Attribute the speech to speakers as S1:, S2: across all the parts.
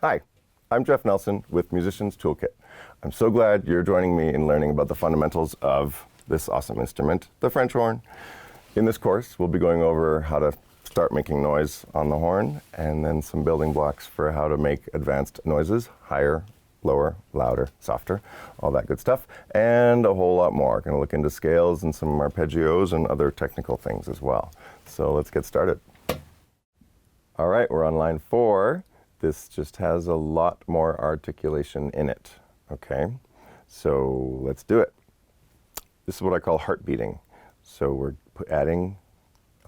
S1: Hi, I'm Jeff Nelson with Musicians Toolkit. I'm so glad you're joining me in learning about the fundamentals of this awesome instrument, the French horn. In this course, we'll be going over how to start making noise on the horn and then some building blocks for how to make advanced noises, higher, lower, louder, softer, all that good stuff, and a whole lot more. Going to look into scales and some arpeggios and other technical things as well. So let's get started. All right, we're on line 4. This just has a lot more articulation in it, okay? So let's do it. This is what I call heart beating. So we're adding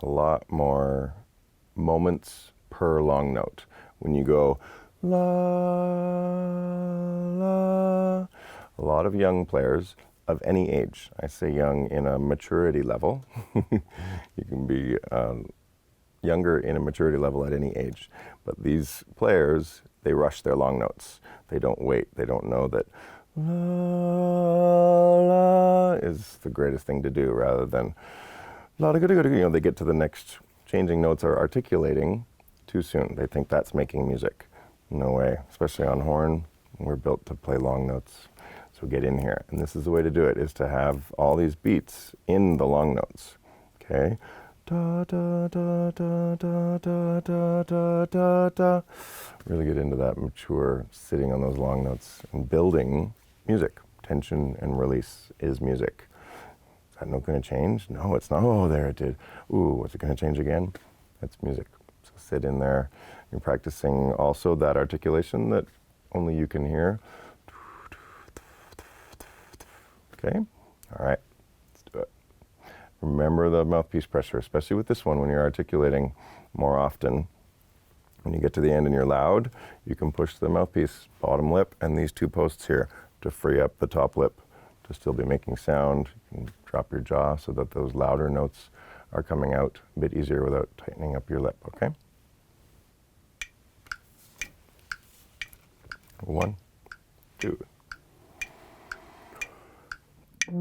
S1: a lot more moments per long note. When you go la, la, a lot of young players of any age, I say young in a maturity level, you can be younger in a maturity level at any age. But these players, they rush their long notes. They don't wait. They don't know that la, la is the greatest thing to do rather than la da ga da ga. You know, they get to the next changing notes or articulating too soon. They think that's making music. No way, especially on horn. We're built to play long notes. So get in here. And this is the way to do it, is to have all these beats in the long notes, okay? Da, da, da, da, da, da, da, da, da, da. Really get into that mature sitting on those long notes and building music. Tension and release is music. Is that note going to change? No, it's not. Oh, there it did. Ooh, what's it going to change again? That's music. So sit in there. You're practicing also that articulation that only you can hear. Okay? All right. Remember the mouthpiece pressure, especially with this one when you're articulating more often. When you get to the end and you're loud, you can push the mouthpiece bottom lip and these two posts here to free up the top lip to still be making sound. You can drop your jaw so that those louder notes are coming out a bit easier without tightening up your lip, okay? 1, 2. Okay,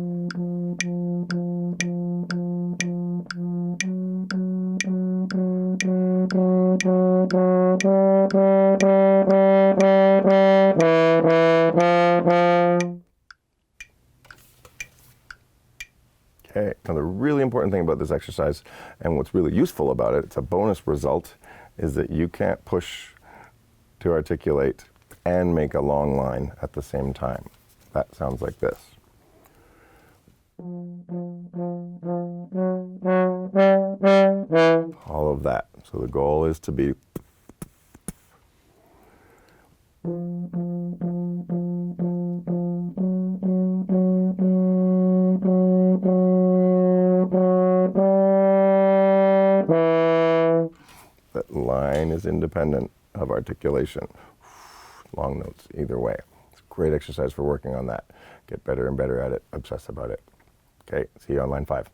S1: now the really important thing about this exercise, and what's really useful about it, it's a bonus result, is that you can't push to articulate and make a long line at the same time. That sounds like this. All of that. So the goal is to be that line is independent of articulation. Long notes either way. It's a great exercise for working on that. Get better and better at it. Obsess about it. Okay, see you on line 5.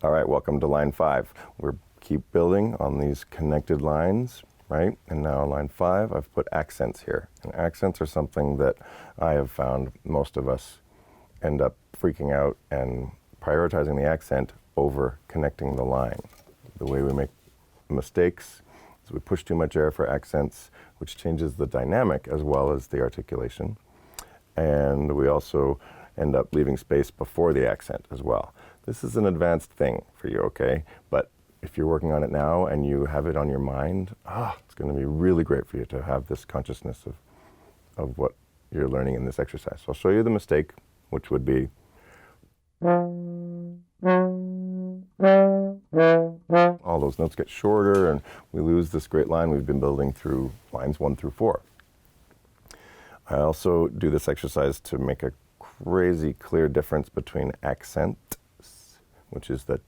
S1: All right, welcome to line 5. We're keep building on these connected lines, right? And now on line 5, I've put accents here. And accents are something that I have found most of us end up freaking out and prioritizing the accent over connecting the line. The way we make mistakes is we push too much air for accents, which changes the dynamic as well as the articulation. And we also end up leaving space before the accent as well. This is an advanced thing for you, okay? But if you're working on it now and you have it on your mind, it's going to be really great for you to have this consciousness of what you're learning in this exercise. So I'll show you the mistake, which would be all those notes get shorter and we lose this great line we've been building through lines 1 through 4. I also do this exercise to make a crazy clear difference between accents, which is the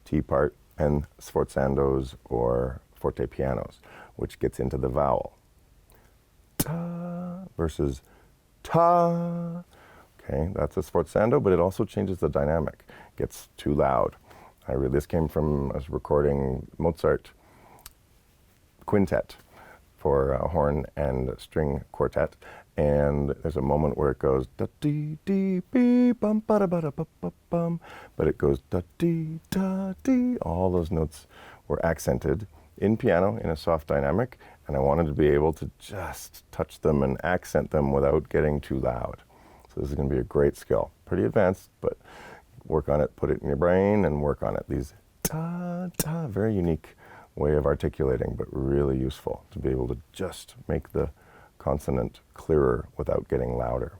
S1: T part, and sforzandos or forte pianos, which gets into the vowel. Ta versus ta. Okay, that's a sforzando, but it also changes the dynamic. It gets too loud. This came from us recording Mozart quintet for horn and string quartet, and there's a moment where it goes da dee dee bee bum ba da ba da ba ba bum, but it goes da dee da dee. All those notes were accented in piano in a soft dynamic, and I wanted to be able to just touch them and accent them without getting too loud. So this is going to be a great skill. Pretty advanced, but work on it, put it in your brain and work on it. These ta, ta, very unique way of articulating, but really useful to be able to just make the consonant clearer without getting louder.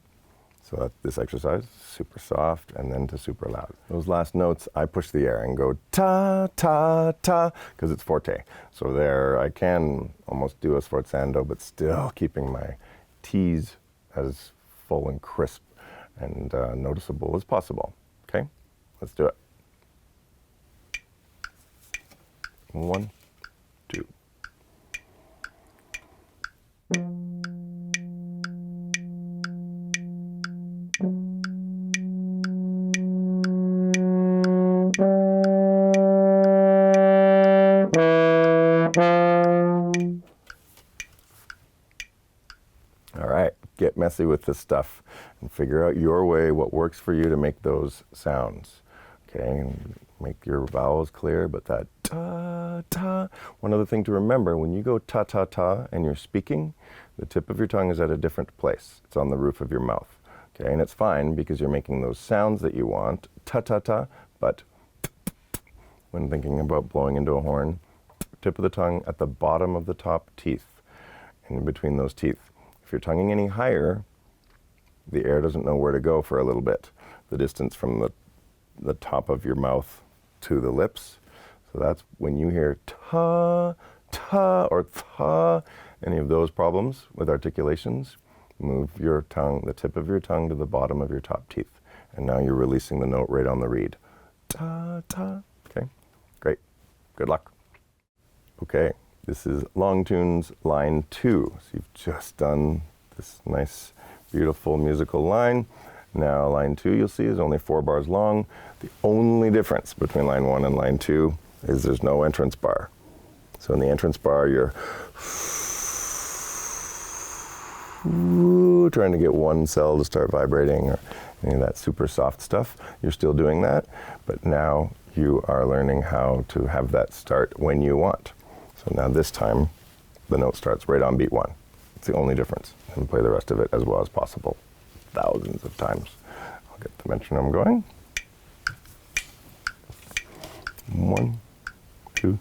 S1: So that this exercise, super soft and then to super loud. Those last notes, I push the air and go ta, ta, ta, because it's forte. So there I can almost do a sforzando, but still keeping my T's as full and crisp and noticeable as possible. Okay, let's do it. 1, 2. All right, get messy with this stuff and figure out your way, what works for you to make those sounds. Okay, and make your vowels clear, but that ta, ta. One other thing to remember, when you go ta, ta, ta and you're speaking, the tip of your tongue is at a different place. It's on the roof of your mouth. Okay, and it's fine because you're making those sounds that you want, ta, ta, ta, but when thinking about blowing into a horn, tip of the tongue at the bottom of the top teeth and in between those teeth. If you're tonguing any higher, the air doesn't know where to go for a little bit. The distance from the top of your mouth to the lips. So that's when you hear ta, ta, or tha, any of those problems with articulations, move your tongue, the tip of your tongue to the bottom of your top teeth. And now you're releasing the note right on the reed. Ta, ta. Okay, great. Good luck. Okay, this is long tunes line 2. So you've just done this nice, beautiful musical line. Now line 2, you'll see, is only 4 bars long. The only difference between line 1 and line 2 is there's no entrance bar. So in the entrance bar, you're trying to get one cell to start vibrating or any of that super soft stuff. You're still doing that, but now you are learning how to have that start when you want. So now this time, the note starts right on beat 1. It's the only difference. And play the rest of it as well as possible, thousands of times. I'll get the metronome going. 1, 2.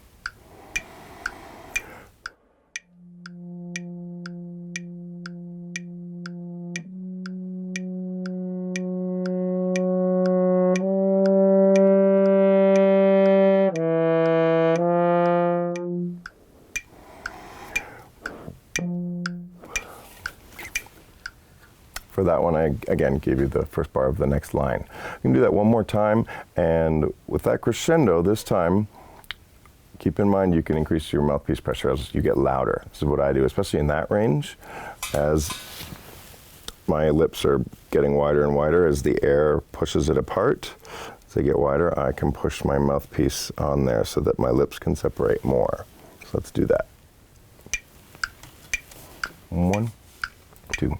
S1: For that one, I again gave you the first bar of the next line. You can do that one more time, and with that crescendo this time, keep in mind you can increase your mouthpiece pressure as you get louder. This is what I do, especially in that range, as my lips are getting wider and wider as the air pushes it apart. As they get wider, I can push my mouthpiece on there so that my lips can separate more. So let's do that. 1, 2.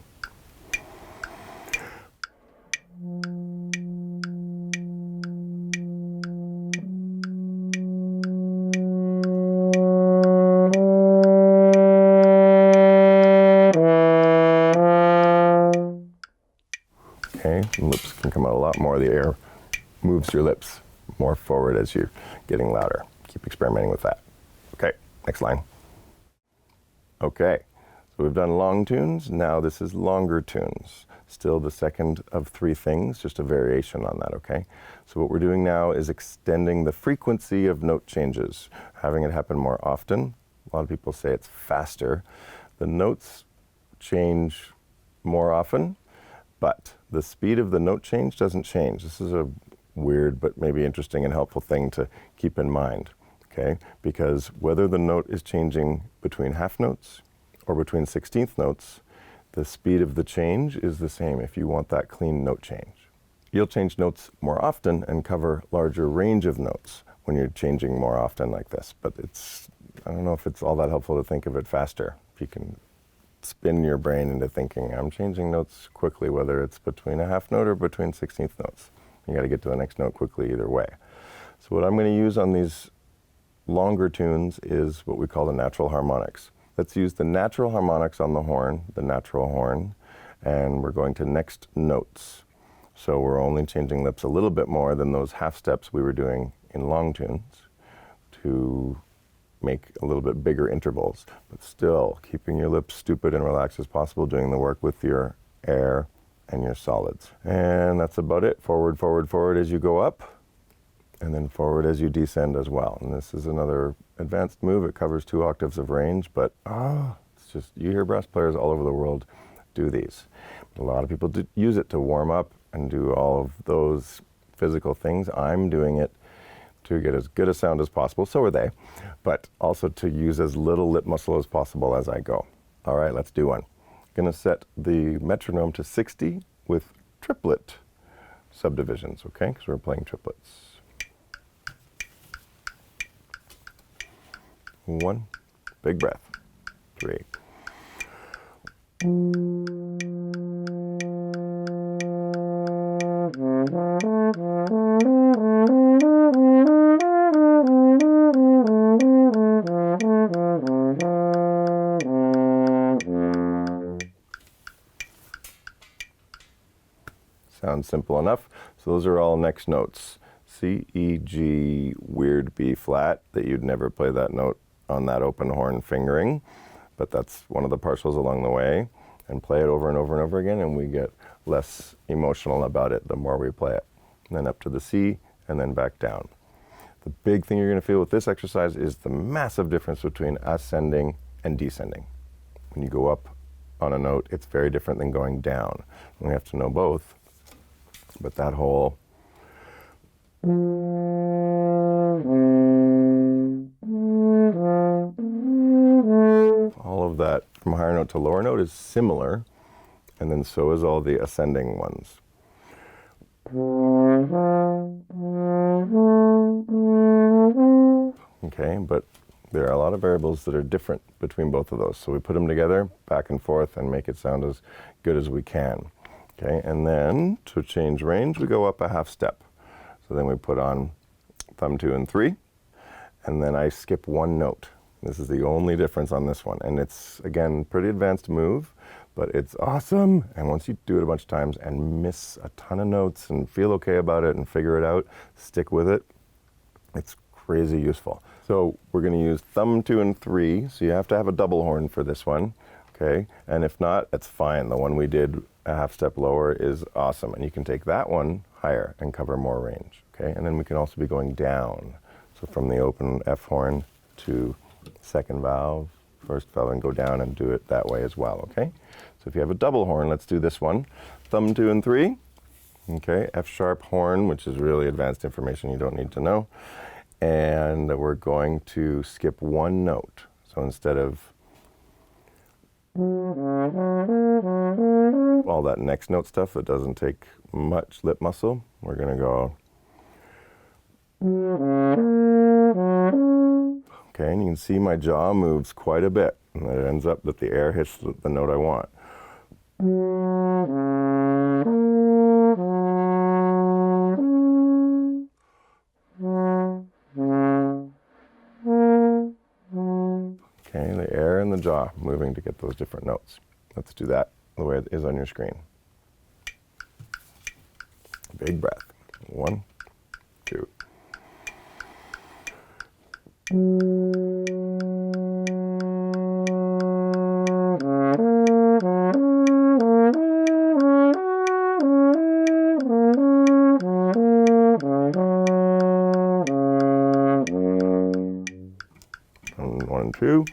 S1: Lips can come out a lot more. The air moves your lips more forward as you're getting louder. Keep experimenting with that. Okay, next line. Okay, so we've done long tunes. Now this is longer tunes. Still the second of 3 things, just a variation on that, okay? So what we're doing now is extending the frequency of note changes, having it happen more often. A lot of people say it's faster. The notes change more often, but the speed of the note change doesn't change. This is a weird but maybe interesting and helpful thing to keep in mind, okay? Because whether the note is changing between half notes or between 16th notes, the speed of the change is the same if you want that clean note change. You'll change notes more often and cover larger range of notes when you're changing more often like this, but I don't know if it's all that helpful to think of it faster. If you can spin your brain into thinking, I'm changing notes quickly, whether it's between a half note or between 16th notes. You got to get to the next note quickly either way. So what I'm going to use on these longer tunes is what we call the natural harmonics. Let's use the natural harmonics on the horn, the natural horn, and we're going to next notes. So we're only changing lips a little bit more than those half steps we were doing in long tunes to make a little bit bigger intervals, but still keeping your lips stupid and relaxed as possible, doing the work with your air and your solids. And that's about it. Forward, forward, forward as you go up, and then forward as you descend as well. And this is another advanced move. It covers 2 octaves of range, but it's just, you hear brass players all over the world do these. A lot of people use it to warm up and do all of those physical things. I'm doing it to get as good a sound as possible, so are they, but also to use as little lip muscle as possible as I go. All right, let's do one. Gonna set the metronome to 60 with triplet subdivisions, okay? Because we're playing triplets. 1, big breath. 3. Sounds simple enough. So those are all next notes. C, E, G, weird B flat, that you'd never play that note on that open horn fingering, but that's one of the partials along the way, and play it over and over and over again, and we get less emotional about it the more we play it. And then up to the C, and then back down. The big thing you're going to feel with this exercise is the massive difference between ascending and descending. When you go up on a note, it's very different than going down. We have to know both, but that whole all of that from higher note to lower note is similar, and then so is all the ascending ones. Okay, but there are a lot of variables that are different between both of those. So we put them together, back and forth, and make it sound as good as we can. Okay, and then to change range, we go up a half step. So then we put on thumb 2 and 3, and then I skip 1 note. This is the only difference on this one. And it's, again, pretty advanced move, but it's awesome. And once you do it a bunch of times and miss a ton of notes and feel okay about it and figure it out, stick with it, it's crazy useful. So we're going to use thumb 2 and 3, so you have to have a double horn for this one, okay? And if not, that's fine. The one we did a half step lower is awesome. And you can take that one higher and cover more range, okay? And then we can also be going down. So from the open F horn to second valve, first valve, and go down and do it that way as well, okay? So if you have a double horn, let's do this one. Thumb 2 and 3, okay? F sharp horn, which is really advanced information you don't need to know. And we're going to skip 1 note. So instead of all that next note stuff that doesn't take much lip muscle, we're going to go. Okay, and you can see my jaw moves quite a bit, and it ends up that the air hits the note I want. Okay, the air and the jaw moving to get those different notes. Let's do that the way it is on your screen. Big breath. 1, 2. And 1 and 2.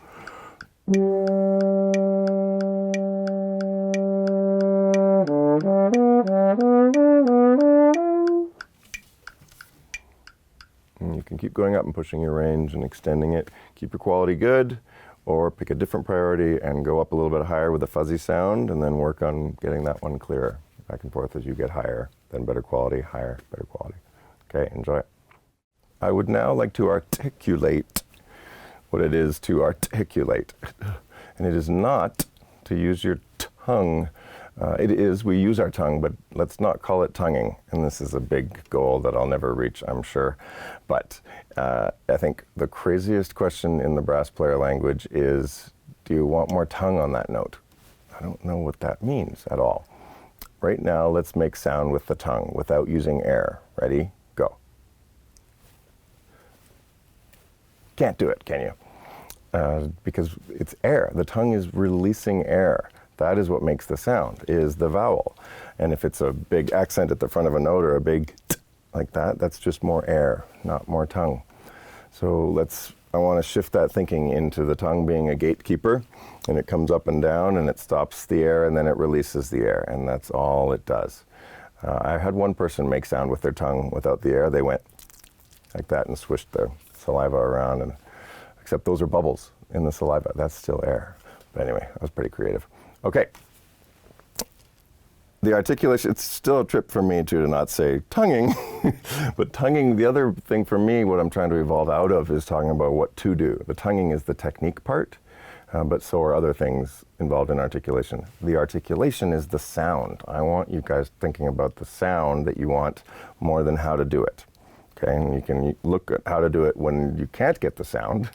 S1: And you can keep going up and pushing your range and extending it. Keep your quality good, or pick a different priority and go up a little bit higher with a fuzzy sound, and then work on getting that one clearer. Back and forth as you get higher, then better quality, higher, better quality. Okay, enjoy it. I would now like to articulate what it is to articulate. And it is not to use your tongue It is, we use our tongue, but let's not call it tonguing. And this is a big goal that I'll never reach, I'm sure. But I think the craziest question in the brass player language is, do you want more tongue on that note? I don't know what that means at all. Right now, let's make sound with the tongue without using air. Ready? Go. Can't do it, can you? Because it's air. The tongue is releasing air. That is what makes the sound, is the vowel. And if it's a big accent at the front of a note or a big t like that, that's just more air, not more tongue. So I want to shift that thinking into the tongue being a gatekeeper, and it comes up and down and it stops the air and then it releases the air, and that's all it does. I had one person make sound with their tongue without the air. They went like that and swished their saliva around, and except those are bubbles in the saliva. That's still air. But anyway, that was pretty creative. Okay. The articulation, it's still a trip for me too to not say tonguing, but tonguing, the other thing for me, what I'm trying to evolve out of is talking about what to do. The tonguing is the technique part, but so are other things involved in articulation. The articulation is the sound. I want you guys thinking about the sound that you want more than how to do it. Okay, and you can look at how to do it when you can't get the sound,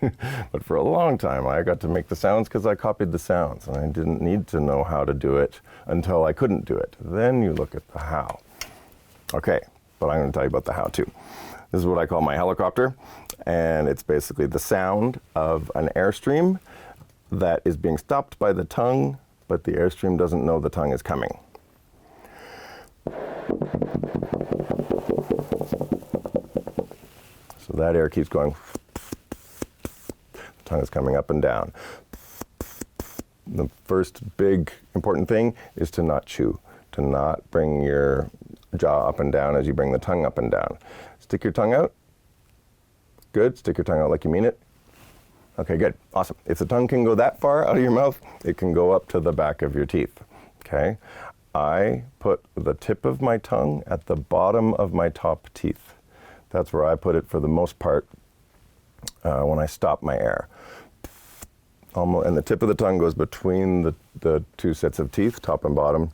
S1: but for a long time I got to make the sounds because I copied the sounds, and I didn't need to know how to do it until I couldn't do it. Then you look at the how. Okay, but I'm going to tell you about the how too. This is what I call my helicopter, and it's basically the sound of an airstream that is being stopped by the tongue, but the airstream doesn't know the tongue is coming. So that air keeps going. The tongue is coming up and down. The first big important thing is to not chew, to not bring your jaw up and down as you bring the tongue up and down. Stick your tongue out. Good. Stick your tongue out like you mean it. Okay, good. Awesome. If the tongue can go that far out of your mouth, it can go up to the back of your teeth. Okay? I put the tip of my tongue at the bottom of my top teeth. That's where I put it for the most part when I stop my air. And the tip of the tongue goes between the two sets of teeth, top and bottom,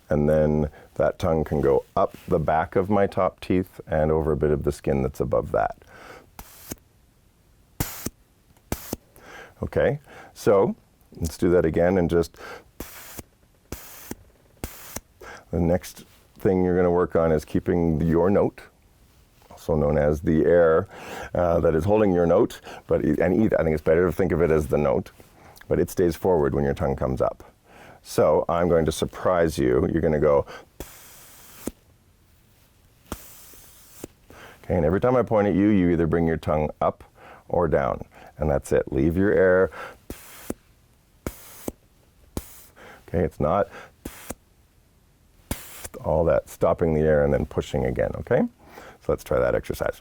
S1: and then that tongue can go up the back of my top teeth and over a bit of the skin that's above that. Okay, so let's do that again, and just the next thing you're going to work on is keeping your note, also known as the air that is holding your note, I think it's better to think of it as the note, but it stays forward when your tongue comes up. So I'm going to surprise you. You're going to go, okay, and every time I point at you, you either bring your tongue up or down, and that's it. Leave your air. Okay, it's not all that stopping the air and then pushing again, okay? So let's try that exercise.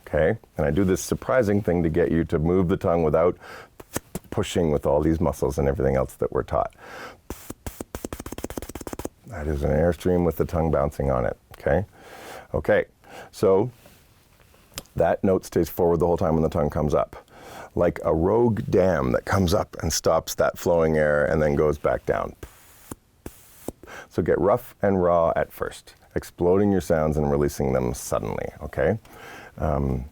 S1: Okay, and I do this surprising thing to get you to move the tongue without pushing with all these muscles and everything else that we're taught. That is an airstream with the tongue bouncing on it, okay? Okay, so that note stays forward the whole time when the tongue comes up, like a rogue dam that comes up and stops that flowing air and then goes back down. So get rough and raw at first, exploding your sounds and releasing them suddenly, okay? So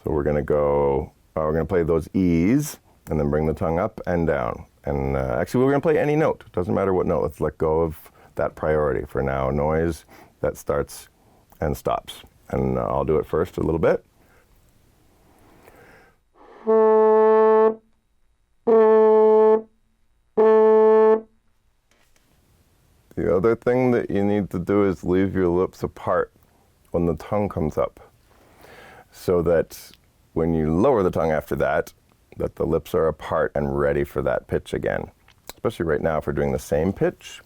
S1: we're going to play those E's and then bring the tongue up and down. And actually, we're going to play any note. Doesn't matter what note. Let's let go of that priority for now. Noise that starts and stops. And I'll do it first a little bit. The other thing that you need to do is leave your lips apart when the tongue comes up, so that when you lower the tongue after that, that the lips are apart and ready for that pitch again. Especially right now if we're doing the same pitch.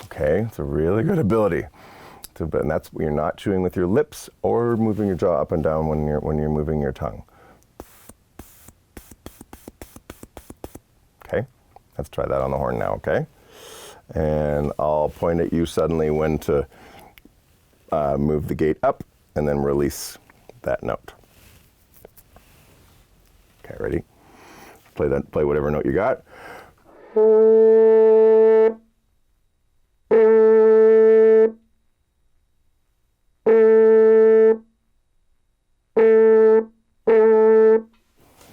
S1: Okay, it's a really good ability. And that's when you're not chewing with your lips or moving your jaw up and down when you're moving your tongue. Okay, let's try that on the horn now, okay? and I'll point at you suddenly when to move the gate up and then release that note. Okay, ready? Play whatever note you got.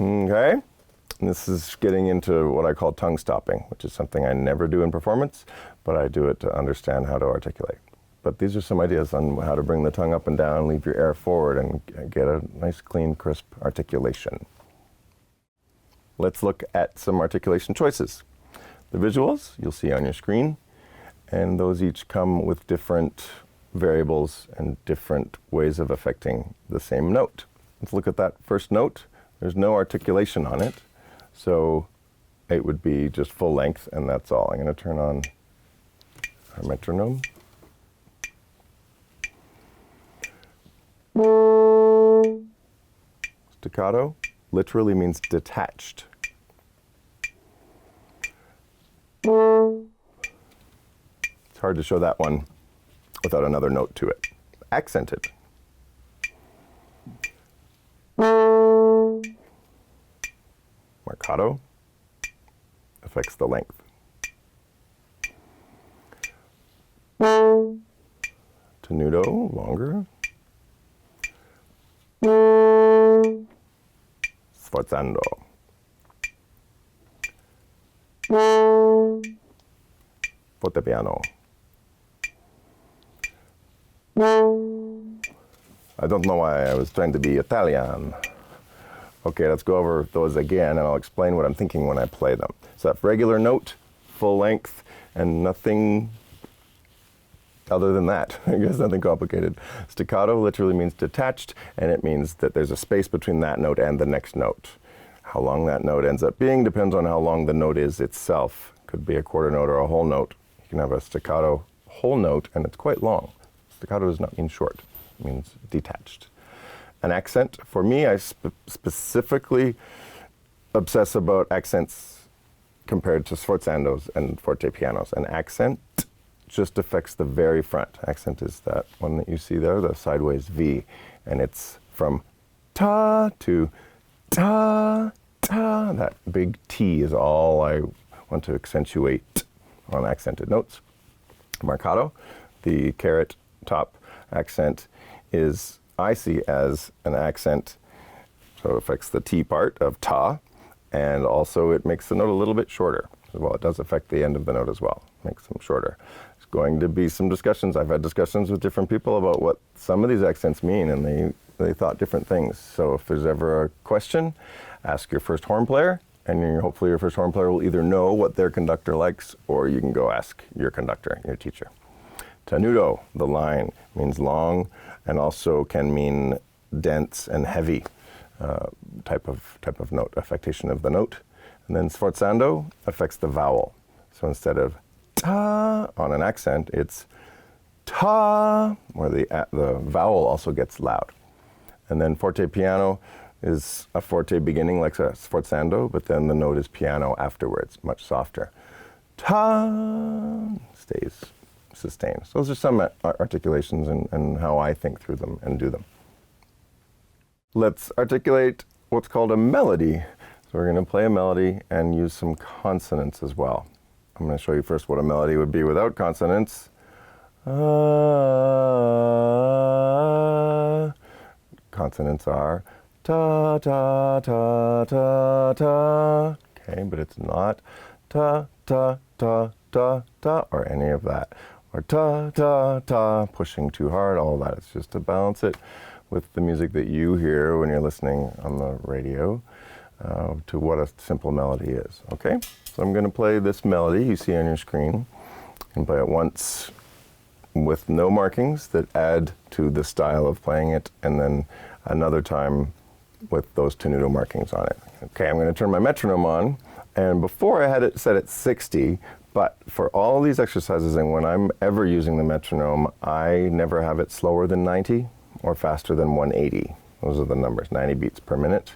S1: Okay, and this is getting into what I call tongue stopping, which is something I never do in performance, but I do it to understand how to articulate. But these are some ideas on how to bring the tongue up and down, leave your air forward, and get a nice, clean, crisp articulation. Let's look at some articulation choices. The visuals you'll see on your screen, and those each come with different variables and different ways of affecting the same note. Let's look at that first note. There's no articulation on it, so it would be just full length, and that's all. I'm going to turn on our metronome. Staccato literally means detached. It's hard to show that one without another note to it. Accented. Marcato affects the length. Tenuto, longer. Sforzando. Fortepiano. I don't know why I was trying to be Italian. Okay, let's go over those again, and I'll explain what I'm thinking when I play them. So that regular note, full length, and nothing other than that. I guess nothing complicated. Staccato literally means detached, and it means that there's a space between that note and the next note. How long that note ends up being depends on how long the note is itself. Could be a quarter note or a whole note. You can have a staccato whole note, and it's quite long. Staccato does not mean short. It means detached. An accent, for me, I specifically obsess about accents compared to sforzandos and fortepianos. An accent just affects the very front. Accent is that one that you see there, the sideways V, and it's from ta to ta, ta. That big T is all I want to accentuate on accented notes. Marcato, the caret top accent, is I see as an accent, so it affects the T part of ta, and also it makes the note a little bit shorter. Well, it does affect the end of the note as well, makes them shorter. There's going to be some discussions. I've had discussions with different people about what some of these accents mean, and they thought different things. So if there's ever a question, ask your first horn player, and hopefully your first horn player will either know what their conductor likes, or you can go ask your conductor, your teacher. Tenuto, the line, means long, and also can mean dense and heavy type of note, affectation of the note. And then sforzando affects the vowel. So instead of ta on an accent, it's ta, where the vowel also gets loud. And then fortepiano is a forte beginning like a sforzando, but then the note is piano afterwards, much softer. Ta stays sustained. So those are some articulations and how I think through them and do them. Let's articulate what's called a melody. So we're going to play a melody and use some consonants as well. I'm going to show you first what a melody would be without consonants. Consonants are ta, ta, ta, ta, ta. Okay, but it's not ta, ta, ta, ta, ta, or any of that. Or ta, ta, ta, pushing too hard, all of that. It's just to balance it with the music that you hear when you're listening on the radio to what a simple melody is, okay? So I'm going to play this melody you see on your screen. You can play it once with no markings that add to the style of playing it, and then another time with those tenuto markings on it. Okay, I'm going to turn my metronome on, and before I had it set at 60, but for all these exercises and when I'm ever using the metronome, I never have it slower than 90 or faster than 180. Those are the numbers, 90 beats per minute.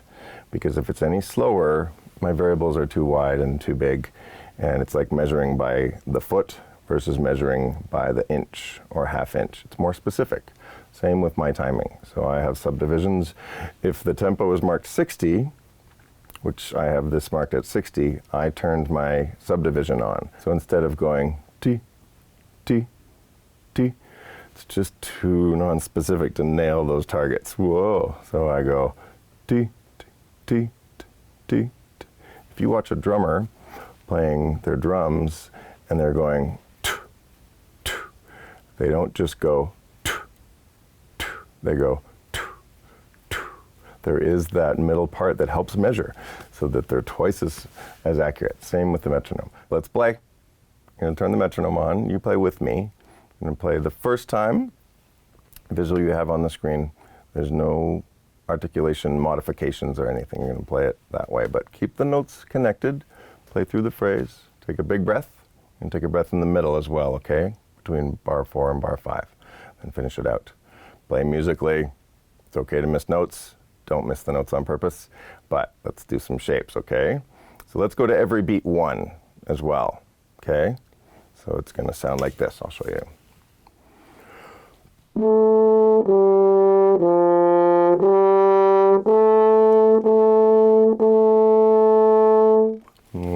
S1: Because if it's any slower, my variables are too wide and too big, And it's like measuring by the foot versus measuring by the inch or half inch. It's more specific. Same with my timing. So I have subdivisions. If the tempo is marked 60, which I have this marked at 60, I turned my subdivision on. So instead of going T, T, T, it's just too non-specific to nail those targets. Whoa. So I go T, T, T, T, T. If you watch a drummer playing their drums and they're going T, T, they don't just go T, T, they go T, T. There is that middle part that helps measure so that they're twice as accurate. Same with the metronome. Let's play. I'm going to turn the metronome on. You play with me. I'm going to play the first time. Visual you have on the screen. There's no articulation modifications or anything. You're going to play it that way. But keep the notes connected. Play through the phrase. Take a big breath. And take a breath in the middle as well, okay? Between bar 4 and bar 5. And finish it out. Play musically. It's okay to miss notes. Don't miss the notes on purpose. But let's do some shapes, okay? So let's go to every beat 1 as well, okay? So it's going to sound like this. I'll show you.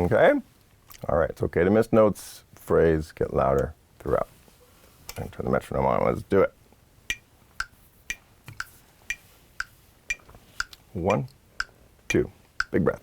S1: Okay? All right, it's okay to miss notes. Phrase, get louder throughout. And turn the metronome on. Let's do it. 1, 2, big breath.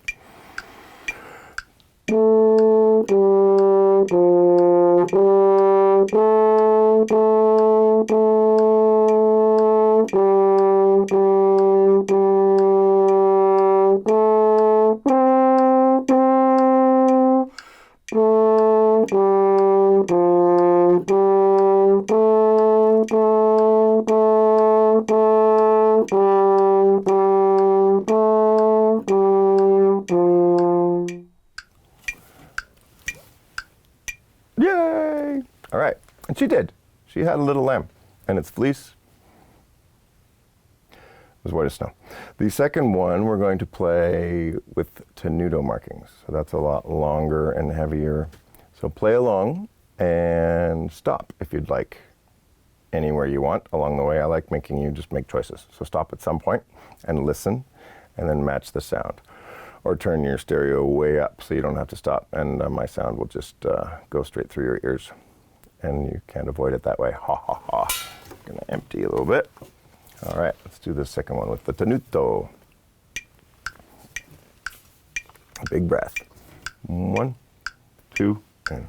S1: Yay! All right, and she did. She had a little lamb, and its fleece was white as snow. The second one, we're going to play with tenuto markings. So that's a lot longer and heavier. So play along and stop if you'd like. Anywhere you want along the way. I like making you just make choices. So stop at some point and listen, and then match the sound. Or turn your stereo way up so you don't have to stop, and my sound will just go straight through your ears. And you can't avoid it that way. Ha ha ha. I'm gonna empty a little bit. All right, let's do the second one with the tenuto. Big breath. 1, 2, and.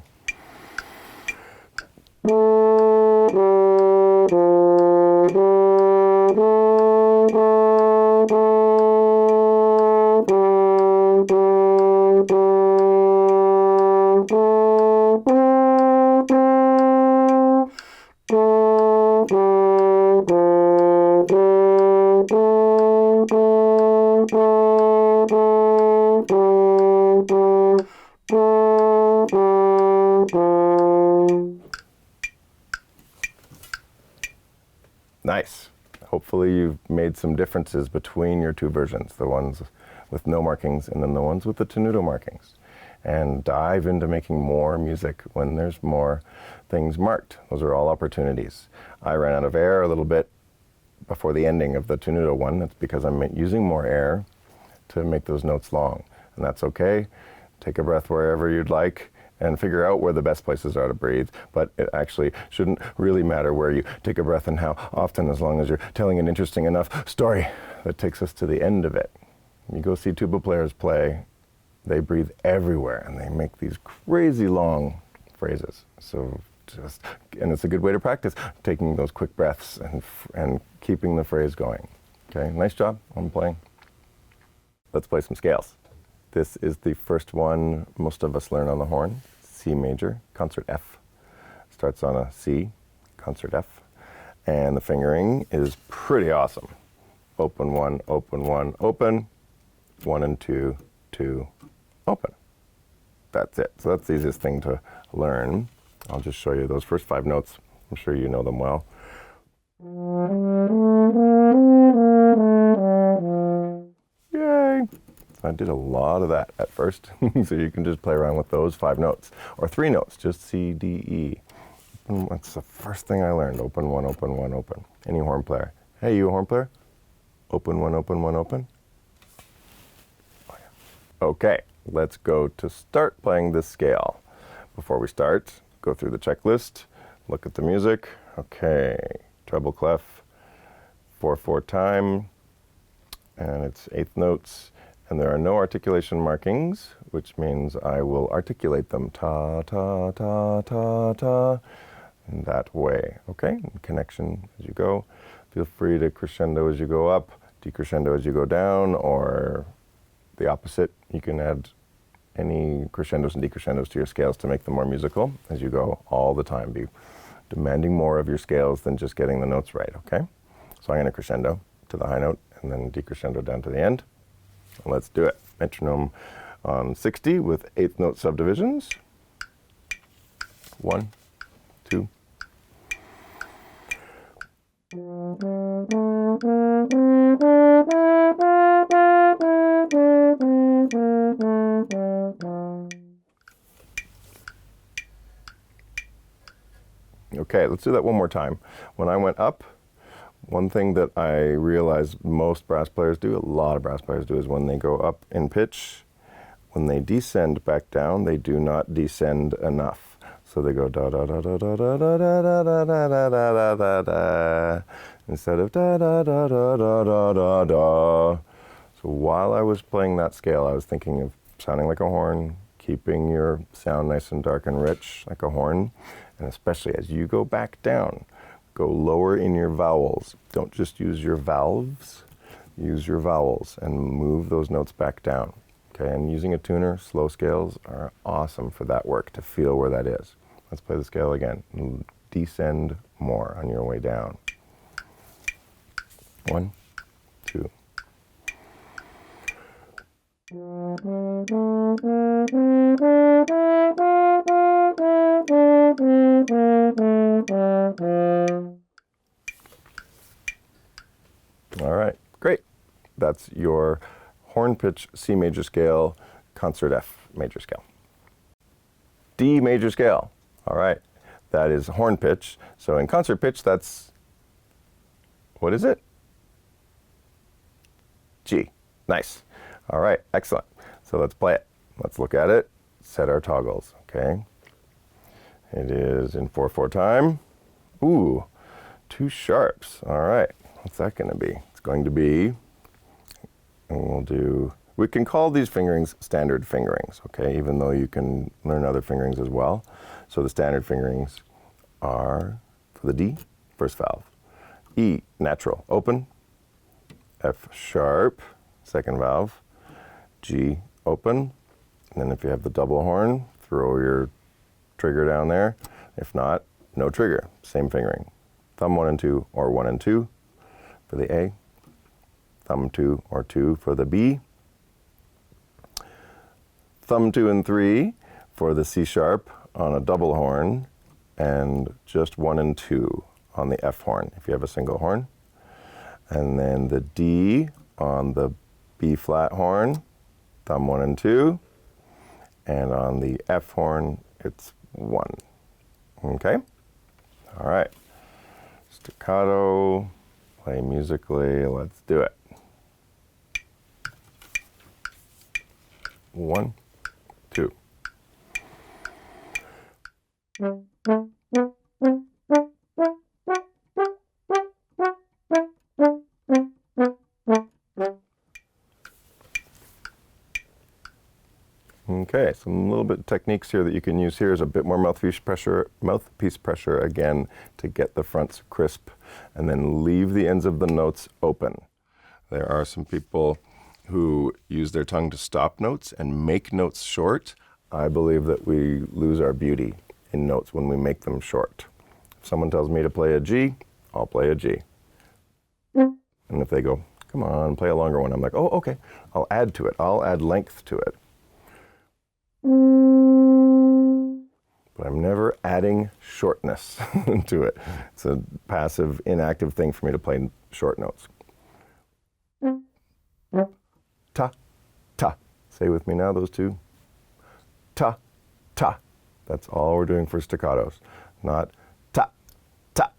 S1: Nice. Hopefully you've made some differences between your two versions, the ones with no markings and then the ones with the tenuto markings. And dive into making more music when there's more things marked. Those are all opportunities. I ran out of air a little bit before the ending of the tenuto one. That's because I'm using more air to make those notes long. And that's okay. Take a breath wherever you'd like and figure out where the best places are to breathe. But it actually shouldn't really matter where you take a breath and how often, as long as you're telling an interesting enough story that takes us to the end of it. You go see tuba players play, they breathe everywhere and they make these crazy long phrases. And it's a good way to practice taking those quick breaths and keeping the phrase going. Okay, nice job on playing. Let's play some scales. This is the first one most of us learn on the horn, C major, concert F. Starts on a C, concert F. And the fingering is pretty awesome. Open 1, open 1, open. 1 and 2, 2, open. That's it. So that's the easiest thing to learn. I'll just show you those first 5 notes. I'm sure you know them well. Yay! I did a lot of that at first. So you can just play around with those 5 notes, or 3 notes, just C, D, E. And that's the first thing I learned. Open, 1, open, 1, open. Any horn player. Hey, you a horn player? Open, 1, open, 1, open. Oh, yeah. Okay, let's go to start playing this scale. Before we start, go through the checklist, look at the music. Okay, treble clef, 4/4 time, and it's 1/8 notes. And there are no articulation markings, which means I will articulate them. Ta, ta, ta, ta, ta, in that way. Okay, and connection as you go. Feel free to crescendo as you go up, decrescendo as you go down, or the opposite. You can add any crescendos and decrescendos to your scales to make them more musical as you go all the time. Be demanding more of your scales than just getting the notes right, okay? So I'm going to crescendo to the high note and then decrescendo down to the end. Let's do it. Metronome on 60 with 1/8 note subdivisions. 1, 2. Okay, let's do that one more time. When I went up, one thing that I realized most brass players do, a lot of brass players do, is when they go up in pitch, when they descend back down, they do not descend enough. So they go da da da da da da da da da da da da da da instead of da da da da da da da da. So while I was playing that scale, I was thinking of sounding like a horn, keeping your sound nice and dark and rich like a horn, and especially as you go back down, go lower in your vowels. Don't just use your valves, use your vowels and move those notes back down. Okay, and using a tuner, slow scales are awesome for that work, to feel where that is. Let's play the scale again. Descend more on your way down. 1, 2. All right, great. That's your horn pitch C major scale, concert F major scale. D major scale. All right, that is horn pitch. So in concert pitch, that's, what is it? G. Nice. All right, excellent. So let's play it. Let's look at it, set our toggles, okay? It is in 4/4 time. Ooh, 2 sharps. All right, what's that gonna be? It's going to be, and we can call these fingerings standard fingerings, okay? Even though you can learn other fingerings as well. So the standard fingerings are, for the D, first valve. E, natural, open. F sharp, second valve. G, open. And then if you have the double horn, throw your trigger down there. If not, no trigger, same fingering. Thumb 1 and 2, or 1 and 2 for the A. Thumb 2 or 2 for the B. Thumb 2 and 3 for the C sharp on a double horn, and just 1 and 2 on the F horn if you have a single horn. And then the D on the B flat horn, thumb 1 and 2, and on the F horn it's 1. Okay? All right. Staccato, play musically, let's do it. 1, 2. Okay, some little bit of techniques here that you can use here is a bit more mouthpiece pressure again to get the fronts crisp, and then leave the ends of the notes open. There are some people who use their tongue to stop notes and make notes short. I believe that we lose our beauty in notes when we make them short. If someone tells me to play a G, I'll play a G. And if they go, come on, play a longer one, I'm like, oh, okay, I'll add to it. I'll add length to it. But I'm never adding shortness to it. It's a passive, inactive thing for me to play short notes. Ta, ta. Say with me now, those two. Ta, ta. That's all we're doing for staccatos. Not ta, ta.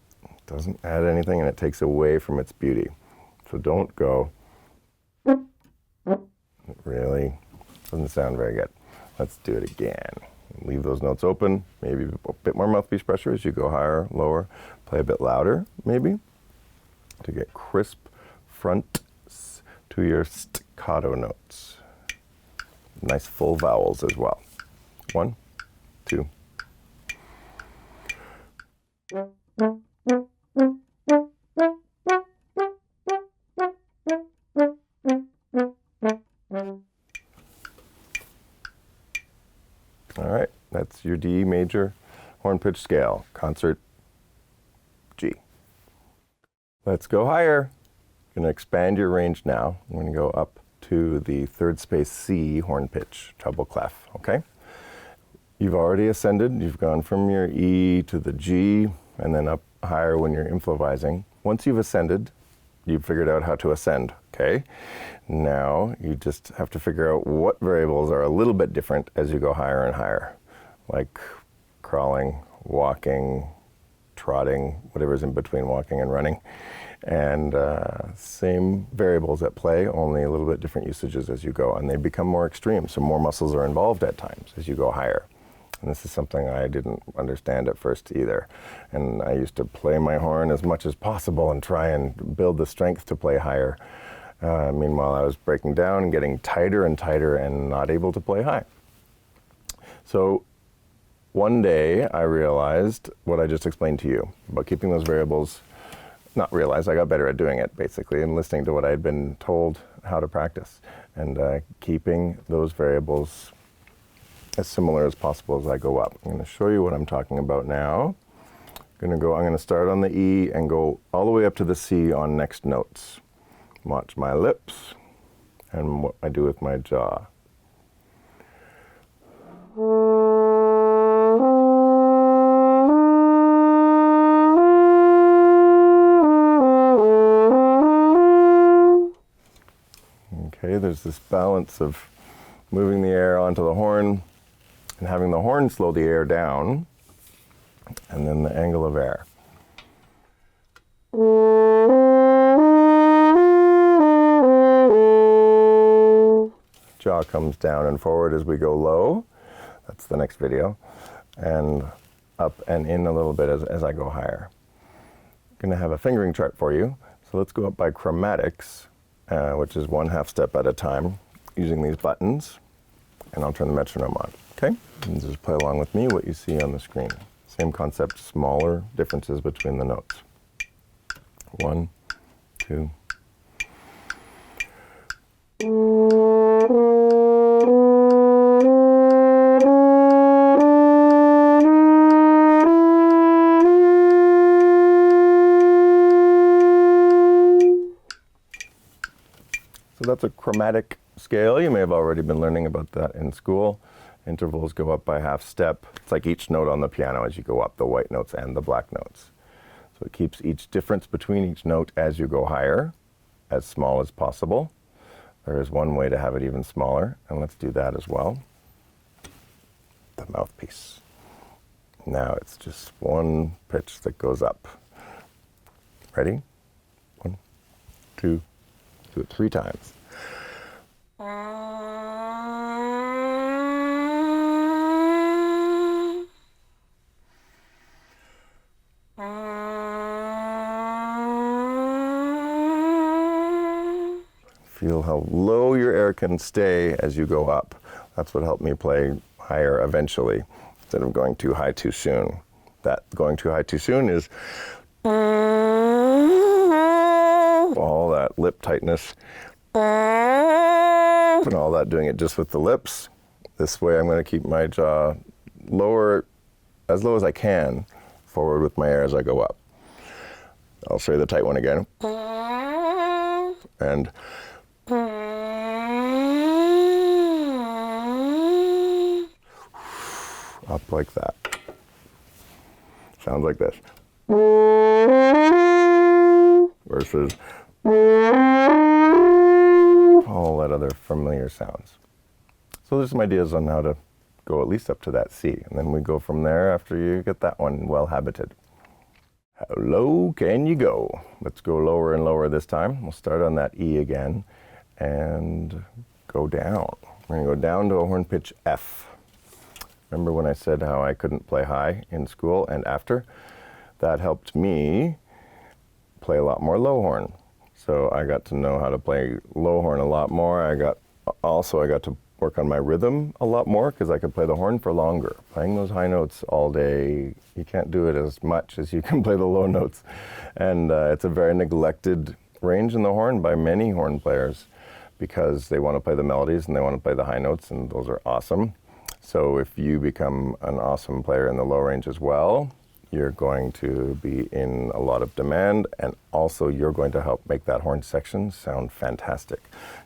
S1: Doesn't add anything and it takes away from its beauty. So don't go. It really doesn't sound very good. Let's do it again. Leave those notes open, maybe a bit more mouthpiece pressure as you go higher, lower. Play a bit louder, maybe, to get crisp fronts to your staccato notes. Nice full vowels as well. 1, 2. All right, that's your D major horn pitch scale, concert G. Let's go higher. You're going to expand your range now. I'm going to go up to the third space C horn pitch, treble clef, okay? You've already ascended. You've gone from your E to the G and then up higher when you're improvising. Once you've ascended, you've figured out how to ascend, okay? Now you just have to figure out what variables are a little bit different as you go higher and higher, like crawling, walking, trotting, whatever's in between walking and running. And same variables at play, only a little bit different usages as you go, and they become more extreme, so more muscles are involved at times as you go higher. And this is something I didn't understand at first either. And I used to play my horn as much as possible and try and build the strength to play higher. Meanwhile, I was breaking down and getting tighter and tighter and not able to play high. So one day I realized what I just explained to you about keeping those variables. Not realize, I got better at doing it basically and listening to what I had been told how to practice and keeping those variables as similar as possible as I go up. I'm going to show you what I'm talking about now. I'm going to start on the E and go all the way up to the C on next notes. Watch my lips and what I do with my jaw. Okay, there's this balance of moving the air onto the horn and having the horn slow the air down, and then the angle of air. Jaw comes down and forward as we go low. That's the next video. And up and in a little bit as I go higher. I'm going to have a fingering chart for you. So let's go up by chromatics, which is 1/2 step at a time, using these buttons. And I'll turn the metronome on, okay? And just play along with me what you see on the screen. Same concept, smaller differences between the notes. 1, 2. So that's a chromatic scale. You may have already been learning about that in school. Intervals go up by 1/2 step. It's like each note on the piano as you go up, the white notes and the black notes. So it keeps each difference between each note as you go higher as small as possible. There is one way to have it even smaller, and let's do that as well. The mouthpiece. Now it's just one pitch that goes up. Ready? 1, 2, do it 3 times. Feel how low your air can stay as you go up. That's what helped me play higher eventually, instead of going too high too soon. That going too high too soon is all that lip tightness and all that, doing it just with the lips. This way I'm going to keep my jaw lower, as low as I can, forward with my air as I go up. I'll show you the tight one again. And up like that. Sounds like this. Versus all that other familiar sounds. So there's some ideas on how to go at least up to that C, and then we go from there after you get that one well habited. How low can you go? Let's go lower and lower this time. We'll start on that E again and go down. We're going to go down to a horn pitch F. Remember when I said how I couldn't play high in school and after? That helped me play a lot more low horn. So I got to know how to play low horn a lot more. I got to work on my rhythm a lot more because I could play the horn for longer. Playing those high notes all day, you can't do it as much as you can play the low notes. And it's a very neglected range in the horn by many horn players because they want to play the melodies and they want to play the high notes, and those are awesome. So if you become an awesome player in the low range as well, you're going to be in a lot of demand, and also you're going to help make that horn section sound fantastic.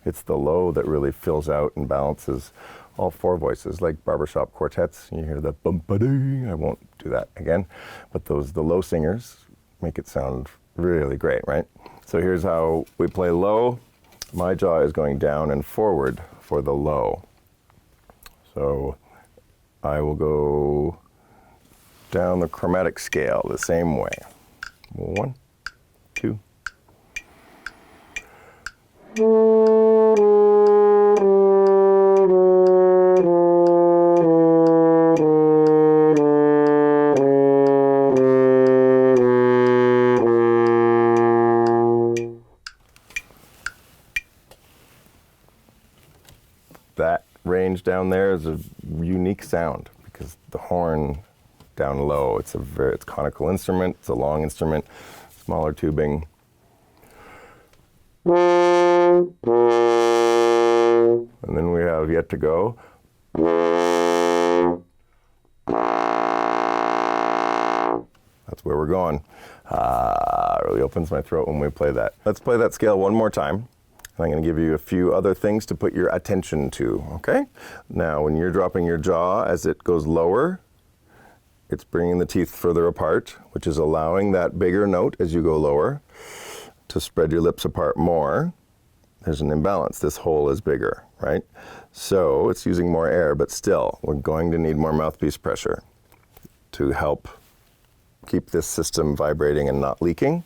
S1: It's the low that really fills out and balances all four voices, like barbershop quartets. You hear the bum-ba-dee. I won't do that again, but the low singers make it sound really great, right? So here's how we play low. My jaw is going down and forward for the low. So I will go down the chromatic scale the same way. 1, 2. That range down there is a unique sound because the horn down low, it's a conical instrument, it's a long instrument, smaller tubing. And then we have yet to go. That's where we're going. It really opens my throat when we play that. Let's play that scale one more time. And I'm going to give you a few other things to put your attention to, okay? Now, when you're dropping your jaw as it goes lower, it's bringing the teeth further apart, which is allowing that bigger note as you go lower to spread your lips apart more. There's an imbalance. This hole is bigger, right? So it's using more air, but still, we're going to need more mouthpiece pressure to help keep this system vibrating and not leaking,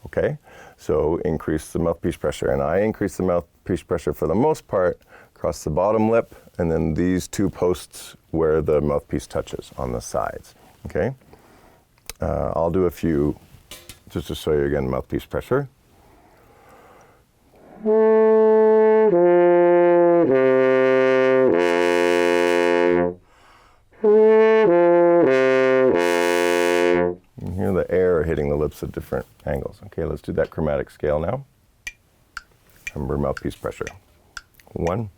S1: okay? So increase the mouthpiece pressure. And I increase the mouthpiece pressure for the most part across the bottom lip and then these two posts where the mouthpiece touches on the sides, okay? I'll do a few just to show you again mouthpiece pressure. You hear the air hitting the lips at different angles. Okay, let's do that chromatic scale now. Remember mouthpiece pressure. 1.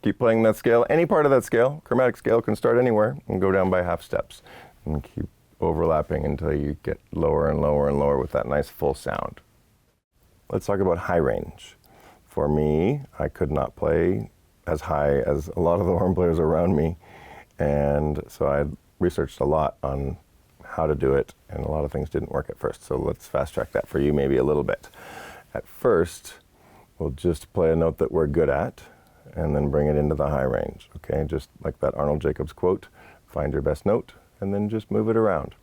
S1: Keep playing that scale, any part of that scale. Chromatic scale can start anywhere and go down by half steps. And keep overlapping until you get lower and lower and lower with that nice full sound. Let's talk about high range. For me, I could not play as high as a lot of the horn players around me. And so I researched a lot on how to do it, and a lot of things didn't work at first. So let's fast track that for you maybe a little bit. At first, we'll just play a note that we're good at, and then bring it into the high range, okay? Just like that Arnold Jacobs quote, find your best note, and then just move it around.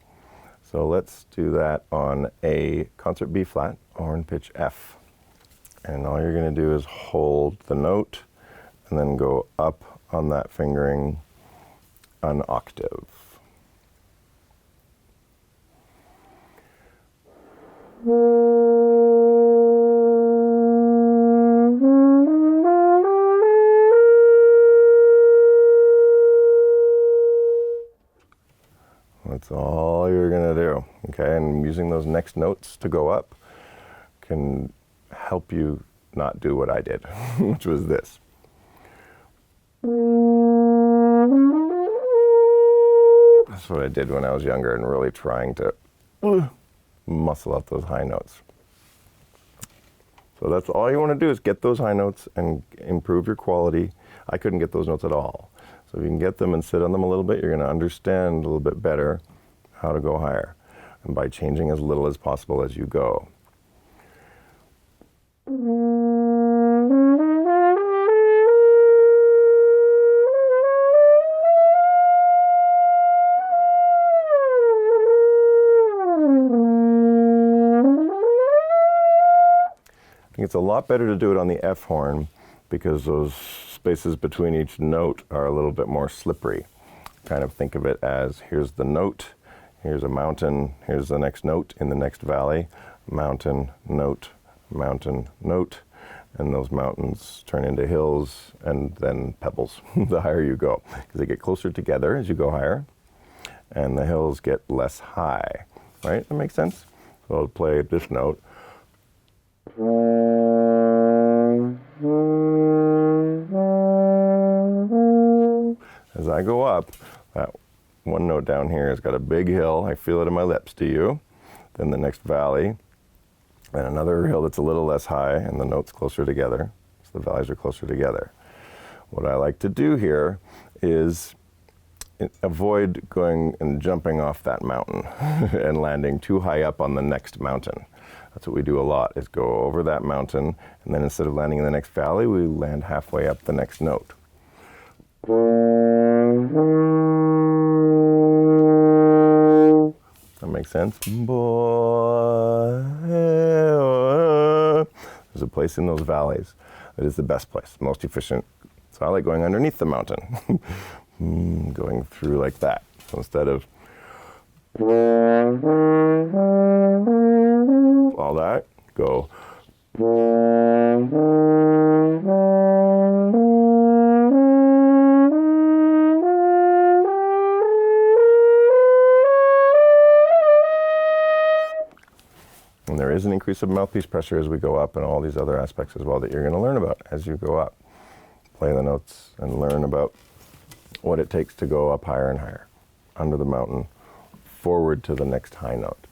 S1: So let's do that on a concert B flat, horn pitch F. And all you're gonna do is hold the note, and then go up on that fingering an octave. That's all you're gonna do, okay? And using those next notes to go up can help you not do what I did, which was this. That's what I did when I was younger and really trying to muscle out those high notes. So that's all you want to do, is get those high notes and improve your quality. I couldn't get those notes at all. So if you can get them and sit on them a little bit, you're going to understand a little bit better how to go higher. And by changing as little as possible as you go. It's a lot better to do it on the F horn because those spaces between each note are a little bit more slippery. Kind of think of it as, here's the note, here's a mountain, here's the next note in the next valley, mountain, note, and those mountains turn into hills and then pebbles the higher you go, because they get closer together as you go higher, and the hills get less high, right? That makes sense? So I'll play this note. As I go up, that one note down here has got a big hill. I feel it in my lips. Do you? Then the next valley, and another hill that's a little less high, and the notes closer together. So the valleys are closer together. What I like to do here is avoid going and jumping off that mountain and landing too high up on the next mountain. That's what we do a lot, is go over that mountain, and then instead of landing in the next valley, we land halfway up the next note. That makes sense? There's a place in those valleys that is the best place, most efficient. So I like going underneath the mountain, going through like that. So instead of all that, go. And there is an increase of mouthpiece pressure as we go up, and all these other aspects as well that you're going to learn about as you go up. Play the notes and learn about what it takes to go up higher and higher, under the mountain, forward to the next high note.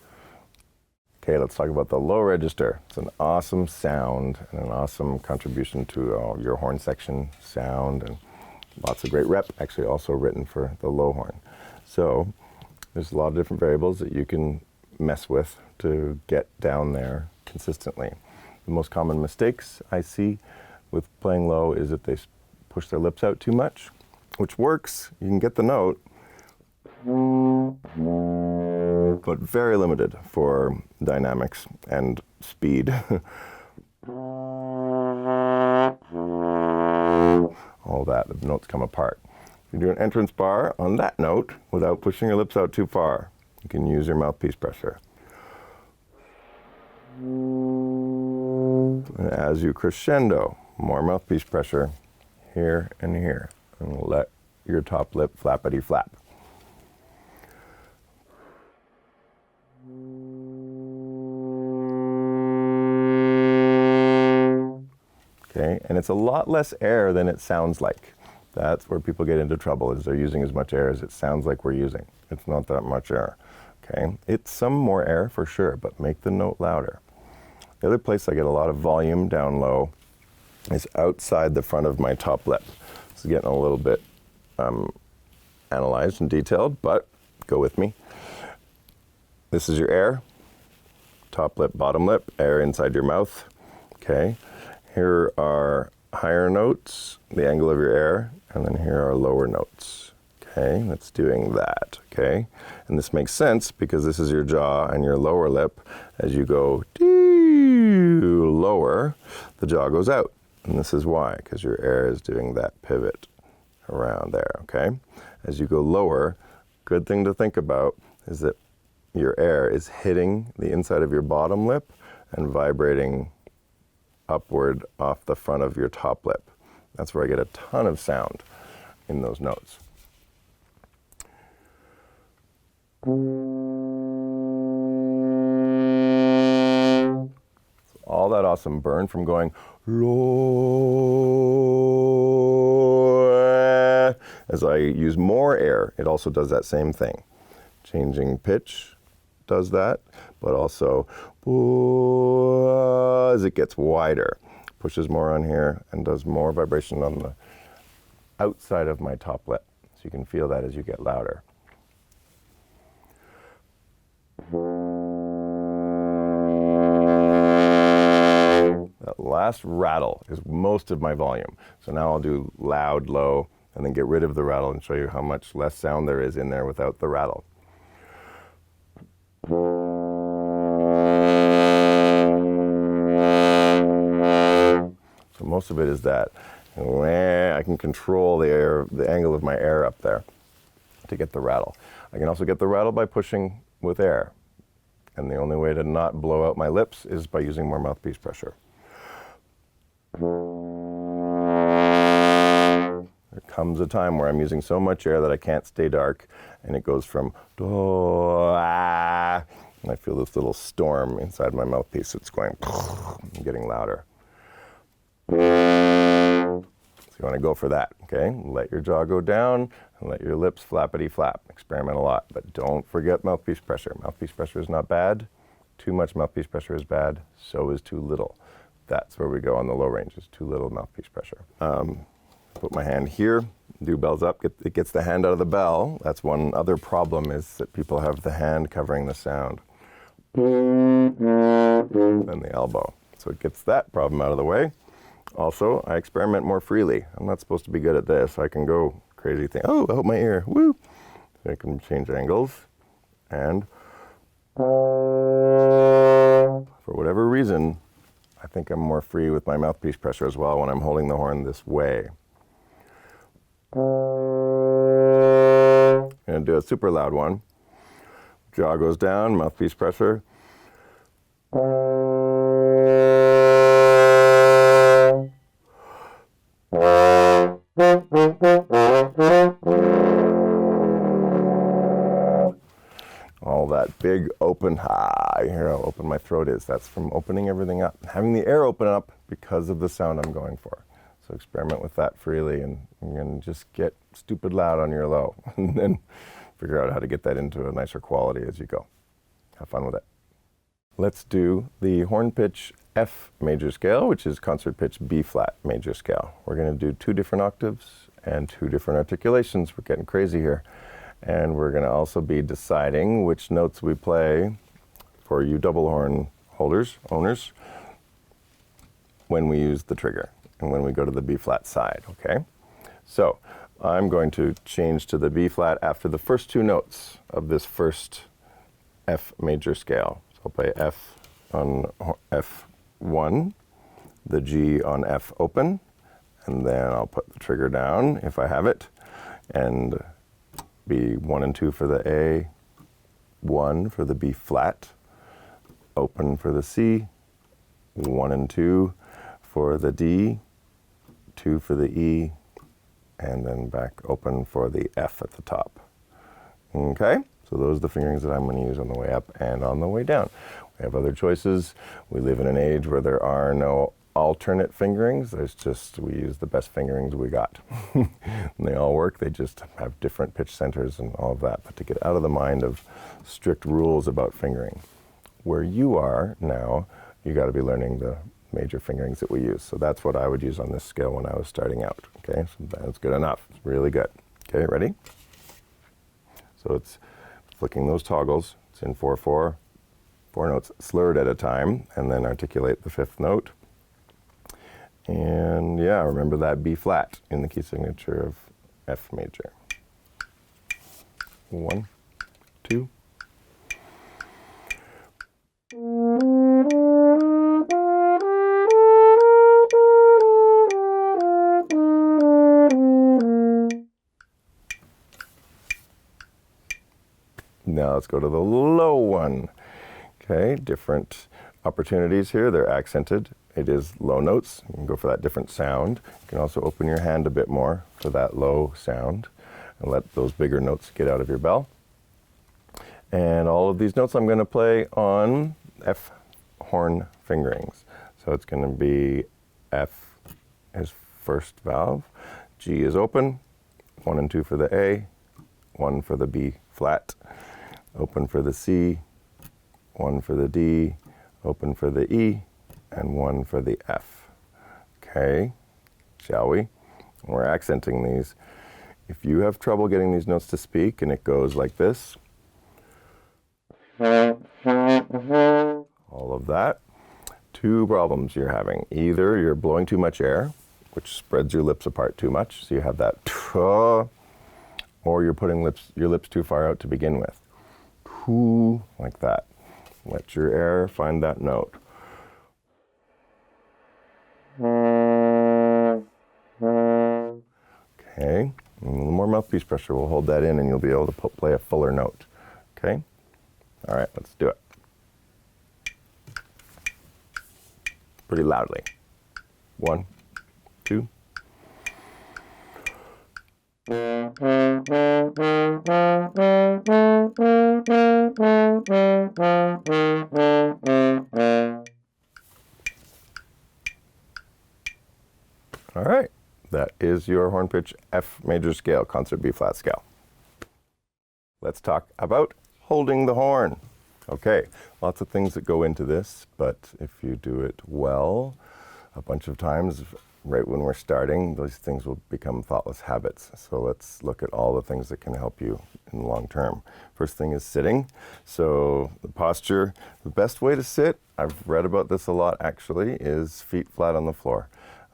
S1: Okay, let's talk about the low register. It's an awesome sound and an awesome contribution to your horn section sound, and lots of great rep, actually also written for the low horn. So there's a lot of different variables that you can mess with to get down there consistently. The most common mistakes I see with playing low is that they push their lips out too much, which works. You can get the note, but very limited for dynamics and speed. All that, the notes come apart. If you do an entrance bar on that note without pushing your lips out too far, you can use your mouthpiece pressure. And as you crescendo, more mouthpiece pressure here and here, and let your top lip flappity flap. Okay, and it's a lot less air than it sounds like. That's where people get into trouble, is they're using as much air as it sounds like we're using. It's not that much air. Okay, it's some more air for sure, but make the note louder. The other place I get a lot of volume down low is outside the front of my top lip. This is getting a little bit analyzed and detailed, but go with me. This is your air, top lip, bottom lip, air inside your mouth. Okay, here are higher notes, the angle of your air, and then here are lower notes. Okay, that's doing that, okay? And this makes sense because this is your jaw and your lower lip. As you go lower, the jaw goes out. And this is why, because your air is doing that pivot around there, okay? As you go lower, good thing to think about is that your air is hitting the inside of your bottom lip and vibrating upward off the front of your top lip. That's where I get a ton of sound in those notes. All that awesome burn from going low. As I use more air, it also does that same thing. Changing pitch, does that, but also as it gets wider, pushes more on here and does more vibration on the outside of my top lip. So you can feel that as you get louder. That last rattle is most of my volume. So now I'll do loud, low, and then get rid of the rattle and show you how much less sound there is in there without the rattle. So most of it is that. I can control the air, the angle of my air up there to get the rattle. I can also get the rattle by pushing with air. And the only way to not blow out my lips is by using more mouthpiece pressure. There comes a time where I'm using so much air that I can't stay dark, and it goes from do, ah, and I feel this little storm inside my mouthpiece. It's going and getting louder. So you want to go for that, okay? Let your jaw go down and let your lips flappity flap. Experiment a lot, but don't forget mouthpiece pressure. Mouthpiece pressure is not bad. Too much mouthpiece pressure is bad. So is too little. That's where we go on the low range, is too little mouthpiece pressure. Put my hand here, do bells up. It gets the hand out of the bell. That's one other problem, is that people have the hand covering the sound. And the elbow. So it gets that problem out of the way. Also, I experiment more freely. I'm not supposed to be good at this. I can go crazy thing. Oh, out my ear, woo! So I can change angles. And for whatever reason, I think I'm more free with my mouthpiece pressure as well when I'm holding the horn this way. I'm gonna do a super loud one. Jaw goes down, mouthpiece pressure. All that big open, you hear how open my throat is. That's from opening everything up. Having the air open up because of the sound I'm going for. So experiment with that freely and just get stupid loud on your low and then figure out how to get that into a nicer quality as you go. Have fun with it. Let's do the horn pitch F major scale, which is concert pitch B flat major scale. We're going to do 2 different octaves and 2 different articulations. We're getting crazy here. And we're going to also be deciding which notes we play for you double horn holders, owners, when we use the trigger and when we go to the B flat side, okay? So I'm going to change to the B flat after the first 2 notes of this first F major scale. So I'll play F on F1, the G on F open, and then I'll put the trigger down if I have it, and B 1 and 2 for the A, 1 for the B flat, open for the C, 1 and 2 for the D, 2 for the E, and then back open for the F at the top. Okay, so those are the fingerings that I'm going to use on the way up and on the way down. We have other choices. We live in an age where there are no alternate fingerings. There's just, we use the best fingerings we got. And they all work, they just have different pitch centers and all of that. But to get out of the mind of strict rules about fingering. Where you are now, you got to be learning the major fingerings that we use. So that's what I would use on this scale when I was starting out. Okay, so that's good enough. It's really good. Okay, ready? So it's flicking those toggles. It's in 4/4, 4 notes slurred at a time, and then articulate the 5th note. And yeah, remember that B flat in the key signature of F major. 1, 2. Now let's go to the low one. Okay, different opportunities here. They're accented. It is low notes. You can go for that different sound. You can also open your hand a bit more for that low sound and let those bigger notes get out of your bell. And all of these notes I'm going to play on F horn fingerings. So it's going to be F is first valve, G is open, 1 and 2 for the A, 1 for the B flat, open for the C, one for the D, open for the E, and one for the F. Okay, shall we? We're accenting these. If you have trouble getting these notes to speak and it goes like this, all of that, two problems you're having. Either you're blowing too much air, which spreads your lips apart too much, so you have that, or you're putting your lips too far out to begin with. Like that. Let your air find that note. Okay, and a little more mouthpiece pressure will hold that in and you'll be able to play a fuller note. Okay? All right, let's do it. Pretty loudly. 1, 2. All right, that is your horn pitch F major scale, concert B flat scale. Let's talk about holding the horn. Okay, lots of things that go into this, but if you do it well, a bunch of times, right when we're starting, those things will become thoughtless habits. So let's look at all the things that can help you in the long term. First thing is sitting. So the posture, the best way to sit, I've read about this a lot actually, is feet flat on the floor.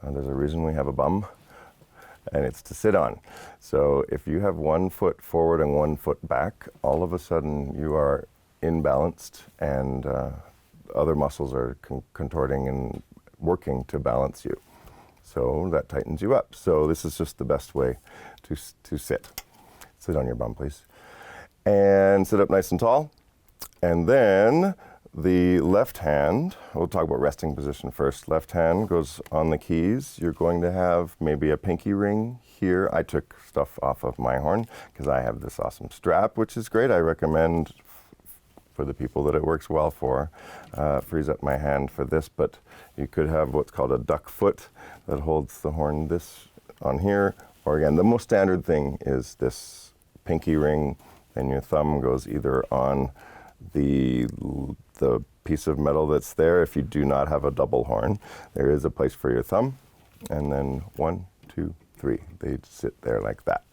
S1: There's a reason we have a bum, and it's to sit on. So if you have 1 foot forward and 1 foot back, all of a sudden you are imbalanced and other muscles are contorting and working to balance you. So that tightens you up. So this is just the best way to sit. Sit on your bum, please. And sit up nice and tall. And then the left hand, we'll talk about resting position first. Left hand goes on the keys. You're going to have maybe a pinky ring here. I took stuff off of my horn because I have this awesome strap, which is great. I recommend for the people that it works well for. Frees up my hand for this, but you could have what's called a duck foot that holds the horn this on here. Or again, the most standard thing is this pinky ring, and your thumb goes either on the piece of metal that's there. If you do not have a double horn, there is a place for your thumb, and then 1, 2, 3. They sit there like that.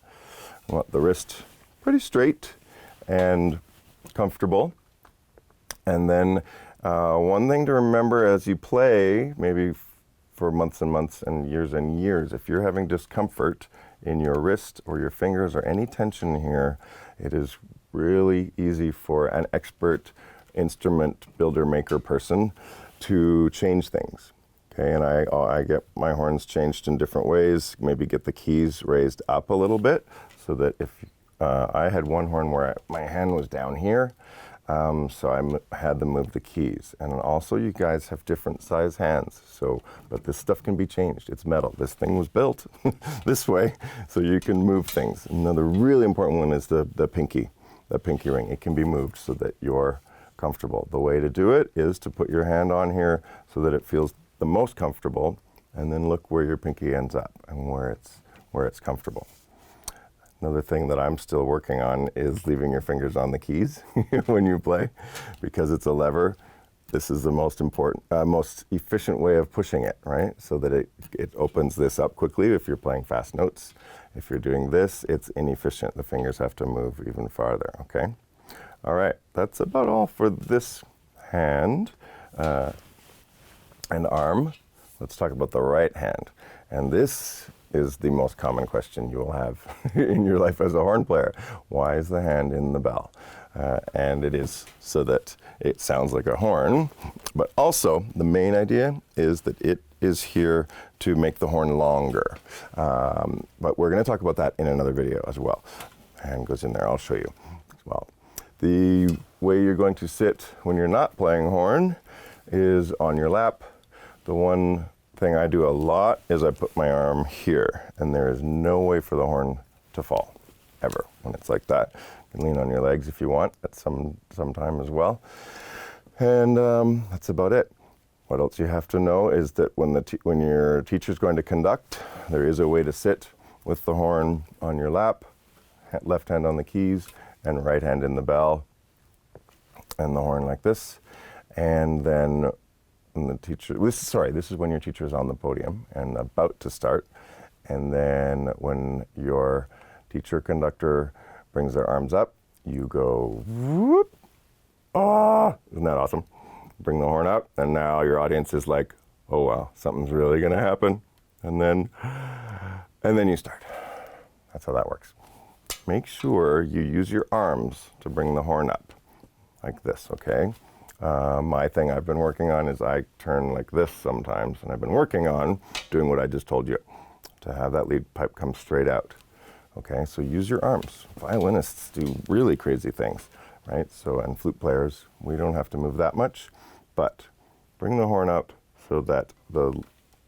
S1: I want the wrist pretty straight and comfortable. And then one thing to remember as you play, maybe for months and months and years, if you're having discomfort in your wrist or your fingers or any tension here, it is really easy for an expert instrument builder maker person to change things. Okay, and I get my horns changed in different ways, maybe get the keys raised up a little bit so that if I had one horn where my hand was down here, so I had them move the keys. And also you guys have different size hands, but this stuff can be changed. It's metal. This thing was built this way, so you can move things. Another really important one is the pinky ring. It can be moved so that you're comfortable. The way to do it is to put your hand on here so that it feels the most comfortable, and then look where your pinky ends up and where it's comfortable. Another thing that I'm still working on is leaving your fingers on the keys when you play, because it's a lever. This is the most important, most efficient way of pushing it, right? So that it opens this up quickly if you're playing fast notes. If you're doing this, it's inefficient. The fingers have to move even farther, okay? All right, that's about all for this hand and arm. Let's talk about the right hand. And this is the most common question you will have in your life as a horn player. Why is the hand in the bell? And it is so that it sounds like a horn, but also the main idea is that it is here to make the horn longer. But we're going to talk about that in another video as well. Hand goes in there, I'll show you as well. The way you're going to sit when you're not playing horn is on your lap. The one thing I do a lot is I put my arm here, and there is no way for the horn to fall, ever, when it's like that. You can lean on your legs if you want at some time as well. And that's about it. What else you have to know is that when your teacher's going to conduct, there is a way to sit with the horn on your lap, left hand on the keys, and right hand in the bell. and the horn like this. And then when the teacher, this is when your teacher is on the podium and about to start. And then when your teacher conductor brings their arms up, you go, whoop, ah, isn't that awesome? Bring the horn up, and now your audience is like, oh wow, something's really gonna happen. And then you start. That's how that works. Make sure you use your arms to bring the horn up, like this, okay? My thing I've been working on is I turn like this sometimes, and I've been working on doing what I just told you, to have that lead pipe come straight out. Okay, so use your arms. Violinists do really crazy things, right? So, and flute players, we don't have to move that much, but bring the horn up so that the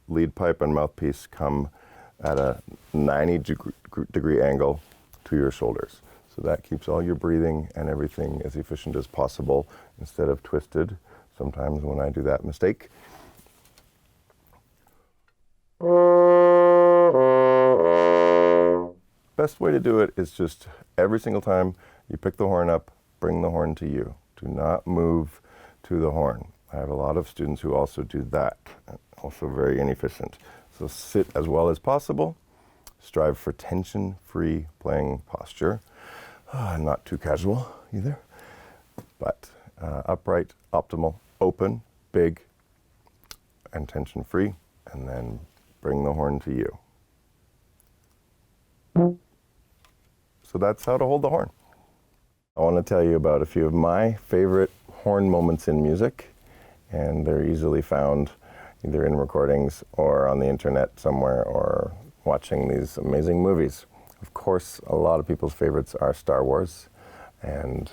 S1: lead pipe and mouthpiece come at a 90-degree angle to your shoulders. So that keeps all your breathing and everything as efficient as possible instead of twisted. Sometimes when I do that mistake. Best way to do it is just every single time you pick the horn up, bring the horn to you. Do not move to the horn. I have a lot of students who also do that, also very inefficient. So sit as well as possible. Strive for tension-free playing posture. Not too casual either, but upright, optimal, open, big, and tension-free, and then bring the horn to you. So that's how to hold the horn. I want to tell you about a few of my favorite horn moments in music, and they're easily found either in recordings or on the internet somewhere or watching these amazing movies. Of course, a lot of people's favorites are Star Wars, and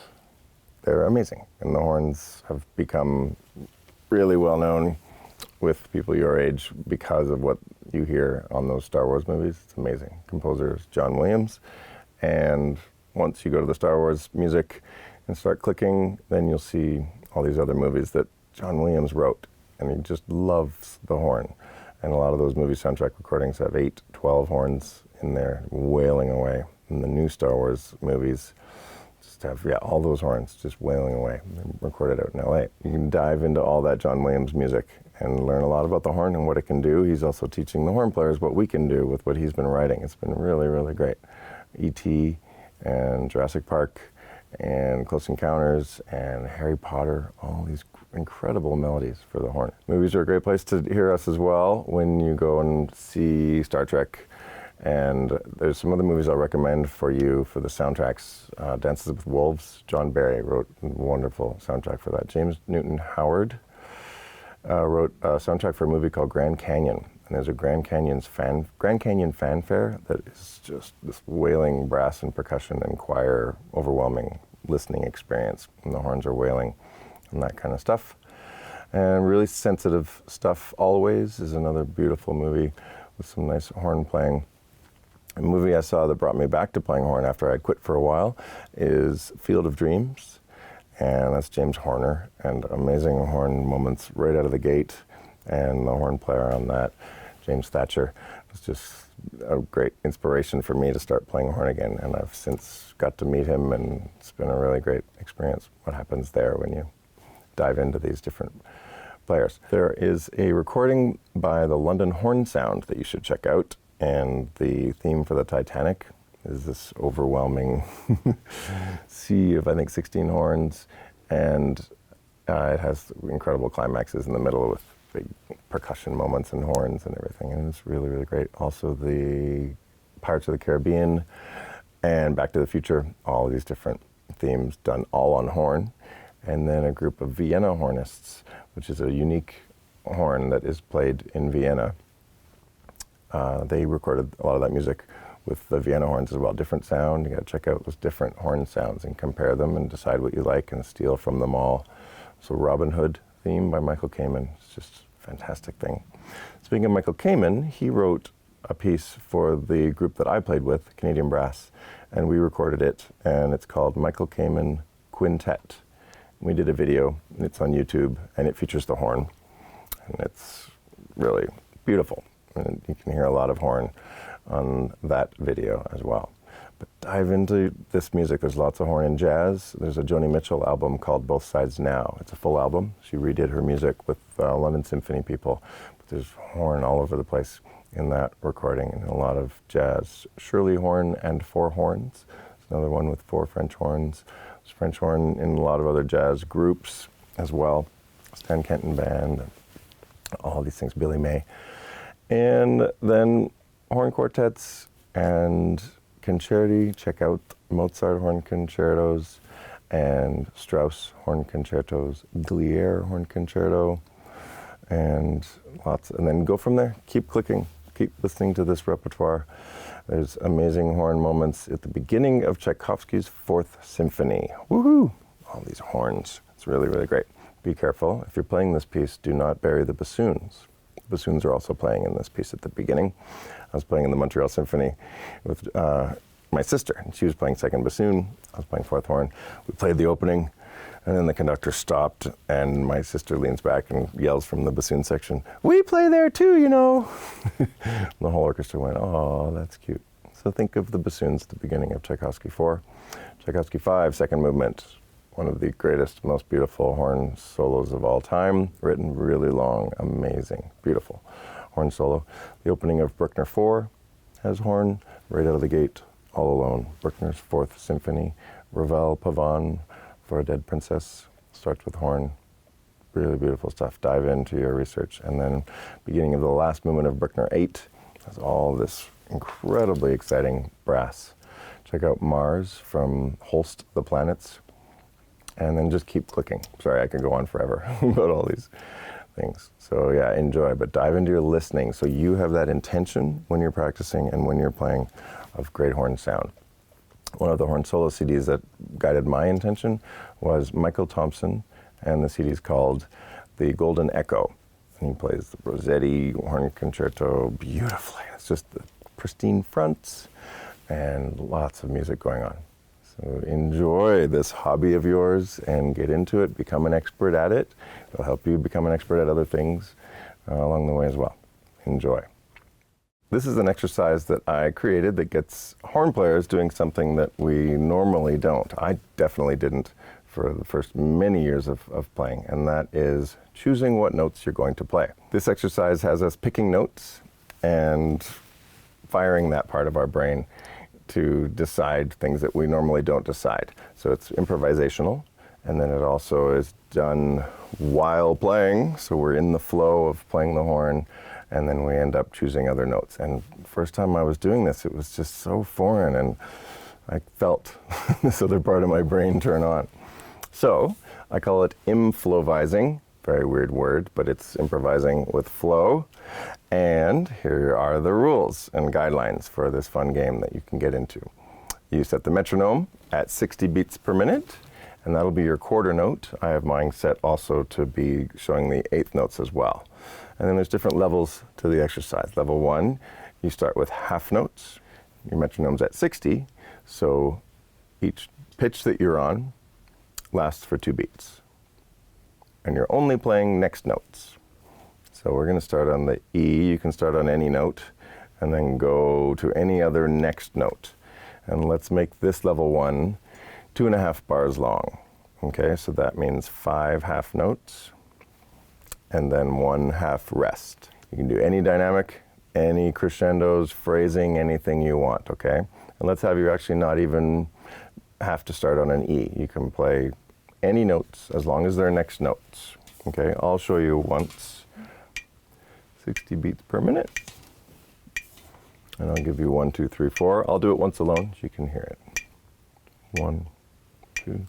S1: they're amazing. And the horns have become really well known with people your age because of what you hear on those Star Wars movies. It's amazing. Composer is John Williams. And once you go to the Star Wars music and start clicking, then you'll see all these other movies that John Williams wrote. And he just loves the horn. And a lot of those movie soundtrack recordings have 8, 12 horns in there wailing away. And the new Star Wars movies just have, all those horns just wailing away. They're recorded out in LA. You can dive into all that John Williams music and learn a lot about the horn and what it can do. He's also teaching the horn players what we can do with what he's been writing. It's been really, really great. E.T. and Jurassic Park and Close Encounters and Harry Potter, all these incredible melodies for the horn. Movies are a great place to hear us as well when you go and see Star Trek. And there's some other movies I'll recommend for you for the soundtracks. Dances with Wolves, John Barry wrote a wonderful soundtrack for that. James Newton Howard wrote a soundtrack for a movie called Grand Canyon. And there's a Grand Canyon fanfare that is just this wailing brass and percussion and choir, overwhelming listening experience. And the horns are wailing and that kind of stuff. And Really Sensitive Stuff Always is another beautiful movie with some nice horn playing. A movie I saw that brought me back to playing horn after I'd quit for a while is Field of Dreams. And that's James Horner, and amazing horn moments right out of the gate. And the horn player on that, James Thatcher, was just a great inspiration for me to start playing horn again. And I've since got to meet him, and it's been a really great experience. What happens there when you dive into these different players. There is a recording by the London Horn Sound that you should check out. And the theme for the Titanic is this overwhelming sea of, I think, 16 horns. And it has incredible climaxes in the middle with big percussion moments and horns and everything. And it's really, really great. Also, the Pirates of the Caribbean and Back to the Future, all of these different themes done all on horn. And then a group of Vienna hornists, which is a unique horn that is played in Vienna. They recorded a lot of that music with the Vienna horns as well. Different sound. You got to check out those different horn sounds and compare them and decide what you like and steal from them all. So Robin Hood theme by Michael Kamen. It's just a fantastic thing. Speaking of Michael Kamen, he wrote a piece for the group that I played with, Canadian Brass, and we recorded it, and it's called Michael Kamen Quintet. We did a video. It's on YouTube, and it features the horn, and it's really beautiful. And you can hear a lot of horn on that video as well. But dive into this music. There's lots of horn and jazz. There's a Joni Mitchell album called Both Sides Now. It's a full album. She redid her music with London Symphony people. But there's horn all over the place in that recording, and a lot of jazz. Shirley horn and four horns. There's another one with four French horns. There's French horn in a lot of other jazz groups as well. Stan Kenton Band, all these things, Billy May. And then horn quartets and concerti. Check out Mozart horn concertos and Strauss horn concertos, Glier horn concerto, and lots. And then go from there. Keep clicking. Keep listening to this repertoire. There's amazing horn moments at the beginning of Tchaikovsky's Fourth Symphony. Woohoo! All these horns. It's really, really great. Be careful. If you're playing this piece, do not bury the bassoons. The bassoons are also playing in this piece at the beginning. I was playing in the Montreal Symphony with my sister, and she was playing second bassoon. I was playing fourth horn. We played the opening, and then the conductor stopped, and my sister leans back and yells from the bassoon section, "We play there too, you know." The whole orchestra went, "Oh, that's cute." So think of the bassoons at the beginning of Tchaikovsky 4. Tchaikovsky 5, second movement. One of the greatest, most beautiful horn solos of all time. Written really long, amazing, beautiful horn solo. The opening of Bruckner 4 has horn right out of the gate, all alone. Bruckner's Fourth Symphony. Ravel, Pavane for a Dead Princess starts with horn. Really beautiful stuff. Dive into your research. And then beginning of the last movement of Bruckner 8 has all this incredibly exciting brass. Check out Mars from Holst the Planets. And then just keep clicking. Sorry, I could go on forever about all these things. So yeah, enjoy, but dive into your listening so you have that intention when you're practicing and when you're playing of great horn sound. One of the horn solo CDs that guided my intention was Michael Thompson, and the CD is called The Golden Echo. And he plays the Rossetti horn concerto beautifully. It's just the pristine fronts and lots of music going on. So enjoy this hobby of yours and get into it, become an expert at it. It'll help you become an expert at other things along the way as well. Enjoy. This is an exercise that I created that gets horn players doing something that we normally don't. I definitely didn't for the first many years of playing, and that is choosing what notes you're going to play. This exercise has us picking notes and firing that part of our brain to decide things that we normally don't decide. So it's improvisational, and then it also is done while playing, so we're in the flow of playing the horn, and then we end up choosing other notes. And first time I was doing this, it was just so foreign, and I felt this other part of my brain turn on. So I call it imflovising. Very weird word, but it's improvising with flow. And here are the rules and guidelines for this fun game that you can get into. You set the metronome at 60 beats per minute, and that'll be your quarter note. I have mine set also to be showing the eighth notes as well. And then there's different levels to the exercise. Level 1, you start with half notes. Your metronome's at 60, so each pitch that you're on lasts for 2 beats. And you're only playing next notes. So we're going to start on the E. You can start on any note and then go to any other next note. And let's make this level 1 2.5 bars long. Okay, so that means 5 half notes and then 1 half rest. You can do any dynamic, any crescendos, phrasing, anything you want, okay? And let's have you actually not even have to start on an E. You can play any notes as long as they're next notes. Okay, I'll show you once. 60 beats per minute. And I'll give you 1, 2, 3, 4. I'll do it once alone so you can hear it. 1, 2.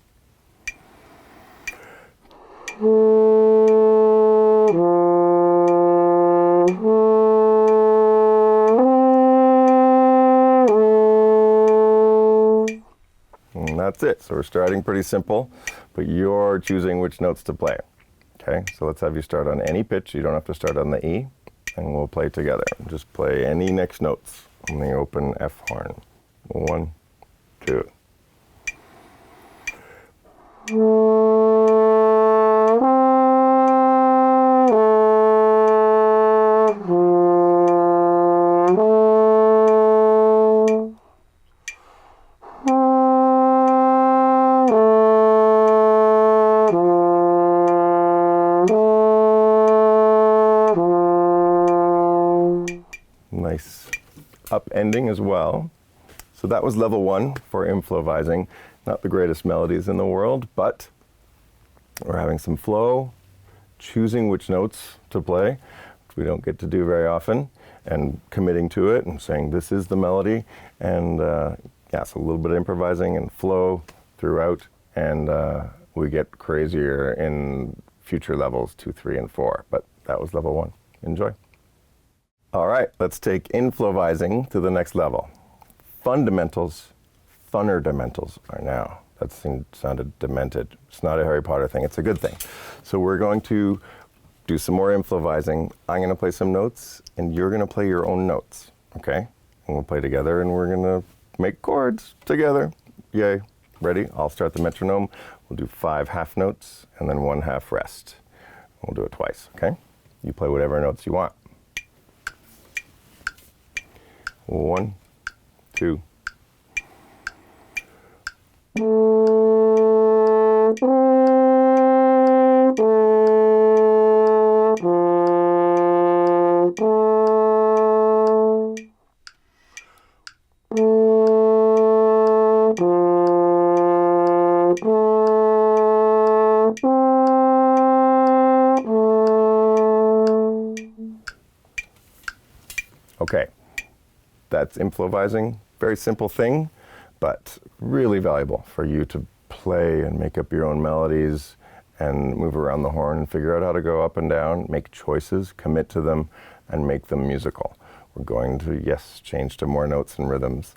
S1: And that's it. So we're starting pretty simple, but you're choosing which notes to play. Okay, so let's have you start on any pitch. You don't have to start on the E, and we'll play together. Just play any next notes on the open F horn. 1, 2. upending as well. So that was level 1 for improvising. Not the greatest melodies in the world, but we're having some flow, choosing which notes to play, which we don't get to do very often, and committing to it and saying this is the melody. And yeah, so a little bit of improvising and flow throughout, and we get crazier in future levels 2, 3, and 4. But that was level 1. Enjoy. All right, let's take improvising to the next level. Fundamentals, fundamentals are now. That sounded demented. It's not a Harry Potter thing. It's a good thing. So we're going to do some more improvising. I'm going to play some notes, and you're going to play your own notes, okay? And we'll play together, and we're going to make chords together. Yay. Ready? I'll start the metronome. We'll do 5 half notes, and then 1 half rest. We'll do it twice, okay? You play whatever notes you want. 1, 2. Okay, that's improvising. Very simple thing, but really valuable for you to play and make up your own melodies and move around the horn and figure out how to go up and down, make choices, commit to them, and make them musical. We're going to, yes, change to more notes and rhythms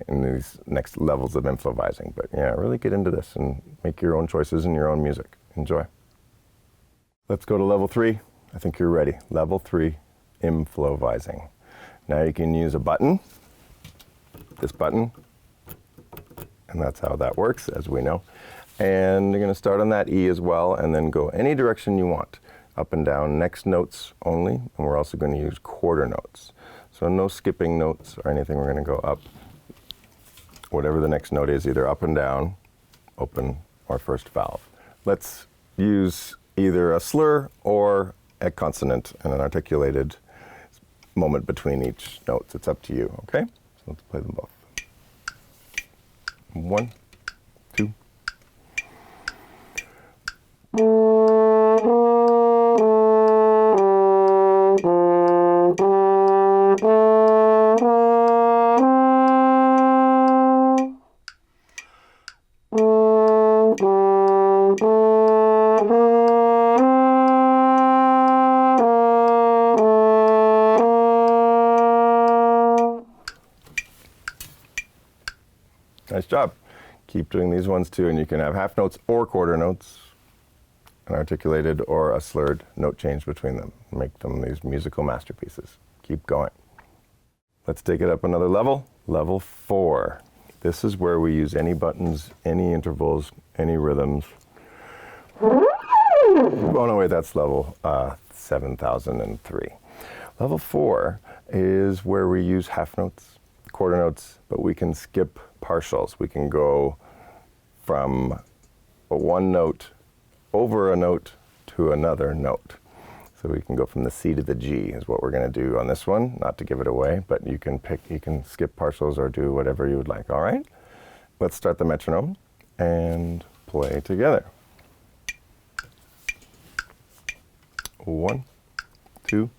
S1: in these next levels of improvising. But yeah, really get into this and make your own choices and your own music. Enjoy. Let's go to level 3. I think you're ready. Level 3, improvising. Now you can use a button, this button, and that's how that works, as we know. And you're going to start on that E as well, and then go any direction you want, up and down, next notes only, and we're also going to use quarter notes. So no skipping notes or anything, we're going to go up, whatever the next note is, either up and down, open, or first valve. Let's use either a slur or a consonant and an articulated moment between each notes. It's up to you, okay? So let's play them both. 1, 2. Nice job. Keep doing these ones too, and you can have half notes or quarter notes, an articulated or a slurred note change between them. Make them these musical masterpieces. Keep going. Let's take it up another level. Level 4. This is where we use any buttons, any intervals, any rhythms. Oh no, wait, that's level 7003. Level 4 is where we use half notes, quarter notes, but we can skip partials. We can go from one note over a note to another note. So we can go from the C to the G is what we're going to do on this one, not to give it away, but you can skip partials or do whatever you would like, all right? Let's start the metronome and play together. 1, 2.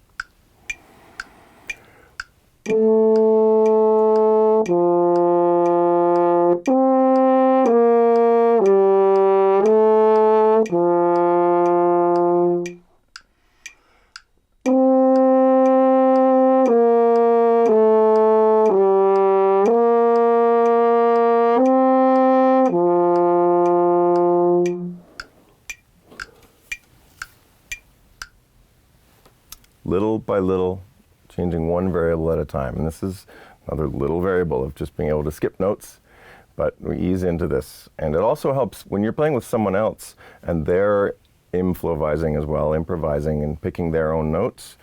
S1: Little by little, changing one variable at a time. And this is another little variable of just being able to skip notes, but we ease into this. And it also helps when you're playing with someone else and they're improvising as well, improvising and picking their own notes.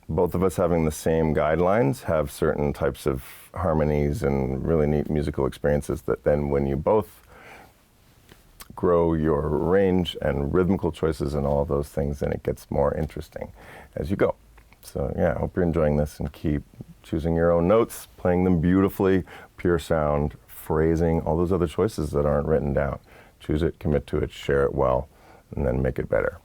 S1: Both of us having the same guidelines have certain types of harmonies and really neat musical experiences that then when you both grow your range and rhythmical choices and all of those things, then it gets more interesting as you go. So yeah, I hope you're enjoying this and keep choosing your own notes, playing them beautifully, pure sound, phrasing, all those other choices that aren't written down. Choose it, commit to it, share it well, and then make it better.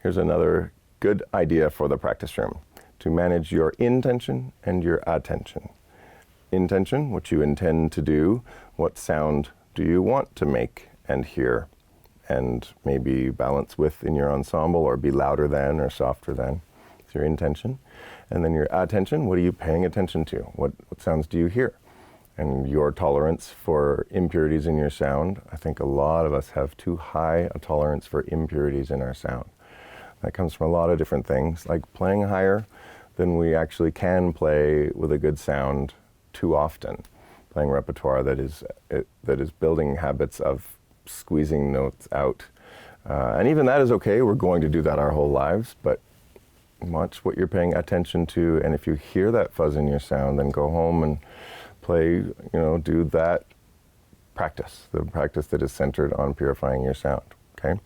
S1: Here's another good idea for the practice room: to manage your intention and your attention. Intention, what you intend to do, what sound do you want to make and hear, and maybe balance with in your ensemble, or be louder than or softer than. It's your intention. And then your attention, what are you paying attention to? What sounds do you hear? And your tolerance for impurities in your sound. I think a lot of us have too high a tolerance for impurities in our sound. That comes from a lot of different things, like playing higher than we actually can play with a good sound too often. Playing repertoire that is building habits of squeezing notes out. And even that is okay. We're going to do that our whole lives, but watch what you're paying attention to. And if you hear that fuzz in your sound, then go home and play, do that practice, the practice that is centered on purifying your sound, okay?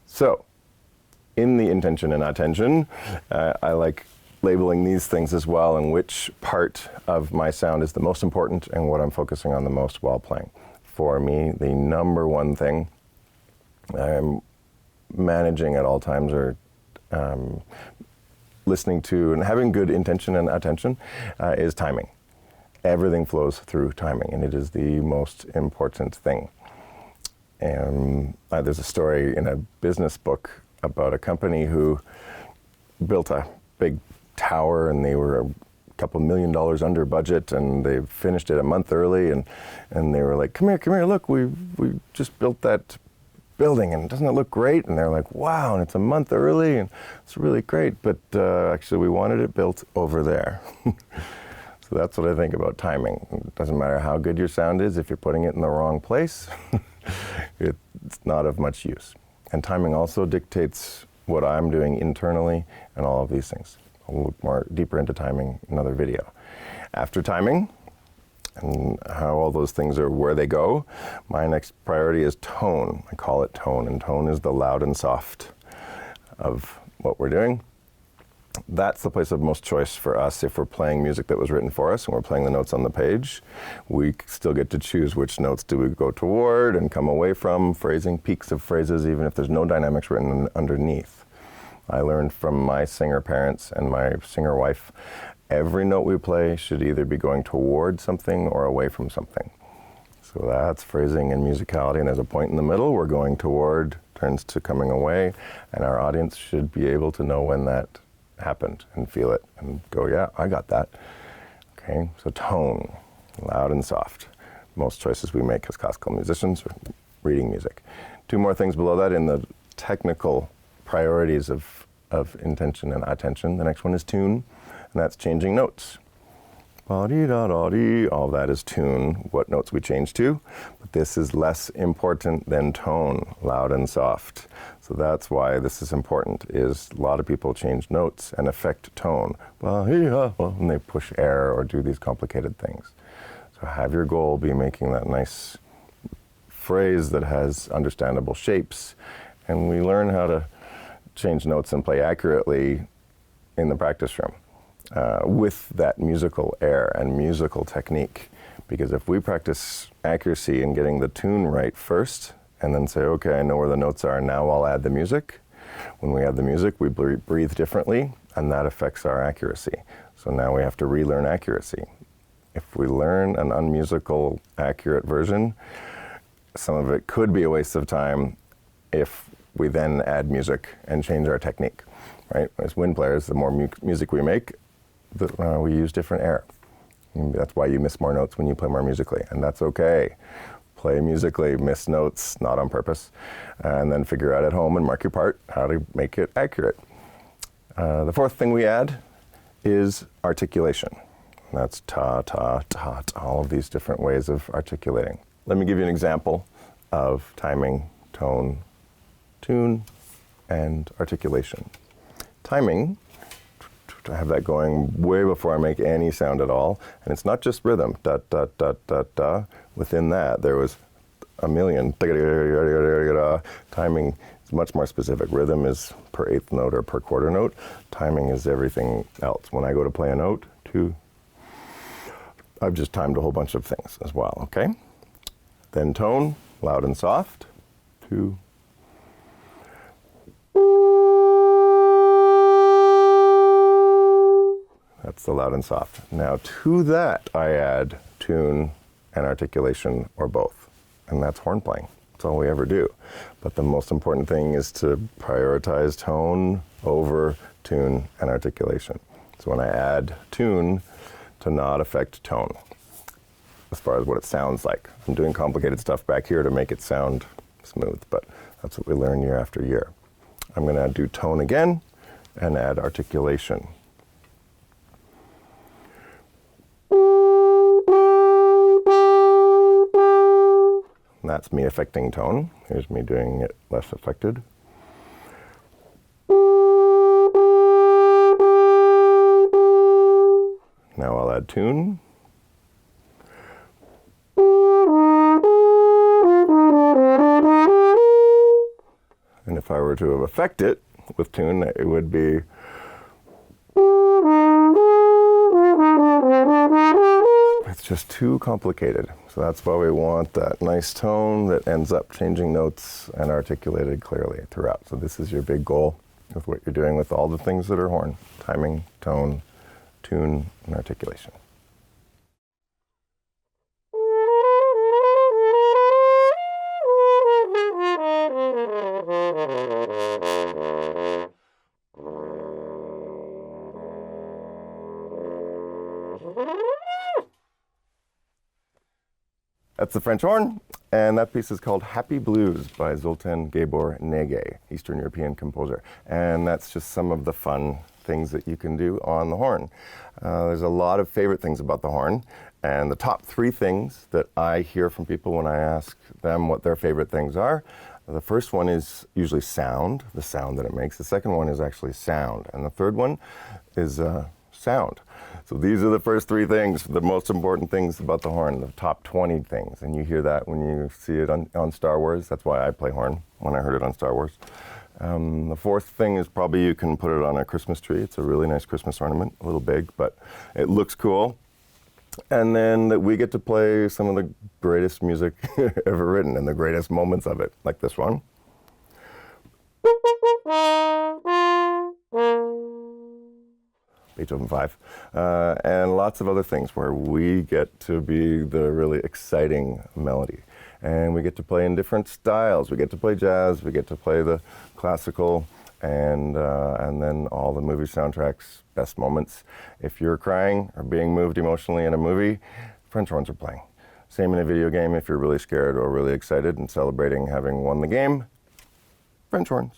S1: So, in the intention and attention, I like labeling these things as well, and which part of my sound is the most important and what I'm focusing on the most while playing. For me, the number one thing I'm managing at all times, or listening to and having good intention and attention, is timing. Everything flows through timing, and it is the most important thing. And there's a story in a business book about a company who built a big tower, and they were a couple $1 million under budget, and they finished it a month early, and they were like, come here, look, we just built that building, and doesn't it look great? And they're like, wow, and it's a month early, and it's really great, but actually we wanted it built over there. So that's what I think about timing. It doesn't matter how good your sound is, if you're putting it in the wrong place, it's not of much use. And timing also dictates what I'm doing internally and all of these things. I'll look more deeper into timing in another video. After timing, and how all those things are, where they go, my next priority is tone. I call it tone, and tone is the loud and soft of what we're doing. That's the place of most choice for us. If we're playing music that was written for us and we're playing the notes on the page, we still get to choose which notes do we go toward and come away from, phrasing, peaks of phrases, even if there's no dynamics written underneath. I learned from my singer parents and my singer wife, every note we play should either be going toward something or away from something. So that's phrasing and musicality, and there's a point in the middle. We're going toward, turns to coming away, and our audience should be able to know when that happened and feel it and go, yeah, I got that. Okay, so tone, loud and soft. Most choices we make as classical musicians are reading music. Two more things below that in the technical priorities of intention and attention. The next one is tune, and that's changing notes. Ba-dee-da-da-dee, all that is tune, what notes we change to, but this is less important than tone, loud and soft. So that's why this is important, is a lot of people change notes and affect tone. When they push air or do these complicated things. So have your goal be making that nice phrase that has understandable shapes, and we learn how to change notes and play accurately in the practice room. With that musical air and musical technique. Because if we practice accuracy and getting the tune right first, and then say, okay, I know where the notes are, now I'll add the music. When we add the music, we breathe differently, and that affects our accuracy. So now we have to relearn accuracy. If we learn an unmusical, accurate version, some of it could be a waste of time if we then add music and change our technique, right? As wind players, the more music we make, we use different air. And that's why you miss more notes when you play more musically, and that's okay. Play musically, miss notes, not on purpose, and then figure out at home and mark your part how to make it accurate. The fourth thing we add is articulation. That's ta, ta, ta, ta, all of these different ways of articulating. Let me give you an example of timing, tone, tune, and articulation. Timing, to have that going way before I make any sound at all. And it's not just rhythm, da, da, da, da, da. Within that, there was a million timing It's much more specific. Rhythm is per eighth note or per quarter note. Timing is everything else. When I go to play a note, 2, I've just timed a whole bunch of things as well, okay? Then tone, loud and soft, 2. That's the loud and soft. Now to that, I add tune and articulation or both, and that's horn playing. That's all we ever do. But the most important thing is to prioritize tone over tune and articulation. So when I add tune, to not affect tone as far as what it sounds like. I'm doing complicated stuff back here to make it sound smooth, but that's what we learn year after year. I'm going to do tone again and add articulation. That's me affecting tone. Here's me doing it less affected. Now I'll add tune. And if I were to affect it with tune, it would be it's just too complicated. So that's why we want that nice tone that ends up changing notes and articulated clearly throughout. So this is your big goal with what you're doing with all the things that are horn: timing, tone, tune, and articulation. That's the French horn, and that piece is called Happy Blues by Zoltán Gábor Negay, Eastern European composer. And that's just some of the fun things that you can do on the horn. There's a lot of favorite things about the horn, and the top 3 things that I hear from people when I ask them what their favorite things are. The first one is usually sound, the sound that it makes. The second one is actually sound, and the third one is sound. So these are the first 3 things, the most important things about the horn, the top 20 things. And you hear that when you see it on Star Wars. That's why I play horn, when I heard it on Star Wars. The fourth thing is probably you can put it on a Christmas tree. It's a really nice Christmas ornament, a little big, but it looks cool. And then that we get to play some of the greatest music ever written and the greatest moments of it, like this one. Beethoven 5, and lots of other things where we get to be the really exciting melody. And we get to play in different styles. We get to play jazz, we get to play the classical, and then all the movie soundtracks, best moments. If you're crying or being moved emotionally in a movie, French horns are playing. Same in a video game if you're really scared or really excited and celebrating having won the game, French horns.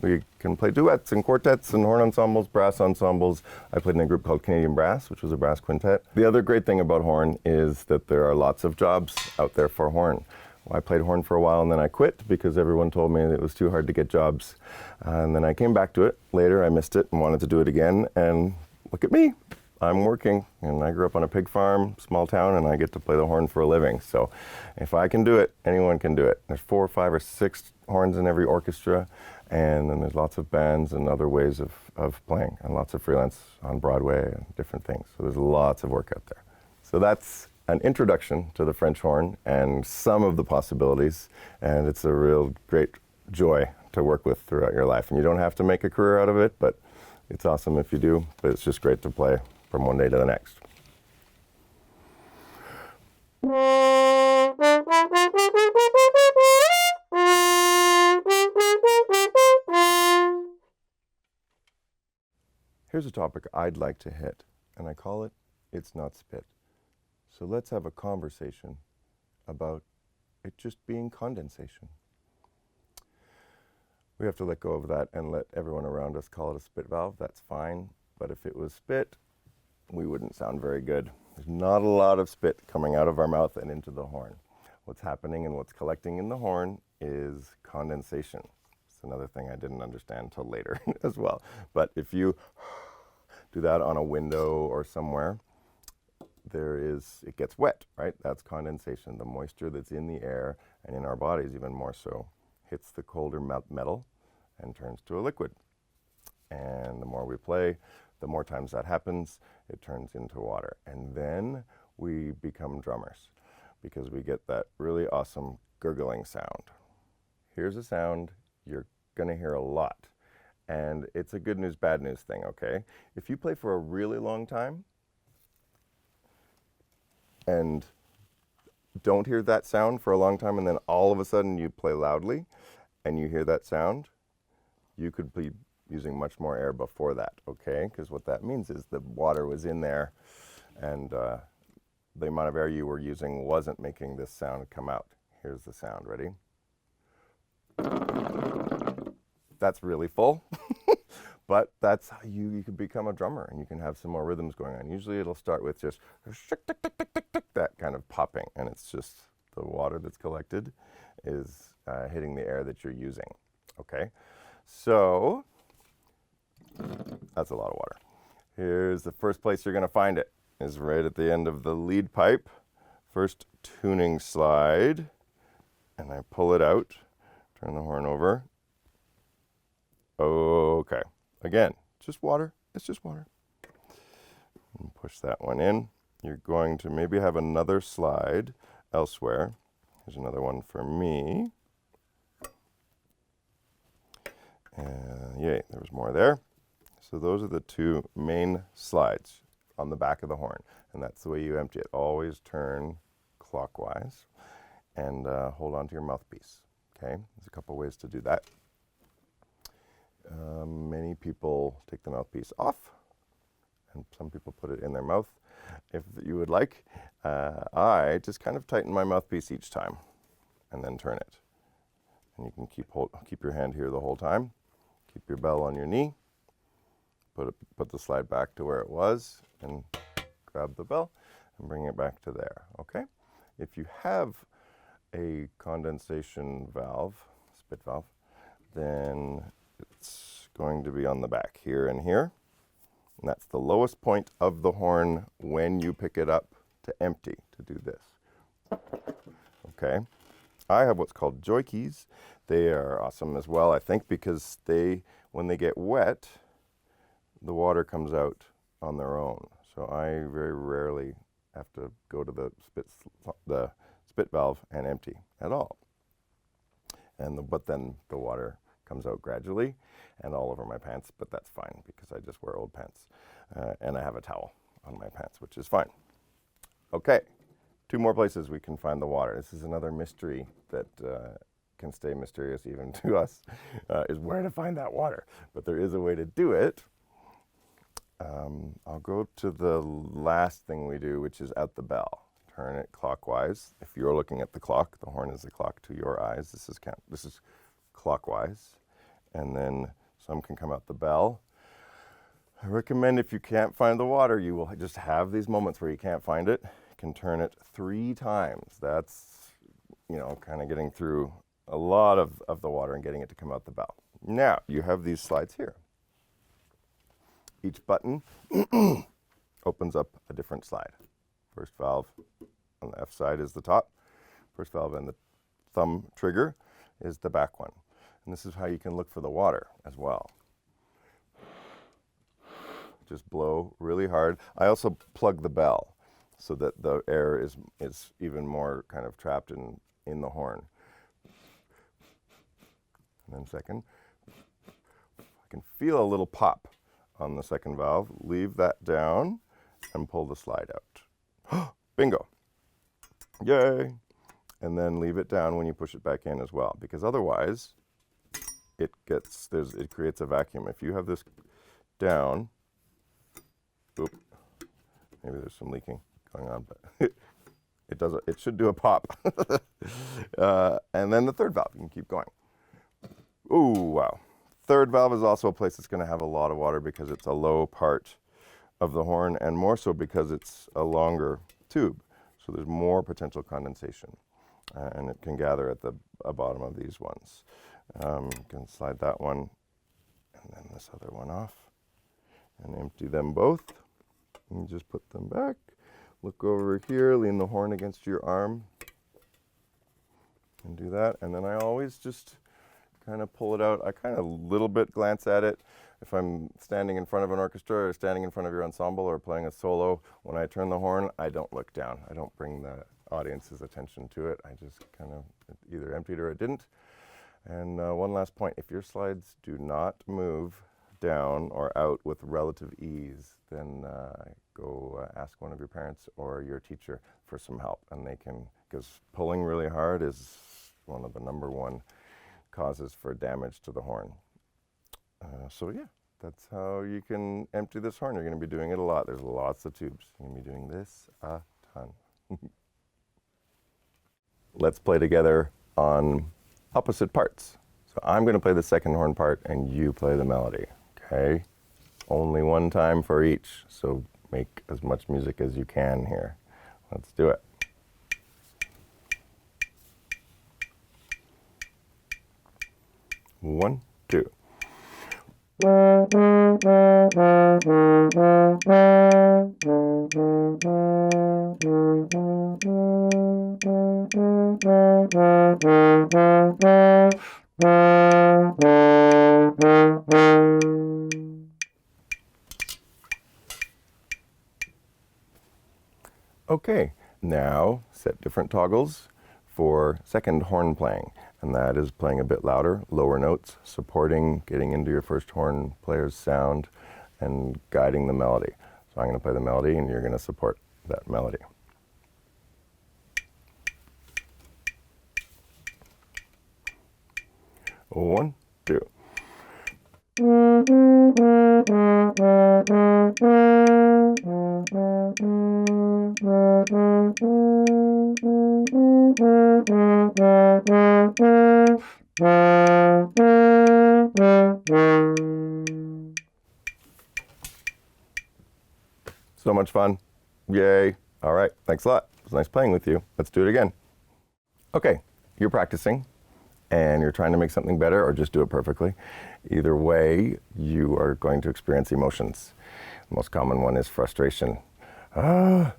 S1: We can play duets and quartets and horn ensembles, brass ensembles. I played in a group called Canadian Brass, which was a brass quintet. The other great thing about horn is that there are lots of jobs out there for horn. Well, I played horn for a while and then I quit because everyone told me that it was too hard to get jobs. And then I came back to it later. I missed it and wanted to do it again. And look at me. I'm working, and I grew up on a pig farm, small town, and I get to play the horn for a living. So if I can do it, anyone can do it. There's 4 or 5 or 6 horns in every orchestra, and then there's lots of bands and other ways of playing, and lots of freelance on Broadway and different things. So there's lots of work out there. So that's an introduction to the French horn and some of the possibilities, and it's a real great joy to work with throughout your life. And you don't have to make a career out of it, but it's awesome if you do, but it's just great to play from one day to the next. Here's a topic I'd like to hit, and I call it, It's Not Spit. So let's have a conversation about it just being condensation. We have to let go of that and let everyone around us call it a spit valve. That's fine, but if it was spit, we wouldn't sound very good. There's not a lot of spit coming out of our mouth and into the horn. What's happening and what's collecting in the horn is condensation. It's another thing I didn't understand until later as well. But if you do that on a window or somewhere, it gets wet, right? That's condensation. The moisture that's in the air and in our bodies even more so hits the colder metal and turns to a liquid. And the more we play, the more times that happens, it turns into water. And then we become drummers because we get that really awesome gurgling sound. Here's a sound you're going to hear a lot. And it's a good news, bad news thing, okay? If you play for a really long time and don't hear that sound for a long time, and then all of a sudden you play loudly and you hear that sound, you could be using much more air before that, okay? Because what that means is the water was in there and the amount of air you were using wasn't making this sound come out. Here's the sound, ready? That's really full, but that's how you can become a drummer and you can have some more rhythms going on. Usually it'll start with just that kind of popping, and it's just the water that's collected is hitting the air that you're using, okay? So that's a lot of water. Here's the first place you're going to find it, is right at the end of the lead pipe. First tuning slide, and I pull it out, turn the horn over. Okay, again, just water, it's just water. And push that one in. You're going to maybe have another slide elsewhere. Here's another one for me. And yay, there was more there. So those are the two main slides on the back of the horn. And that's the way you empty it. Always turn clockwise and hold on to your mouthpiece. Okay, there's a couple ways to do that. Many people take the mouthpiece off, and some people put it in their mouth. If you would like, I just kind of tighten my mouthpiece each time and then turn it. And you can keep your hand here the whole time. Keep your bell on your knee. Put the slide back to where it was and grab the bell and bring it back to there, okay? If you have a condensation valve, spit valve, then it's going to be on the back here and here. And that's the lowest point of the horn when you pick it up to empty, to do this. Okay, I have what's called joy keys. They are awesome as well, I think, because when they get wet, the water comes out on their own. So I very rarely have to go to the spit valve and empty at all. But then the water comes out gradually and all over my pants, but that's fine because I just wear old pants. And I have a towel on my pants, which is fine. Okay, two more places we can find the water. This is another mystery that can stay mysterious even to us, is where to find that water. But there is a way to do it. I'll go to the last thing we do, which is at the bell. Turn it clockwise. If you're looking at the clock, the horn is the clock to your eyes. This is clockwise. And then some can come out the bell. I recommend if you can't find the water, you will just have these moments where you can't find it. You can turn it 3 times. That's, kind of getting through a lot of the water and getting it to come out the bell. Now, you have these slides here. Each button opens up a different slide. First valve on the F side is the top. First valve and the thumb trigger is the back one. And this is how you can look for the water as well. Just blow really hard. I also plug the bell so that the air is even more kind of trapped in the horn. And then second, I can feel a little pop on the second valve. Leave that down and pull the slide out. Bingo. Yay. And then leave it down when you push it back in as well, because otherwise it creates a vacuum. If you have this down, maybe there's some leaking going on, but it should do a pop. And then the third valve, you can keep going. Ooh, wow. Third valve is also a place that's going to have a lot of water because it's a low part of the horn, and more so because it's a longer tube. So there's more potential condensation, and it can gather at the bottom of these ones. You can slide that one and then this other one off and empty them both. And just put them back. Look over here, lean the horn against your arm and do that. And then I always just kind of pull it out. I kind of little bit glance at it. If I'm standing in front of an orchestra or standing in front of your ensemble or playing a solo, when I turn the horn, I don't look down. I don't bring the audience's attention to it. I just kind of either emptied or it didn't. And one last point, if your slides do not move down or out with relative ease, then go ask one of your parents or your teacher for some help. And they can, because pulling really hard is one of the #1 causes for damage to the horn. So yeah, that's how you can empty this horn. You're going to be doing it a lot. There's lots of tubes. You're going to be doing this a ton. Let's play together on opposite parts. So I'm going to play the second horn part and you play the melody, okay? Only one time for each, so make as much music as you can here. Let's do it. One, two. Okay, now set different toggles for second horn playing, and that is playing a bit louder, lower notes, supporting, getting into your first horn player's sound, and guiding the melody. So I'm going to play the melody and you're going to support that melody. One, two. So much fun. Yay. All right. Thanks a lot. It was nice playing with you. Let's do it again. Okay. You're practicing and you're trying to make something better or just do it perfectly. Either way, you are going to experience emotions. The most common one is frustration. I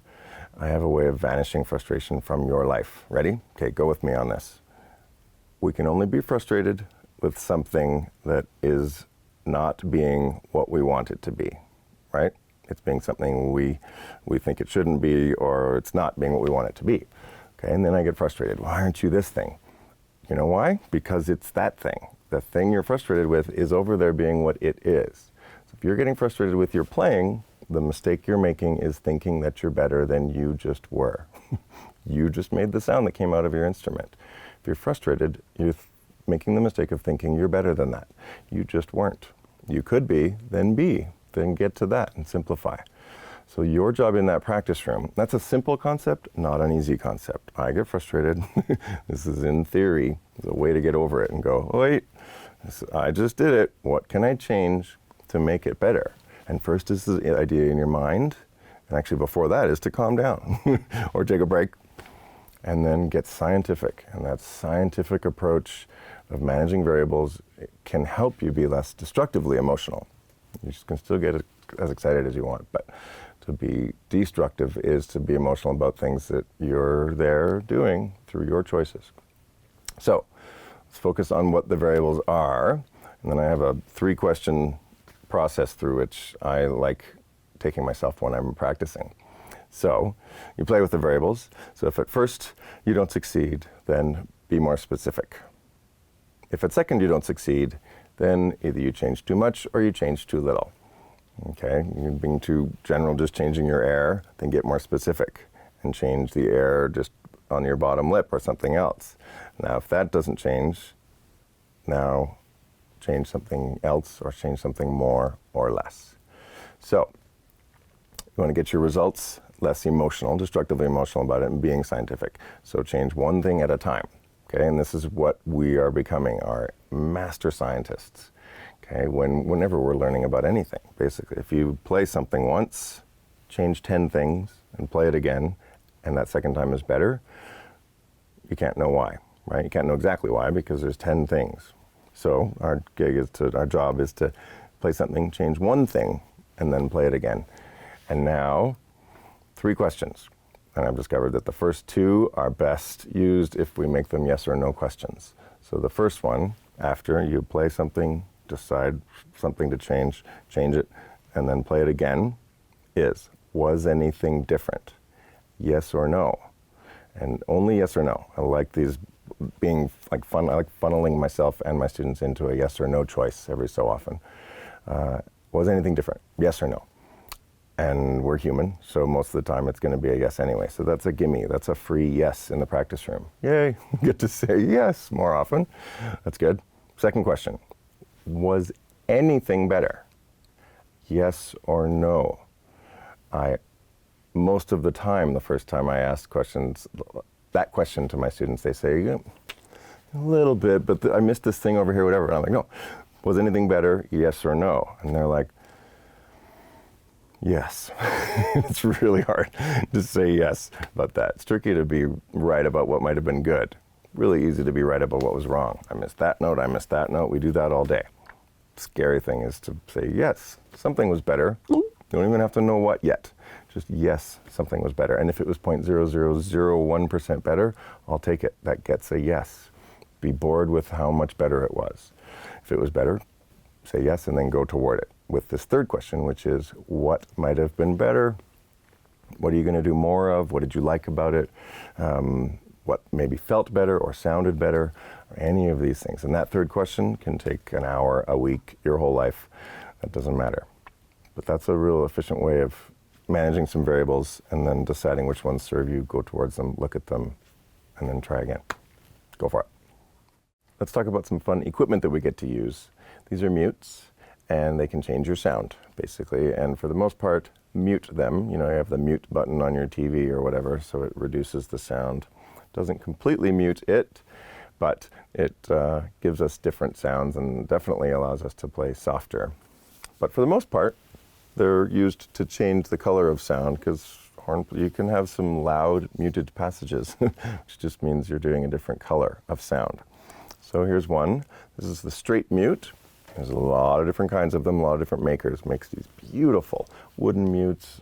S1: have a way of vanishing frustration from your life. Ready? Okay, go with me on this. We can only be frustrated with something that is not being what we want it to be, right? It's being something we think it shouldn't be, or it's not being what we want it to be. Okay, and then I get frustrated. Why aren't you this thing? You know why? Because it's that thing. The thing you're frustrated with is over there being what it is. So if you're getting frustrated with your playing, the mistake you're making is thinking that you're better than you just were. You just made the sound that came out of your instrument. If you're frustrated, you're making the mistake of thinking you're better than that. You just weren't. You could be, then get to that and simplify. So your job in that practice room, that's a simple concept, not an easy concept. I get frustrated. This is in theory. There's a way to get over it and go, oh, wait, I just did it. What can I change to make it better? And first is the idea in your mind. And actually before that is to calm down or take a break and then get scientific. And that scientific approach of managing variables can help you be less destructively emotional. You can still get as excited as you want, but to be destructive is to be emotional about things that you're there doing through your choices. So let's focus on what the variables are. And then I have a 3-question process through which I like taking myself when I'm practicing. So you play with the variables. So if at first you don't succeed, then be more specific. If at second you don't succeed, then either you change too much or you change too little. Okay, you're being too general, just changing your air, then get more specific and change the air just on your bottom lip or something else. Now, if that doesn't change, now change something else or change something more or less. So, you want to get your results less emotional, destructively emotional about it, and being scientific. So change one thing at a time. Okay, and this is what we are becoming, our master scientists. Okay, whenever we're learning about anything, basically. If you play something once, change 10 things and play it again, and that second time is better, you can't know why, right? You can't know exactly why because there's 10 things. So our job is to play something, change one thing, and then play it again. And now, 3 questions. And I've discovered that the first 2 are best used if we make them yes or no questions. So the first one, after you play something, decide something to change it, and then play it again, is, was anything different? Yes or no? And only yes or no. I like these being like fun. I like funneling myself and my students into a yes or no choice every so often. Was anything different? Yes or no? And we're human, so most of the time it's going to be a yes anyway. So that's a gimme. That's a free yes in the practice room. Yay, get to say yes more often. That's good. Second question, was anything better? Yes or no? Most of the time, the first time I ask that question to my students, they say, yeah, a little bit, but I missed this thing over here, whatever. And I'm like, no, was anything better? Yes or no? And they're like, yes. It's really hard to say yes about that. It's tricky to be right about what might have been good. Really easy to be right about what was wrong. I missed that note, I missed that note. We do that all day. Scary thing is to say, yes, something was better. You don't even have to know what yet. Just yes, something was better. And if it was 0.0001% better, I'll take it. That gets a yes. Be bored with how much better it was. If it was better, say yes and then go toward it. With this third question, which is what might have been better? What are you going to do more of? What did you like about it? What maybe felt better or sounded better? Or any of these things. And that third question can take an hour, a week, your whole life. That doesn't matter. But that's a real efficient way of managing some variables and then deciding which ones serve you, go towards them, look at them, and then try again. Go for it. Let's talk about some fun equipment that we get to use. These are mutes, and they can change your sound, basically. And for the most part, mute them. You know, you have the mute button on your TV or whatever, so it reduces the sound. Doesn't completely mute it, but it gives us different sounds and definitely allows us to play softer. But for the most part, they're used to change the color of sound, because you can have some loud muted passages, which just means you're doing a different color of sound. So here's one. This is the straight mute. There's a lot of different kinds of them, a lot of different makers. Makes these beautiful wooden mutes,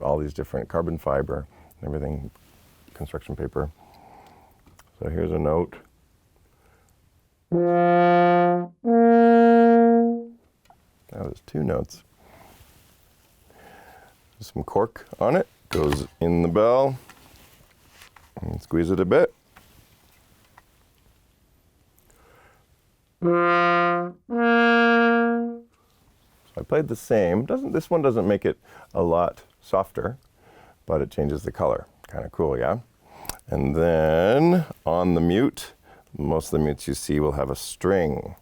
S1: all these different carbon fiber, everything, construction paper. So here's a note. That was two notes. Some cork on it, goes in the bell, and squeeze it a bit. So I played the same. This one doesn't make it a lot softer, but it changes the color. Kind of cool, yeah? And then on the mute, most of the mutes you see will have a string.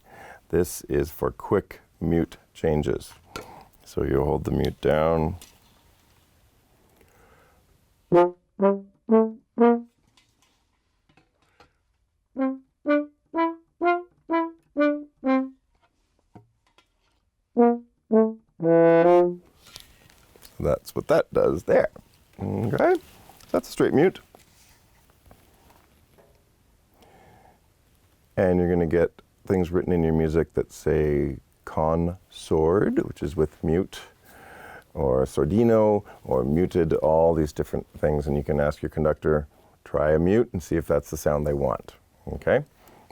S1: This is for quick mute changes. So you hold the mute down. That's what that does there. Okay, that's a straight mute. And you're going to get things written in your music that say consord, which is with mute, or sordino, or muted, all these different things. And you can ask your conductor, try a mute and see if that's the sound they want. Okay?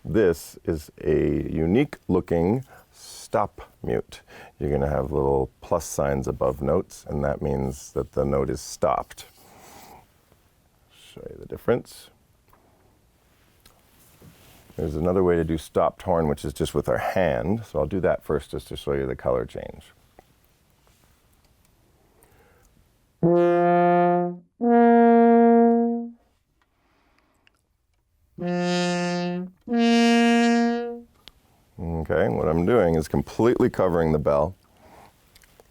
S1: This is a unique looking stop mute. You're going to have little plus signs above notes, and that means that the note is stopped. Show you the difference. There's another way to do stopped horn, which is just with our hand. So I'll do that first just to show you the color change. Okay, what I'm doing is completely covering the bell,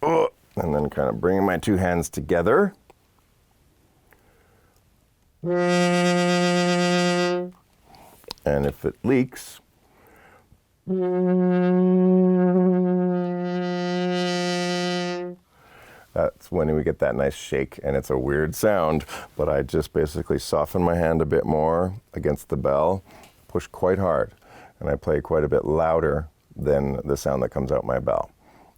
S1: and then kind of bringing my two hands together. And if it leaks, that's when we get that nice shake, and it's a weird sound, but I just basically soften my hand a bit more against the bell, push quite hard, and I play quite a bit louder than the sound that comes out my bell.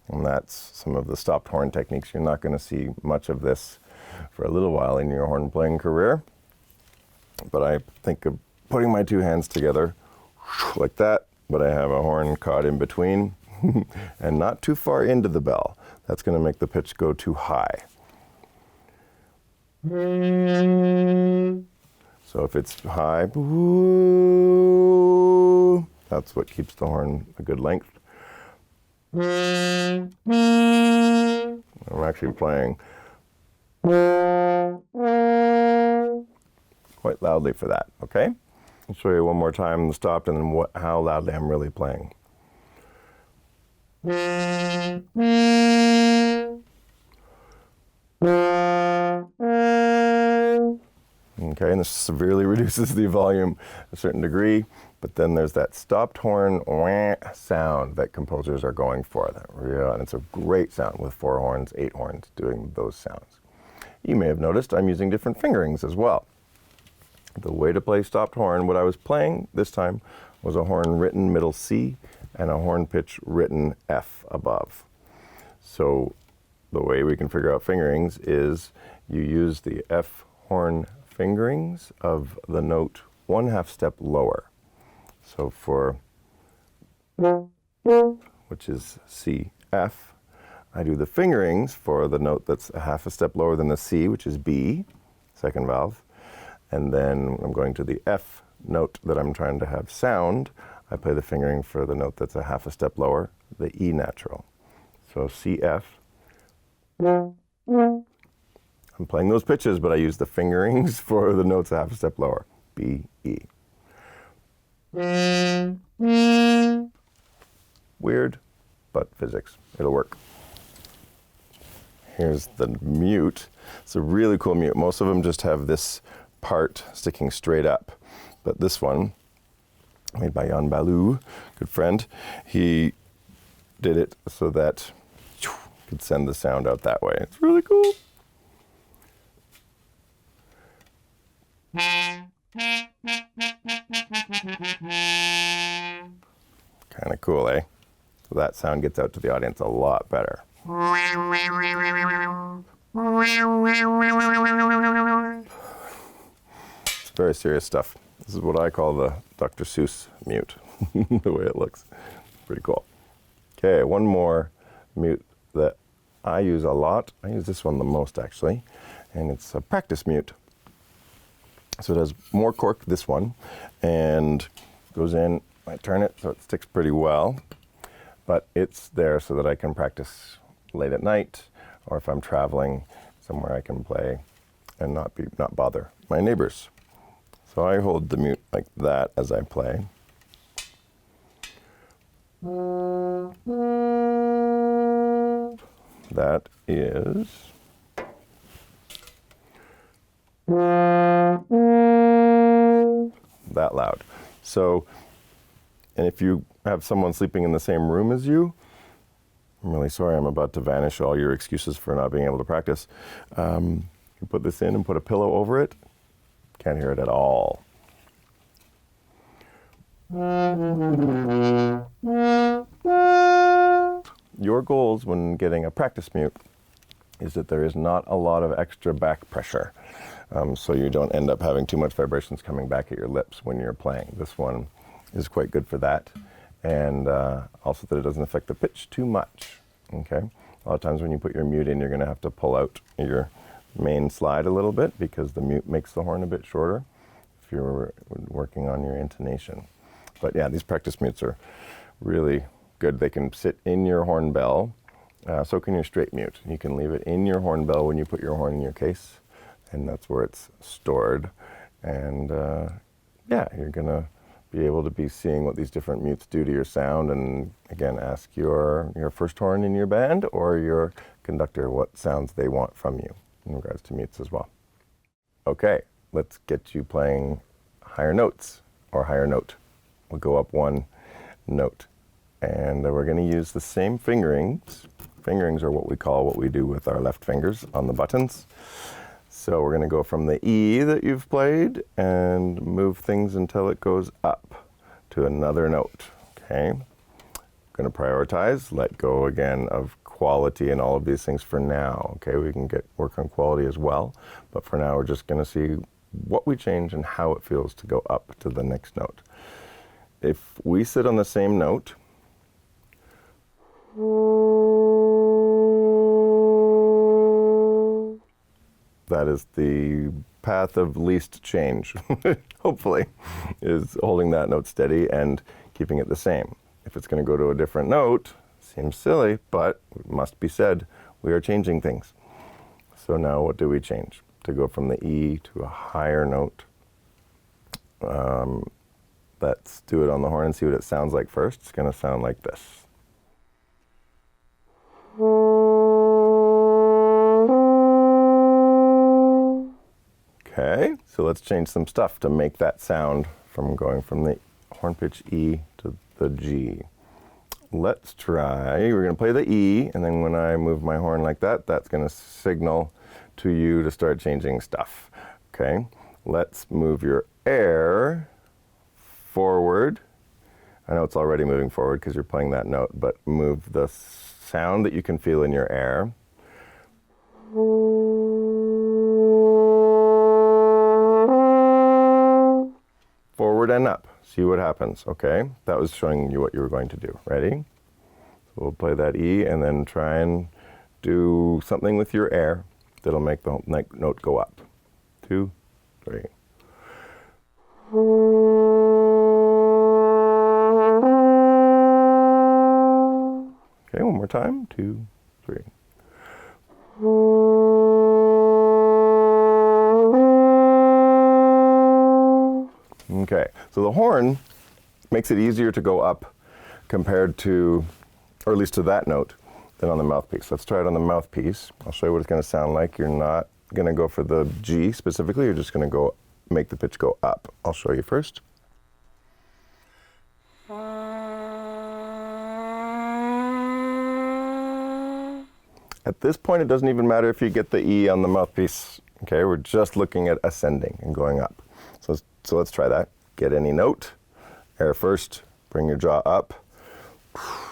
S1: And that's some of the stopped horn techniques. You're not going to see much of this for a little while in your horn playing career, but I think of putting my two hands together like that, but I have a horn caught in between and not too far into the bell. That's going to make the pitch go too high. So if it's high, that's what keeps the horn a good length. I'm actually playing quite loudly for that, okay? I'll show you one more time the stopped and then how loudly I'm really playing. Okay, and this severely reduces the volume a certain degree, but then there's that stopped horn sound that composers are going for. And it's a great sound with 4 horns, 8 horns doing those sounds. You may have noticed I'm using different fingerings as well. The way to play stopped horn, what I was playing this time was a horn written middle C and a horn pitch written F above. So the way we can figure out fingerings is you use the F horn fingerings of the note 1/2 step lower. So for, which is C, F, I do the fingerings for the note that's a 1/2 step lower than the C, which is B, second valve. And then I'm going to the F note that I'm trying to have sound. I play the fingering for the note that's a 1/2 step lower, the E natural. So C, F. I'm playing those pitches, but I use the fingerings for the notes a 1/2 step lower, B, E. Weird, but physics. It'll work. Here's the mute. It's a really cool mute. Most of them just have this part sticking straight up. But this one, made by Jan Balou, good friend, he did it so that you could send the sound out that way. It's really cool. Kind of cool, eh? So that sound gets out to the audience a lot better. It's very serious stuff. This is what I call the Dr. Seuss mute, the way it looks. Pretty cool. Okay, one more mute that I use a lot. I use this one the most, actually, and it's a practice mute. So it has more cork, this one, and goes in, I turn it so it sticks pretty well, but it's there so that I can practice late at night, or if I'm traveling somewhere I can play and not bother my neighbors. So I hold the mute like that as I play. That is that loud. So, and if you have someone sleeping in the same room as you, I'm really sorry, I'm about to vanish all your excuses for not being able to practice. You put this in and put a pillow over it. Can't hear it at all. Your goals when getting a practice mute is that there is not a lot of extra back pressure, so you don't end up having too much vibrations coming back at your lips when you're playing. This one is quite good for that, and also that it doesn't affect the pitch too much. Okay, a lot of times when you put your mute in, you're going to have to pull out your main slide a little bit because the mute makes the horn a bit shorter if you're working on your intonation. But yeah, these practice mutes are really good. They can sit in your horn bell. So can your straight mute. You can leave it in your horn bell when you put your horn in your case, and that's where it's stored. And yeah, you're gonna be able to be seeing what these different mutes do to your sound, and again, ask your first horn in your band or your conductor what sounds they want from you in regards to mutes as well. Okay, let's get you playing higher notes or higher note. We'll go up one note, and we're going to use the same fingerings. Fingerings are what we do with our left fingers on the buttons. So we're going to go from the E that you've played and move things until it goes up to another note. Okay, I'm going to prioritize, let go again of quality and all of these things for now. Okay, we can work on quality as well, but for now we're just going to see what we change and how it feels to go up to the next note. if we sit on the same note, that is the path of least change, hopefully, is holding that note steady and keeping it the same. If it's going to go to a different note, seems silly, but it must be said, we are changing things. So now what do we change? To go from the E to a higher note. Let's do it on the horn and see what it sounds like first. It's going to sound like this. Okay, so let's change some stuff to make that sound from going from the horn pitch E to the G. Let's try, we're going to play the E, and then when I move my horn like that, that's going to signal to you to start changing stuff. Okay, let's move your air forward. I know it's already moving forward because you're playing that note, but move the sound that you can feel in your air. Forward and up. See what happens, okay? That was showing you what you were going to do. Ready? So we'll play that E and then try and do something with your air that'll make the note go up. 2, 3. Okay, one more time. 2, 3. Okay, so the horn makes it easier to go up compared to, or at least to that note, than on the mouthpiece. Let's try it on the mouthpiece. I'll show you what it's going to sound like. You're not going to go for the G specifically, you're just going to go make the pitch go up. I'll show you first. At this point, it doesn't even matter if you get the E on the mouthpiece. Okay, we're just looking at ascending and going up. So let's try that. Get any note, air first, bring your jaw up,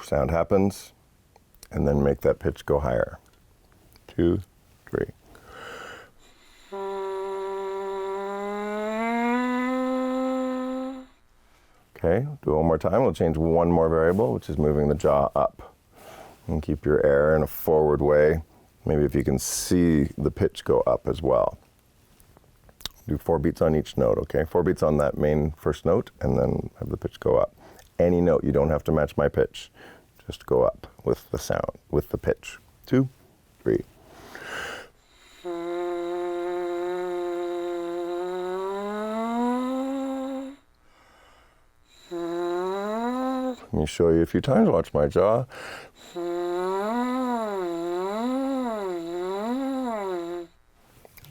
S1: sound happens, and then make that pitch go higher. 2, 3. Okay, do it one more time. We'll change one more variable, which is moving the jaw up. And keep your air in a forward way. Maybe if you can see the pitch go up as well. Do 4 beats on each note, okay? 4 beats on that main first note, and then have the pitch go up. Any note, you don't have to match my pitch. Just go up with the sound, with the pitch. 2, 3. Let me show you a few times. Watch my jaw.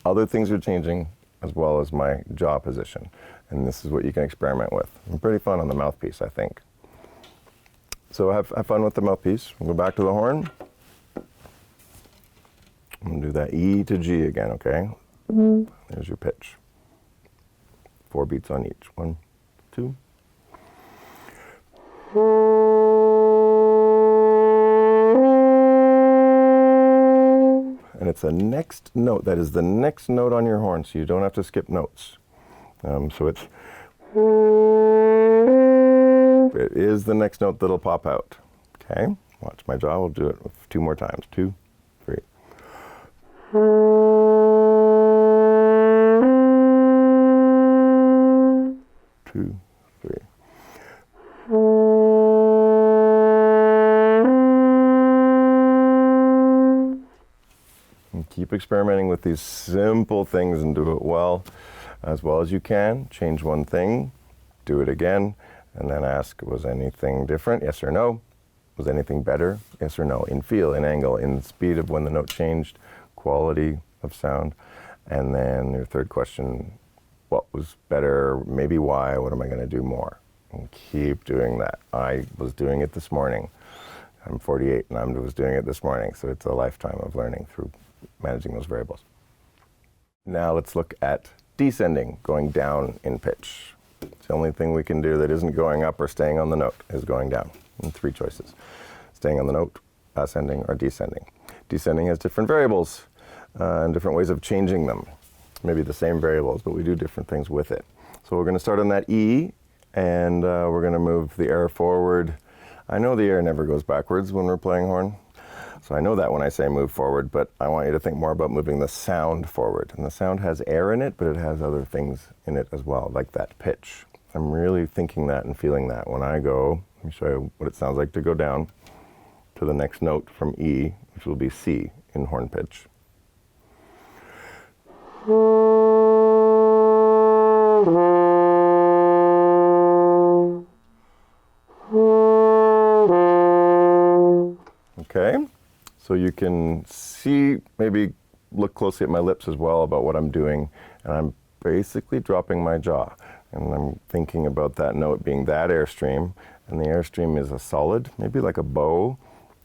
S1: Other things are changing as well as my jaw position. And this is what you can experiment with. And pretty fun on the mouthpiece, I think. So have fun with the mouthpiece. We'll go back to the horn. I'm going to do that E to G again, okay? There's your pitch. 4 beats on each. 1, 2. And it's a next note. That is the next note on your horn, so you don't have to skip notes. So it is the next note that'll pop out. Okay, watch my jaw. We'll do it 2 more times. 2, 3. 2, 3. And keep experimenting with these simple things and do it well as you can. Change one thing, do it again, and then ask, was anything different? Yes or no. Was anything better? Yes or no. In feel, in angle, in speed of when the note changed, quality of sound. And then your third question, what was better, maybe why, what am I going to do more? And keep doing that. I was doing it this morning. I'm 48 and I was doing it this morning, so it's a lifetime of learning through managing those variables. Now let's look at descending, going down in pitch. It's the only thing we can do that isn't going up or staying on the note is going down. And 3 choices. Staying on the note, ascending, or descending. Descending has different variables and different ways of changing them. Maybe the same variables, but we do different things with it. So we're going to start on that E, And we're going to move the air forward. I know the air never goes backwards when we're playing horn. So I know that when I say move forward, but I want you to think more about moving the sound forward. And the sound has air in it, but it has other things in it as well, like that pitch. I'm really thinking that and feeling that when I go, let me show you what it sounds like to go down to the next note from E, which will be C in horn pitch. Okay, so you can see, maybe look closely at my lips as well about what I'm doing, and I'm basically dropping my jaw, and I'm thinking about that note being that airstream, and the airstream is a solid, maybe like a bow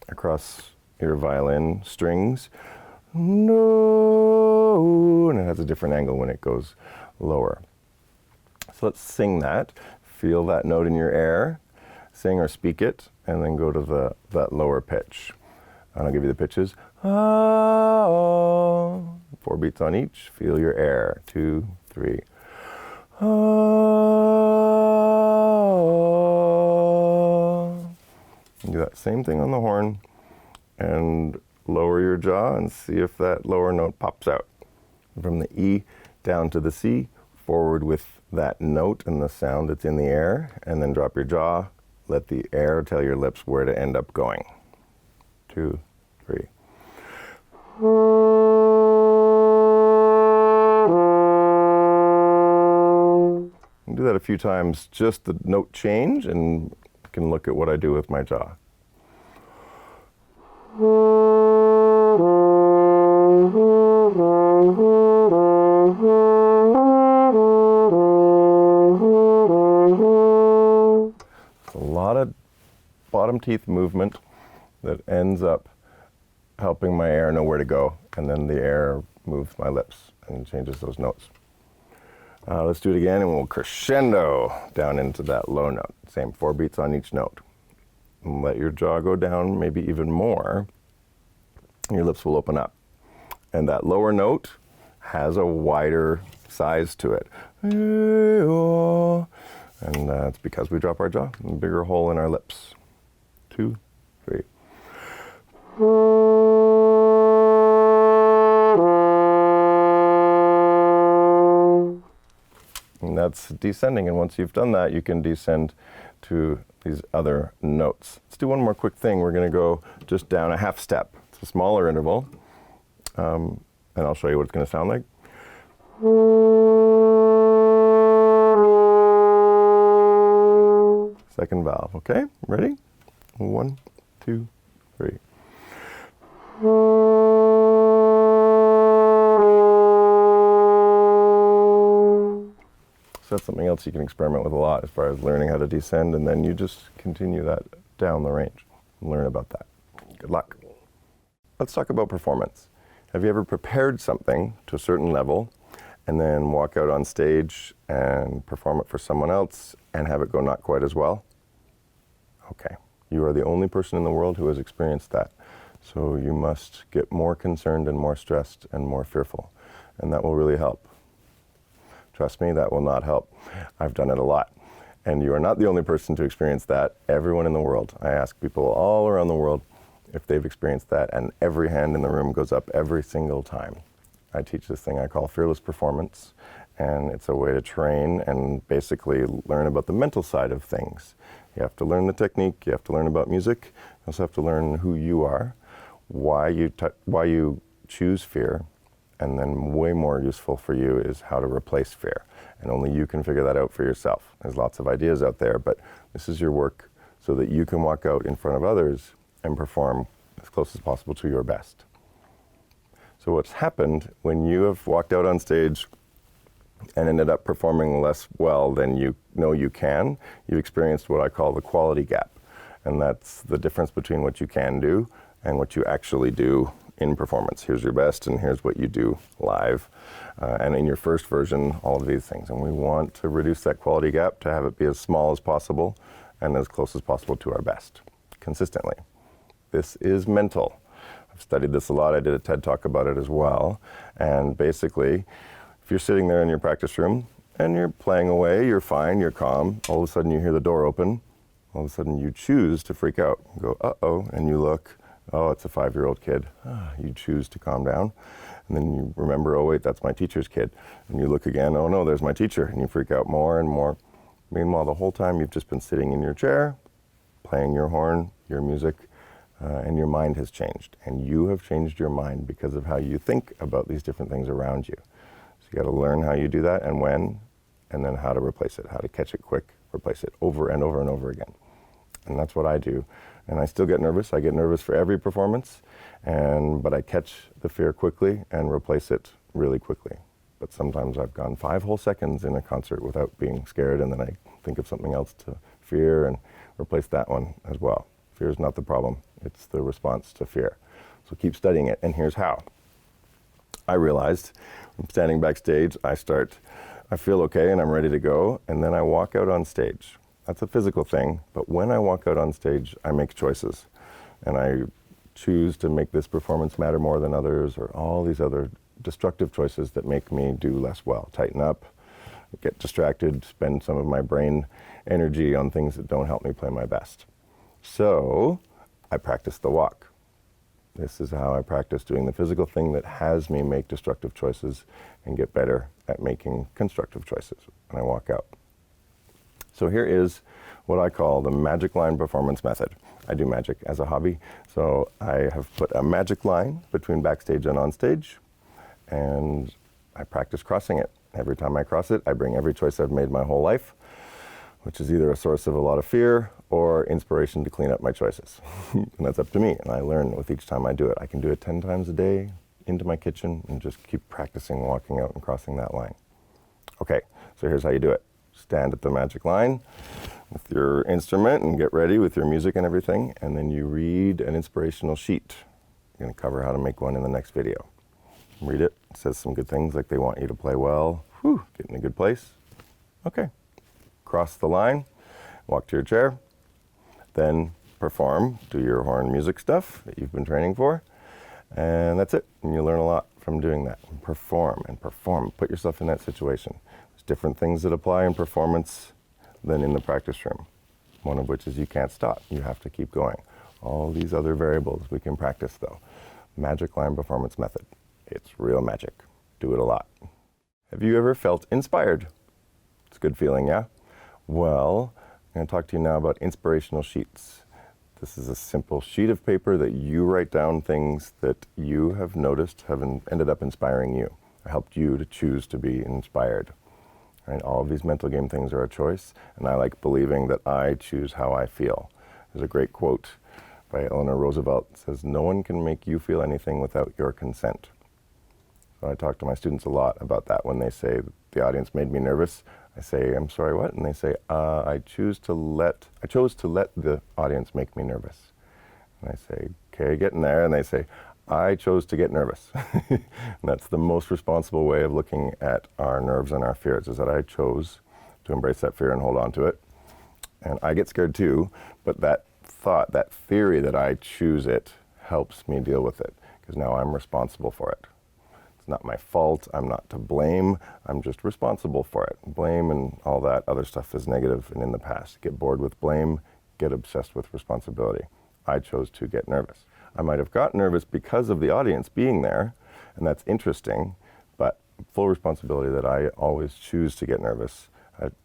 S1: across your violin strings. No, and it has a different angle when it goes lower. So let's sing that. Feel that note in your air, sing or speak it, and then go to that lower pitch. And I'll give you the pitches. Ah, 4 beats on each. Feel your air. 2, 3. Ah. And do that same thing on the horn, and lower your jaw and see if that lower note pops out. From the E down to the C, forward with that note and the sound that's in the air, and then drop your jaw. Let the air tell your lips where to end up going. 2, 3. Do that a few times, just the note change, and you can look at what I do with my jaw. It's a lot of bottom teeth movement that ends up helping my air know where to go, and then the air moves my lips and changes those notes. Let's do it again, and we'll crescendo down into that low note. Same 4 beats on each note. And let your jaw go down, maybe even more, and your lips will open up. And that lower note has a wider size to it. And it's because we drop our jaw, a bigger hole in our lips. 2, 3. And that's descending, and once you've done that, you can descend to these other notes. Let's do one more quick thing. We're going to go just down a half step. It's a smaller interval, and I'll show you what it's going to sound like. Second valve, okay? Ready? 1, 2, 3. So that's something else you can experiment with a lot as far as learning how to descend, and then you just continue that down the range and learn about that. Good luck. Let's talk about performance. Have you ever prepared something to a certain level and then walk out on stage and perform it for someone else and have it go not quite as well? Okay, you are the only person in the world who has experienced that. So you must get more concerned and more stressed and more fearful, and that will really help. Trust me, that will not help. I've done it a lot. And you are not the only person to experience that. Everyone in the world. I ask people all around the world if they've experienced that, and every hand in the room goes up every single time. I teach this thing I call fearless performance, and it's a way to train and basically learn about the mental side of things. You have to learn the technique, you have to learn about music, you also have to learn who you are, why you choose fear, and then way more useful for you is how to replace fear. And only you can figure that out for yourself. There's lots of ideas out there, but this is your work so that you can walk out in front of others and perform as close as possible to your best. So what's happened when you have walked out on stage and ended up performing less well than you know you can, you've experienced what I call the quality gap. And that's the difference between what you can do and what you actually do in performance. Here's your best, and here's what you do live. And in your first version, all of these things. And we want to reduce that quality gap to have it be as small as possible and as close as possible to our best, consistently. This is mental. I've studied this a lot. I did a TED Talk about it as well. And basically, if you're sitting there in your practice room And you're playing away, you're fine, you're calm. All of a sudden you hear the door open. All of a sudden you choose to freak out. You go, uh-oh, and you look, oh, it's a 5-year-old kid. You choose to calm down. And then you remember, oh wait, that's my teacher's kid. And you look again, oh no, there's my teacher. And you freak out more and more. Meanwhile, the whole time you've just been sitting in your chair, playing your horn, your music, and your mind has changed. And you have changed your mind because of how you think about these different things around you. So you got to learn how you do that and when, and then how to replace it, how to catch it quick, replace it over and over and over again. And that's what I do. And I still get nervous. I get nervous for every performance, but I catch the fear quickly and replace it really quickly. But sometimes I've gone 5 whole seconds in a concert without being scared, and then I think of something else to fear and replace that one as well. Fear is not the problem. It's the response to fear. So keep studying it, and here's how. I realized I'm standing backstage, I feel okay and I'm ready to go, and then I walk out on stage. That's a physical thing, but when I walk out on stage, I make choices. And I choose to make this performance matter more than others, or all these other destructive choices that make me do less well. Tighten up, get distracted, spend some of my brain energy on things that don't help me play my best. So I practice the walk. This is how I practice doing the physical thing that has me make destructive choices and get better at making constructive choices when I walk out. So here is what I call the magic line performance method. I do magic as a hobby, so I have put a magic line between backstage and on stage, and I practice crossing it. Every time I cross it, I bring every choice I've made my whole life, which is either a source of a lot of fear or inspiration to clean up my choices. And that's up to me, and I learn with each time I do it. I can do it 10 times a day into my kitchen and just keep practicing walking out and crossing that line. Okay, so here's how you do it. Stand at the magic line with your instrument and get ready with your music and everything, and then you read an inspirational sheet. I'm going to cover how to make one in the next video. Read it. It says some good things like they want you to play well, get in a good place. Okay. Cross the line, walk to your chair, then perform, do your horn music stuff that you've been training for, and that's it. And you learn a lot from doing that. And perform. Put yourself in that situation. There's different things that apply in performance than in the practice room. One of which is you can't stop. You have to keep going. All these other variables we can practice though. Magic line performance method. It's real magic. Do it a lot. Have you ever felt inspired? It's a good feeling, yeah? Well, I'm going to talk to you now about inspirational sheets. This is a simple sheet of paper that you write down things that you have noticed have ended up inspiring you, or helped you to choose to be inspired. Right? All of these mental game things are a choice, and I like believing that I choose how I feel. There's a great quote by Eleanor Roosevelt. It says, "No one can make you feel anything without your consent." So I talk to my students a lot about that. When they say the audience made me nervous, I say, "I'm sorry, what?" And they say, I chose to let the audience make me nervous." And I say, "Okay, get in there." And they say, "I chose to get nervous." And that's the most responsible way of looking at our nerves and our fears, is that I chose to embrace that fear and hold on to it. And I get scared too, but that thought, that theory that I choose it, helps me deal with it, because now I'm responsible for it. It's not my fault, I'm not to blame, I'm just responsible for it. Blame and all that other stuff is negative and in the past. Get bored with blame, get obsessed with responsibility. I chose to get nervous. I might have got nervous because of the audience being there, and that's interesting, but full responsibility that I always choose to get nervous.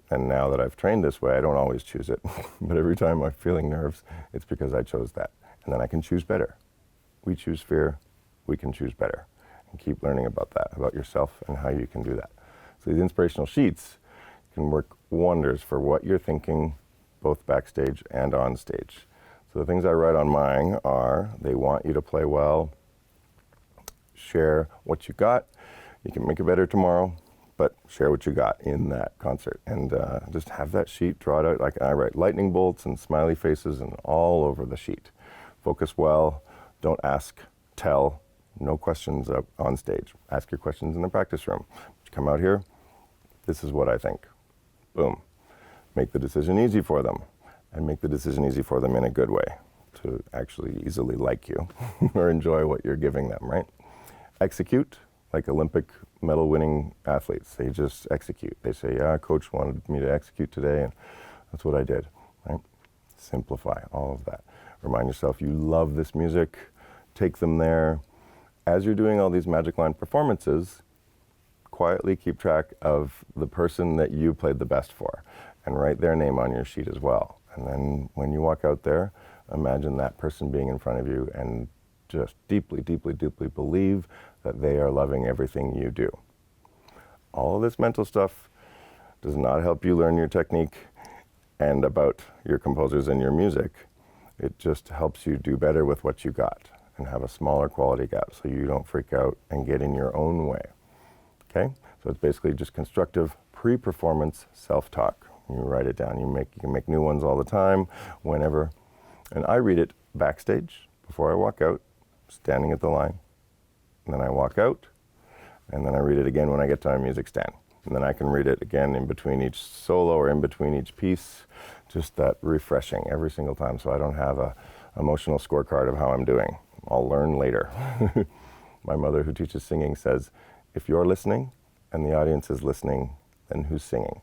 S1: And now that I've trained this way, I don't always choose it. But every time I'm feeling nerves, it's because I chose that. And then I can choose better. We choose fear, we can choose better. And keep learning about that, about yourself and how you can do that. So these inspirational sheets can work wonders for what you're thinking, both backstage and on stage. So the things I write on mine are, they want you to play well, share what you got. You can make it better tomorrow, but share what you got in that concert. And just have that sheet, draw it out. Like I write lightning bolts and smiley faces and all over the sheet. Focus well, don't ask, tell. No questions up on stage. Ask your questions in the practice room. You come out here, this is what I think. Boom. Make the decision easy for them, and make the decision easy for them in a good way, to actually easily like you or enjoy what you're giving them, right? Execute, like Olympic medal winning athletes. They just execute. They say, yeah, coach wanted me to execute today, and that's what I did, right? Simplify all of that. Remind yourself you love this music. Take them there. As you're doing all these Magic Line performances, quietly keep track of the person that you played the best for and write their name on your sheet as well. And then when you walk out there, imagine that person being in front of you and just deeply, deeply, deeply believe that they are loving everything you do. All of this mental stuff does not help you learn your technique and about your composers and your music. It just helps you do better with what you got and have a smaller quality gap so you don't freak out and get in your own way. Okay? So it's basically just constructive pre-performance self-talk. You write it down. You can make new ones all the time, whenever. And I read it backstage before I walk out, standing at the line. And then I walk out, and then I read it again when I get to my music stand. And then I can read it again in between each solo or in between each piece. Just that refreshing every single time, so I don't have a emotional scorecard of how I'm doing. I'll learn later. My mother, who teaches singing, says, if you're listening and the audience is listening, then who's singing?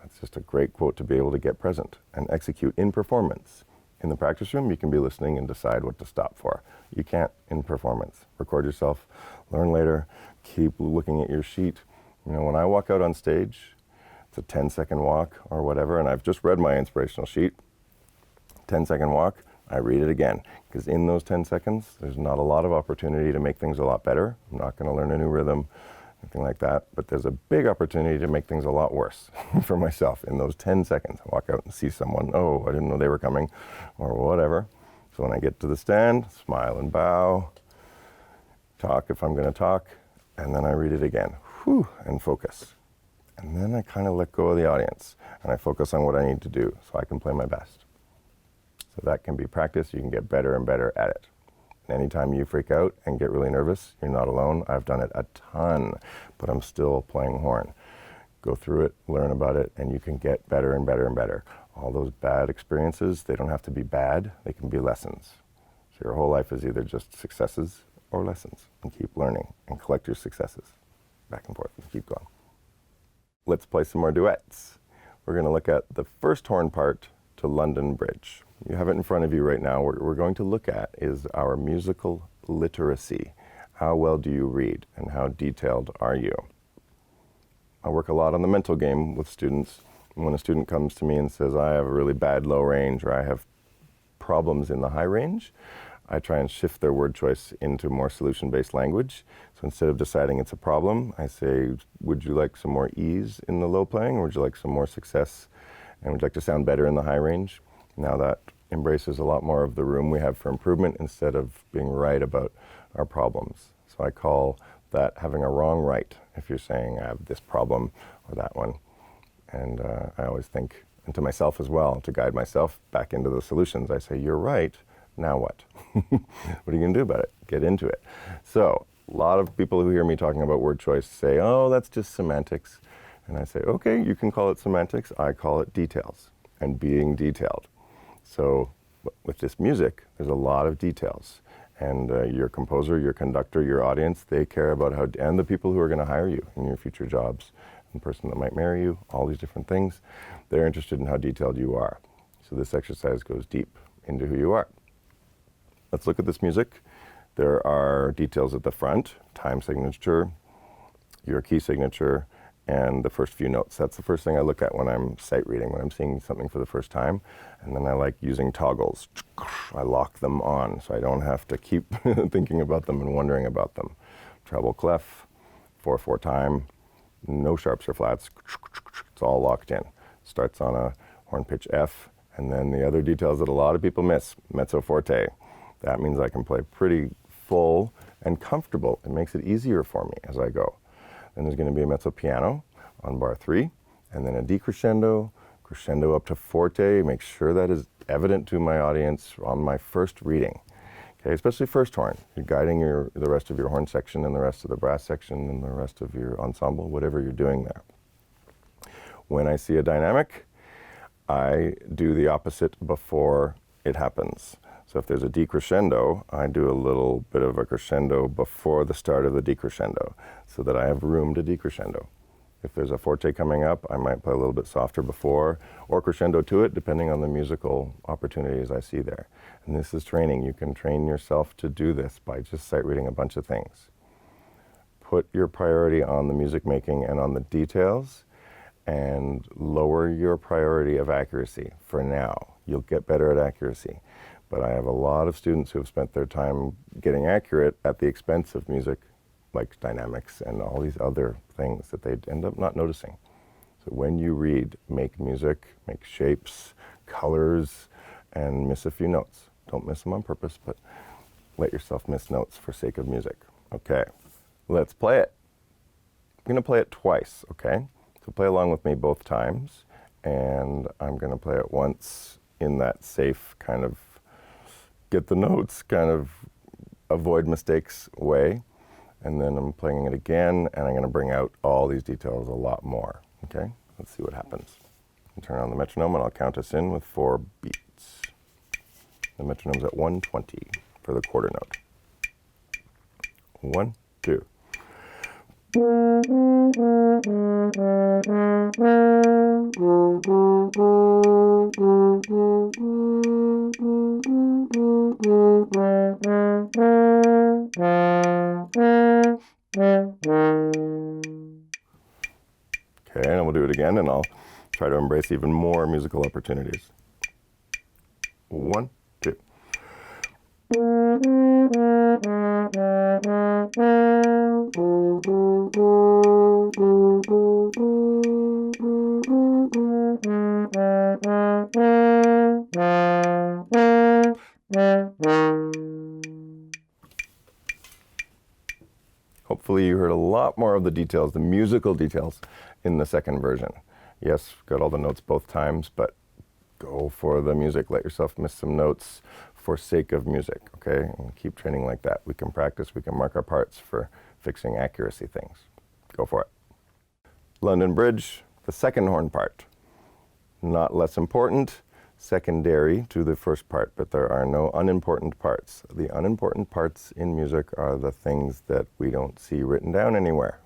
S1: That's just a great quote to be able to get present and execute in performance. In the practice room, you can be listening and decide what to stop for. You can't in performance. Record yourself, learn later, keep looking at your sheet. You know, when I walk out on stage, it's a 10-second walk or whatever, and I've just read my inspirational sheet. 10-second walk, I read it again, because in those 10 seconds, there's not a lot of opportunity to make things a lot better. I'm not going to learn a new rhythm, anything like that, but there's a big opportunity to make things a lot worse for myself in those 10 seconds. I walk out and see someone, oh, I didn't know they were coming, or whatever. So when I get to the stand, smile and bow, talk if I'm going to talk, and then I read it again, and focus. And then I kind of let go of the audience, and I focus on what I need to do so I can play my best. So that can be practice. You can get better and better at it. And anytime you freak out and get really nervous, you're not alone. I've done it a ton, but I'm still playing horn. Go through it, learn about it, and you can get better and better and better. All those bad experiences, they don't have to be bad. They can be lessons. So your whole life is either just successes or lessons. And keep learning and collect your successes. Back and forth and keep going. Let's play some more duets. We're going to look at the first horn part to London Bridge. You have it in front of you right now. What we're going to look at is our musical literacy. How well do you read and how detailed are you? I work a lot on the mental game with students. When a student comes to me and says, I have a really bad low range or I have problems in the high range, I try and shift their word choice into more solution-based language. So instead of deciding it's a problem, I say, would you like some more ease in the low playing, or would you like some more success? And would you like to sound better in the high range? Now that embraces a lot more of the room we have for improvement instead of being right about our problems. So I call that having a wrong right, if you're saying I have this problem or that one. And I always think, and to myself as well, to guide myself back into the solutions, I say, you're right. Now what? What are you going to do about it? Get into it. So a lot of people who hear me talking about word choice say, oh, that's just semantics. And I say, okay, you can call it semantics. I call it details and being detailed. So with this music, there's a lot of details. And your composer, your conductor, your audience, they care about how, and the people who are going to hire you in your future jobs, the person that might marry you, all these different things, they're interested in how detailed you are. So this exercise goes deep into who you are. Let's look at this music. There are details at the front, time signature, your key signature, and the first few notes. That's the first thing I look at when I'm sight reading, when I'm seeing something for the first time. And then I like using toggles. I lock them on so I don't have to keep thinking about them and wondering about them. Treble clef, 4/4 time, no sharps or flats. It's all locked in. Starts on a horn pitch F, and then the other details that a lot of people miss, mezzo forte. That means I can play pretty full and comfortable. It makes it easier for me as I go. Then there's going to be a mezzo piano on bar 3, and then a decrescendo, crescendo up to forte. Make sure that is evident to my audience on my first reading. Okay, especially first horn. You're guiding the rest of your horn section and the rest of the brass section and the rest of your ensemble, whatever you're doing there. When I see a dynamic, I do the opposite before it happens. So if there's a decrescendo, I do a little bit of a crescendo before the start of the decrescendo so that I have room to decrescendo. If there's a forte coming up, I might play a little bit softer before or crescendo to it, depending on the musical opportunities I see there. And this is training. You can train yourself to do this by just sight reading a bunch of things. Put your priority on the music making and on the details, and lower your priority of accuracy for now. You'll get better at accuracy. But I have a lot of students who have spent their time getting accurate at the expense of music, like dynamics and all these other things that they end up not noticing. So when you read, make music, make shapes, colors, and miss a few notes. Don't miss them on purpose, but let yourself miss notes for sake of music. Okay, let's play it. I'm gonna play it twice, okay? So play along with me both times, and I'm gonna play it once in that safe kind of get the notes, kind of avoid mistakes way. And then I'm playing it again, and I'm going to bring out all these details a lot more. Okay, let's see what happens. I'll turn on the metronome, and I'll count us in with 4 beats. The metronome's at 120 for the quarter note. 1, 2. Okay, and we'll do it again, and I'll try to embrace even more musical opportunities. 1, 2. Hopefully you heard a lot more of the details, the musical details, in the second version. Yes, got all the notes both times, but go for the music. Let yourself miss some notes for sake of music, okay? And keep training like that. We can practice, we can mark our parts for fixing accuracy things. Go for it. London Bridge, the second horn part. Not less important, secondary to the first part, but there are no unimportant parts. The unimportant parts in music are the things that we don't see written down anywhere.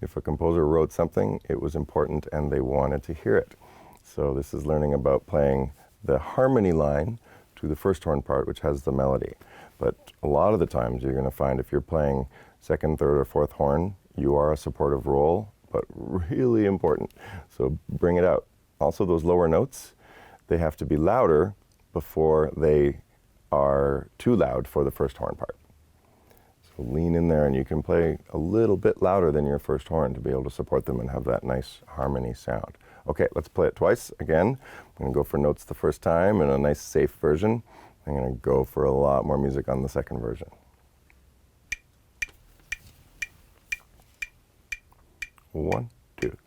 S1: If a composer wrote something, it was important and they wanted to hear it. So this is learning about playing the harmony line to the first horn part, which has the melody. But a lot of the times you're going to find if you're playing second, third, or fourth horn, you are a supportive role, but really important. So bring it out. Also, those lower notes, they have to be louder before they are too loud for the first horn part. So lean in there, and you can play a little bit louder than your first horn to be able to support them and have that nice harmony sound. Okay, let's play it twice again. I'm going to go for notes the first time in a nice safe version. I'm going to go for a lot more music on the second version. 1, 2.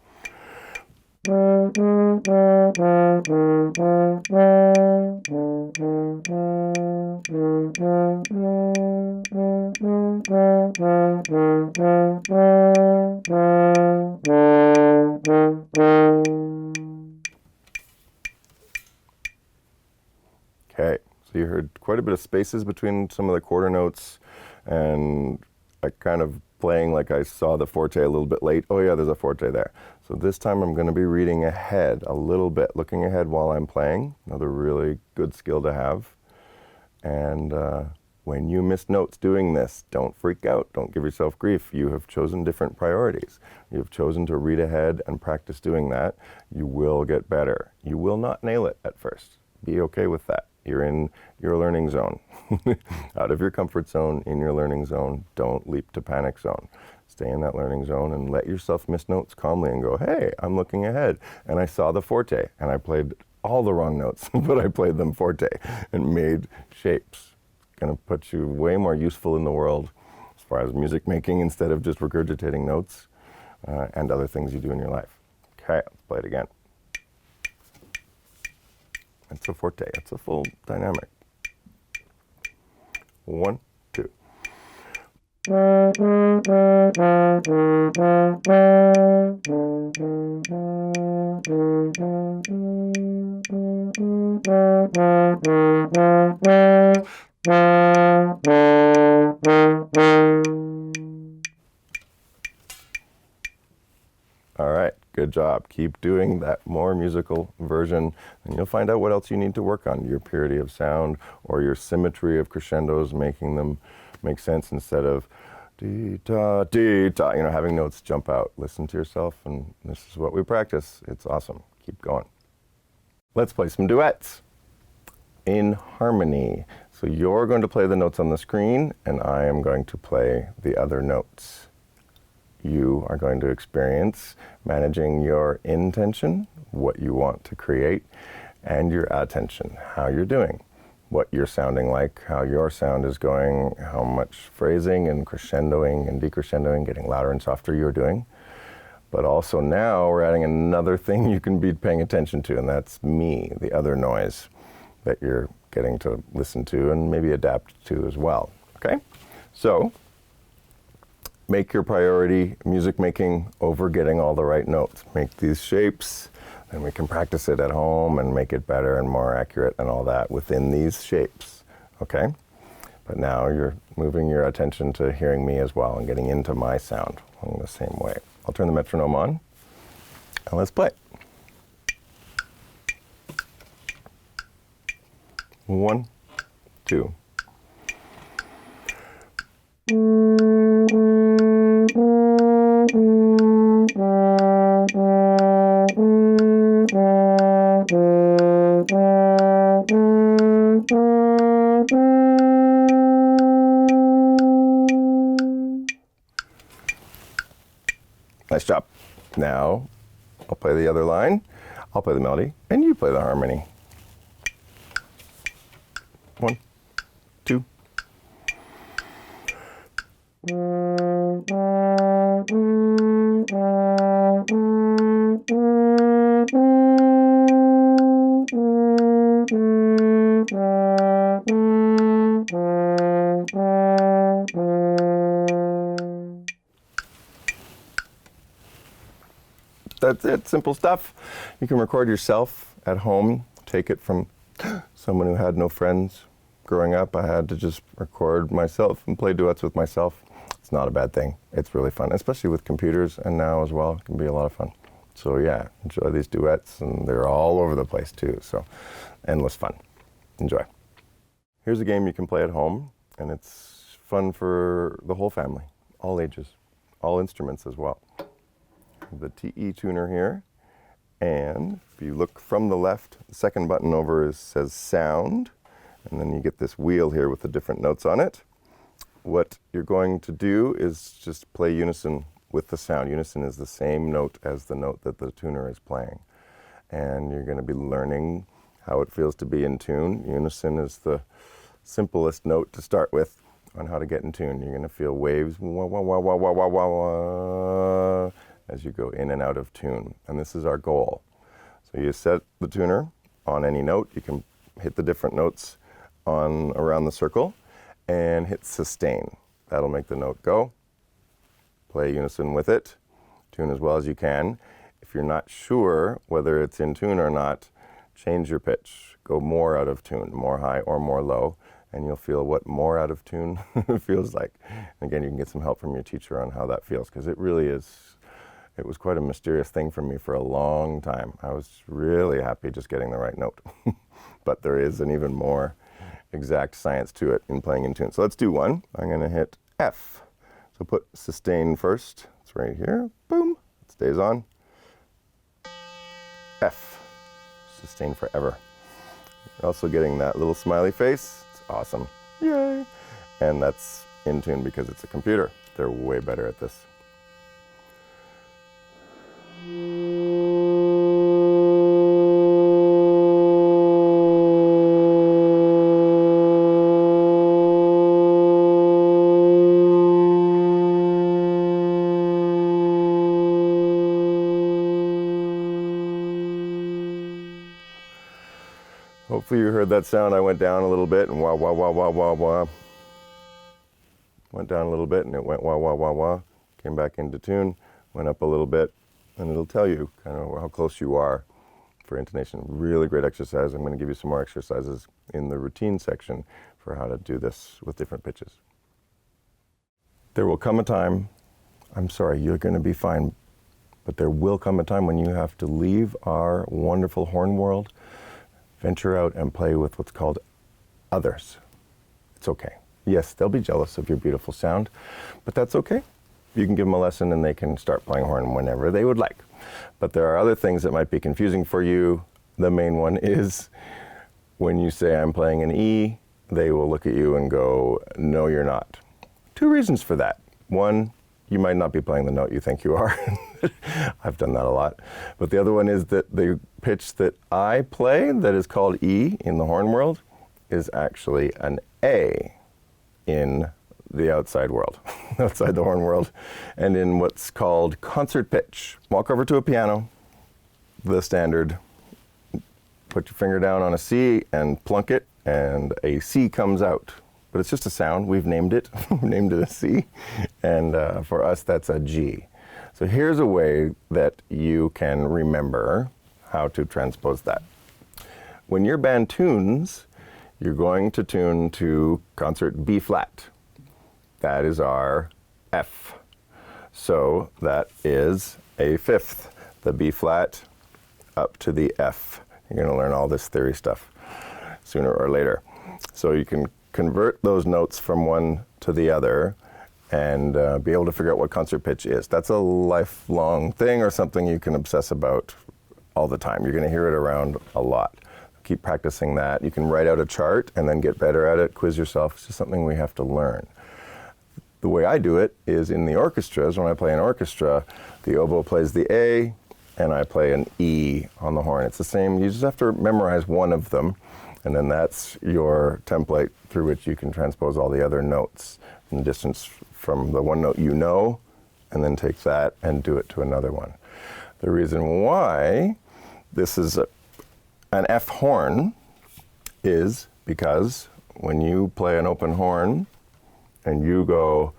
S1: Okay, so you heard quite a bit of spaces between some of the quarter notes, and I kind of playing like I saw the forte a little bit late. Oh yeah, there's a forte there. So this time I'm going to be reading ahead a little bit, looking ahead while I'm playing. Another really good skill to have. And when you miss notes doing this, don't freak out. Don't give yourself grief. You have chosen different priorities. You have chosen to read ahead and practice doing that. You will get better. You will not nail it at first. Be okay with that. You're in your learning zone. Out of your comfort zone, in your learning zone. Don't leap to panic zone. Stay in that learning zone and let yourself miss notes calmly and go, hey, I'm looking ahead. And I saw the forte, and I played all the wrong notes, but I played them forte and made shapes. Going to put you way more useful in the world as far as music making instead of just regurgitating notes and other things you do in your life. Okay, let's play it again. It's a forte. It's a full dynamic. 1, 2. All right, good job. Keep doing that more musical version, and you'll find out what else you need to work on. Your purity of sound or your symmetry of crescendos, making them make sense instead of dee-ta, dee-ta, having notes jump out. Listen to yourself, and this is what we practice. It's awesome. Keep going. Let's play some duets in harmony. So you're going to play the notes on the screen, and I am going to play the other notes. You are going to experience managing your intention, what you want to create, and your attention, how you're doing, what you're sounding like, how your sound is going, how much phrasing and crescendoing and decrescendoing, getting louder and softer you're doing. But also now we're adding another thing you can be paying attention to, and that's me, the other noise that you're getting to listen to and maybe adapt to as well, okay? So, make your priority music making over getting all the right notes. Make these shapes, and we can practice it at home and make it better and more accurate and all that within these shapes, okay? But now you're moving your attention to hearing me as well and getting into my sound in the same way. I'll turn the metronome on, and let's play. 1, 2. Nice job. Now, I'll play the other line, I'll play the melody, and you play the harmony. 1, 2. That's it, simple stuff. You can record yourself at home, take it from someone who had no friends. Growing up, I had to just record myself and play duets with myself. It's not a bad thing. It's really fun, especially with computers, and now as well, it can be a lot of fun. So yeah, enjoy these duets, and they're all over the place too, so endless fun. Enjoy. Here's a game you can play at home, and it's fun for the whole family, all ages, all instruments as well. The TE tuner here, and if you look from the left, the second button over says sound, and then you get this wheel here with the different notes on it. What you're going to do is just play unison with the sound. Unison is the same note as the note that the tuner is playing, and you're going to be learning how it feels to be in tune. Unison is the simplest note to start with on how to get in tune. You're going to feel waves wah, wah, wah, wah, wah, wah, wah, wah, as you go in and out of tune, and this is our goal. So you set the tuner on any note. You can hit the different notes on around the circle and hit sustain. That'll make the note go. Play unison with it. Tune as well as you can. If you're not sure whether it's in tune or not, change your pitch. Go more out of tune, more high or more low, and you'll feel what more out of tune feels like. And again, you can get some help from your teacher on how that feels, because it really is. It was quite a mysterious thing for me for a long time. I was really happy just getting the right note. But there is an even more exact science to it in playing in tune. So let's do one. I'm going to hit F. So put sustain first. It's right here. Boom. It stays on. F. Sustain forever. You're also getting that little smiley face. It's awesome. Yay. And that's in tune because it's a computer. They're way better at this. Hopefully you heard that sound. I went down a little bit and wah, wah, wah, wah, wah, wah. Went down a little bit and it went wah, wah, wah, wah. Came back into tune, went up a little bit, and it'll tell you kind of how close you are for intonation. Really great exercise. I'm going to give you some more exercises in the routine section for how to do this with different pitches. There will come a time, I'm sorry, you're going to be fine, but there will come a time when you have to leave our wonderful horn world, venture out and play with what's called others. It's okay. Yes, they'll be jealous of your beautiful sound, but that's okay. You can give them a lesson and they can start playing horn whenever they would like. But there are other things that might be confusing for you. The main one is when you say I'm playing an E, they will look at you and go, no, you're not. Two reasons for that. One, you might not be playing the note you think you are. I've done that a lot. But the other one is that the pitch that I play, that is called E in the horn world, is actually an A in the outside world, outside the horn world, and in what's called concert pitch. Walk over to a piano, the standard, put your finger down on a C and plunk it, and a C comes out. But it's just a sound. We've named it. We've named it a C. And for us, that's a G. So here's a way that you can remember how to transpose that. When your band tunes, you're going to tune to concert B flat. That is our F. So that is a fifth, the B flat up to the F. You're going to learn all this theory stuff sooner or later. So you can convert those notes from one to the other and be able to figure out what concert pitch is. That's a lifelong thing or something you can obsess about all the time. You're going to hear it around a lot. Keep practicing that. You can write out a chart and then get better at it, quiz yourself. It's just something we have to learn. The way I do it is in the orchestras. When I play an orchestra, the oboe plays the A and I play an E on the horn. It's the same. You just have to memorize one of them, and then that's your template through which you can transpose all the other notes in the distance from the one note you know, and then take that and do it to another one. The reason why this is an F horn is because when you play an open horn and you go,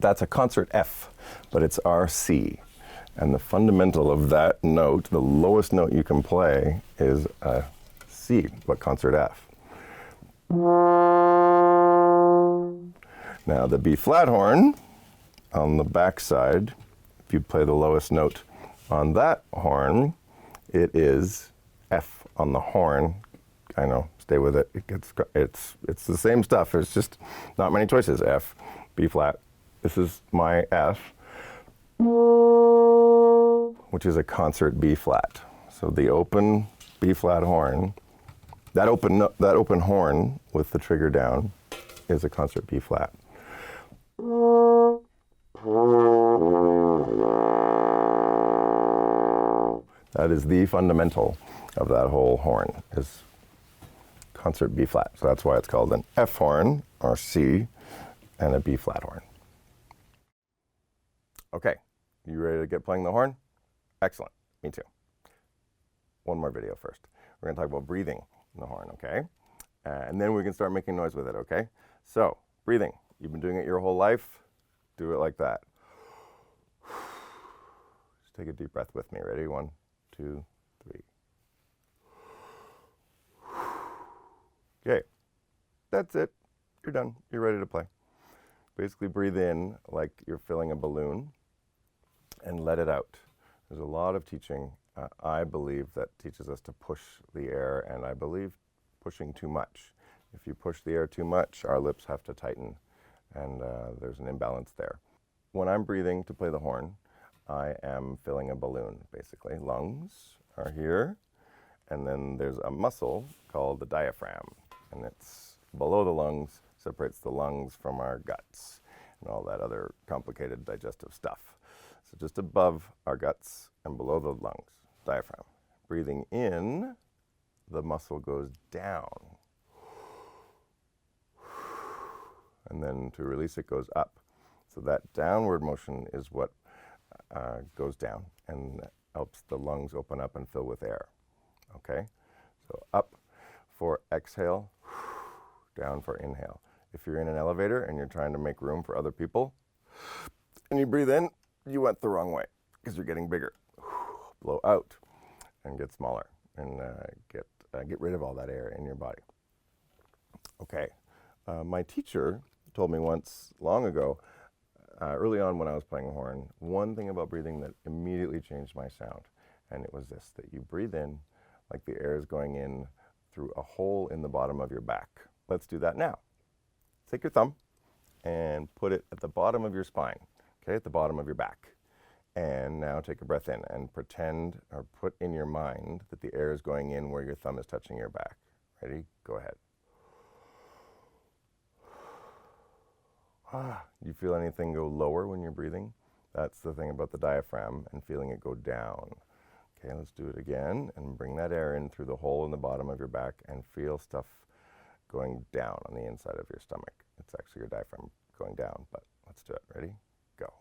S1: that's a concert F, but it's our C. And the fundamental of that note, the lowest note you can play, is a C, but concert F. Now the B flat horn on the back side, if you play the lowest note on that horn, it is F on the horn. I know, stay with it. It's the same stuff. It's just not many choices. F, B flat. This is my F, which is a concert B flat. So the open B flat horn, that open horn with the trigger down is a concert B flat. That is the fundamental of that whole horn, is concert B flat. So that's why it's called an F horn, or C, and a B flat horn. Okay, you ready to get playing the horn? Excellent, me too. One more video first. We're gonna talk about breathing in the horn, okay? And then we can start making noise with it, okay? So, breathing, you've been doing it your whole life, do it like that. Just take a deep breath with me, ready? 1, 2, 3. Okay, that's it. You're done. You're ready to play. Basically breathe in like you're filling a balloon and let it out. There's a lot of teaching, I believe, that teaches us to push the air, and I believe pushing too much. If you push the air too much, our lips have to tighten, and there's an imbalance there. When I'm breathing to play the horn, I am filling a balloon, basically. Lungs are here, and then there's a muscle called the diaphragm, and it's below the lungs, separates the lungs from our guts and all that other complicated digestive stuff. So just above our guts and below the lungs, diaphragm. Breathing in, the muscle goes down. And then to release it goes up. So that downward motion is what goes down and helps the lungs open up and fill with air. Okay? So up for exhale, down for inhale. If you're in an elevator and you're trying to make room for other people, and you breathe in, you went the wrong way because you're getting bigger. Blow out and get smaller, and get rid of all that air in your body. Okay. My teacher told me once, long ago, early on when I was playing the horn, one thing about breathing that immediately changed my sound. And it was this, that you breathe in like the air is going in through a hole in the bottom of your back. Let's do that now. Take your thumb and put it at the bottom of your spine, okay, at the bottom of your back. And now take a breath in and pretend or put in your mind that the air is going in where your thumb is touching your back. Ready? Go ahead. You feel anything go lower when you're breathing? That's the thing about the diaphragm and feeling it go down. Okay, let's do it again and bring that air in through the hole in the bottom of your back and feel stuff going down on the inside of your stomach. It's actually your diaphragm going down, but let's do it. Ready? Go.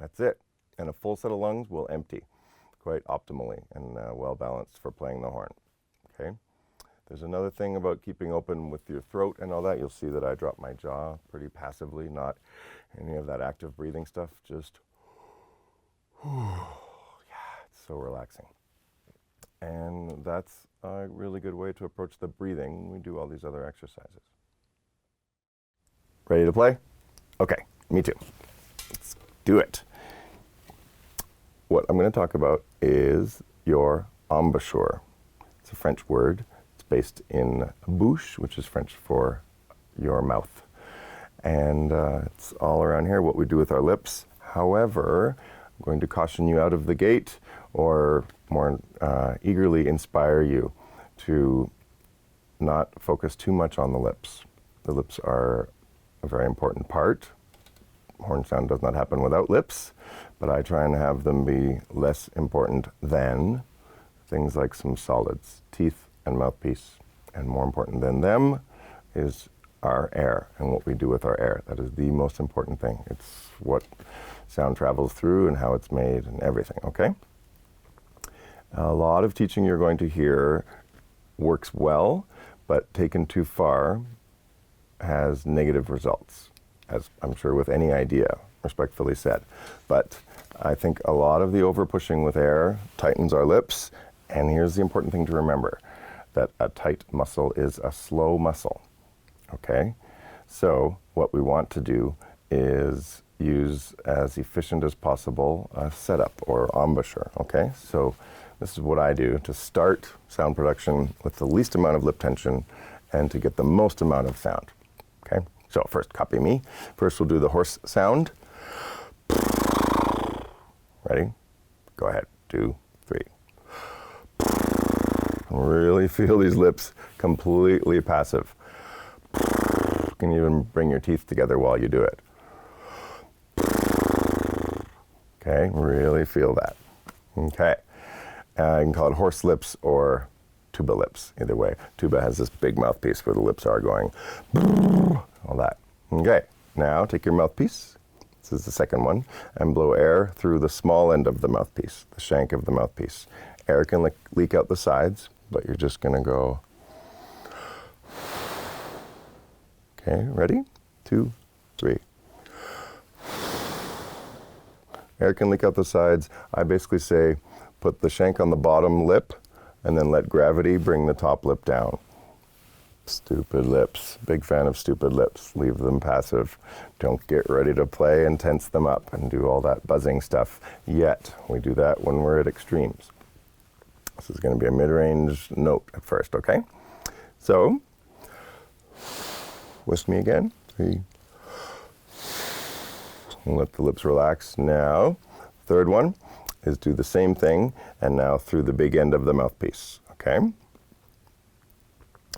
S1: That's it. And a full set of lungs will empty quite optimally and well balanced for playing the horn. Okay. There's another thing about keeping open with your throat and all that. You'll see that I drop my jaw pretty passively, not any of that active breathing stuff. Just, yeah, it's so relaxing. And that's a really good way to approach the breathing when we do all these other exercises. Ready to play? Okay, me too. Let's do it. What I'm going to talk about is your embouchure. It's a French word. Based in bouche, which is French for your mouth. And it's all around here, what we do with our lips. However, I'm going to caution you out of the gate, or more eagerly inspire you to not focus too much on the lips. The lips are a very important part. Horn sound does not happen without lips, but I try and have them be less important than things like some solids, teeth, and mouthpiece. And more important than them is our air and what we do with our air. That is the most important thing. It's what sound travels through and how it's made and everything, okay? A lot of teaching you're going to hear works well, but taken too far has negative results, as I'm sure with any idea, respectfully said. But I think a lot of the over-pushing with air tightens our lips, and here's the important thing to remember, that a tight muscle is a slow muscle, okay? So what we want to do is use as efficient as possible a setup or embouchure, okay? So this is what I do to start sound production with the least amount of lip tension and to get the most amount of sound, okay? So first, copy me. First we'll do the horse sound. Ready? Go ahead, 2, 3. Really feel these lips completely passive. You can even bring your teeth together while you do it. Okay, really feel that. Okay, you can call it horse lips or tuba lips, either way. Tuba has this big mouthpiece where the lips are going, all that. Okay, now take your mouthpiece, this is the second one, and blow air through the small end of the mouthpiece, the shank of the mouthpiece. Air can leak out the sides, but you're just gonna go. Okay, ready? 2, 3. Air can leak out the sides. I basically say, put the shank on the bottom lip and then let gravity bring the top lip down. Stupid lips. Big fan of stupid lips. Leave them passive. Don't get ready to play and tense them up and do all that buzzing stuff yet. We do that when we're at extremes. This is going to be a mid-range note at first, okay? So, whisk me again. 3. And let the lips relax. Now, third one is do the same thing, and now through the big end of the mouthpiece, okay?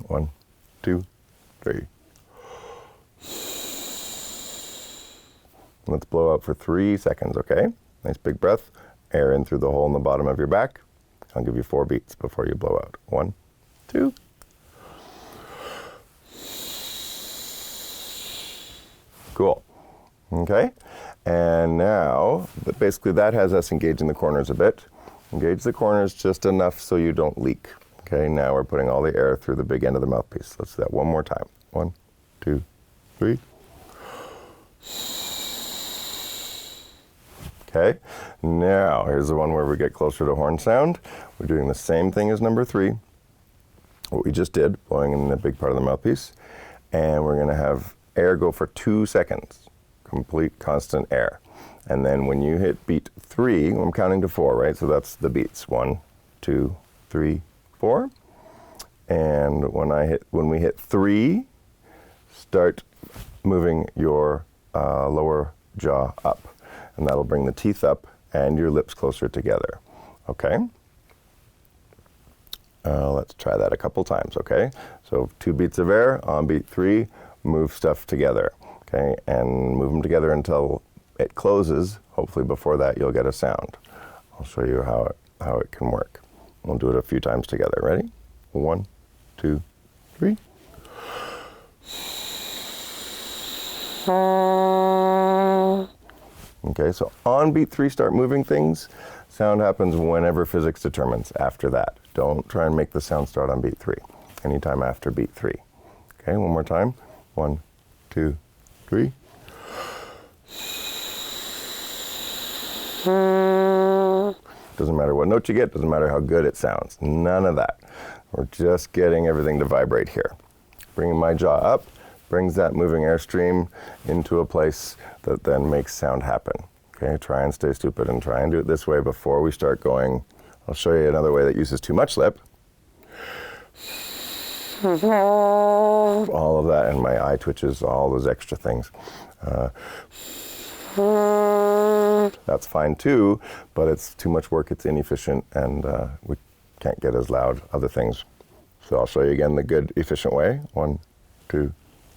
S1: 1, 2, 3. Let's blow out for 3 seconds, okay? Nice big breath. Air in through the hole in the bottom of your back. I'll give you 4 beats before you blow out. 1, 2. Cool. Okay. And now, basically that has us engaging the corners a bit. Engage the corners just enough so you don't leak. Okay, now we're putting all the air through the big end of the mouthpiece. Let's do that one more time. 1, 2, 3. Okay, now here's the one where we get closer to horn sound. We're doing the same thing as number 3, what we just did, blowing in the big part of the mouthpiece, and we're going to have air go for 2 seconds, complete constant air. And then when you hit beat 3, I'm counting to 4, right? So that's the beats, 1, 2, 3, 4. And when we hit 3, start moving your lower jaw up. And that'll bring the teeth up and your lips closer together, okay? Let's try that a couple times, okay? So 2 beats of air, on beat 3, move stuff together, okay? And move them together until it closes. Hopefully before that you'll get a sound. I'll show you how it can work. We'll do it a few times together. Ready? 1, 2, 3. Okay, so on beat 3, start moving things. Sound happens whenever physics determines after that. Don't try and make the sound start on beat 3. Anytime after beat 3. Okay, one more time. 1, 2, 3. Doesn't matter what note you get, doesn't matter how good it sounds. None of that. We're just getting everything to vibrate here. Bringing my jaw up brings that moving airstream into a place that then makes sound happen. Okay, try and stay stupid and try and do it this way before we start going. I'll show you another way that uses too much lip. All of that, and my eye twitches, all those extra things. That's fine too, but it's too much work, it's inefficient, and we can't get as loud other things. So I'll show you again the good, efficient way. 1, 2,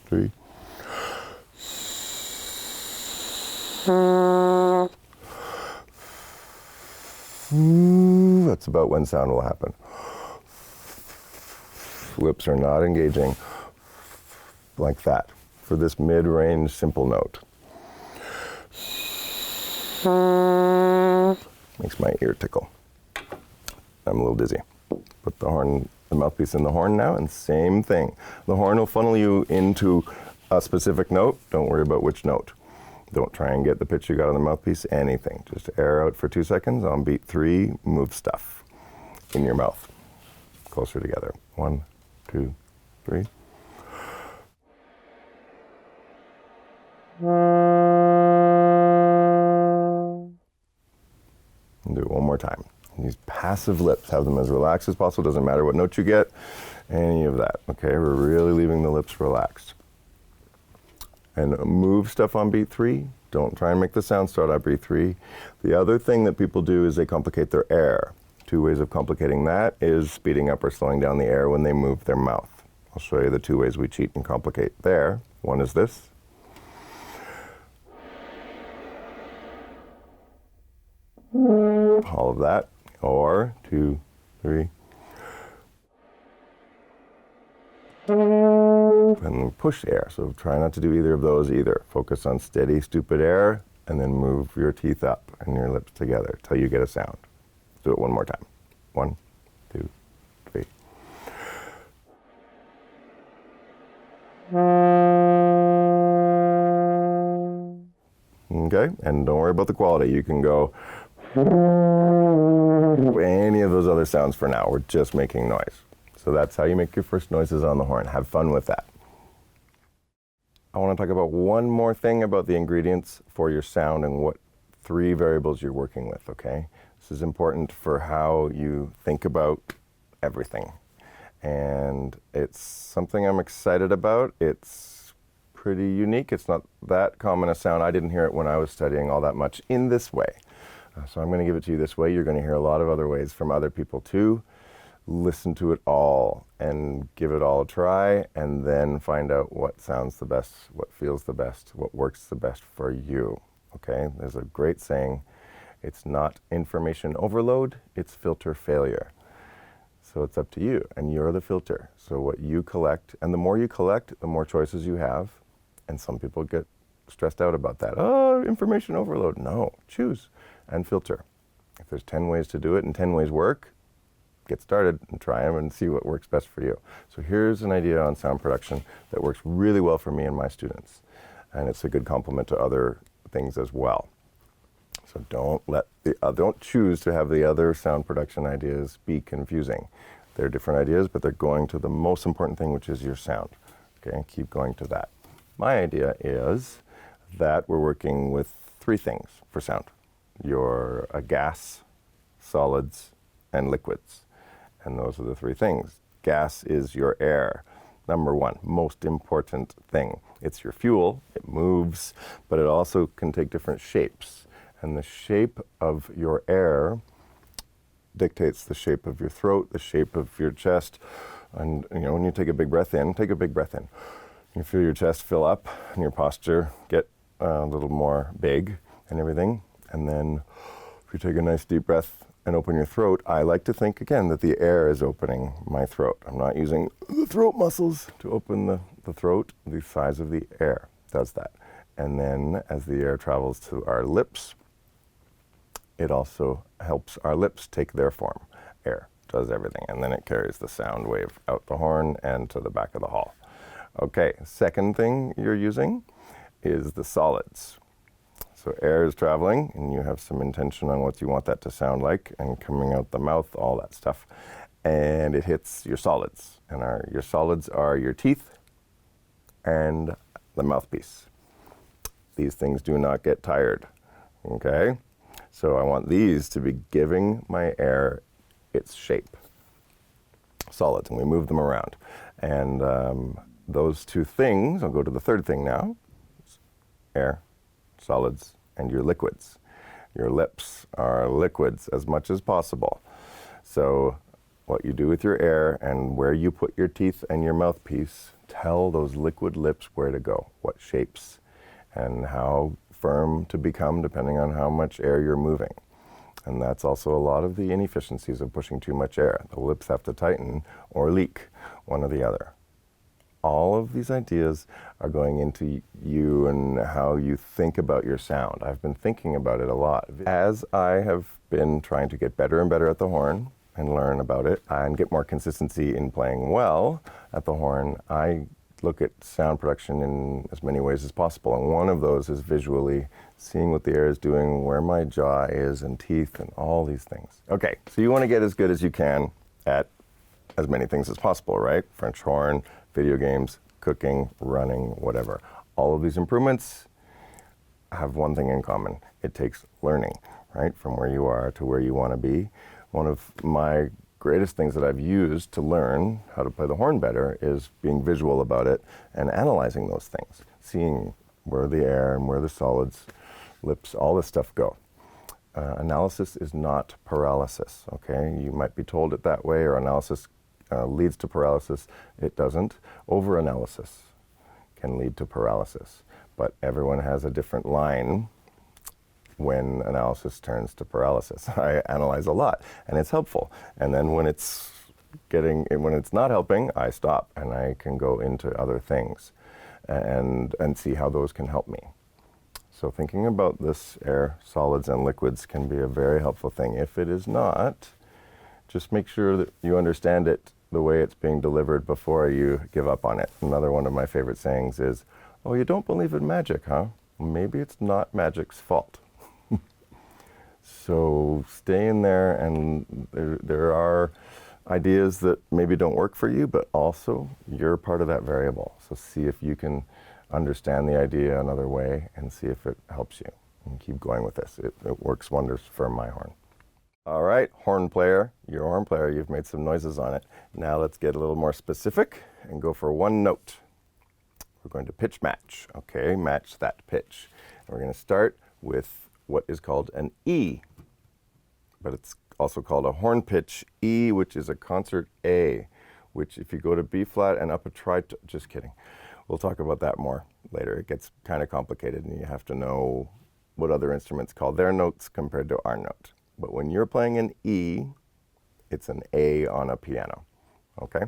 S1: 3. That's about when sound will happen. Lips are not engaging like that for this mid-range simple note. Makes my ear tickle. I'm a little dizzy. Put the mouthpiece in the horn now, and same thing. The horn will funnel you into a specific note. Don't worry about which note. Don't try and get the pitch you got on the mouthpiece, anything. Just air out for 2 seconds. On beat 3, move stuff in your mouth. Closer together. 1, 2, 3. And do it one more time. Use passive lips. Have them as relaxed as possible. Doesn't matter what note you get, any of that. Okay, we're really leaving the lips relaxed. And move stuff on beat 3. Don't try and make the sound start on beat 3. The other thing that people do is they complicate their air. 2 ways of complicating that is speeding up or slowing down the air when they move their mouth. I'll show you the 2 ways we cheat and complicate there. One is this. All of that. Or 2, 3. And push air. So try not to do either of those either. Focus on steady, stupid air, and then move your teeth up and your lips together till you get a sound. Do it one more time. 1, 2, 3. Okay, and don't worry about the quality. You can go any of those other sounds for now. We're just making noise. So that's how you make your first noises on the horn. Have fun with that. I want to talk about one more thing about the ingredients for your sound and what 3 variables you're working with, okay? This is important for how you think about everything. And it's something I'm excited about. It's pretty unique. It's not that common a sound. I didn't hear it when I was studying all that much in this way. So I'm going to give it to you this way. You're going to hear a lot of other ways from other people too. Listen to it all and give it all a try, and then find out what sounds the best, what feels the best, what works the best for you. Okay? There's a great saying, it's not information overload, it's filter failure. So it's up to you, and you're the filter. So what you collect, and the more you collect, the more choices you have, and some people get stressed out about that. Oh, information overload. No, choose and filter. If there's 10 ways to do it and 10 ways work, get started and try them and see what works best for you. So here's an idea on sound production that works really well for me and my students. And it's a good complement to other things as well. So don't choose to have the other sound production ideas be confusing. They're different ideas, but they're going to the most important thing, which is your sound. Okay, and keep going to that. My idea is that we're working with three things for sound. Your gas, solids, and liquids. And those are the three things. Gas is your air. Number one, most important thing. It's your fuel, it moves, but it also can take different shapes. And the shape of your air dictates the shape of your throat, the shape of your chest. And when you take a big breath in, take a big breath in. You feel your chest fill up and your posture get a little more big and everything. And then if you take a nice deep breath and open your throat, I like to think again that the air is opening my throat. I'm not using the throat muscles to open the throat. The size of the air does that. And then as the air travels to our lips, it also helps our lips take their form. Air does everything, and then it carries the sound wave out the horn and to the back of the hall. Okay, second thing you're using is the solids. So air is traveling, and you have some intention on what you want that to sound like, and coming out the mouth, all that stuff. And it hits your solids. And your solids are your teeth and the mouthpiece. These things do not get tired, okay? So I want these to be giving my air its shape. Solids, and we move them around. And those two things, I'll go to the third thing now, air, solids, and your liquids. Your lips are liquids as much as possible. So what you do with your air and where you put your teeth and your mouthpiece, tell those liquid lips where to go, what shapes, and how firm to become depending on how much air you're moving. And that's also a lot of the inefficiencies of pushing too much air. The lips have to tighten or leak, one or the other. All of these ideas are going into you and how you think about your sound. I've been thinking about it a lot. As I have been trying to get better and better at the horn and learn about it and get more consistency in playing well at the horn, I look at sound production in as many ways as possible. And one of those is visually seeing what the air is doing, where my jaw is and teeth and all these things. Okay, so you want to get as good as you can at as many things as possible, right? French horn, video games, cooking, running, whatever. All of these improvements have one thing in common. It takes learning, right? From where you are to where you want to be. One of my greatest things that I've used to learn how to play the horn better is being visual about it and analyzing those things, seeing where the air and where the solids, lips, all this stuff go. Analysis is not paralysis, okay? You might be told it that way, or analysis leads to paralysis. It doesn't. Over-analysis can lead to paralysis, but everyone has a different line when analysis turns to paralysis. I analyze a lot, and it's helpful. And then when it's not helping, I stop, and I can go into other things and see how those can help me. So thinking about this air, solids, and liquids can be a very helpful thing. If it is not, just make sure that you understand it the way it's being delivered before you give up on it. Another one of my favorite sayings is, "Oh, you don't believe in magic, huh? Maybe it's not magic's fault." So stay in there, and there are ideas that maybe don't work for you, but also you're part of that variable. So see if you can understand the idea another way and see if it helps you. And keep going with this. It works wonders for my horn. All right, horn player, you're a horn player, you've made some noises on it. Now let's get a little more specific and go for one note. We're going to pitch match, okay? Match that pitch. And we're going to start with what is called an E, but it's also called a horn pitch E, which is a concert A, which if you go to B flat and up a tritone, just kidding. We'll talk about that more later. It gets kind of complicated and you have to know what other instruments call their notes compared to our note. But when you're playing an E, it's an A on a piano, okay?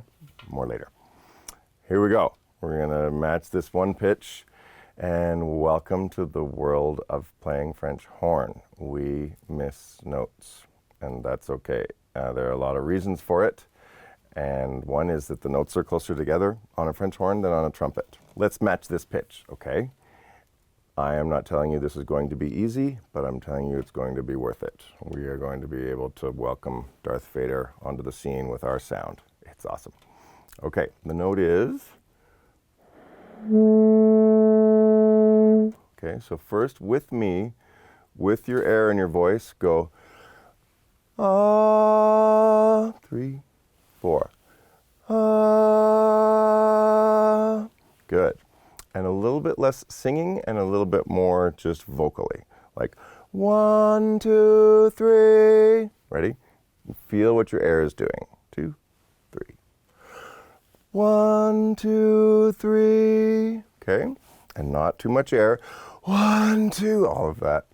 S1: More later. Here we go. We're gonna match this one pitch. And welcome to the world of playing French horn. We miss notes, and that's okay. There are a lot of reasons for it, and one is that the notes are closer together on a French horn than on a trumpet. Let's match this pitch, okay? I am not telling you this is going to be easy, but I'm telling you it's going to be worth it. We are going to be able to welcome Darth Vader onto the scene with our sound. It's awesome. Okay, the note is... Okay, so first with me, with your air in your voice, go ah, 3, 4. Ah. Good. And a little bit less singing and a little bit more just vocally. Like 1, 2, 3. Ready? Feel what your air is doing. 2, 3. 1, 2, 3. Okay? And not too much air. 1, 2. All of that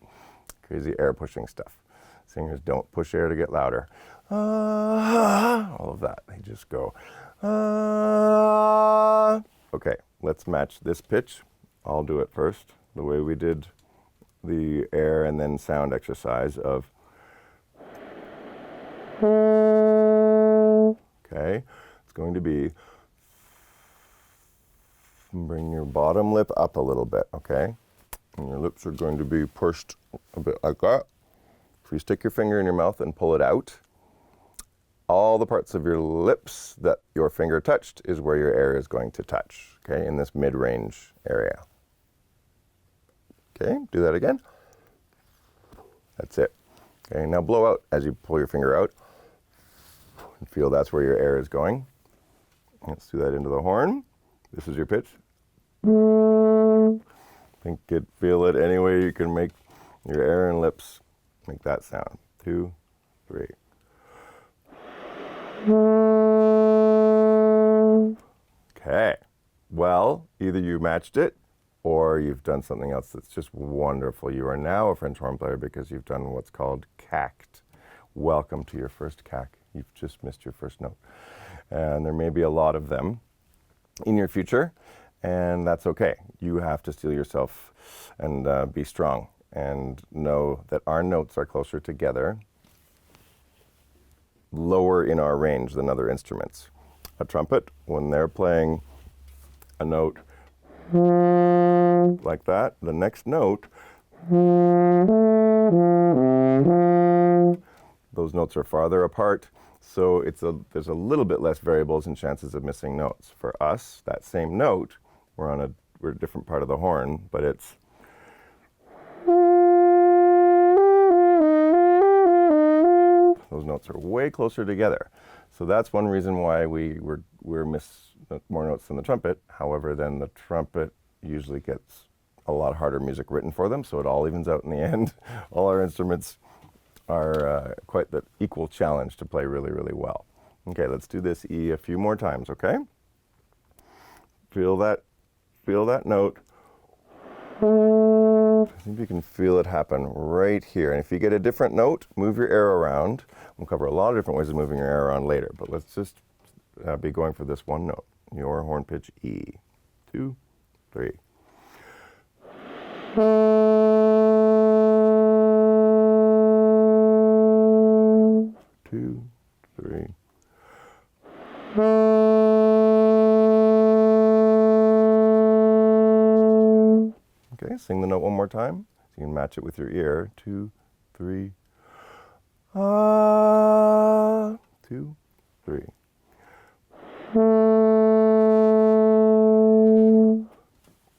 S1: crazy air pushing stuff. Singers don't push air to get louder. All of that. They just go. Okay, let's match this pitch. I'll do it first, the way we did the air and then sound exercise of. Okay, it's going to be, bring your bottom lip up a little bit, okay? And your lips are going to be pushed a bit like that. If you stick your finger in your mouth and pull it out, all the parts of your lips that your finger touched is where your air is going to touch, okay, in this mid-range area. Okay, do that again. That's it. Okay, now blow out as you pull your finger out. And feel that's where your air is going. Let's do that into the horn. This is your pitch. Think it, feel it any way you can make your air and lips make that sound. 2, 3. Okay. Well, either you matched it or you've done something else that's just wonderful. You are now a French horn player because you've done what's called cacked. Welcome to your first cack. You've just missed your first note. And there may be a lot of them in your future, and that's okay. You have to steel yourself and be strong and know that our notes are closer together, lower in our range than other instruments. A trumpet, when they're playing a note like that, the next note, those notes are farther apart, so there's a little bit less variables and chances of missing notes. For us, that same note, we're a different part of the horn, but it's those notes are way closer together. So that's one reason why we're miss more notes than the trumpet. However, then the trumpet usually gets a lot harder music written for them, so it all evens out in the end. All our instruments are quite the equal challenge to play really, really well. Okay, let's do this E a few more times, okay? Feel that note. See if you can feel it happen right here. And if you get a different note, move your air around. We'll cover a lot of different ways of moving your air around later, but let's just be going for this one note, your horn pitch E. 2, 3. 2, 3. Okay, sing the note one more time. So you can match it with your ear. 2, 3. Ah. 2, 3.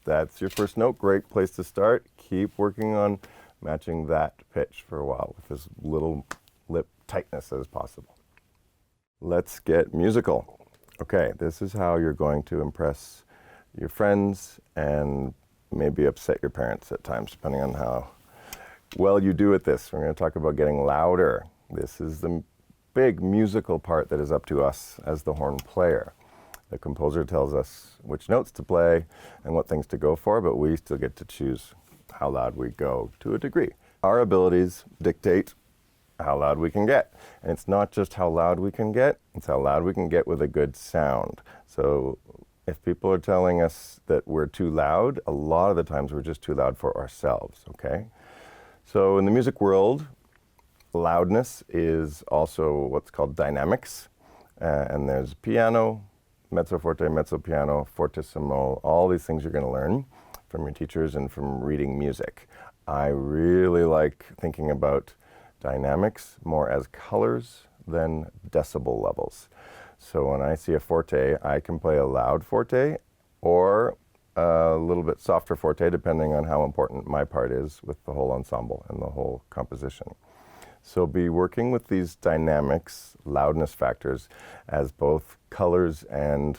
S1: That's your first note. Great place to start. Keep working on matching that pitch for a while with as little lip tightness as possible. Let's get musical. Okay, this is how you're going to impress your friends and maybe upset your parents at times, depending on how well you do at this. We're going to talk about getting louder. This is the big musical part that is up to us as the horn player. The composer tells us which notes to play and what things to go for, but we still get to choose how loud we go to a degree. Our abilities dictate how loud we can get. And it's not just how loud we can get, it's how loud we can get with a good sound. So if people are telling us that we're too loud, a lot of the times we're just too loud for ourselves, okay? So in the music world, loudness is also what's called dynamics. And there's piano, mezzo forte, mezzo piano, fortissimo, all these things you're going to learn. from your teachers and from reading music. I really like thinking about dynamics more as colors than decibel levels. So when I see a forte, I can play a loud forte or a little bit softer forte, depending on how important my part is with the whole ensemble and the whole composition. So be working with these dynamics, loudness factors, as both colors and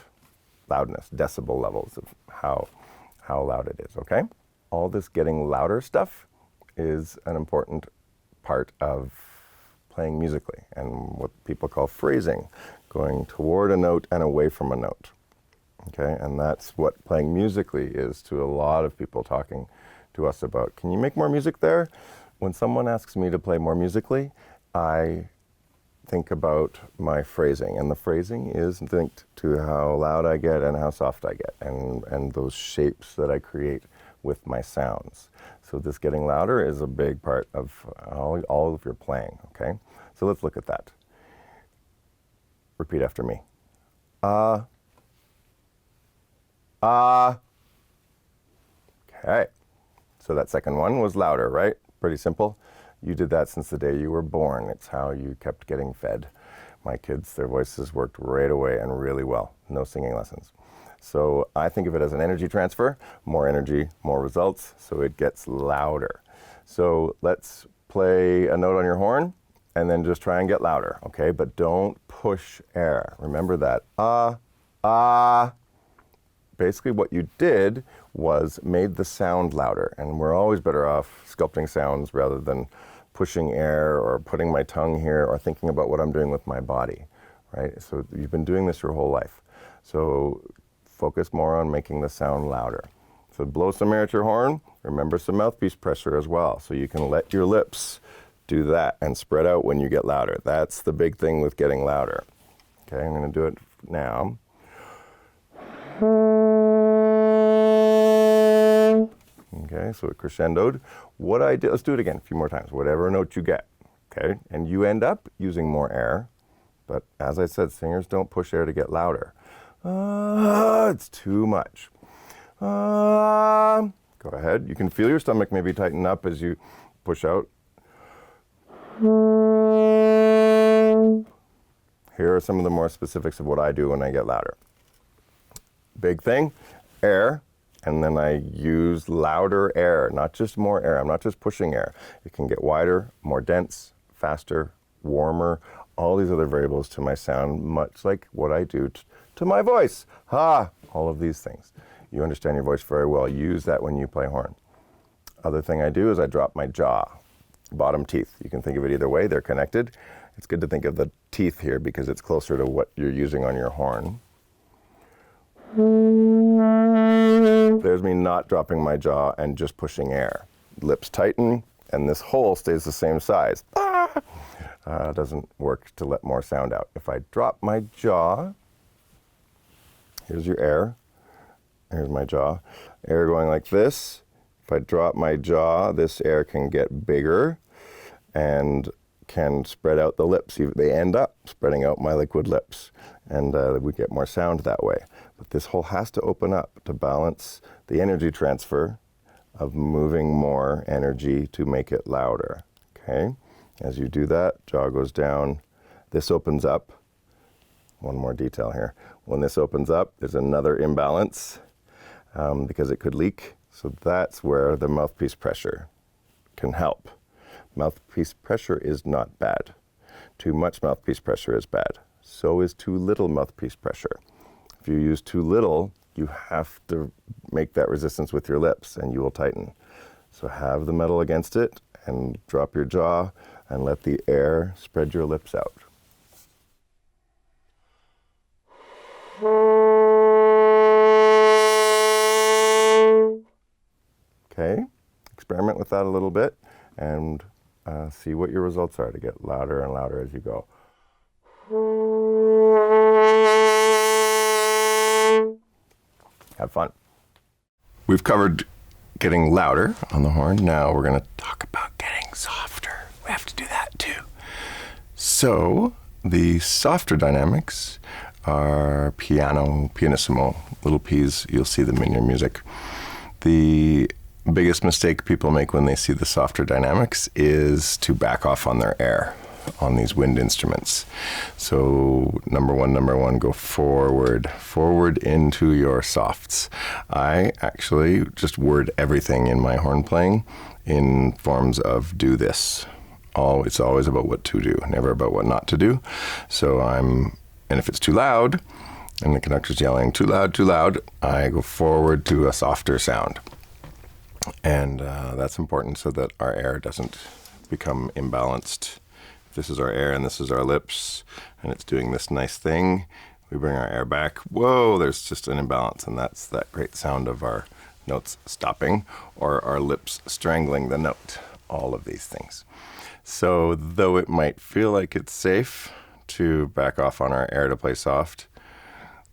S1: loudness, decibel levels of how loud it is, okay? All this getting louder stuff is an important part of playing musically and what people call phrasing, going toward a note and away from a note. Okay, and that's what playing musically is to a lot of people talking to us about. Can you make more music there? When someone asks me to play more musically, I think about my phrasing, and the phrasing is linked to how loud I get and how soft I get, and those shapes that I create with my sounds. So this getting louder is a big part of all of your playing, okay? So let's look at that. Repeat after me. Okay. So that second one was louder, right? Pretty simple. You did that since the day you were born. It's how you kept getting fed. My kids, their voices worked right away and really well. No singing lessons. So I think of it as an energy transfer. More energy, more results. So it gets louder. So let's play a note on your horn and then just try and get louder, okay? But don't push air. Remember that. Basically what you did was made the sound louder, and we're always better off sculpting sounds rather than pushing air or putting my tongue here or thinking about what I'm doing with my body, right? So you've been doing this your whole life. So focus more on making the sound louder. So blow some air at your horn, remember some mouthpiece pressure as well, so you can let your lips do that and spread out when you get louder. That's the big thing with getting louder. Okay, I'm gonna do it now. Okay, so it crescendoed. What I did, let's do it again a few more times, whatever note you get, okay? And you end up using more air, but as I said, singers don't push air to get louder. It's too much. Go ahead, you can feel your stomach maybe tighten up as you push out. Here are some of the more specifics of what I do when I get louder. Big thing, air, and then I use louder air, not just more air. I'm not just pushing air. It can get wider, more dense, faster, warmer, all these other variables to my sound, much like what I do to my voice. All of these things. You understand your voice very well. Use that when you play horn. Other thing I do is I drop my jaw, bottom teeth. You can think of it either way, they're connected. It's good to think of the teeth here because it's closer to what you're using on your horn. There's me not dropping my jaw and just pushing air. Lips tighten, and this hole stays the same size. Doesn't work to let more sound out. If I drop my jaw, here's your air. Here's my jaw. Air going like this. If I drop my jaw, this air can get bigger and can spread out the lips. They end up spreading out my liquid lips, and we get more sound that way. But this hole has to open up to balance the energy transfer of moving more energy to make it louder, okay? As you do that, jaw goes down, this opens up. One more detail here. When this opens up, there's another imbalance because it could leak. So that's where the mouthpiece pressure can help. Mouthpiece pressure is not bad. Too much mouthpiece pressure is bad. So is too little mouthpiece pressure. If you use too little, you have to make that resistance with your lips and you will tighten. So have the metal against it and drop your jaw and let the air spread your lips out. Okay, experiment with that a little bit and see what your results are to get louder and louder as you go. Have fun. We've covered getting louder on the horn. Now we're going to talk about getting softer. We have to do that too. So the softer dynamics are piano, pianissimo, little P's. You'll see them in your music. The biggest mistake people make when they see the softer dynamics is to back off on their air on these wind instruments. So number one, go forward into your softs. I actually just word everything in my horn playing in forms of do this. It's always about what to do, never about what not to do. And if it's too loud, and the conductor's yelling too loud, I go forward to a softer sound. And that's important so that our air doesn't become imbalanced. If this is our air and this is our lips, and it's doing this nice thing, we bring our air back. Whoa, there's just an imbalance, and that's that great sound of our notes stopping or our lips strangling the note, all of these things. So though it might feel like it's safe to back off on our air to play soft,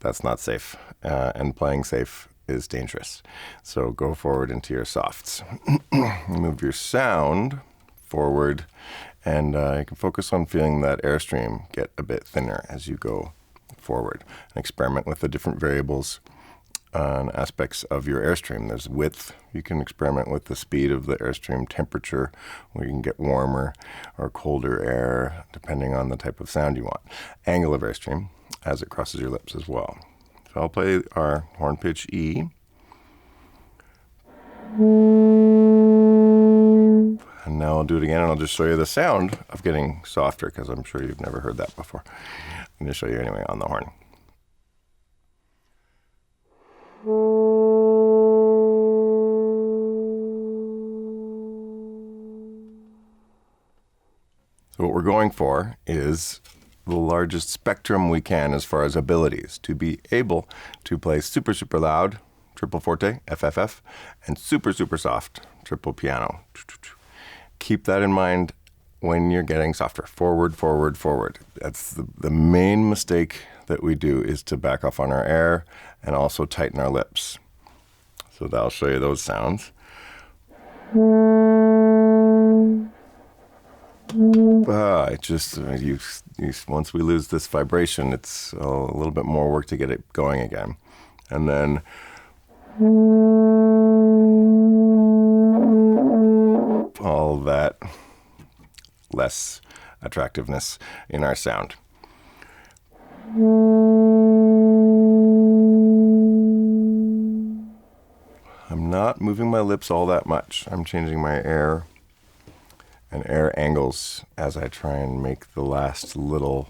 S1: that's not safe, and playing safe is dangerous. So go forward into your softs. Move your sound forward, and you can focus on feeling that airstream get a bit thinner as you go forward. And experiment with the different variables and aspects of your airstream. There's width. You can experiment with the speed of the airstream, temperature, where you can get warmer or colder air, depending on the type of sound you want. Angle of airstream as it crosses your lips as well. So I'll play our horn pitch E. And now I'll do it again, and I'll just show you the sound of getting softer, because I'm sure you've never heard that before. I'm going to show you anyway on the horn. So what we're going for is the largest spectrum we can as far as abilities, to be able to play super, super loud, triple forte, FFF, and super, super soft, triple piano. Keep that in mind when you're getting softer. Forward, forward, forward. That's the main mistake that we do, is to back off on our air and also tighten our lips. So that'll show you those sounds. Once we lose this vibration, it's a little bit more work to get it going again. And then all that less attractiveness in our sound. I'm not moving my lips all that much. I'm changing my air and air angles as I try and make the last little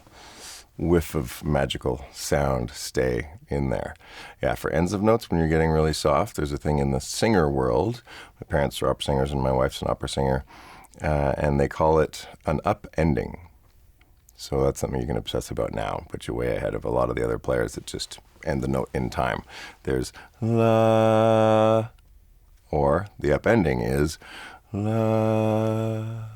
S1: whiff of magical sound stay in there. Yeah, for ends of notes, when you're getting really soft, there's a thing in the singer world. My parents are opera singers and my wife's an opera singer, and they call it an upending. So that's something you can obsess about now, put you way ahead of a lot of the other players that just end the note in time. There's la, or the upending is la.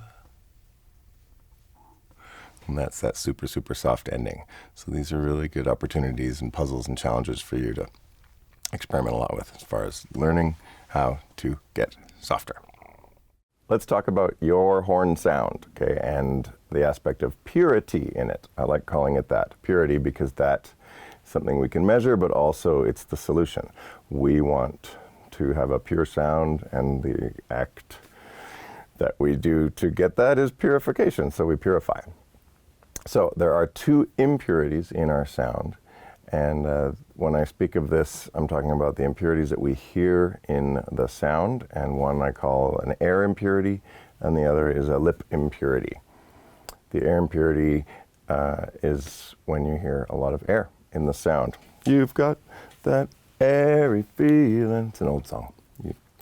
S1: And that's that super, super soft ending. So these are really good opportunities and puzzles and challenges for you to experiment a lot with as far as learning how to get softer. Let's talk about your horn sound, okay, and the aspect of purity in it. I like calling it that, purity, because that's something we can measure, but also it's the solution. We want to have a pure sound, and the act that we do to get that is purification, so we purify. So there are two impurities in our sound, and when I speak of this, I'm talking about the impurities that we hear in the sound, and one I call an air impurity, and the other is a lip impurity. The air impurity is when you hear a lot of air in the sound. You've got that airy feeling. It's an old song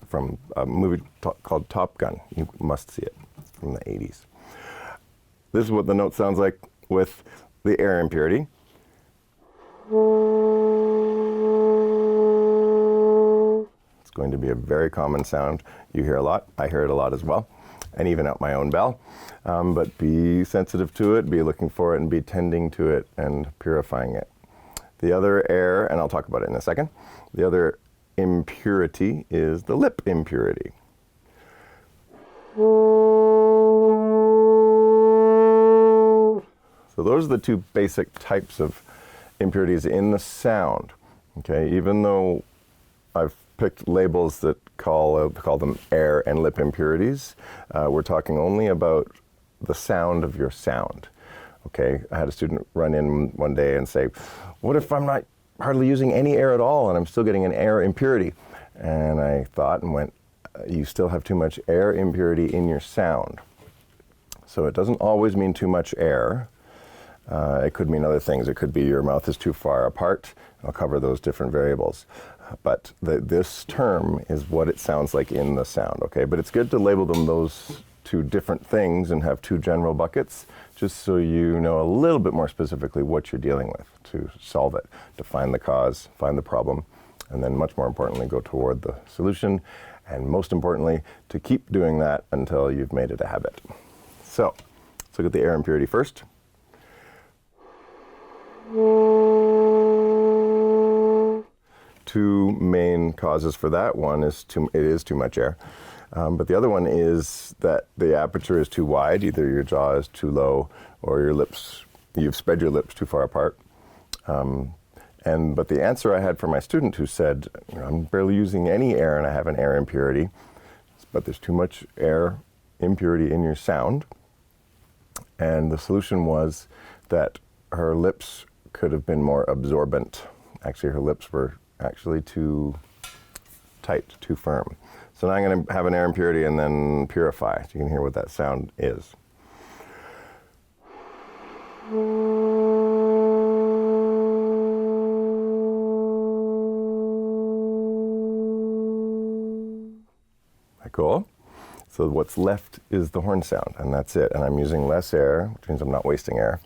S1: from a movie called Top Gun. You must see it. It's from the 80s. This is what the note sounds like with the air impurity. It's going to be a very common sound. You hear a lot. I hear it a lot as well, and even out my own bell. But be sensitive to it, be looking for it, and be tending to it and purifying it. The other air, and I'll talk about it in a second, the other impurity is the lip impurity. So those are the two basic types of impurities in the sound. Okay, even though I've picked labels that call them air and lip impurities. We're talking only about the sound of your sound. Okay, I had a student run in one day and say, what if I'm not hardly using any air at all and I'm still getting an air impurity? And I thought and went, you still have too much air impurity in your sound. So it doesn't always mean too much air. It could mean other things. It could be your mouth is too far apart. I'll cover those different variables. But this term is what it sounds like in the sound, okay? But it's good to label them those two different things and have two general buckets, just so you know a little bit more specifically what you're dealing with to solve it, to find the cause, find the problem, and then much more importantly, go toward the solution, and most importantly, to keep doing that until you've made it a habit. So, let's look at the air impurity first. Two main causes for that. One is it is too much air. But the other one is that the aperture is too wide. Either your jaw is too low or you've spread your lips too far apart. But the answer I had for my student who said, I'm barely using any air and I have an air impurity, but there's too much air impurity in your sound. And the solution was that her lips could have been more absorbent. Actually, her lips were actually too tight, too firm. So now I'm going to have an air impurity and then purify, so you can hear what that sound is. That cool? So what's left is the horn sound, and that's it. And I'm using less air, which means I'm not wasting air,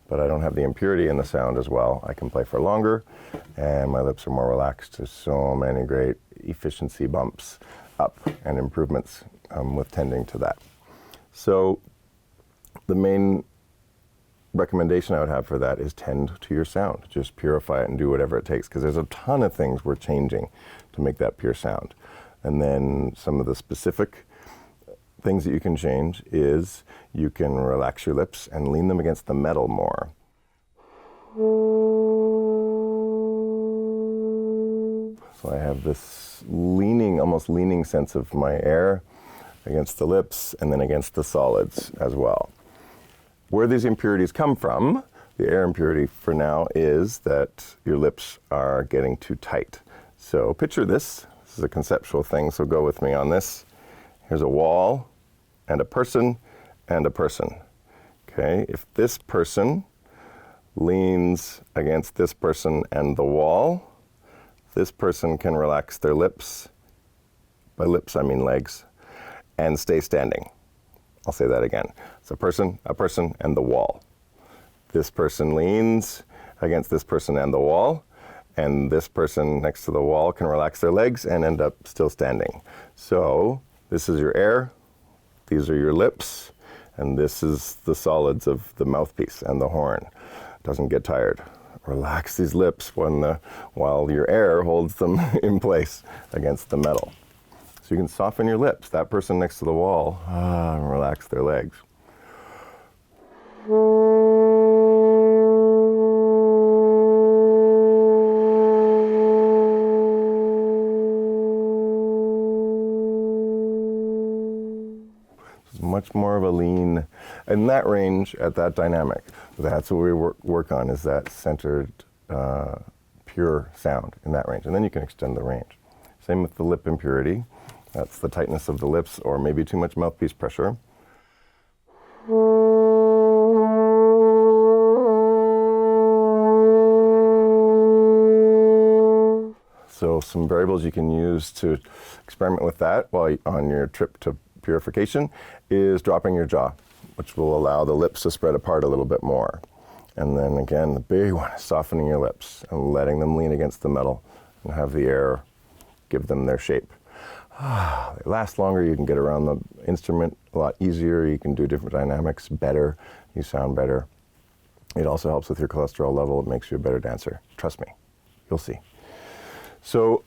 S1: but I don't have the impurity in the sound as well. I can play for longer, and my lips are more relaxed. There's so many great efficiency bumps up and improvements with tending to that. So the main recommendation I would have for that is tend to your sound. Just purify it and do whatever it takes, because there's a ton of things we're changing to make that pure sound. And then some of the specific things that you can change is you can relax your lips and lean them against the metal more. So I have this almost leaning sense of my air against the lips and then against the solids as well. Where these impurities come from, the air impurity for now is that your lips are getting too tight. So picture this. This is a conceptual thing, so go with me on this. Here's a wall and a person and a person. Okay, if this person leans against this person and the wall, this person can relax their lips. By lips, I mean legs, and stay standing. I'll say that again. It's a person, and the wall. This person leans against this person and the wall, and this person next to the wall can relax their legs and end up still standing. So this is your air, these are your lips, and this is the solids of the mouthpiece and the horn. Doesn't get tired. Relax these lips while your air holds them in place against the metal. So you can soften your lips. That person next to the wall, and relax their legs. It's much more of a lean in that range at that dynamic. That's what we work on, is that centered, pure sound in that range. And then you can extend the range. Same with the lip impurity. That's the tightness of the lips or maybe too much mouthpiece pressure. So some variables you can use to experiment with that while on your trip to purification is dropping your jaw, which will allow the lips to spread apart a little bit more. And then again, the big one is softening your lips and letting them lean against the metal and have the air give them their shape. They last longer, you can get around the instrument a lot easier, you can do different dynamics better, you sound better. It also helps with your cholesterol level, it makes you a better dancer. Trust me, you'll see. So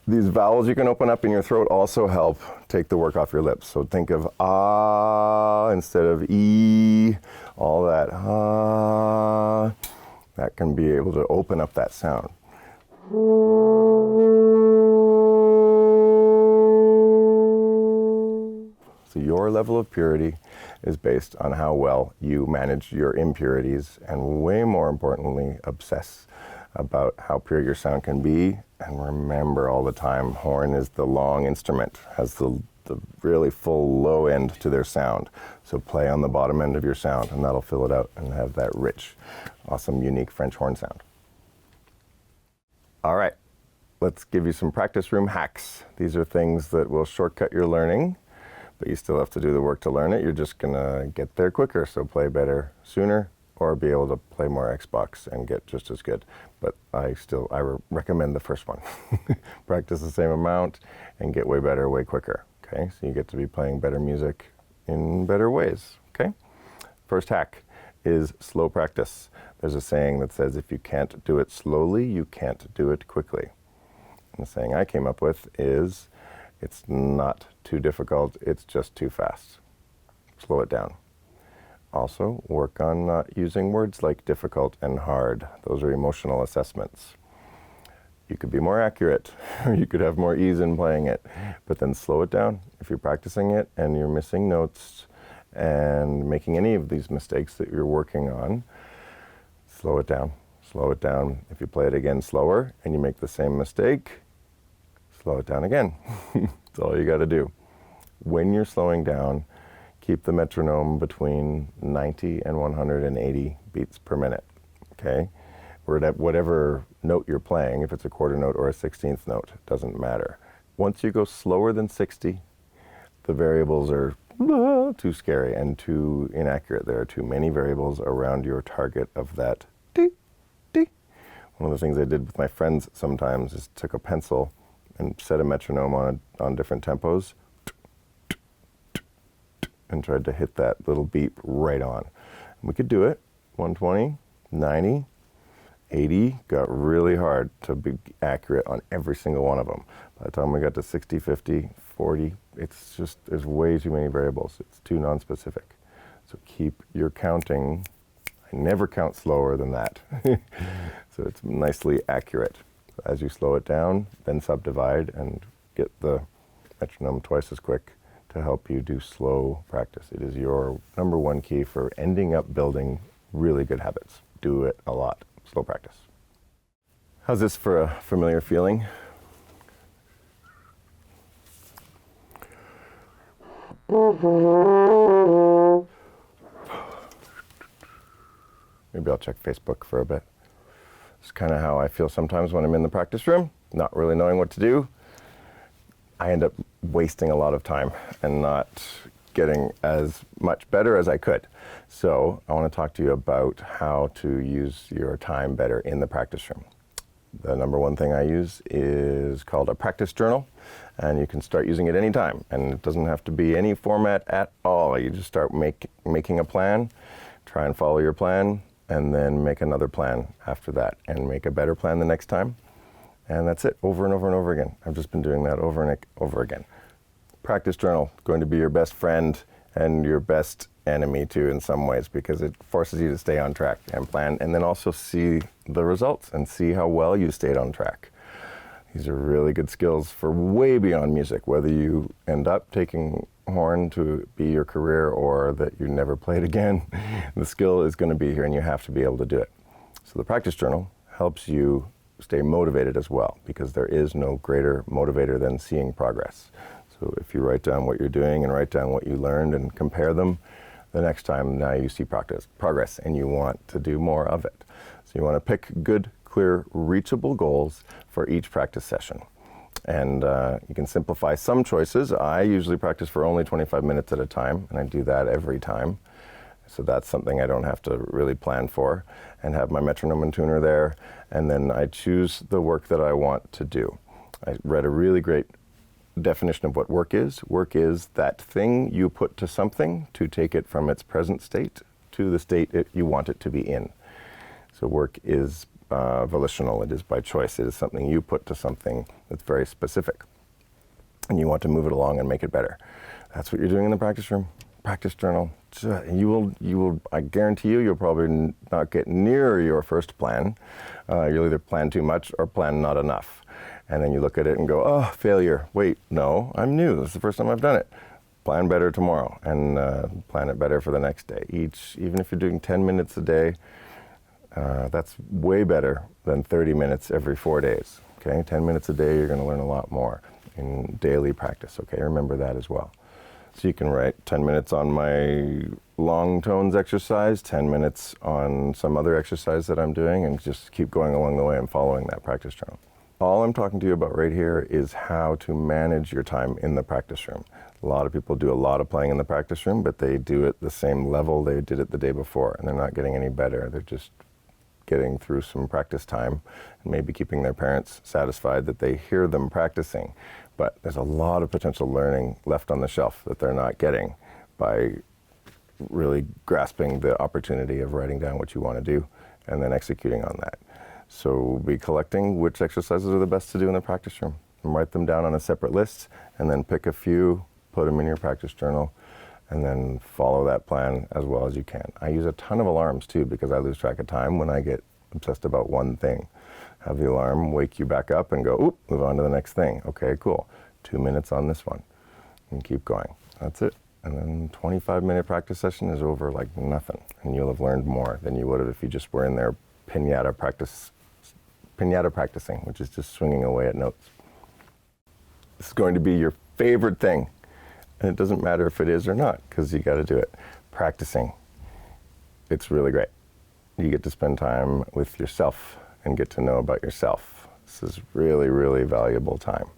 S1: these vowels you can open up in your throat also help take the work off your lips. So think of ah instead of e, all that ah. That can be able to open up that sound. So your level of purity is based on how well you manage your impurities, and way more importantly, obsess about how pure your sound can be. And remember all the time, horn is the long instrument, has the really full low end to their sound. So play on the bottom end of your sound, and that'll fill it out and have that rich, awesome, unique French horn sound. All right, let's give you some practice room hacks. These are things that will shortcut your learning, but you still have to do the work to learn it. You're just gonna get there quicker, so play better sooner, or be able to play more Xbox and get just as good. But I recommend the first one. Practice the same amount and get way better, way quicker. Okay, so you get to be playing better music in better ways. Okay, first hack is slow practice. There's a saying that says if you can't do it slowly, you can't do it quickly. And the saying I came up with is, it's not too difficult, it's just too fast. Slow it down. Also, work on not using words like difficult and hard. Those are emotional assessments. You could be more accurate, or you could have more ease in playing it, but then slow it down. If you're practicing it and you're missing notes and making any of these mistakes that you're working on, slow it down. Slow it down. If you play it again slower and you make the same mistake, slow it down again. That's all you got to do. When you're slowing down, keep the metronome between 90 and 180 beats per minute, okay? Whatever note you're playing, if it's a quarter note or a 16th note, doesn't matter. Once you go slower than 60, the variables are too scary and too inaccurate. There are too many variables around your target of that dee, dee. One of the things I did with my friends sometimes is took a pencil and set a metronome on different tempos and tried to hit that little beat right on. And we could do it, 120, 90, 80, got really hard to be accurate on every single one of them. By the time we got to 60, 50, 40, it's just, there's way too many variables. It's too non-specific. So keep your counting. I never count slower than that. So it's nicely accurate. As you slow it down, then subdivide and get the metronome twice as quick to help you do slow practice. It is your number one key for ending up building really good habits. Do it a lot. Slow practice. How's this for a familiar feeling? Maybe I'll check Facebook for a bit. It's kind of how I feel sometimes when I'm in the practice room, not really knowing what to do. I end up wasting a lot of time and not getting as much better as I could. So I want to talk to you about how to use your time better in the practice room. The number one thing I use is called a practice journal, and you can start using it anytime, and it doesn't have to be any format at all. You just start making a plan, try and follow your plan, and then make another plan after that, and make a better plan the next time. And that's it, over and over and over again. I've just been doing that over and over again. Practice journal, going to be your best friend and your best enemy too in some ways, because it forces you to stay on track and plan, and then also see the results and see how well you stayed on track. These are really good skills for way beyond music, whether you end up taking horn to be your career or that you never play it again. The skill is going to be here and you have to be able to do it. So the practice journal helps you stay motivated as well, because there is no greater motivator than seeing progress. So if you write down what you're doing and write down what you learned and compare them, the next time now you see progress and you want to do more of it. So you want to pick good, clear, reachable goals for each practice session. And you can simplify some choices. I usually practice for only 25 minutes at a time, and I do that every time. So that's something I don't have to really plan for, and have my metronome and tuner there, and then I choose the work that I want to do. I read a really great definition of what work is. Work is that thing you put to something to take it from its present state to the state you want it to be in. So work is volitional, it is by choice, it is something you put to something that's very specific, and you want to move it along and make it better. That's what you're doing in the practice room. Practice journal. You will, I guarantee you'll probably not get near your first plan. You'll either plan too much or plan not enough. And then you look at it and go, oh, failure. Wait, no, I'm new. This is the first time I've done it. plan better tomorrow and plan it better for the next day. Even if you're doing 10 minutes a day, that's way better than 30 minutes every 4 days. Okay, 10 minutes a day, you're going to learn a lot more in daily practice. Okay, remember that as well. So you can write 10 minutes on my long tones exercise, 10 minutes on some other exercise that I'm doing, and just keep going along the way and following that practice journal. All I'm talking to you about right here is how to manage your time in the practice room. A lot of people do a lot of playing in the practice room, but they do it the same level they did it the day before, and they're not getting any better. They're just getting through some practice time and maybe keeping their parents satisfied that they hear them practicing. But there's a lot of potential learning left on the shelf that they're not getting by really grasping the opportunity of writing down what you want to do and then executing on that. So be collecting which exercises are the best to do in the practice room and write them down on a separate list, and then pick a few, put them in your practice journal, and then follow that plan as well as you can. I use a ton of alarms too, because I lose track of time when I get obsessed about one thing. Have the alarm wake you back up and go, oop, move on to the next thing. Okay, cool. 2 minutes on this one, and keep going. That's it. And then 25-minute practice session is over like nothing, and you'll have learned more than you would have if you just were in there pinata practicing, which is just swinging away at notes. This is going to be your favorite thing, and it doesn't matter if it is or not, because you got to do it. Practicing. It's really great. You get to spend time with yourself and get to know about yourself. This is really, really valuable time,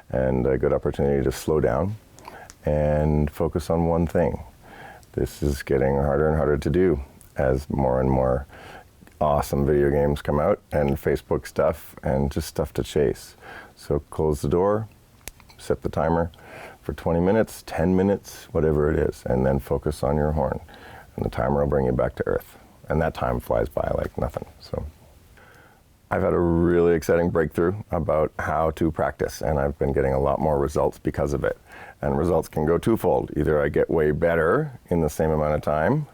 S1: and a good opportunity to slow down and focus on one thing. This is getting harder and harder to do as more and more awesome video games come out, and Facebook stuff, and just stuff to chase. So close the door, set the timer for 20 minutes, 10 minutes, whatever it is, and then focus on your horn. And the timer will bring you back to earth. And that time flies by like nothing. So I've had a really exciting breakthrough about how to practice, and I've been getting a lot more results because of it. And results can go twofold. Either I get way better in the same amount of time,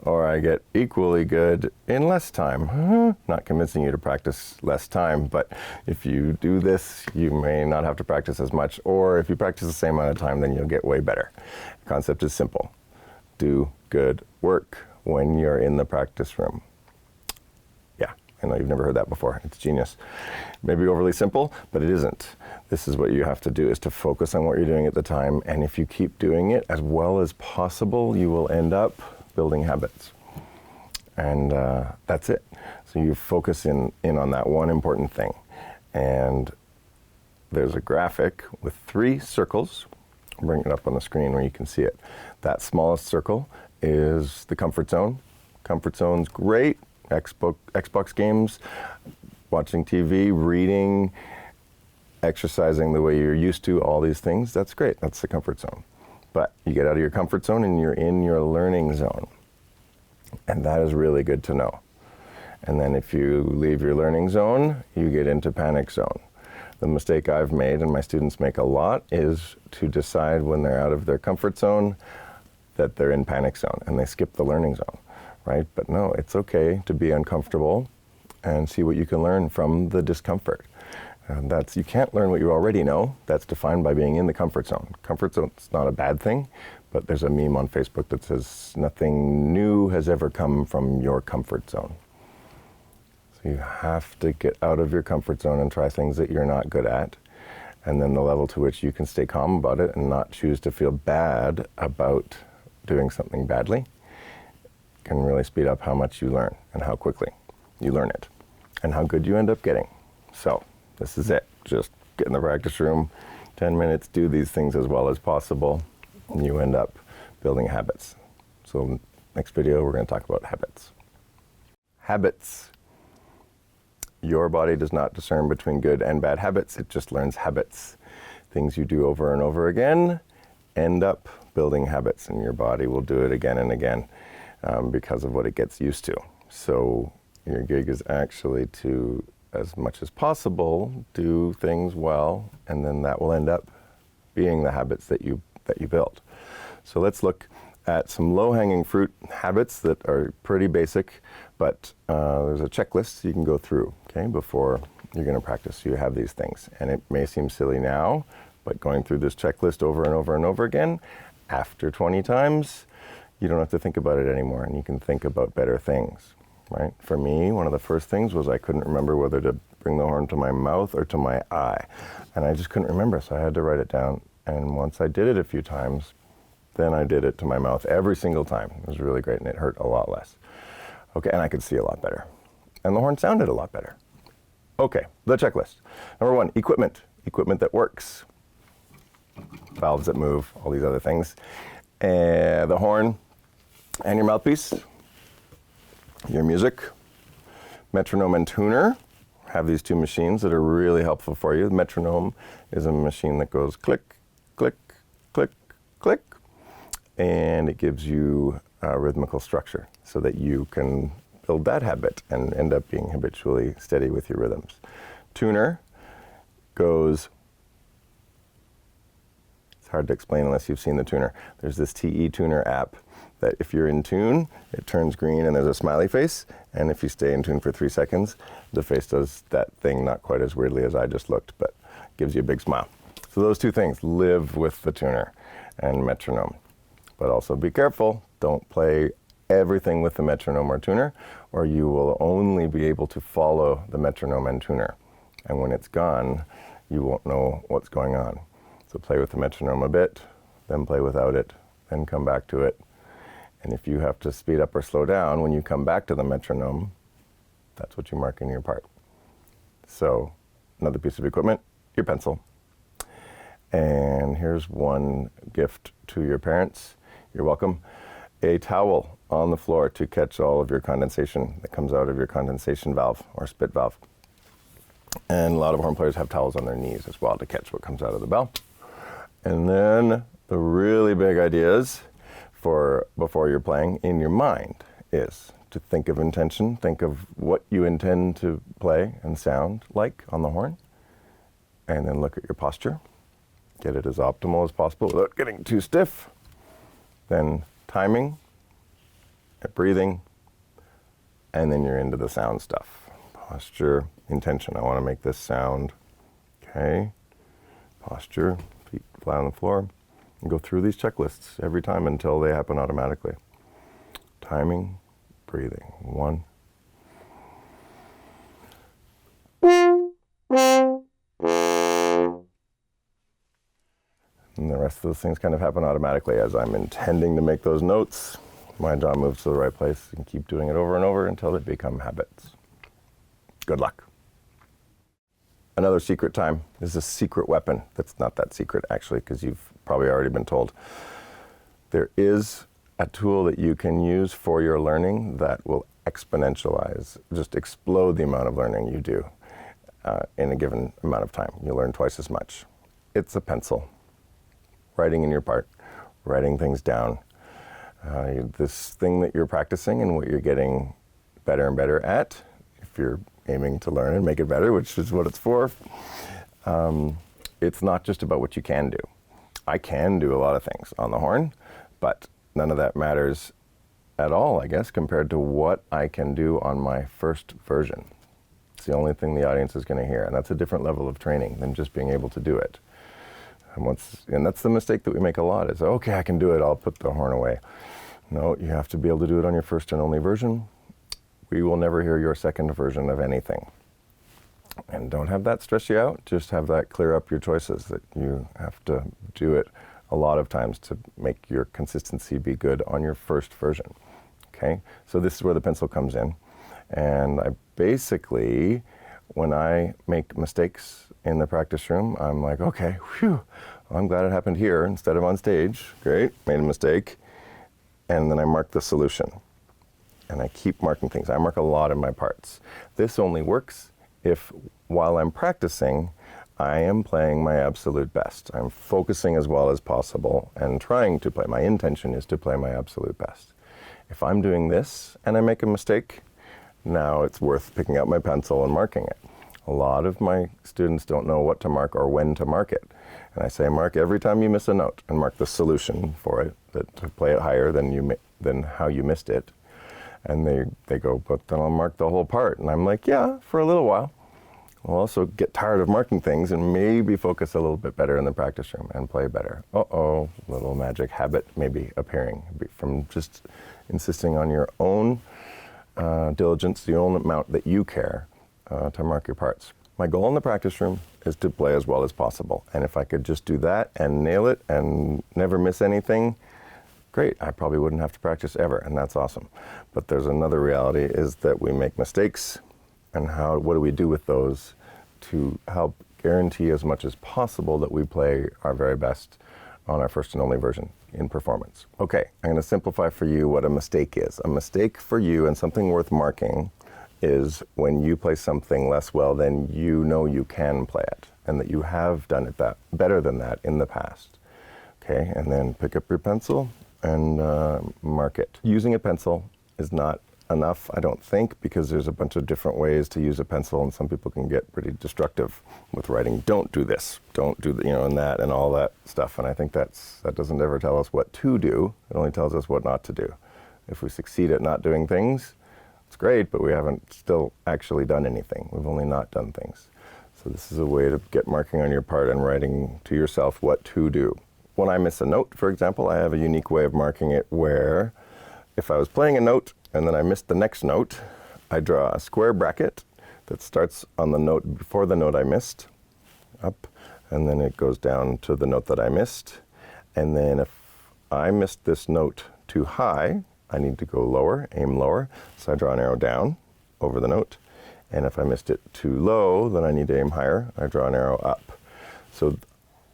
S1: or I get equally good in less time. Not convincing you to practice less time, but if you do this, you may not have to practice as much, or if you practice the same amount of time, then you'll get way better. The concept is simple. Do good work when you're in the practice room. Yeah, I know you've never heard that before. It's genius. Maybe overly simple, but it isn't. This is what you have to do, is to focus on what you're doing at the time, and if you keep doing it as well as possible, you will end up building habits. And that's it. So you focus in on that one important thing. And there's a graphic with 3 circles. I'll bring it up on the screen where you can see it. That smallest circle is the comfort zone. Comfort zone's great. Xbox games, watching TV, reading, exercising the way you're used to, all these things, that's great. That's the comfort zone. But you get out of your comfort zone and you're in your learning zone. And that is really good to know. And then if you leave your learning zone, you get into panic zone. The mistake I've made, and my students make a lot, is to decide when they're out of their comfort zone that they're in panic zone, and they skip the learning zone, right? But no, it's okay to be uncomfortable and see what you can learn from the discomfort. You can't learn what you already know. That's defined by being in the comfort zone. Comfort zone's not a bad thing, but there's a meme on Facebook that says nothing new has ever come from your comfort zone. So you have to get out of your comfort zone and try things that you're not good at, and then the level to which you can stay calm about it and not choose to feel bad about doing something badly can really speed up how much you learn and how quickly you learn it and how good you end up getting. So this is it. Just get in the practice room, 10 minutes, do these things as well as possible, and you end up building habits. So next video, we're going to talk about habits. Habits. Your body does not discern between good and bad habits. It just learns habits. Things you do over and over again end up building habits, and your body will do it again and again because of what it gets used to. So your gig is actually to, as much as possible, do things well, and then that will end up being the habits that you build. So let's look at some low-hanging fruit habits that are pretty basic, but there's a checklist you can go through, okay, before you're going to practice. You have these things, and it may seem silly now, but going through this checklist over and over and over again After 20 times, you don't have to think about it anymore, and you can think about better things, right? For me, one of the first things was I couldn't remember whether to bring the horn to my mouth or to my eye, and I just couldn't remember, so I had to write it down. And once I did it a few times, then I did it to my mouth every single time. It was really great, and it hurt a lot less. Okay, and I could see a lot better. And the horn sounded a lot better. Okay, the checklist. Number 1, equipment. Equipment that works. Valves that move, all these other things. The horn and your mouthpiece. Your music. Metronome and tuner. Have these 2 machines that are really helpful for you. The metronome is a machine that goes click, click, click, click. And it gives you a rhythmical structure so that you can build that habit and end up being habitually steady with your rhythms. Tuner goes, it's hard to explain unless you've seen the tuner. There's this TE Tuner app that if you're in tune, it turns green and there's a smiley face. And if you stay in tune for 3 seconds, the face does that thing, not quite as weirdly as I just looked, but gives you a big smile. So those 2 things, live with the tuner and metronome. But also be careful, don't play everything with the metronome or tuner, or you will only be able to follow the metronome and tuner. And when it's gone, you won't know what's going on. So play with the metronome a bit, then play without it, then come back to it. And if you have to speed up or slow down when you come back to the metronome, that's what you mark in your part. So another piece of equipment, your pencil. And here's one gift to your parents. You're welcome. A towel on the floor to catch all of your condensation that comes out of your condensation valve or spit valve. And a lot of horn players have towels on their knees as well to catch what comes out of the bell. And then the really big ideas for before you're playing in your mind is to think of intention, think of what you intend to play and sound like on the horn, and then look at your posture. Get it as optimal as possible without getting too stiff. Then timing, breathing, and then you're into the sound stuff. Posture, intention. I want to make this sound. Okay. Posture, feet flat on the floor. And go through these checklists every time until they happen automatically. Timing, breathing. 1. And the rest of those things kind of happen automatically as I'm intending to make those notes. My jaw moves to the right place and keep doing it over and over until they become habits. Good luck. Another secret time is a secret weapon. That's not that secret actually, because you've probably already been told. There is a tool that you can use for your learning that will exponentialize, just explode the amount of learning you do in a given amount of time. You'll learn twice as much. It's a pencil. Writing in your part, writing things down. This thing that you're practicing and what you're getting better and better at, if you're aiming to learn and make it better, which is what it's for, it's not just about what you can do. I can do a lot of things on the horn, but none of that matters at all, I guess, compared to what I can do on my first version. It's the only thing the audience is going to hear, and that's a different level of training than just being able to do it. And that's the mistake that we make a lot is, okay, I can do it, I'll put the horn away. No, you have to be able to do it on your first and only version. We will never hear your second version of anything. And don't have that stress you out, just have that clear up your choices, that you have to do it a lot of times to make your consistency be good on your first version. Okay, so this is where the pencil comes in. And I basically, when I make mistakes in the practice room, I'm like, okay, whew, I'm glad it happened here instead of on stage. Great, made a mistake. And then I mark the solution. And I keep marking things. I mark a lot in my parts. This only works if, while I'm practicing, I am playing my absolute best. I'm focusing as well as possible and trying to play. My intention is to play my absolute best. If I'm doing this and I make a mistake, now it's worth picking up my pencil and marking it. A lot of my students don't know what to mark or when to mark it. And I say, mark every time you miss a note and mark the solution for it, that to play it higher than how you missed it. And they go, but then I'll mark the whole part. And I'm like, yeah, for a little while. We'll also get tired of marking things and maybe focus a little bit better in the practice room and play better. Uh-oh, little magic habit maybe appearing from just insisting on your own diligence, the only amount that you care to mark your parts. My goal in the practice room is to play as well as possible. And if I could just do that and nail it and never miss anything, great. I probably wouldn't have to practice ever, and that's awesome. But there's another reality, is that we make mistakes, and what do we do with those to help guarantee as much as possible that we play our very best on our first and only version in performance. Okay, I'm going to simplify for you what a mistake is. A mistake for you, and something worth marking, is when you play something less well than you know you can play it, and that you have done it better than that in the past. Okay, and then pick up your pencil and mark it. Using a pencil is not enough, I don't think, because there's a bunch of different ways to use a pencil, and some people can get pretty destructive with writing. Don't do this, don't do the, and that, and all that stuff. And I think that doesn't ever tell us what to do. It only tells us what not to do. If we succeed at not doing things, it's great, but we haven't still actually done anything. We've only not done things. So this is a way to get marking on your part and writing to yourself what to do. When I miss a note, for example, I have a unique way of marking it where if I was playing a note and then I missed the next note, I draw a square bracket that starts on the note before the note I missed, up, and then it goes down to the note that I missed. And then if I missed this note too high, I need to go lower, aim lower, so I draw an arrow down over the note. And if I missed it too low, then I need to aim higher, I draw an arrow up. So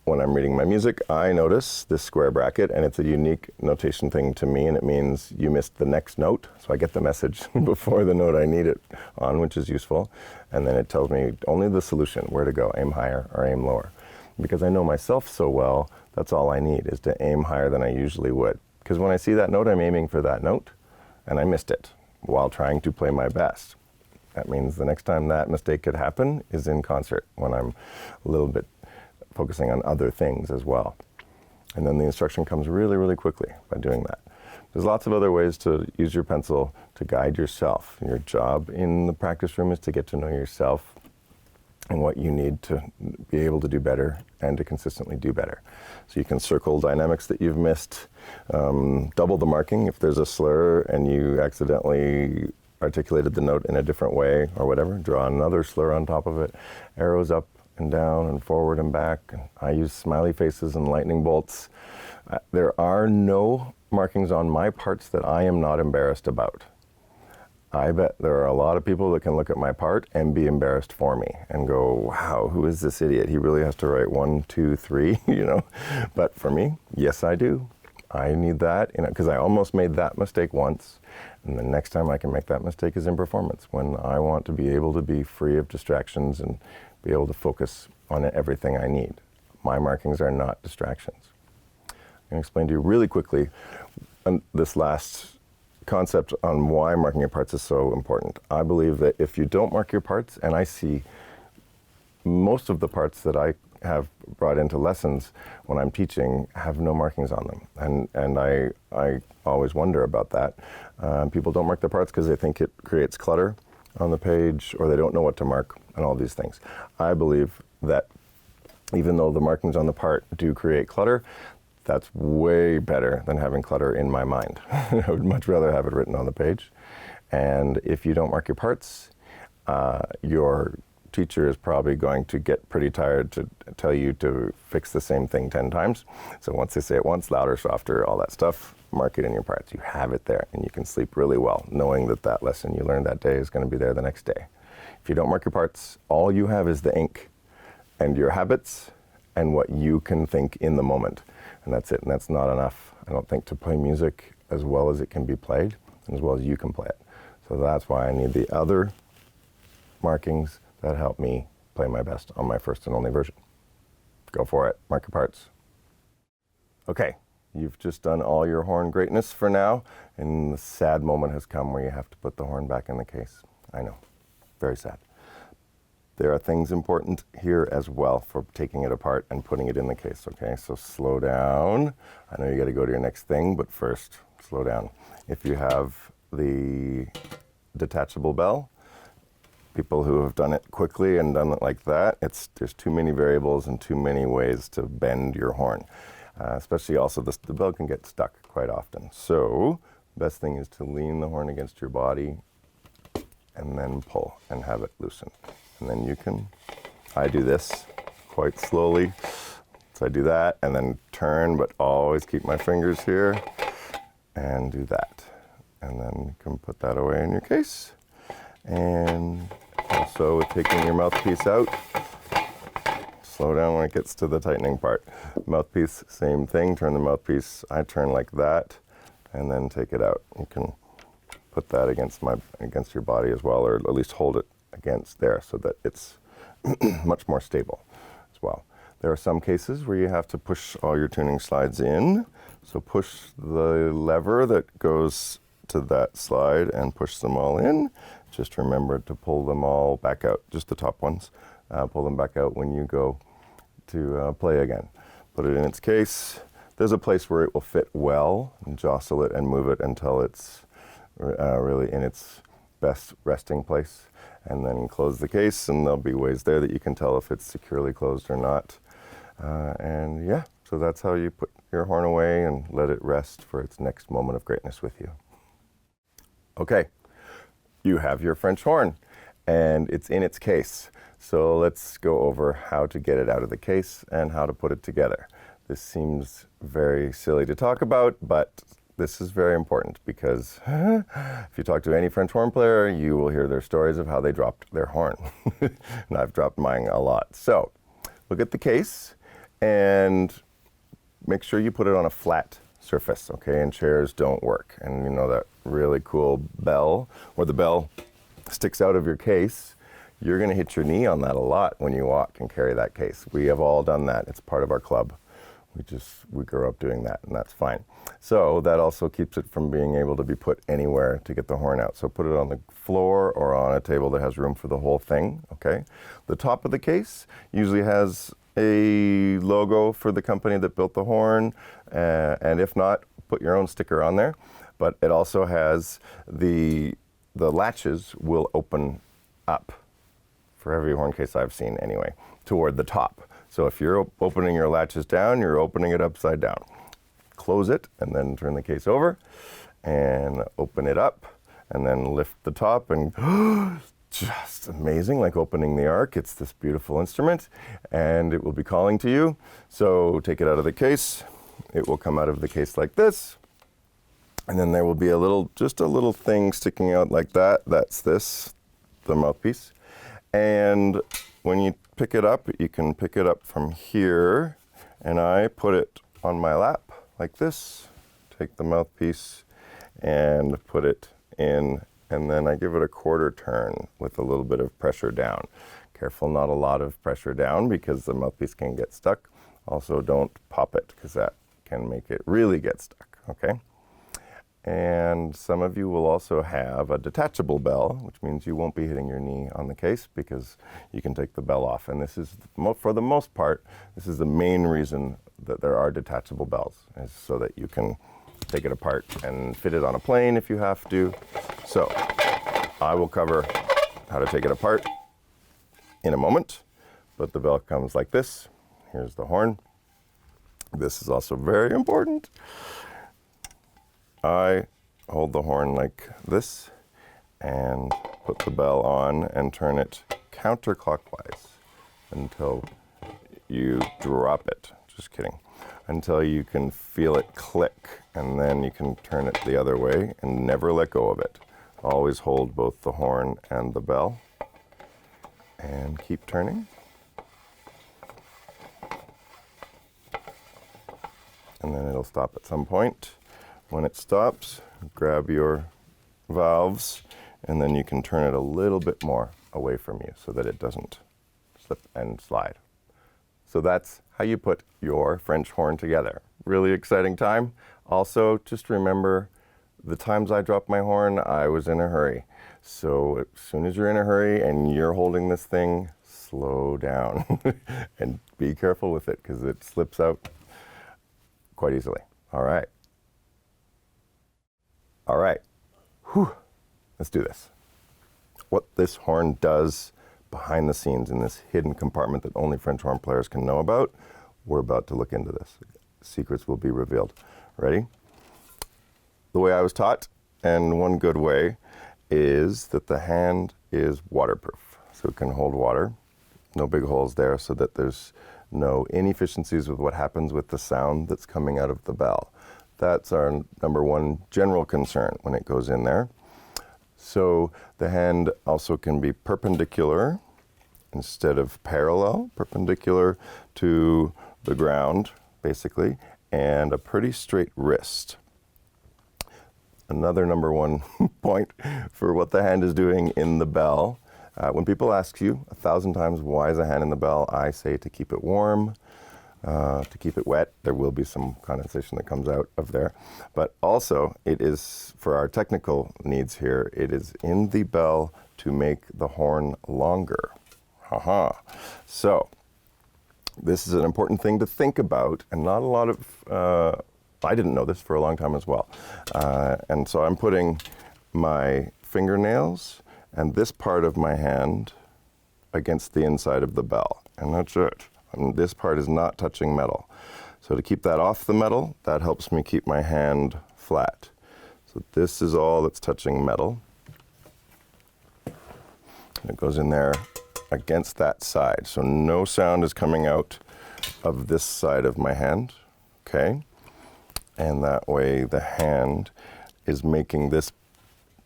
S1: when I'm reading my music, I notice this square bracket, and it's a unique notation thing to me, and it means you missed the next note, so I get the message before the note I need it on, which is useful. And then it tells me only the solution, where to go, aim higher or aim lower. Because I know myself so well, that's all I need, is to aim higher than I usually would. Because when I see that note, I'm aiming for that note, and I missed it while trying to play my best. That means the next time that mistake could happen is in concert, when I'm a little bit focusing on other things as well. And then the instruction comes really, really quickly by doing that. There's lots of other ways to use your pencil to guide yourself. Your job in the practice room is to get to know yourself and what you need to be able to do better and to consistently do better. So you can circle dynamics that you've missed, double the marking if there's a slur and you accidentally articulated the note in a different way or whatever, draw another slur on top of it, arrows up and down and forward and back. I use smiley faces and lightning bolts. There are no markings on my parts that I am not embarrassed about. I bet there are a lot of people that can look at my part and be embarrassed for me and go, wow, who is this idiot? He really has to write 1, 2, 3, But for me, yes, I do. I need that, because I almost made that mistake once. And the next time I can make that mistake is in performance, when I want to be able to be free of distractions and be able to focus on everything I need. My markings are not distractions. I'm going to explain to you really quickly this last concept on why marking your parts is so important. I believe that if you don't mark your parts, and I see most of the parts that I have brought into lessons when I'm teaching have no markings on them. And I always wonder about that. People don't mark their parts because they think it creates clutter on the page, or they don't know what to mark, and all these things. I believe that even though the markings on the part do create clutter, that's way better than having clutter in my mind. I would much rather have it written on the page. And if you don't mark your parts, your teacher is probably going to get pretty tired to tell you to fix the same thing 10 times. So once they say it once, louder, softer, all that stuff, mark it in your parts. You have it there, and you can sleep really well knowing that that lesson you learned that day is going to be there the next day. If you don't mark your parts, all you have is the ink and your habits and what you can think in the moment. And that's it, and that's not enough, I don't think, to play music as well as it can be played and as well as you can play it. So that's why I need the other markings that help me play my best on my first and only version. Go for it, mark your parts. Okay, you've just done all your horn greatness for now, and the sad moment has come where you have to put the horn back in the case. I know, very sad. There are things important here as well for taking it apart and putting it in the case, okay? So slow down. I know you gotta go to your next thing, but first, slow down. If you have the detachable bell, people who have done it quickly and done it like that, there's too many variables and too many ways to bend your horn. Especially also the bell can get stuck quite often. So best thing is to lean the horn against your body and then pull and have it loosen. And then I do this quite slowly. So I do that and then turn, but always keep my fingers here and do that. And then you can put that away in your case. And also with taking your mouthpiece out, slow down when it gets to the tightening part. Mouthpiece, same thing, turn the mouthpiece, I turn like that, and then take it out. You can put that against your body as well, or at least hold it against there so that it's much more stable as well. There are some cases where you have to push all your tuning slides in. So push the lever that goes to that slide and push them all in. Just remember to pull them all back out, just the top ones. Pull them back out when you go to play again. Put it in its case. There's a place where it will fit well, and jostle it and move it until it's really in its best resting place. And then close the case, and there'll be ways there that you can tell if it's securely closed or not. And yeah, so that's how you put your horn away and let it rest for its next moment of greatness with you. Okay, you have your French horn, and it's in its case. So let's go over how to get it out of the case and how to put it together. This seems very silly to talk about, but this is very important because if you talk to any French horn player, you will hear their stories of how they dropped their horn. And I've dropped mine a lot. So look at the case and make sure you put it on a flat surface, okay? And chairs don't work. And you know that really cool bell, where the bell sticks out of your case, you're gonna hit your knee on that a lot when you walk and carry that case. We have all done that. It's part of our club. We grew up doing that, and that's fine. So that also keeps it from being able to be put anywhere to get the horn out. So put it on the floor or on a table that has room for the whole thing, okay? The top of the case usually has a logo for the company that built the horn, and if not, put your own sticker on there. But it also has the latches will open up, for every horn case I've seen anyway, toward the top. So if you're opening your latches down, you're opening it upside down. Close it and then turn the case over and open it up and then lift the top, and just amazing, like opening the ark. It's this beautiful instrument and it will be calling to you. So take it out of the case. It will come out of the case like this. And then there will be just a little thing sticking out like that. That's the mouthpiece. And when you pick it up, you can pick it up from here, and I put it on my lap like this. Take the mouthpiece and put it in, and then I give it a quarter turn with a little bit of pressure down. Careful, not a lot of pressure down because the mouthpiece can get stuck. Also, don't pop it because that can make it really get stuck, okay? And some of you will also have a detachable bell, which means you won't be hitting your knee on the case because you can take the bell off. And this is, for the most part, this is the main reason that there are detachable bells, is so that you can take it apart and fit it on a plane if you have to. So I will cover how to take it apart in a moment, but the bell comes like this. Here's the horn. This is also very important. I hold the horn like this and put the bell on and turn it counterclockwise until you drop it. Just kidding. Until you can feel it click, and then you can turn it the other way and never let go of it. Always hold both the horn and the bell and keep turning. And then it'll stop at some point. When it stops, grab your valves, and then you can turn it a little bit more away from you so that it doesn't slip and slide. So that's how you put your French horn together. Really exciting time. Also, just remember, the times I dropped my horn, I was in a hurry. So as soon as you're in a hurry and you're holding this thing, slow down and be careful with it because it slips out quite easily. All right. All right, whew, let's do this. what this horn does behind the scenes in this hidden compartment that only French horn players can know about. We're about to look into this. Secrets will be revealed. Ready? The way I was taught, and one good way, is that the hand is waterproof. So it can hold water. No big holes there, so that there's no inefficiencies with what happens with the sound that's coming out of the bell. That's our number one general concern when it goes in there. So the hand also can be perpendicular instead of parallel, perpendicular to the ground, basically, and a pretty straight wrist. Another number one point for what the hand is doing in the bell. When people ask you 1,000 times why is a hand in the bell, I say to keep it warm, to keep it wet. There will be some condensation that comes out of there. But also, it is, for our technical needs here, it is in the bell to make the horn longer. So, this is an important thing to think about, and not a lot of, I didn't know this for a long time as well. And so I'm putting my fingernails and this part of my hand against the inside of the bell, and that's it. And this part is not touching metal. So to keep that off the metal, that helps me keep my hand flat. So this is all that's touching metal. And it goes in there against that side. So no sound is coming out of this side of my hand, okay? And that way the hand is making this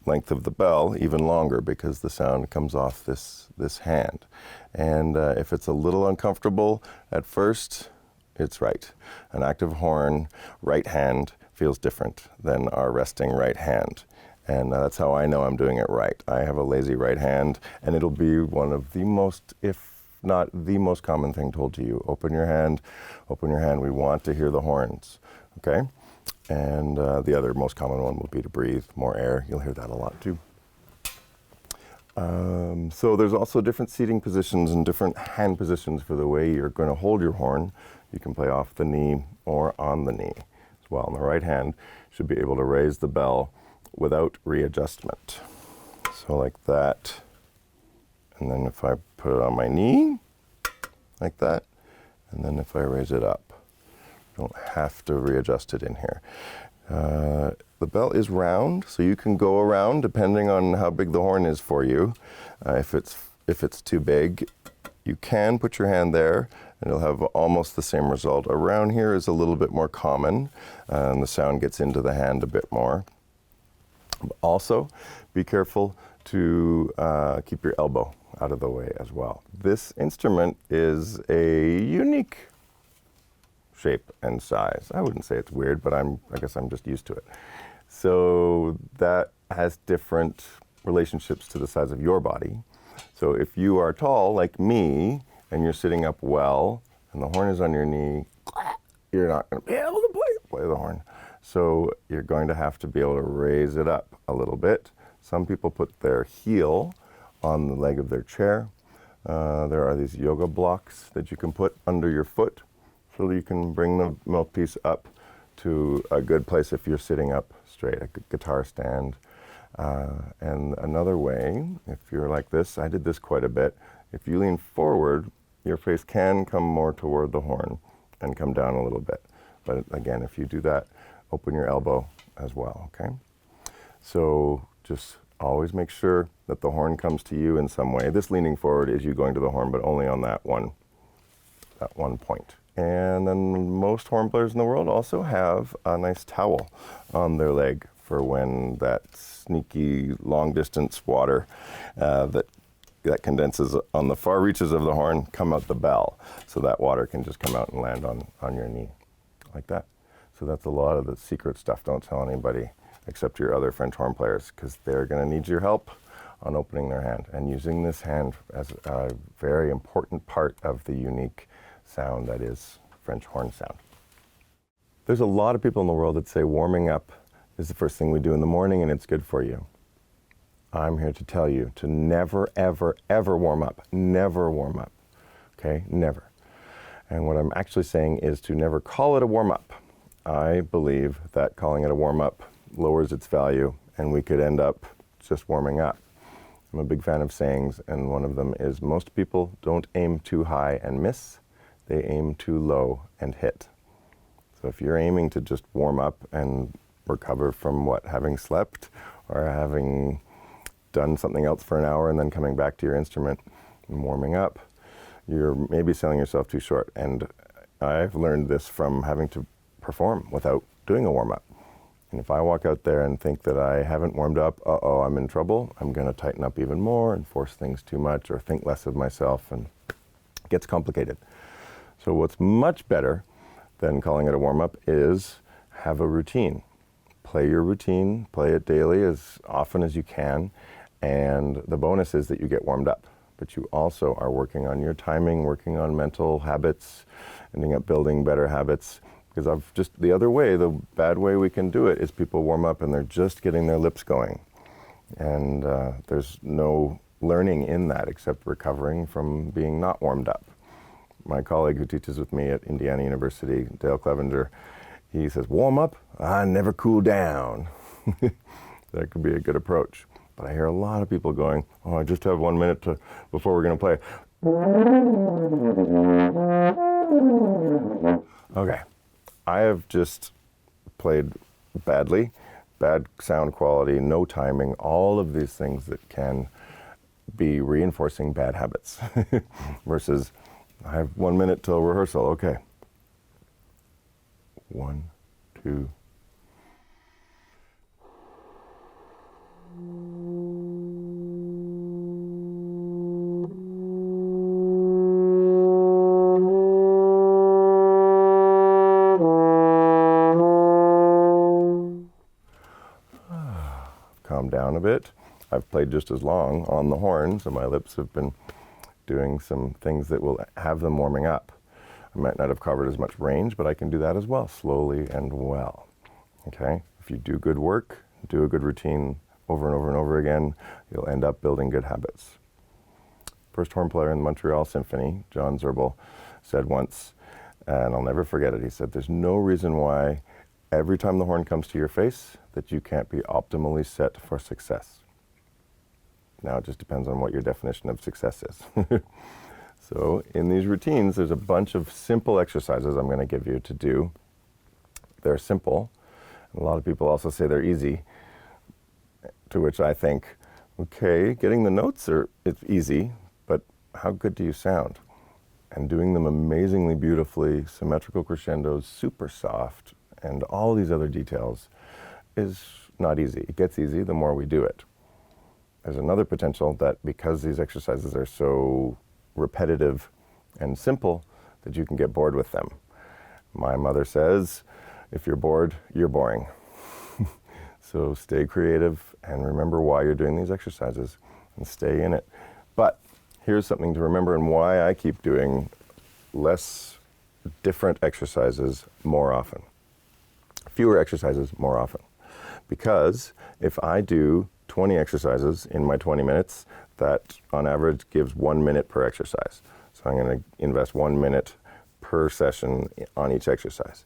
S1: length of the bell even longer because the sound comes off this hand. And if it's a little uncomfortable at first, it's right. An active horn, right hand, feels different than our resting right hand. And that's how I know I'm doing it right. I have a lazy right hand, and it'll be one of the most, if not the most common thing told to you. Open your hand, we want to hear the horns, okay? And the other most common one will be to breathe more air. You'll hear that a lot too. So there's also different seating positions and different hand positions for the way you're going to hold your horn. You can play off the knee or on the knee as well. And the right hand should be able to raise the bell without readjustment. So like that. And then if I put it on my knee, like that, and then if I raise it up, don't have to readjust it in here. The bell is round, so you can go around depending on how big the horn is for you. If it's too big, you can put your hand there and you'll have almost the same result. Around here is a little bit more common, and the sound gets into the hand a bit more. Also, be careful to keep your elbow out of the way as well. This instrument is a unique shape and size. I wouldn't say it's weird, but I guess I'm just used to it. So that has different relationships to the size of your body. So if you are tall like me and you're sitting up well and the horn is on your knee, you're not going to be able to play the horn. So you're going to have to be able to raise it up a little bit. Some people put their heel on the leg of their chair. There are these yoga blocks that you can put under your foot so that you can bring the mouthpiece up to a good place if you're sitting up straight, a guitar stand. And another way, if you're like this, I did this quite a bit, if you lean forward, your face can come more toward the horn and come down a little bit. But again, if you do that, open your elbow as well, okay? So just always make sure that the horn comes to you in some way. This leaning forward is you going to the horn, but only on that one point. And then most horn players in the world also have a nice towel on their leg for when that sneaky long distance water that condenses on the far reaches of the horn come out the bell. So that water can just come out and land on your knee like that. So that's a lot of the secret stuff. Don't tell anybody except your other French horn players, because they're going to need your help on opening their hand and using this hand as a very important part of the unique sound that is French horn sound. There's a lot of people in the world that say warming up is the first thing we do in the morning and it's good for you. I'm here to tell you to never, ever, ever warm up. Never warm up, okay? Never. And what I'm actually saying is to never call it a warm up. I believe that calling it a warm up lowers its value and we could end up just warming up. I'm a big fan of sayings, and one of them is, most people don't aim too high and miss, they aim too low and hit. So if you're aiming to just warm up and recover from having slept or having done something else for an hour and then coming back to your instrument and warming up, you're maybe selling yourself too short. And I've learned this from having to perform without doing a warm-up. And if I walk out there and think that I haven't warmed up, I'm in trouble, I'm going to tighten up even more and force things too much or think less of myself, and it gets complicated. So what's much better than calling it a warm-up is have a routine. Play your routine, play it daily as often as you can, and the bonus is that you get warmed up. But you also are working on your timing, working on mental habits, ending up building better habits. Because the other way, the bad way we can do it is people warm up and they're just getting their lips going. And there's no learning in that except recovering from being not warmed up. My colleague who teaches with me at Indiana University, Dale Clevenger, he says, warm up, I never cool down. That could be a good approach. But I hear a lot of people going, I just have 1 minute before we're going to play. Okay. I have just played badly, bad sound quality, no timing, all of these things that can be reinforcing bad habits versus I have 1 minute till rehearsal. Okay. 1, 2. Calm down a bit. I've played just as long on the horn, so my lips have been doing some things that will have them warming up. I might not have covered as much range, but I can do that as well, slowly and well. Okay? If you do good work, do a good routine over and over and over again, you'll end up building good habits. First horn player in the Montreal Symphony, John Zerbel, said once, and I'll never forget it, he said, there's no reason why every time the horn comes to your face that you can't be optimally set for success. Now it just depends on what your definition of success is. So in these routines, there's a bunch of simple exercises I'm going to give you to do. They're simple. A lot of people also say they're easy, to which I think, okay, getting the notes it's easy, but how good do you sound? And doing them amazingly beautifully, symmetrical crescendos, super soft, and all these other details is not easy. It gets easy the more we do it. There's another potential that because these exercises are so repetitive and simple that you can get bored with them. My mother says, if you're bored, you're boring. So stay creative and remember why you're doing these exercises and stay in it. But here's something to remember and why I keep doing less different exercises more often. Fewer exercises more often. Because if I do 20 exercises in my 20 minutes, that on average gives 1 minute per exercise. So I'm going to invest 1 minute per session on each exercise.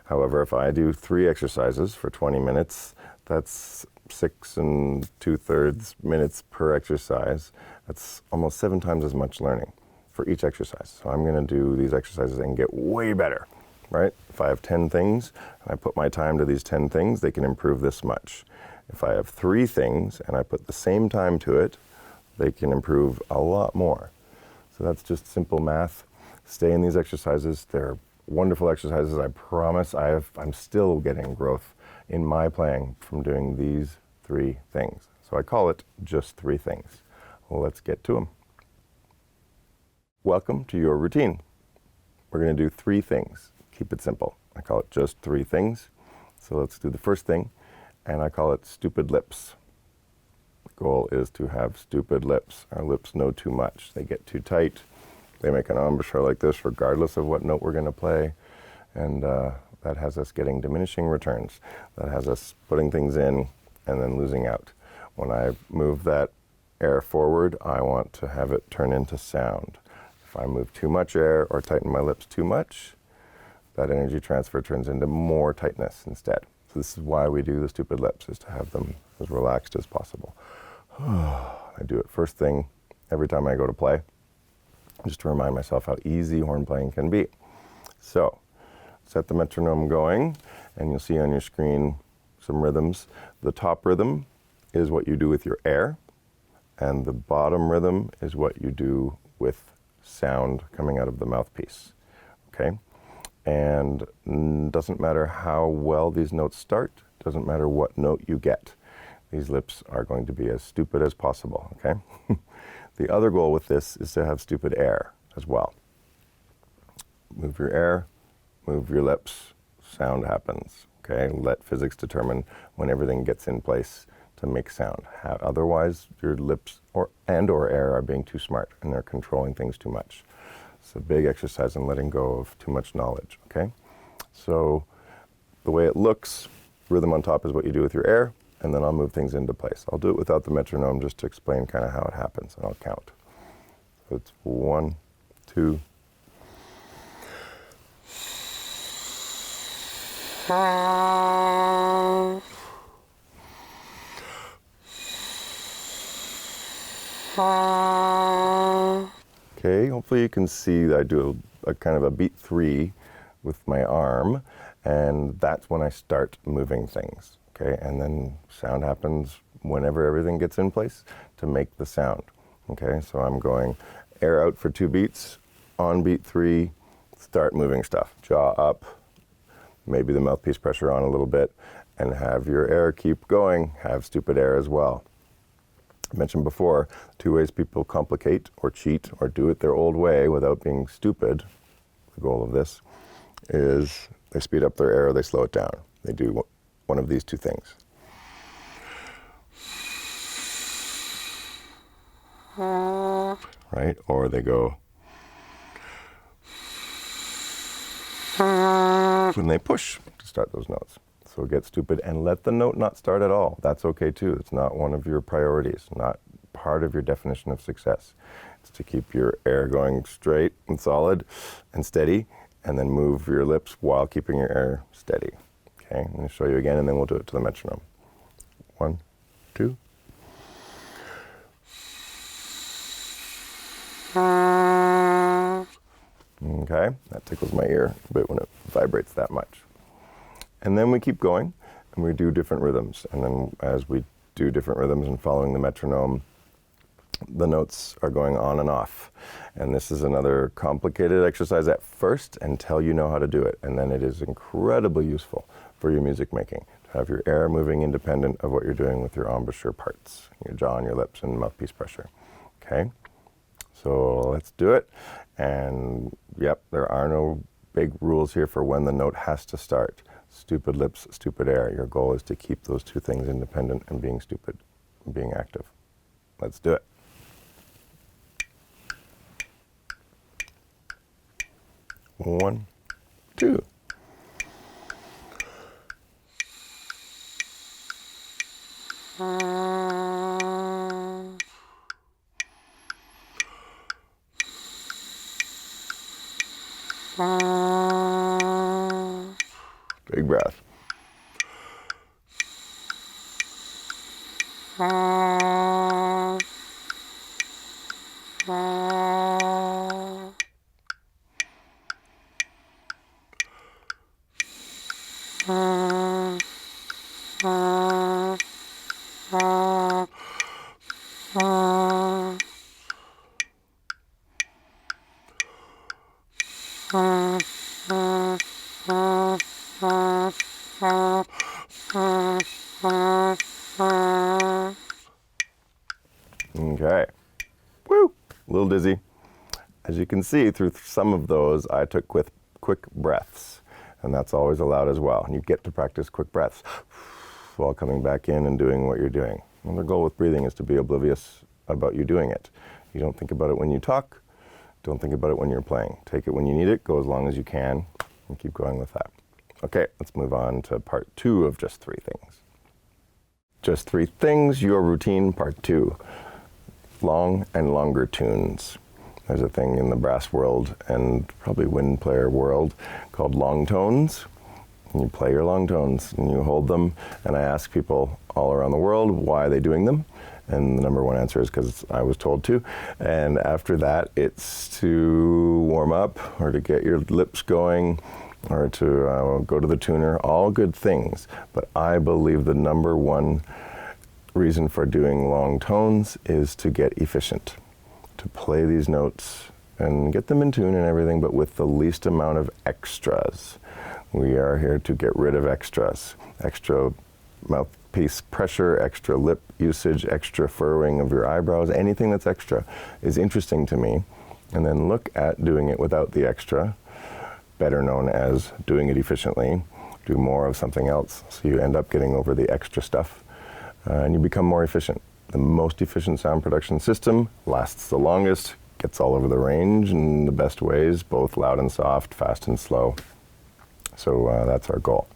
S1: However, if I do 3 exercises for 20 minutes, that's 6 2/3 minutes per exercise. That's almost 7 times as much learning for each exercise. So I'm going to do these exercises and get way better, right? If I have 10 things and I put my time to these 10 things, they can improve this much. If I have 3 things and I put the same time to it, they can improve a lot more. So that's just simple math. Stay in these exercises. They're wonderful exercises. I promise I'm still getting growth in my playing from doing these 3 things. So I call it just 3 things. Well, let's get to them. Welcome to your routine. We're going to do 3 things. Keep it simple. I call it just 3 things. So let's do the first thing, and I call it stupid lips. The goal is to have stupid lips. Our lips know too much. They get too tight. They make an embouchure like this regardless of what note we're going to play. And that has us getting diminishing returns. That has us putting things in and then losing out. When I move that air forward, I want to have it turn into sound. If I move too much air or tighten my lips too much, that energy transfer turns into more tightness instead. So this is why we do the stupid lips, is to have them as relaxed as possible. I do it first thing every time I go to play, just to remind myself how easy horn playing can be. So, set the metronome going, and you'll see on your screen some rhythms. The top rhythm is what you do with your air, and the bottom rhythm is what you do with sound coming out of the mouthpiece, okay? And doesn't matter how well these notes start, doesn't matter what note you get. These lips are going to be as stupid as possible, okay? The other goal with this is to have stupid air as well. Move your air, move your lips, sound happens, okay? Let physics determine when everything gets in place to make sound. Otherwise, your lips or air are being too smart and they're controlling things too much. It's a big exercise in letting go of too much knowledge, okay? So the way it looks, rhythm on top is what you do with your air, and then I'll move things into place. I'll do it without the metronome just to explain kind of how it happens, and I'll count. So it's 1, 2. Okay, hopefully you can see that I do a kind of a beat 3 with my arm, and that's when I start moving things. Okay, and then sound happens whenever everything gets in place to make the sound. Okay, so I'm going air out for 2 beats, on beat 3, start moving stuff. Jaw up, maybe the mouthpiece pressure on a little bit, and have your air keep going. Have stupid air as well. I mentioned before, 2 ways people complicate or cheat or do it their old way without being stupid. The goal of this is they speed up their air or they slow it down. They do one of these 2 things. Right? Or they go when they push to start those notes. So get stupid and let the note not start at all. That's okay too. It's not one of your priorities, not part of your definition of success. It's to keep your air going straight and solid and steady, and then move your lips while keeping your air steady. Okay, I'm going to show you again, and then we'll do it to the metronome. 1, 2. Okay, that tickles my ear a bit when it vibrates that much. And then we keep going, and we do different rhythms. And then as we do different rhythms and following the metronome, the notes are going on and off. And this is another complicated exercise at first until you know how to do it. And then it is incredibly useful for your music making to have your air moving independent of what you're doing with your embouchure parts, your jaw and your lips and mouthpiece pressure. Okay, so let's do it. And yep, there are no big rules here for when the note has to start. Stupid lips, stupid air. Your goal is to keep those 2 things independent and being stupid, and being active. Let's do it. One, 2. Big breath. Okay. Woo! A little dizzy. As you can see, through some of those, I took quick breaths, and that's always allowed as well. And you get to practice quick breaths while coming back in and doing what you're doing. And the goal with breathing is to be oblivious about you doing it. You don't think about it when you talk. Don't think about it when you're playing. Take it when you need it, go as long as you can, and keep going with that. Okay, let's move on to part 2 of Just 3 Things. Just 3 Things, Your Routine, part 2. Long and longer tunes. There's a thing in the brass world and probably wind player world called long tones. And you play your long tones and you hold them, and I ask people all around the world why are they doing them, And the number one answer is because I was told to. And after that, it's to warm up or to get your lips going or to go to the tuner, all good things. But I believe the number one reason for doing long tones is to get efficient, to play these notes and get them in tune and everything, but with the least amount of extras. We are here to get rid of extras, extra mouthpiece pressure, extra lip usage, extra furrowing of your eyebrows. Anything that's extra is interesting to me. And then look at doing it without the extra, better known as doing it efficiently. Do more of something else, so you end up getting over the extra stuff, and you become more efficient. The most efficient sound production system lasts the longest, gets all over the range in the best ways, both loud and soft, fast and slow. So that's our goal.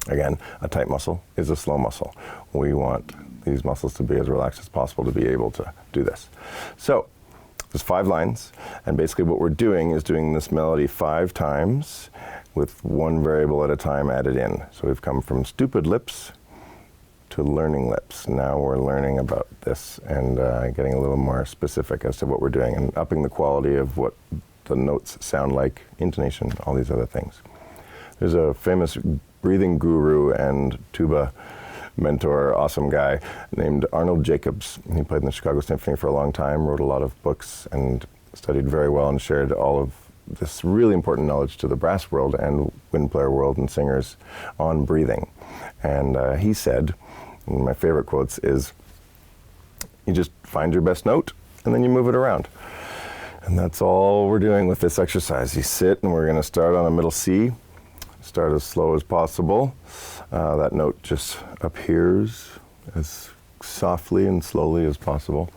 S1: Again, a tight muscle is a slow muscle. We want these muscles to be as relaxed as possible to be able to do this. So there's 5 lines, and basically what we're doing is doing this melody 5 times with one variable at a time added in. So we've come from stupid lips to learning lips. Now we're learning about this and getting a little more specific as to what we're doing and upping the quality of what the notes sound like, intonation, all these other things. There's a famous breathing guru and tuba mentor, awesome guy named Arnold Jacobs. He played in the Chicago Symphony for a long time, wrote a lot of books, and studied very well and shared all of this really important knowledge to the brass world and wind player world and singers on breathing. And he said, one of my favorite quotes is, you just find your best note and then you move it around. And that's all we're doing with this exercise. You sit and we're going to start on a middle C. Start as slow as possible. That note just appears as softly and slowly as possible.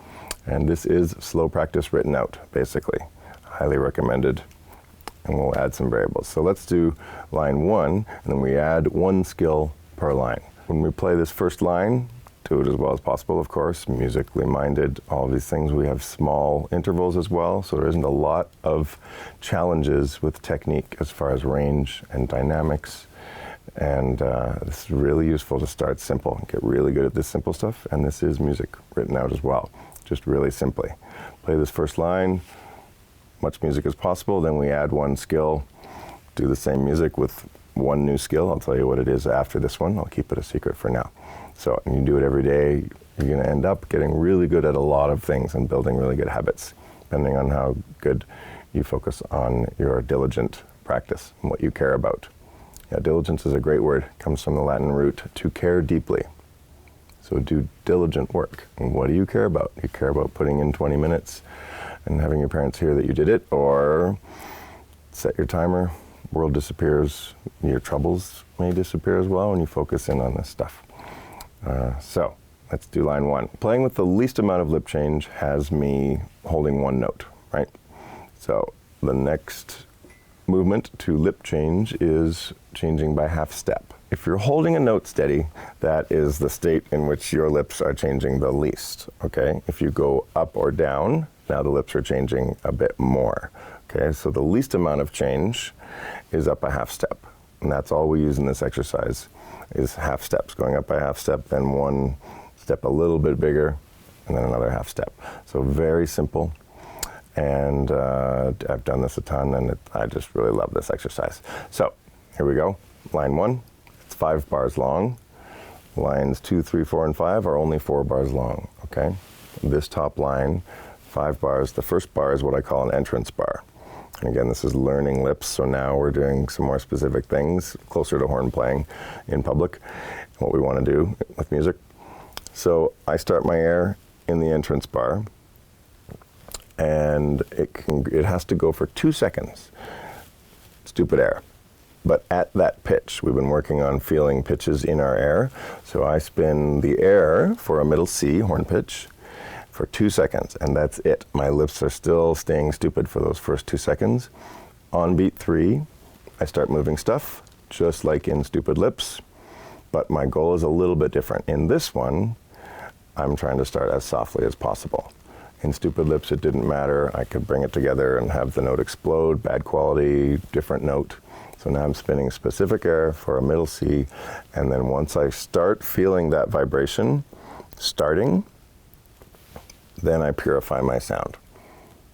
S1: And this is slow practice written out, basically. Highly recommended. And we'll add some variables. So let's do line 1, and then we add 1 skill per line. When we play this first line, do it as well as possible, of course, musically minded, all these things. We have small intervals as well, so there isn't a lot of challenges with technique as far as range and dynamics. And this is really useful to start simple and get really good at this simple stuff. And this is music written out as well, just really simply. Play this first line, much music as possible, then we add 1 skill, do the same music with 1 new skill. I'll tell you what it is after this one. I'll keep it a secret for now. So and you do it every day, you're going to end up getting really good at a lot of things and building really good habits, depending on how good you focus on your diligent practice and what you care about. Yeah, diligence is a great word. It comes from the Latin root to care deeply. So do diligent work. And what do you care about? You care about putting in 20 minutes and having your parents hear that you did it, or set your timer, world disappears, your troubles may disappear as well when you focus in on this stuff. So let's do line 1. Playing with the least amount of lip change has me holding 1 note, right? So the next movement to lip change is changing by half step. If you're holding a note steady, that is the state in which your lips are changing the least, okay? If you go up or down, now the lips are changing a bit more, okay? So the least amount of change is up a half step, and that's all we use in this exercise, is half steps, going up by half step, then 1 step a little bit bigger, and then another half step. So very simple, and I've done this a ton, and I just really love this exercise. So here we go, line 1, it's 5 bars long. Lines 2, 3, 4, and 5 are only 4 bars long, okay? This top line, 5 bars, the first bar is what I call an entrance bar. And again, this is learning lips, so now we're doing some more specific things, closer to horn playing in public, what we want to do with music. So I start my air in the entrance bar, and it has to go for 2 seconds. Stupid air. But at that pitch, we've been working on feeling pitches in our air, so I spin the air for a middle C, horn pitch, for 2 seconds, and that's it. My lips are still staying stupid for those first 2 seconds. On beat 3, I start moving stuff, just like in Stupid Lips, but my goal is a little bit different. In this one, I'm trying to start as softly as possible. In Stupid Lips, it didn't matter. I could bring it together and have the note explode, bad quality, different note. So now I'm spinning specific air for a middle C, and then once I start feeling that vibration starting, then I purify my sound.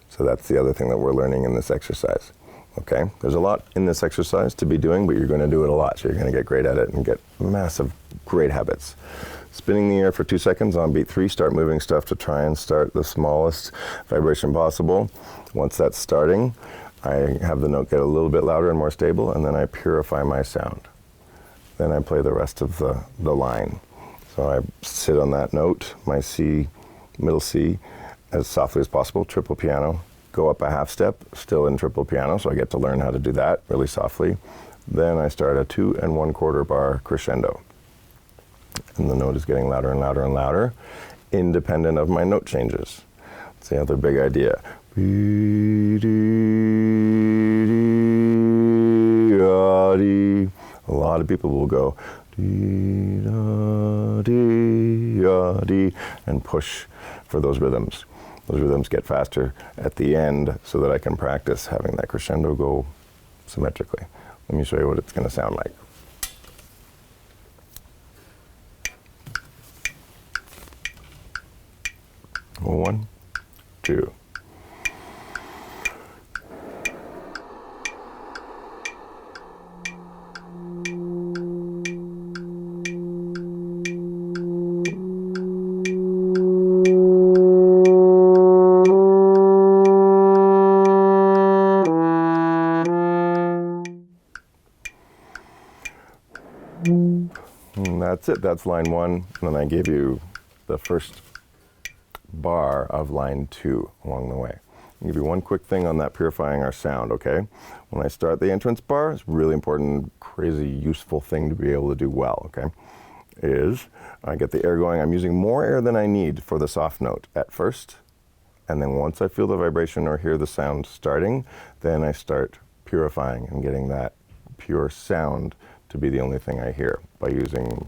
S1: So that's the other thing that we're learning in this exercise. Okay, there's a lot in this exercise to be doing, but you're going to do it a lot, so you're going to get great at it and get massive, great habits. Spinning the air for 2 seconds on beat 3, start moving stuff to try and start the smallest vibration possible. Once that's starting, I have the note get a little bit louder and more stable, and then I purify my sound. Then I play the rest of the line. So I sit on that note, my C, middle C, as softly as possible, triple piano, go up a half step, still in triple piano, so I get to learn how to do that really softly. Then I start a 2 1/4 bar crescendo. And the note is getting louder and louder and louder, independent of my note changes. That's the other big idea. A lot of people will go and push for those rhythms. Those rhythms get faster at the end so that I can practice having that crescendo go symmetrically. Let me show you what it's going to sound like. 1, 2. And that's it, that's line 1, and then I gave you the first bar of line 2 along the way. I'll give you one quick thing on that purifying our sound, okay? When I start the entrance bar, it's really important, crazy useful thing to be able to do well, okay? Is I get the air going, I'm using more air than I need for the soft note at first, and then once I feel the vibration or hear the sound starting, then I start purifying and getting that pure sound to be the only thing I hear by using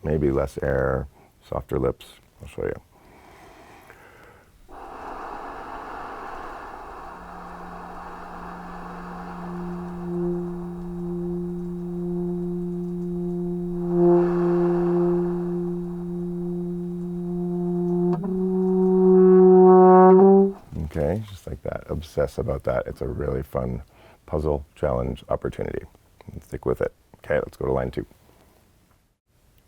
S1: maybe less air, softer lips. I'll show you. Okay, just like that. Obsess about that. It's a really fun puzzle, challenge, opportunity. Stick with it. Okay, let's go to line 2.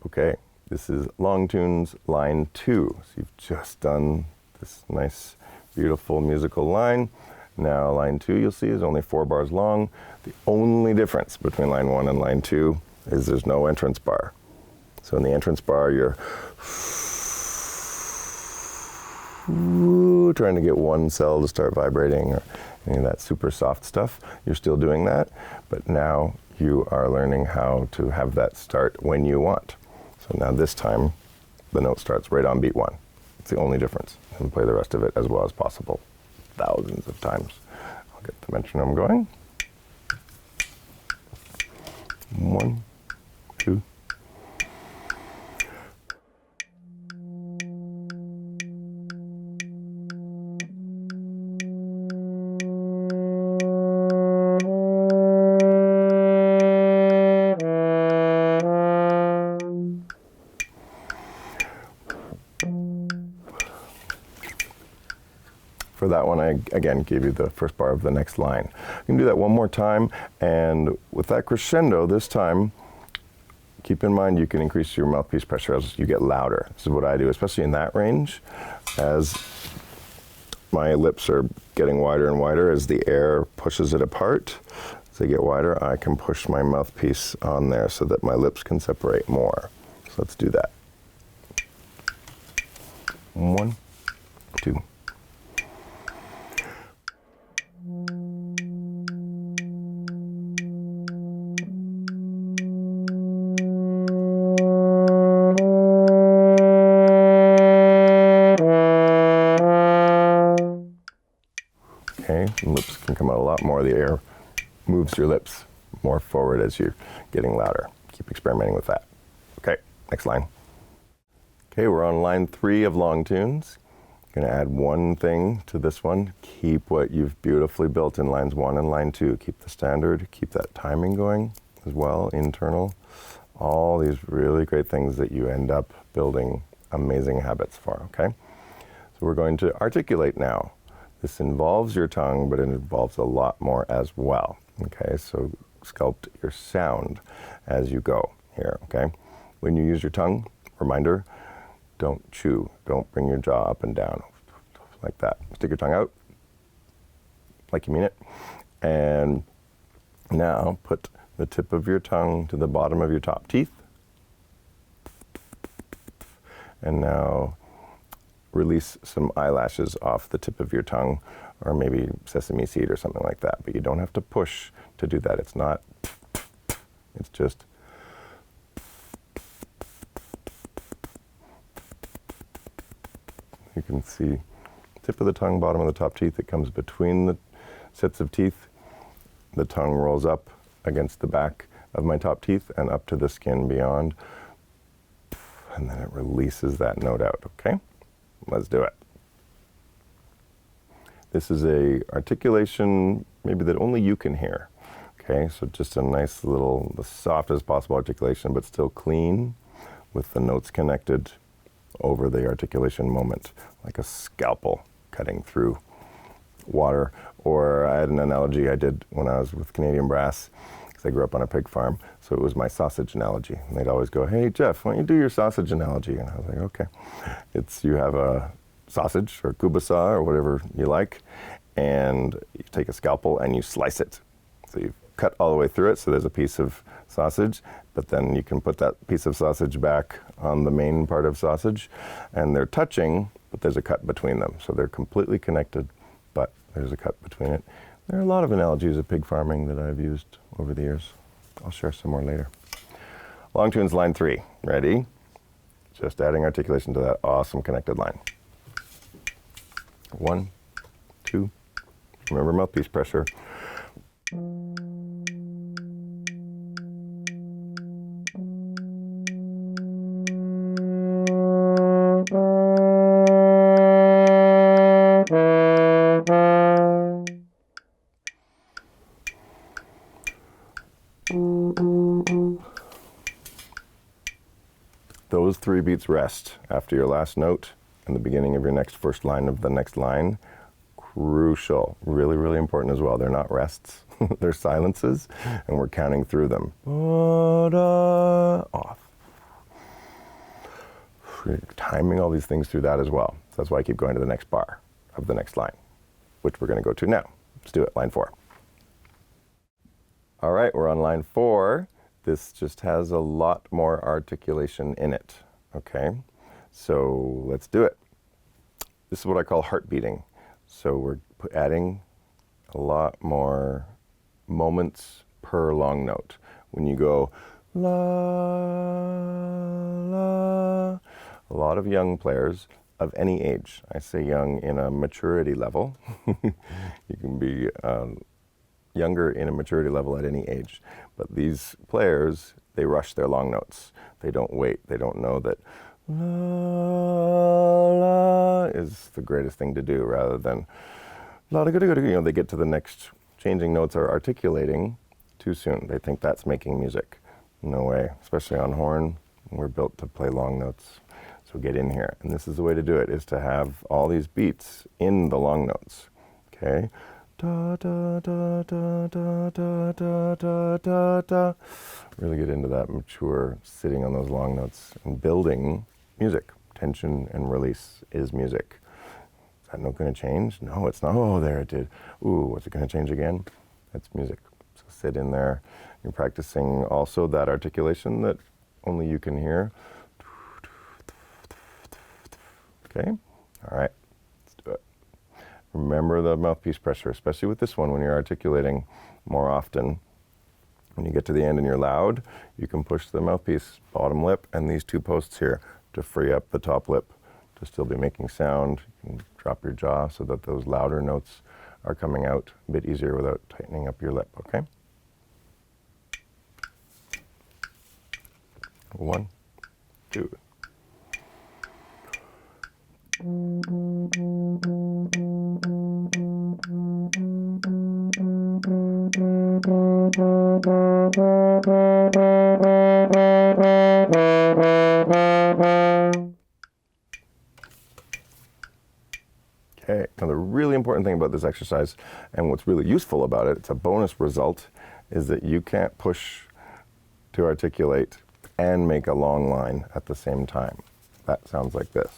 S1: Okay, this is long tunes line 2. So you've just done this nice, beautiful musical line. Now line 2, you'll see, is only 4 bars long. The only difference between line 1 and line 2 is there's no entrance bar. So in the entrance bar, you're trying to get one cell to start vibrating or any of that super soft stuff. You're still doing that, but now you are learning how to have that start when you want. So now this time, the note starts right on beat 1. It's the only difference. And play the rest of it as well as possible, thousands of times. I'll get the metronome going. 1, 2. For that one, I again gave you the first bar of the next line. You can do that one more time, and with that crescendo this time, keep in mind you can increase your mouthpiece pressure as you get louder. This is what I do, especially in that range, as my lips are getting wider and wider as the air pushes it apart. As they get wider, I can push my mouthpiece on there so that my lips can separate more. So let's do that. 1, 2. Okay, and lips can come out a lot more. The air moves your lips more forward as you're getting louder. Keep experimenting with that. Okay, next line. Okay, we're on line 3 of long tunes. Going to add one thing to this one. Keep what you've beautifully built in lines 1 and line 2. Keep the standard, keep that timing going as well, internal. All these really great things that you end up building amazing habits for, okay? So So we're going to articulate now. This involves your tongue, but it involves a lot more as well. Okay, so sculpt your sound as you go here, okay? When you use your tongue, reminder, don't chew. Don't bring your jaw up and down like that. Stick your tongue out like you mean it. And now put the tip of your tongue to the bottom of your top teeth. And now release some eyelashes off the tip of your tongue, or maybe sesame seed or something like that. But you don't have to push to do that. It's not, it's just. You can see tip of the tongue, bottom of the top teeth. It comes between the sets of teeth. The tongue rolls up against the back of my top teeth and up to the skin beyond. And then it releases that note out, okay? Let's do it. This is a articulation maybe that only you can hear, okay? So just a nice little, the softest possible articulation, but still clean with the notes connected over the articulation moment, like a scalpel cutting through water. Or I had an analogy I did when I was with Canadian Brass, because I grew up on a pig farm, so it was my sausage analogy. And they'd always go, hey Jeff, why don't you do your sausage analogy? And I was like, okay. It's, you have a sausage or kielbasa or whatever you like, and you take a scalpel and you slice it. So you cut all the way through it, so there's a piece of sausage, but then you can put that piece of sausage back on the main part of sausage, and they're touching, but there's a cut between them. So they're completely connected, but there's a cut between it. There are a lot of analogies of pig farming that I've used over the years. I'll share some more later. Long tunes, line 3. Ready? Just adding articulation to that awesome connected line. 1, 2. Remember mouthpiece pressure. Those 3 beats rest after your last note and the beginning of your next first line of the next line. Crucial, really, really important as well. They're not rests, they're silences, and we're counting through them. Off. We're timing all these things through that as well. So that's why I keep going to the next bar of the next line, which we're going to go to now. Let's do it, line 4. All right, we're on line 4. This just has a lot more articulation in it, okay? So let's do it. This is what I call heart beating. So we're adding a lot more moments per long note. When you go la, la, a lot of young players of any age, I say young in a maturity level, you can be younger in a maturity level at any age. But these players, they rush their long notes. They don't wait. They don't know that la, la is the greatest thing to do, rather than la, da, da, da, da. You know, they get to the next changing notes or articulating too soon. They think that's making music. No way, especially on horn. We're built to play long notes. So get in here. And this is the way to do it, is to have all these beats in the long notes, okay? Da, da, da, da, da, da, da, da, da, da. Really get into that mature sitting on those long notes and building music. Tension and release is music. Is that note going to change? No, it's not. Oh, there it did. Ooh, what's it going to change again? That's music. So sit in there. You're practicing also that articulation that only you can hear. Okay? All right. Remember the mouthpiece pressure, especially with this one when you're articulating more often. When you get to the end and you're loud, you can push the mouthpiece bottom lip and these 2 posts here to free up the top lip to still be making sound. You can drop your jaw so that those louder notes are coming out a bit easier without tightening up your lip, okay? 1, 2. Now, the really important thing about this exercise, and what's really useful about it, it's a bonus result, is that you can't push to articulate and make a long line at the same time. That sounds like this.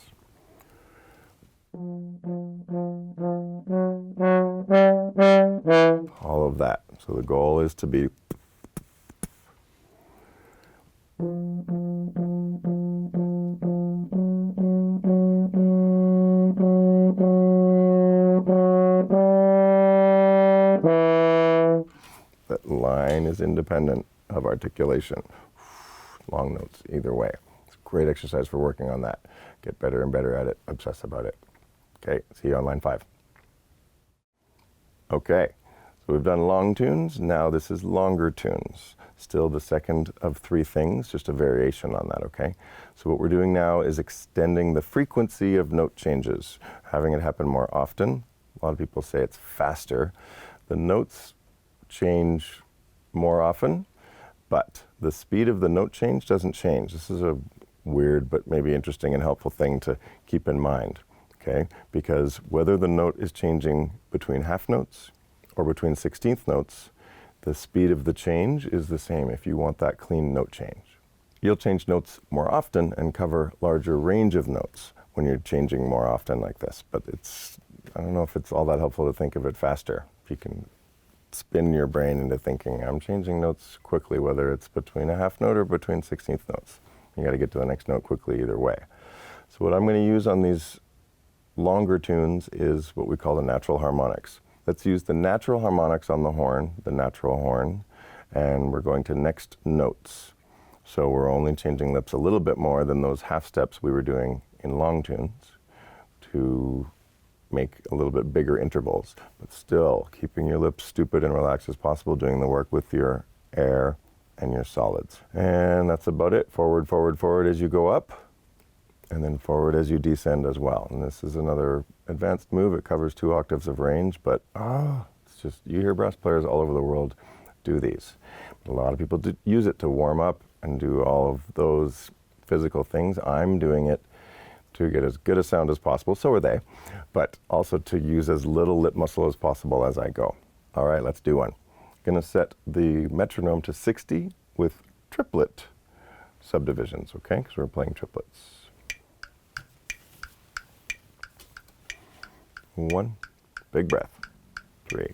S1: All of that. So the goal is to be that line is independent of articulation. Long notes either way. It's a great exercise for working on that. Get better and better at it. Obsess about it. Okay, see you on line 5. Okay, so we've done long tunes. Now this is longer tunes. Still the second of 3 things, just a variation on that, okay? So what we're doing now is extending the frequency of note changes, having it happen more often. A lot of people say it's faster. The notes change more often, but the speed of the note change doesn't change. This is a weird but maybe interesting and helpful thing to keep in mind, okay? Because whether the note is changing between half notes or between 16th notes, the speed of the change is the same if you want that clean note change. You'll change notes more often and cover larger range of notes when you're changing more often like this, but I don't know if it's all that helpful to think of it faster. If you can spin your brain into thinking, I'm changing notes quickly, whether it's between a half note or between 16th notes. You got to get to the next note quickly either way. So what I'm going to use on these longer tunes is what we call the natural harmonics. Let's use the natural harmonics on the horn, the natural horn, and we're going to next notes. So we're only changing lips a little bit more than those half steps we were doing in long tunes to make a little bit bigger intervals, but still keeping your lips stupid and relaxed as possible, doing the work with your air and your solids. And that's about it. Forward, forward, forward as you go up, and then forward as you descend as well. And this is another advanced move. It covers 2 octaves of range, but it's just, you hear brass players all over the world do these. A lot of people use it to warm up and do all of those physical things. I'm doing it to get as good a sound as possible, so are they, but also to use as little lip muscle as possible as I go. All right, let's do one. Gonna set the metronome to 60 with triplet subdivisions, okay? Because we're playing triplets. 1, big breath. 3.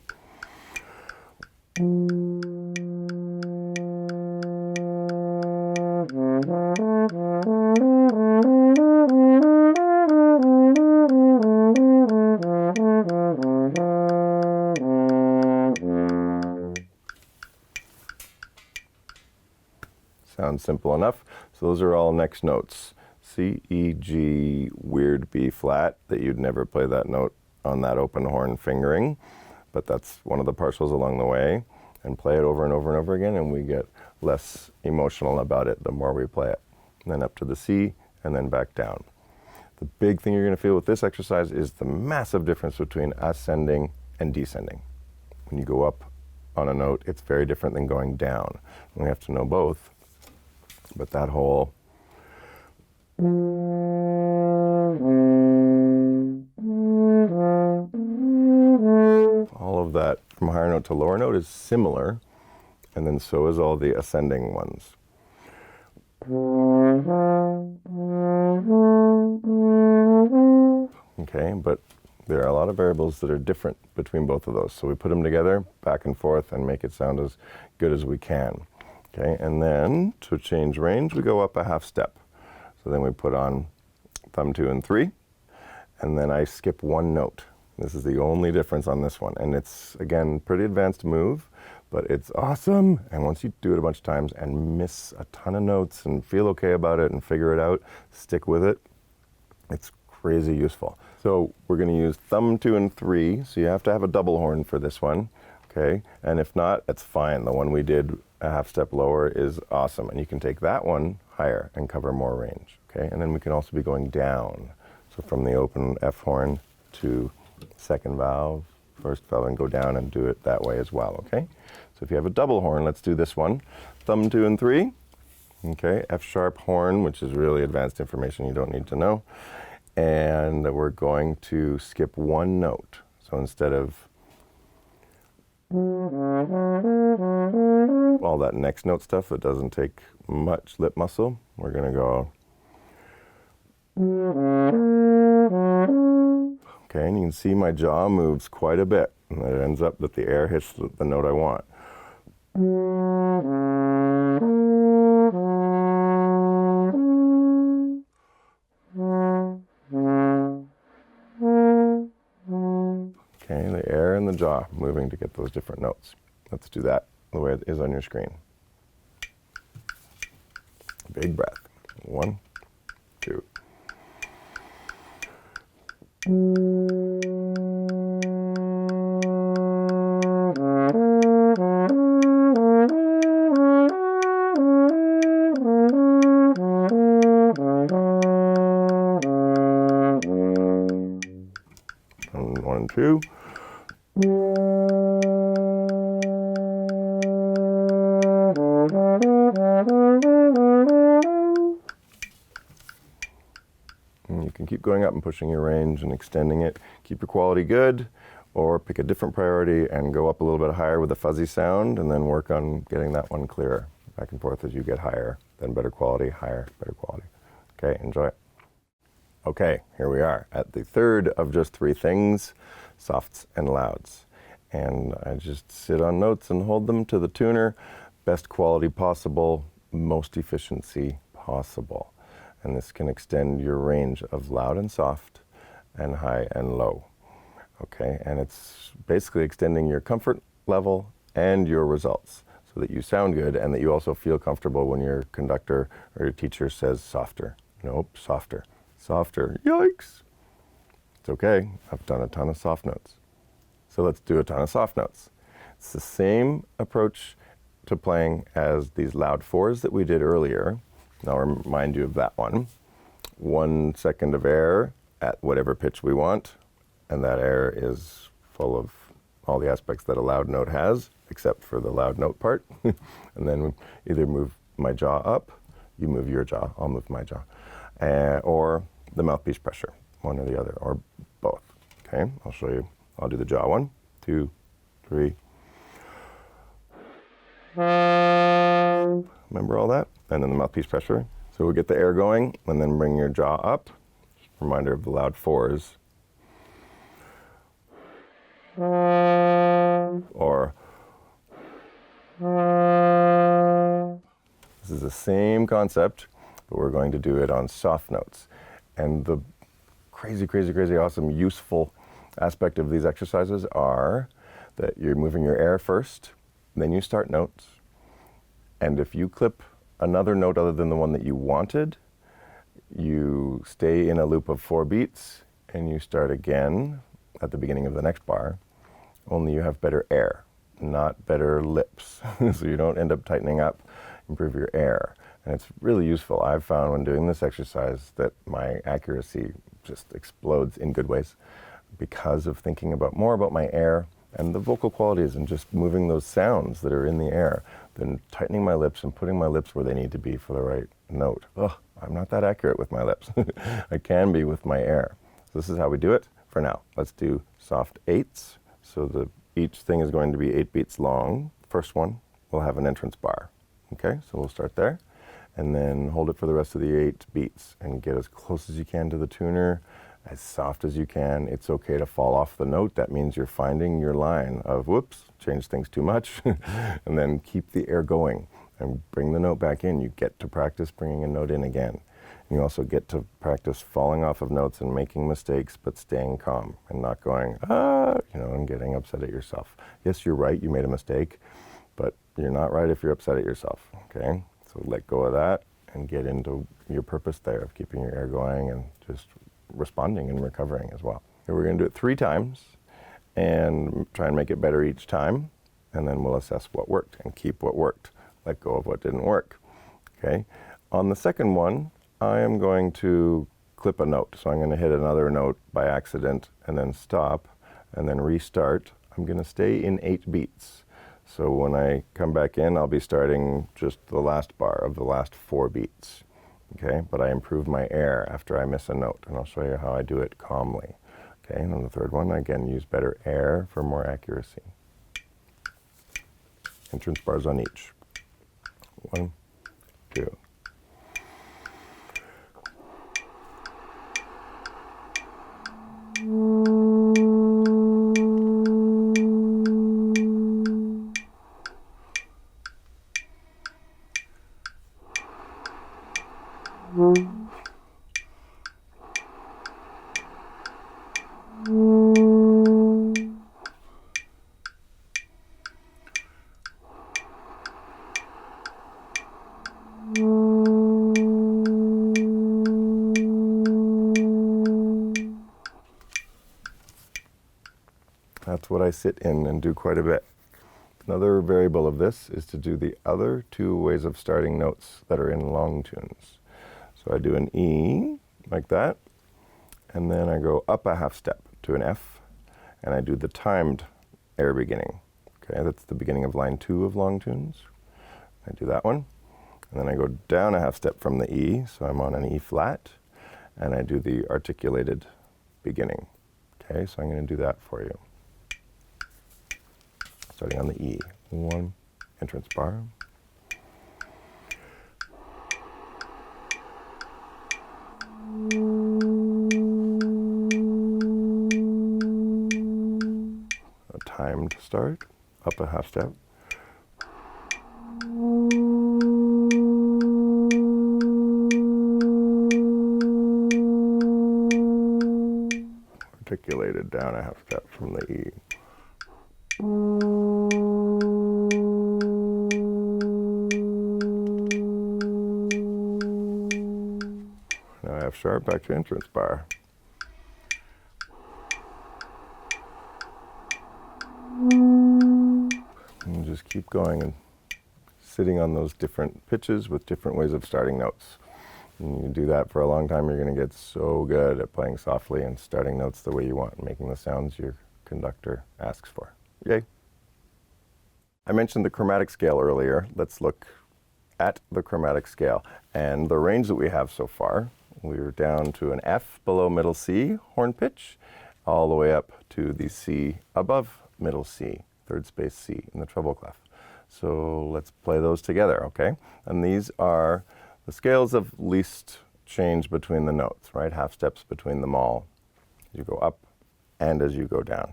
S1: Sounds simple enough. So those are all next notes. C, E, G, weird B flat, that you'd never play that note on that open horn fingering, but that's one of the partials along the way, and play it over and over and over again, and we get less emotional about it the more we play it. And then up to the C, and then back down. The big thing you're going to feel with this exercise is the massive difference between ascending and descending. When you go up on a note, it's very different than going down. We have to know both, but that whole all of that from higher note to lower note is similar, and then so is all the ascending ones. Okay, but there are a lot of variables that are different between both of those. So we put them together, back and forth, and make it sound as good as we can. Okay, and then to change range, we go up a half step. So then we put on thumb 2 and 3, and then I skip 1 note. This is the only difference on this one. And it's, again, pretty advanced move, but it's awesome. And once you do it a bunch of times and miss a ton of notes and feel okay about it and figure it out, stick with it, it's crazy useful. So we're going to use thumb 2 and 3, so you have to have a double horn for this one, okay? And if not, that's fine. The one we did a half step lower is awesome. And you can take that one higher and cover more range, okay? And then we can also be going down. So from the open F horn to second valve, first valve, and go down and do it that way as well, okay? So if you have a double horn, let's do this one. Thumb 2 and 3, okay? F sharp horn, which is really advanced information you don't need to know. and we're going to skip one note. So instead of all that next note stuff that doesn't take much lip muscle, we're going to go. Okay, and you can see my jaw moves quite a bit, and it ends up that the air hits the note I want. Okay, the air and the jaw moving to get those different notes. Let's do that the way it is on your screen. Big breath. 1, 2. And 1 and 2. And you can keep going up and pushing your range and extending it. Keep your quality good, or pick a different priority and go up a little bit higher with a fuzzy sound, and then work on getting that one clearer. Back and forth as you get higher, then better quality, higher, better quality. Okay, enjoy it. Okay, here we are at the third of just 3 things, softs and louds. And I just sit on notes and hold them to the tuner, best quality possible, most efficiency possible. And this can extend your range of loud and soft and high and low. Okay, and it's basically extending your comfort level and your results so that you sound good and that you also feel comfortable when your conductor or your teacher says softer. Nope, softer. Softer. Yikes. It's okay. I've done a ton of soft notes. So let's do a ton of soft notes. It's the same approach to playing as these loud 4s that we did earlier. I'll remind you of that one. 1 second of air at whatever pitch we want, and that air is full of all the aspects that a loud note has, except for the loud note part. And then either move my jaw up, you move your jaw, I'll move my jaw, or the mouthpiece pressure, one or the other, or both. Okay, I'll show you. I'll do the jaw. 1, 2, 3. Remember all that? And then the mouthpiece pressure. So we'll get the air going, and then bring your jaw up. Just a reminder of the loud 4s. Or this is the same concept, but we're going to do it on soft notes. And the crazy, crazy, crazy awesome, useful aspect of these exercises are that you're moving your air first, then you start notes. And if you clip another note other than the one that you wanted, you stay in a loop of 4 beats, and you start again at the beginning of the next bar, only you have better air, not better lips. So you don't end up tightening up, improve your air. And it's really useful. I've found when doing this exercise that my accuracy just explodes in good ways because of thinking more about my air and the vocal qualities and just moving those sounds that are in the air, than tightening my lips and putting my lips where they need to be for the right note. Ugh, I'm not that accurate with my lips. I can be with my air. So this is how we do it for now. Let's do soft 8s. So each thing is going to be 8 beats long. First one will have an entrance bar. Okay, so we'll start there. And then hold it for the rest of the 8 beats and get as close as you can to the tuner, as soft as you can. It's okay to fall off the note. That means you're finding your line of, whoops, change things too much, and then keep the air going and bring the note back in. You get to practice bringing a note in again. And you also get to practice falling off of notes and making mistakes, but staying calm and not going, and getting upset at yourself. Yes, you're right, you made a mistake, but you're not right if you're upset at yourself, okay? So let go of that and get into your purpose there of keeping your air going and just responding and recovering as well. Here we're going to do it 3 times and try and make it better each time, and then we'll assess what worked and keep what worked. Let go of what didn't work, okay? On the second one, I am going to clip a note. So I'm going to hit another note by accident and then stop and then restart. I'm going to stay in 8 beats. So when I come back in, I'll be starting just the last bar of the last 4 beats. Okay, but I improve my air after I miss a note, and I'll show you how I do it calmly. Okay, and on the third one, again, use better air for more accuracy. Entrance bars on each. 1, 2. That's what I sit in and do quite a bit. Another variable of this is to do the other two ways of starting notes that are in long tunes. So I do an E like that, and then I go up a half step to an F, and I do the timed air beginning. Okay, that's the beginning of line 2 of long tunes. I do that one, and then I go down a half step from the E, so I'm on an E flat, and I do the articulated beginning. Okay, so I'm going to do that for you. Starting on the E. 1, entrance bar. A timed start, up a half step. Articulated down a half step from the E. Now I have sharp back to entrance bar. And just keep going and sitting on those different pitches with different ways of starting notes. And you do that for a long time, you're going to get so good at playing softly and starting notes the way you want, and making the sounds your conductor asks for. Yay! I mentioned the chromatic scale earlier. Let's look at the chromatic scale. And the range that we have so far, we're down to an F below middle C horn pitch, all the way up to the C above middle C, third space C in the treble clef. So let's play those together, okay? And these are the scales of least change between the notes, right? Half steps between them all as you go up and as you go down.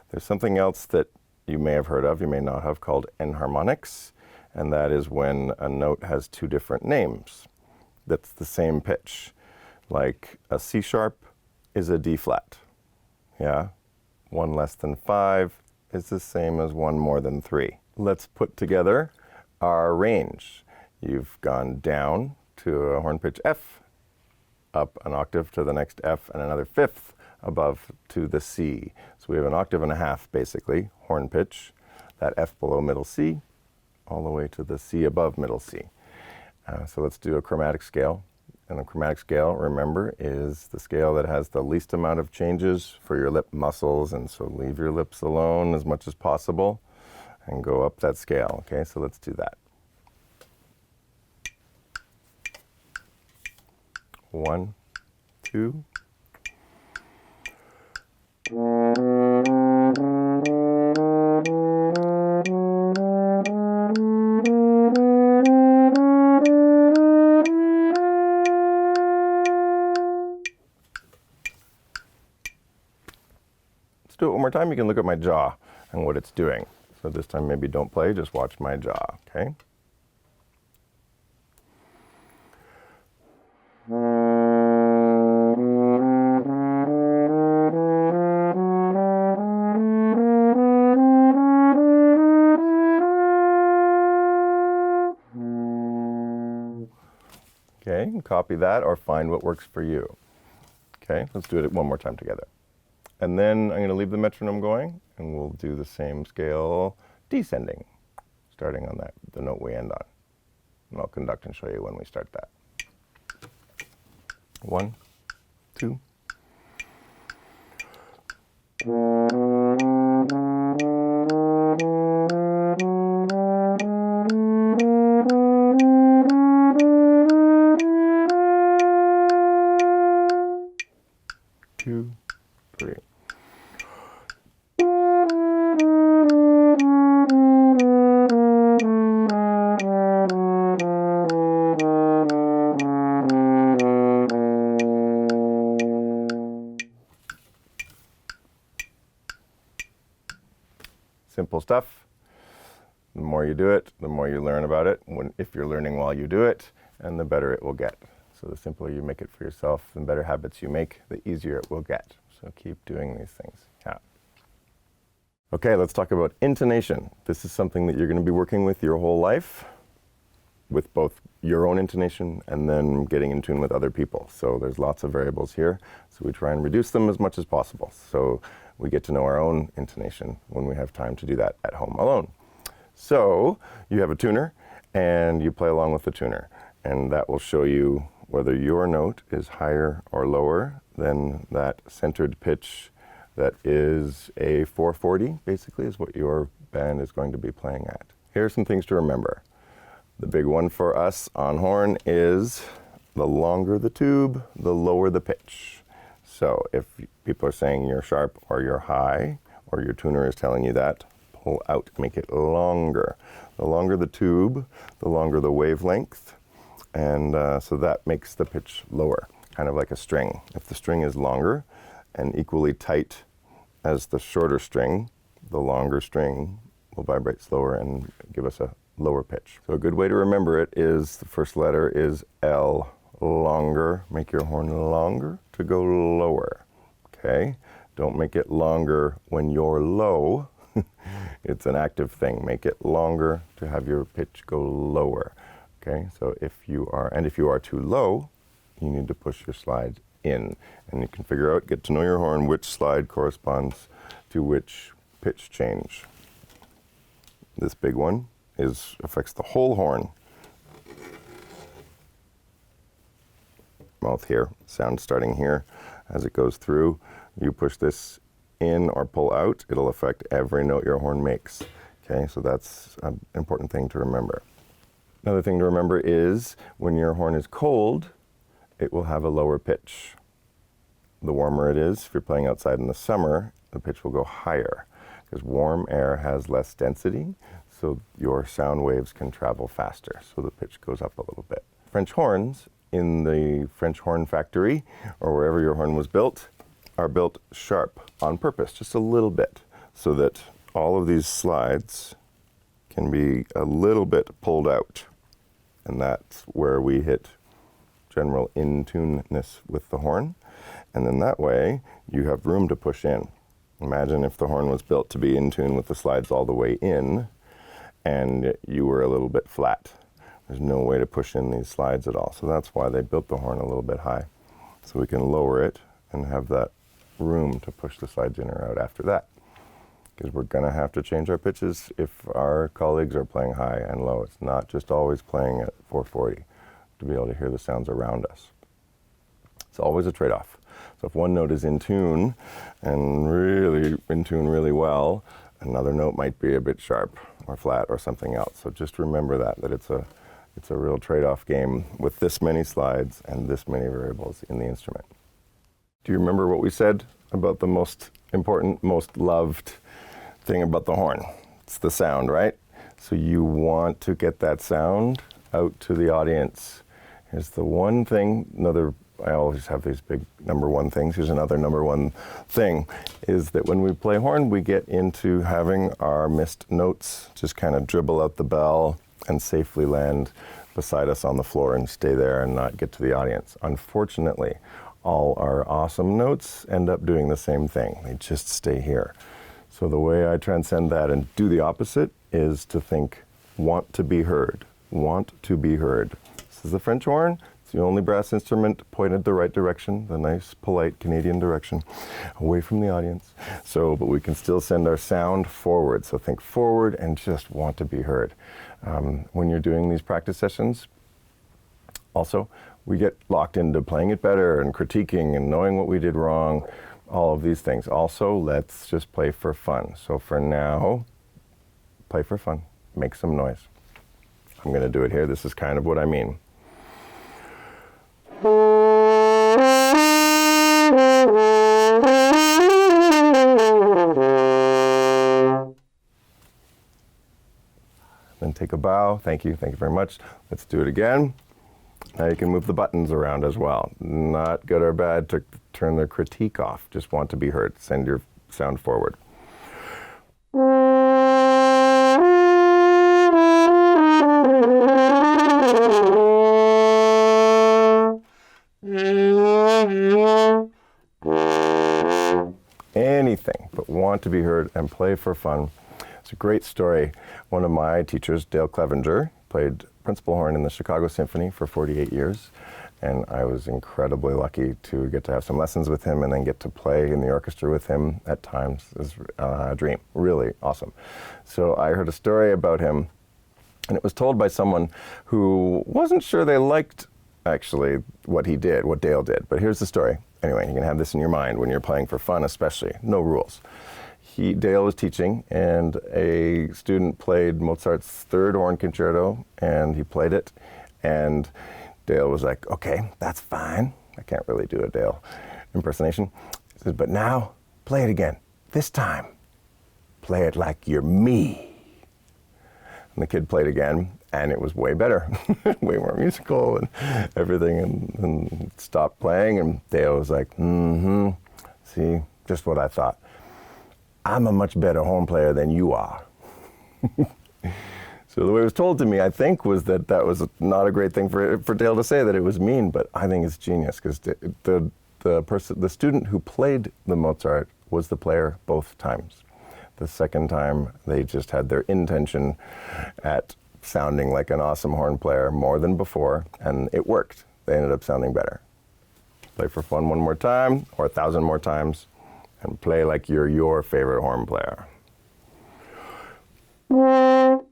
S1: There's something else that you may have heard of, you may not have, called enharmonics, and that is when a note has two different names that's the same pitch. Like a C sharp is a D flat, yeah? 1 less than 5 is the same as 1 more than 3. Let's put together our range. You've gone down to a horn pitch F, up an octave to the next F, and another fifth above to the C. So we have an octave and a half, basically, horn pitch, that F below middle C, all the way to the C above middle C. So let's do a chromatic scale. And the chromatic scale, remember, is the scale that has the least amount of changes for your lip muscles, and so leave your lips alone as much as possible and go up that scale, okay? So let's do that. 1, 2. Let's do it one more time. You can look at my jaw and what it's doing. So this time maybe don't play, just watch my jaw, okay? Okay, copy that or find what works for you. Okay, let's do it one more time together. And then I'm going to leave the metronome going, and we'll do the same scale descending, starting on that, the note we end on. And I'll conduct and show you when we start that. 1, 2. 3. Simple stuff. The more you do it, the more you learn about it, if you're learning while you do it, and the better it will get. So the simpler you make it for yourself, the better habits you make, the easier it will get. So keep doing these things. Yeah. Okay, let's talk about intonation. This is something that you're going to be working with your whole life, with both your own intonation and then getting in tune with other people. So there's lots of variables here. So we try and reduce them as much as possible. So we get to know our own intonation when we have time to do that at home alone. So you have a tuner and you play along with the tuner, and that will show you whether your note is higher or lower than that centered pitch that is a 440, basically, is what your band is going to be playing at. Here are some things to remember. The big one for us on horn is the longer the tube, the lower the pitch. So if people are saying you're sharp or you're high, or your tuner is telling you that, pull out, make it longer. The longer the tube, the longer the wavelength, and so that makes the pitch lower, kind of like a string. If the string is longer and equally tight as the shorter string, the longer string will vibrate slower and give us a lower pitch. So a good way to remember it is the first letter is L, longer. Make your horn longer to go lower. Okay? Don't make it longer when you're low. It's an active thing. Make it longer to have your pitch go lower. Okay? So if you are too low, you need to push your slide in. And you can figure out, get to know your horn, which slide corresponds to which pitch change. This big one affects the whole horn. Mouth here, sound starting here. As it goes through, you push this in or pull out, it'll affect every note your horn makes. Okay, so that's an important thing to remember. Another thing to remember is when your horn is cold, it will have a lower pitch. The warmer it is, if you're playing outside in the summer, the pitch will go higher because warm air has less density, so your sound waves can travel faster, so the pitch goes up a little bit. French horns in the French horn factory, or wherever your horn was built, are built sharp on purpose, just a little bit, so that all of these slides can be a little bit pulled out. And that's where we hit general in-tuneness with the horn. And then that way, you have room to push in. Imagine if the horn was built to be in tune with the slides all the way in, and you were a little bit flat. There's no way to push in these slides at all. So that's why they built the horn a little bit high. So we can lower it and have that room to push the slides in or out after that. Because we're going to have to change our pitches if our colleagues are playing high and low. It's not just always playing at 440 to be able to hear the sounds around us. It's always a trade-off. So if one note is in tune and really in tune really well, another note might be a bit sharp or flat or something else. So just remember that it's a real trade-off game with this many slides and this many variables in the instrument. Do you remember what we said about the most important, most loved thing about the horn? It's the sound, right? So you want to get that sound out to the audience. Here's the one thing, I always have these big number one things. Here's another number one thing, is that when we play horn, we get into having our missed notes just kind of dribble out the bell and safely land beside us on the floor and stay there and not get to the audience. Unfortunately, all our awesome notes end up doing the same thing. They just stay here. So the way I transcend that and do the opposite is to think, want to be heard, want to be heard. This is the French horn. It's the only brass instrument pointed the right direction, the nice, polite Canadian direction, away from the audience. But we can still send our sound forward. So think forward and just want to be heard. When you're doing these practice sessions, also, we get locked into playing it better and critiquing and knowing what we did wrong, all of these things. Also, let's just play for fun. So for now, play for fun, make some noise. I'm going to do it here. This is kind of what I mean. take a bow. Thank you very much. Let's do it again. Now you can move the buttons around as well. Not good or bad to turn the critique off. Just want to be heard. Send your sound forward. Anything but want to be heard and play for fun. It's a great story. One of my teachers, Dale Clevenger, played principal horn in the Chicago Symphony for 48 years, and I was incredibly lucky to get to have some lessons with him and then get to play in the orchestra with him at times. It was a dream, really awesome. So I heard a story about him, and it was told by someone who wasn't sure they liked actually what he did, what Dale did. But here's the story. Anyway, you can have this in your mind when you're playing for fun, especially. No rules. Dale was teaching, and a student played Mozart's third horn concerto, and he played it, and Dale was like, okay, that's fine. I can't really do a Dale impersonation. He says, but now, play it again. This time, play it like you're me. And the kid played again, and it was way better, way more musical and everything, and stopped playing, and Dale was like, see, just what I thought. I'm a much better horn player than you are. So the way it was told to me, I think, was that was not a great thing for Dale to say, that it was mean, but I think it's genius, because the student who played the Mozart was the player both times. The second time, they just had their intention at sounding like an awesome horn player more than before, and it worked. They ended up sounding better. Play for fun one more time, or 1,000 more times, and play like you're your favorite horn player. Oh,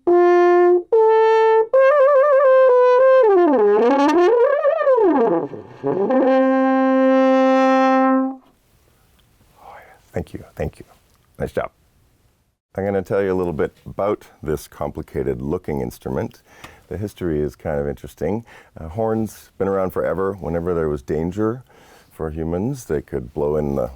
S1: yes. Thank you. Nice job. I'm going to tell you a little bit about this complicated looking instrument. The history is kind of interesting. Horns been around forever. Whenever there was danger for humans, they could blow in the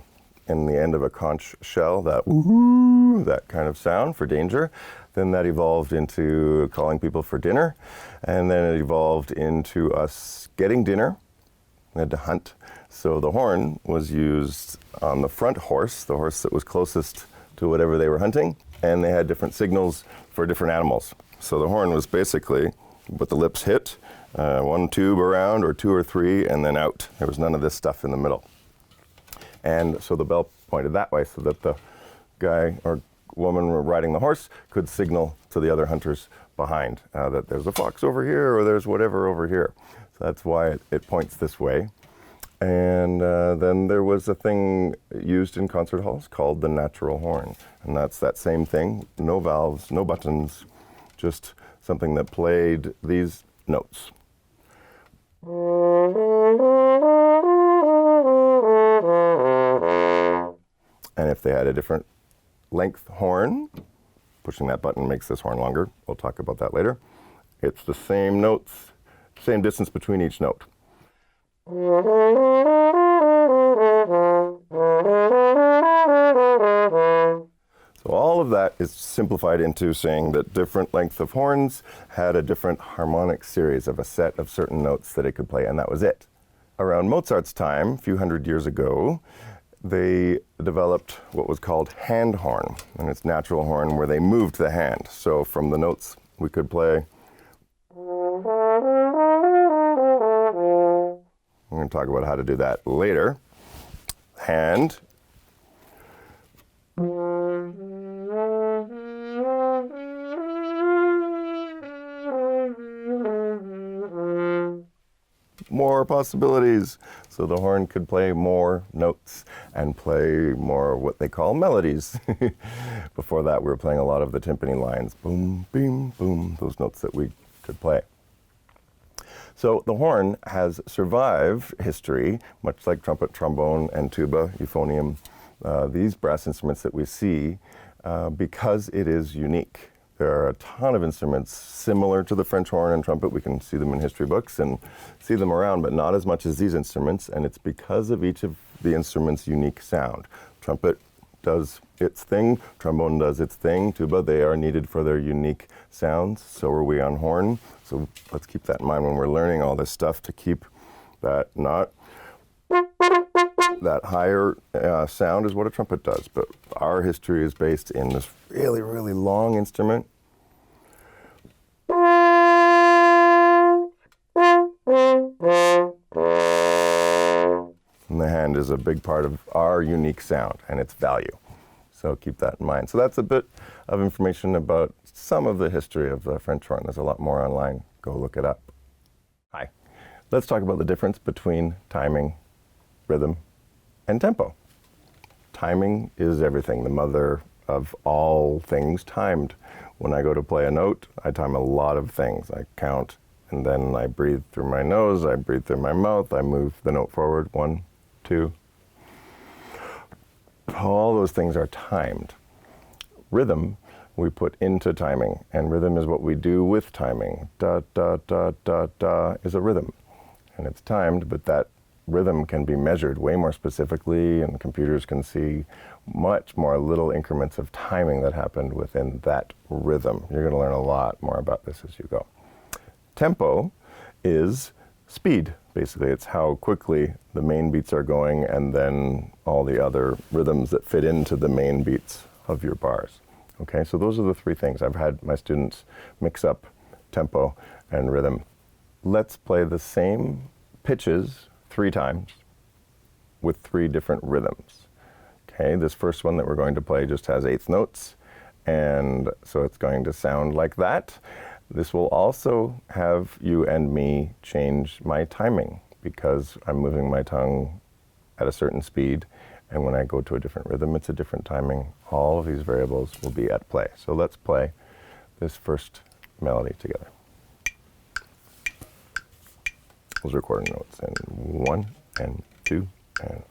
S1: end of a conch shell, that woo-hoo, that kind of sound for danger. Then that evolved into calling people for dinner, and then it evolved into us getting dinner. We had to hunt. So the horn was used on the front horse, the horse that was closest to whatever they were hunting, and they had different signals for different animals. So the horn was basically what the lips hit, one tube around, or two or three, and then out. There was none of this stuff in the middle. And so the bell pointed that way so that the guy or woman riding the horse could signal to the other hunters behind that there's a fox over here or there's whatever over here. So that's why it points this way. And then there was a thing used in concert halls called the natural horn. And that's that same thing, no valves, no buttons, just something that played these notes. And if they had a different length horn, pushing that button makes this horn longer. We'll talk about that later. It's the same notes, same distance between each note. So all of that is simplified into saying that different lengths of horns had a different harmonic series of a set of certain notes that it could play, and that was it. Around Mozart's time, a few hundred years ago, they developed what was called hand horn, and it's natural horn where they moved the hand. So from the notes we could play. We're going to talk about how to do that later. Hand. More possibilities. So the horn could play more notes and play more what they call melodies. Before that, we were playing a lot of the timpani lines. Boom, beam, boom, those notes that we could play. So the horn has survived history, much like trumpet, trombone, and tuba, euphonium, these brass instruments that we see, because it is unique. There are a ton of instruments similar to the French horn and trumpet. We can see them in history books and see them around, but not as much as these instruments, and it's because of each of the instruments' unique sound. Trumpet does its thing, trombone does its thing, tuba, they are needed for their unique sounds. So are we on horn. So let's keep that in mind when we're learning all this stuff, to keep that not that higher sound is what a trumpet does. But our history is based in this really, really long instrument. And the hand is a big part of our unique sound and its value. So keep that in mind. So that's a bit of information about some of the history of the French horn. There's a lot more online. Go look it up. Hi. Let's talk about the difference between timing, rhythm, and tempo. Timing is everything, the mother of all things timed. When I go to play a note, I time a lot of things. I count, and then I breathe through my nose, I breathe through my mouth, I move the note forward, 1, 2. All those things are timed. Rhythm we put into timing, and rhythm is what we do with timing. Da, da, da, da, da is a rhythm. And it's timed, but that rhythm can be measured way more specifically, and computers can see much more little increments of timing that happened within that rhythm. You're going to learn a lot more about this as you go. Tempo is speed, basically. It's how quickly the main beats are going, and then all the other rhythms that fit into the main beats of your bars. Okay, so those are the three things. I've had my students mix up tempo and rhythm. Let's play the same pitches 3 times with 3 different rhythms. Okay, this first one that we're going to play just has 8th notes, and so it's going to sound like that. This will also have you and me change my timing, because I'm moving my tongue at a certain speed, and when I go to a different rhythm, it's a different timing. All of these variables will be at play. So let's play this first melody together. Those recording notes, and 1 and 2 and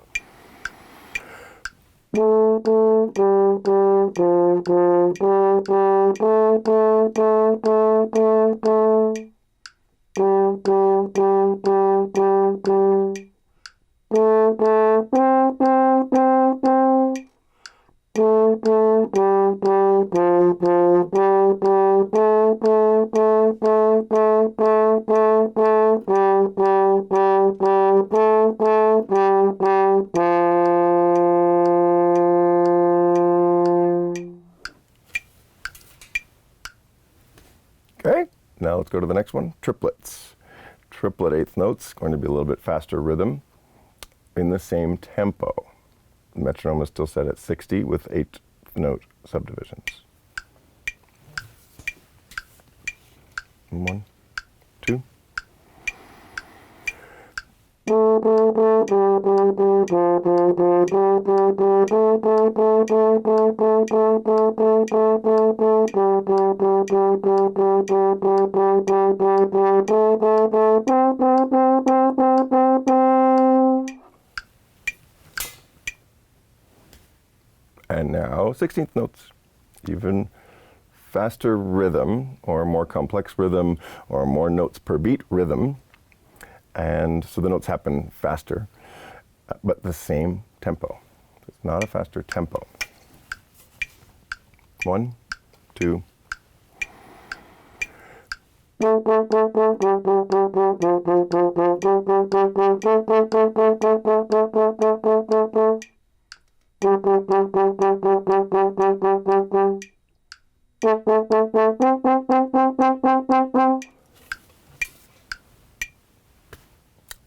S1: okay, now let's go to the next one, triplets. Triplet 8th notes, going to be a little bit faster rhythm in the same tempo. The metronome is still set at 60 with 8 note subdivisions. 1, 2. And now 16th notes, even faster rhythm, or more complex rhythm, or more notes per beat rhythm. And so the notes happen faster, but the same tempo. It's not a faster tempo. 1, 2.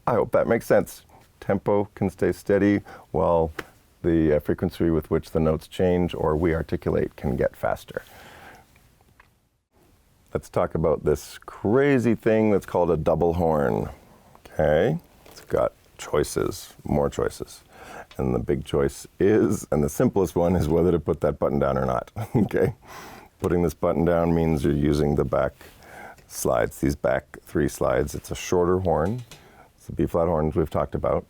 S1: I hope that makes sense. Tempo can stay steady while the frequency with which the notes change or we articulate can get faster. Let's talk about this crazy thing that's called a double horn. Okay, it's got choices, more choices. And the big choice is, and the simplest one is whether to put that button down or not. Okay, putting this button down means you're using the back slides, these back 3 slides. It's a shorter horn. It's the B-flat horns we've talked about.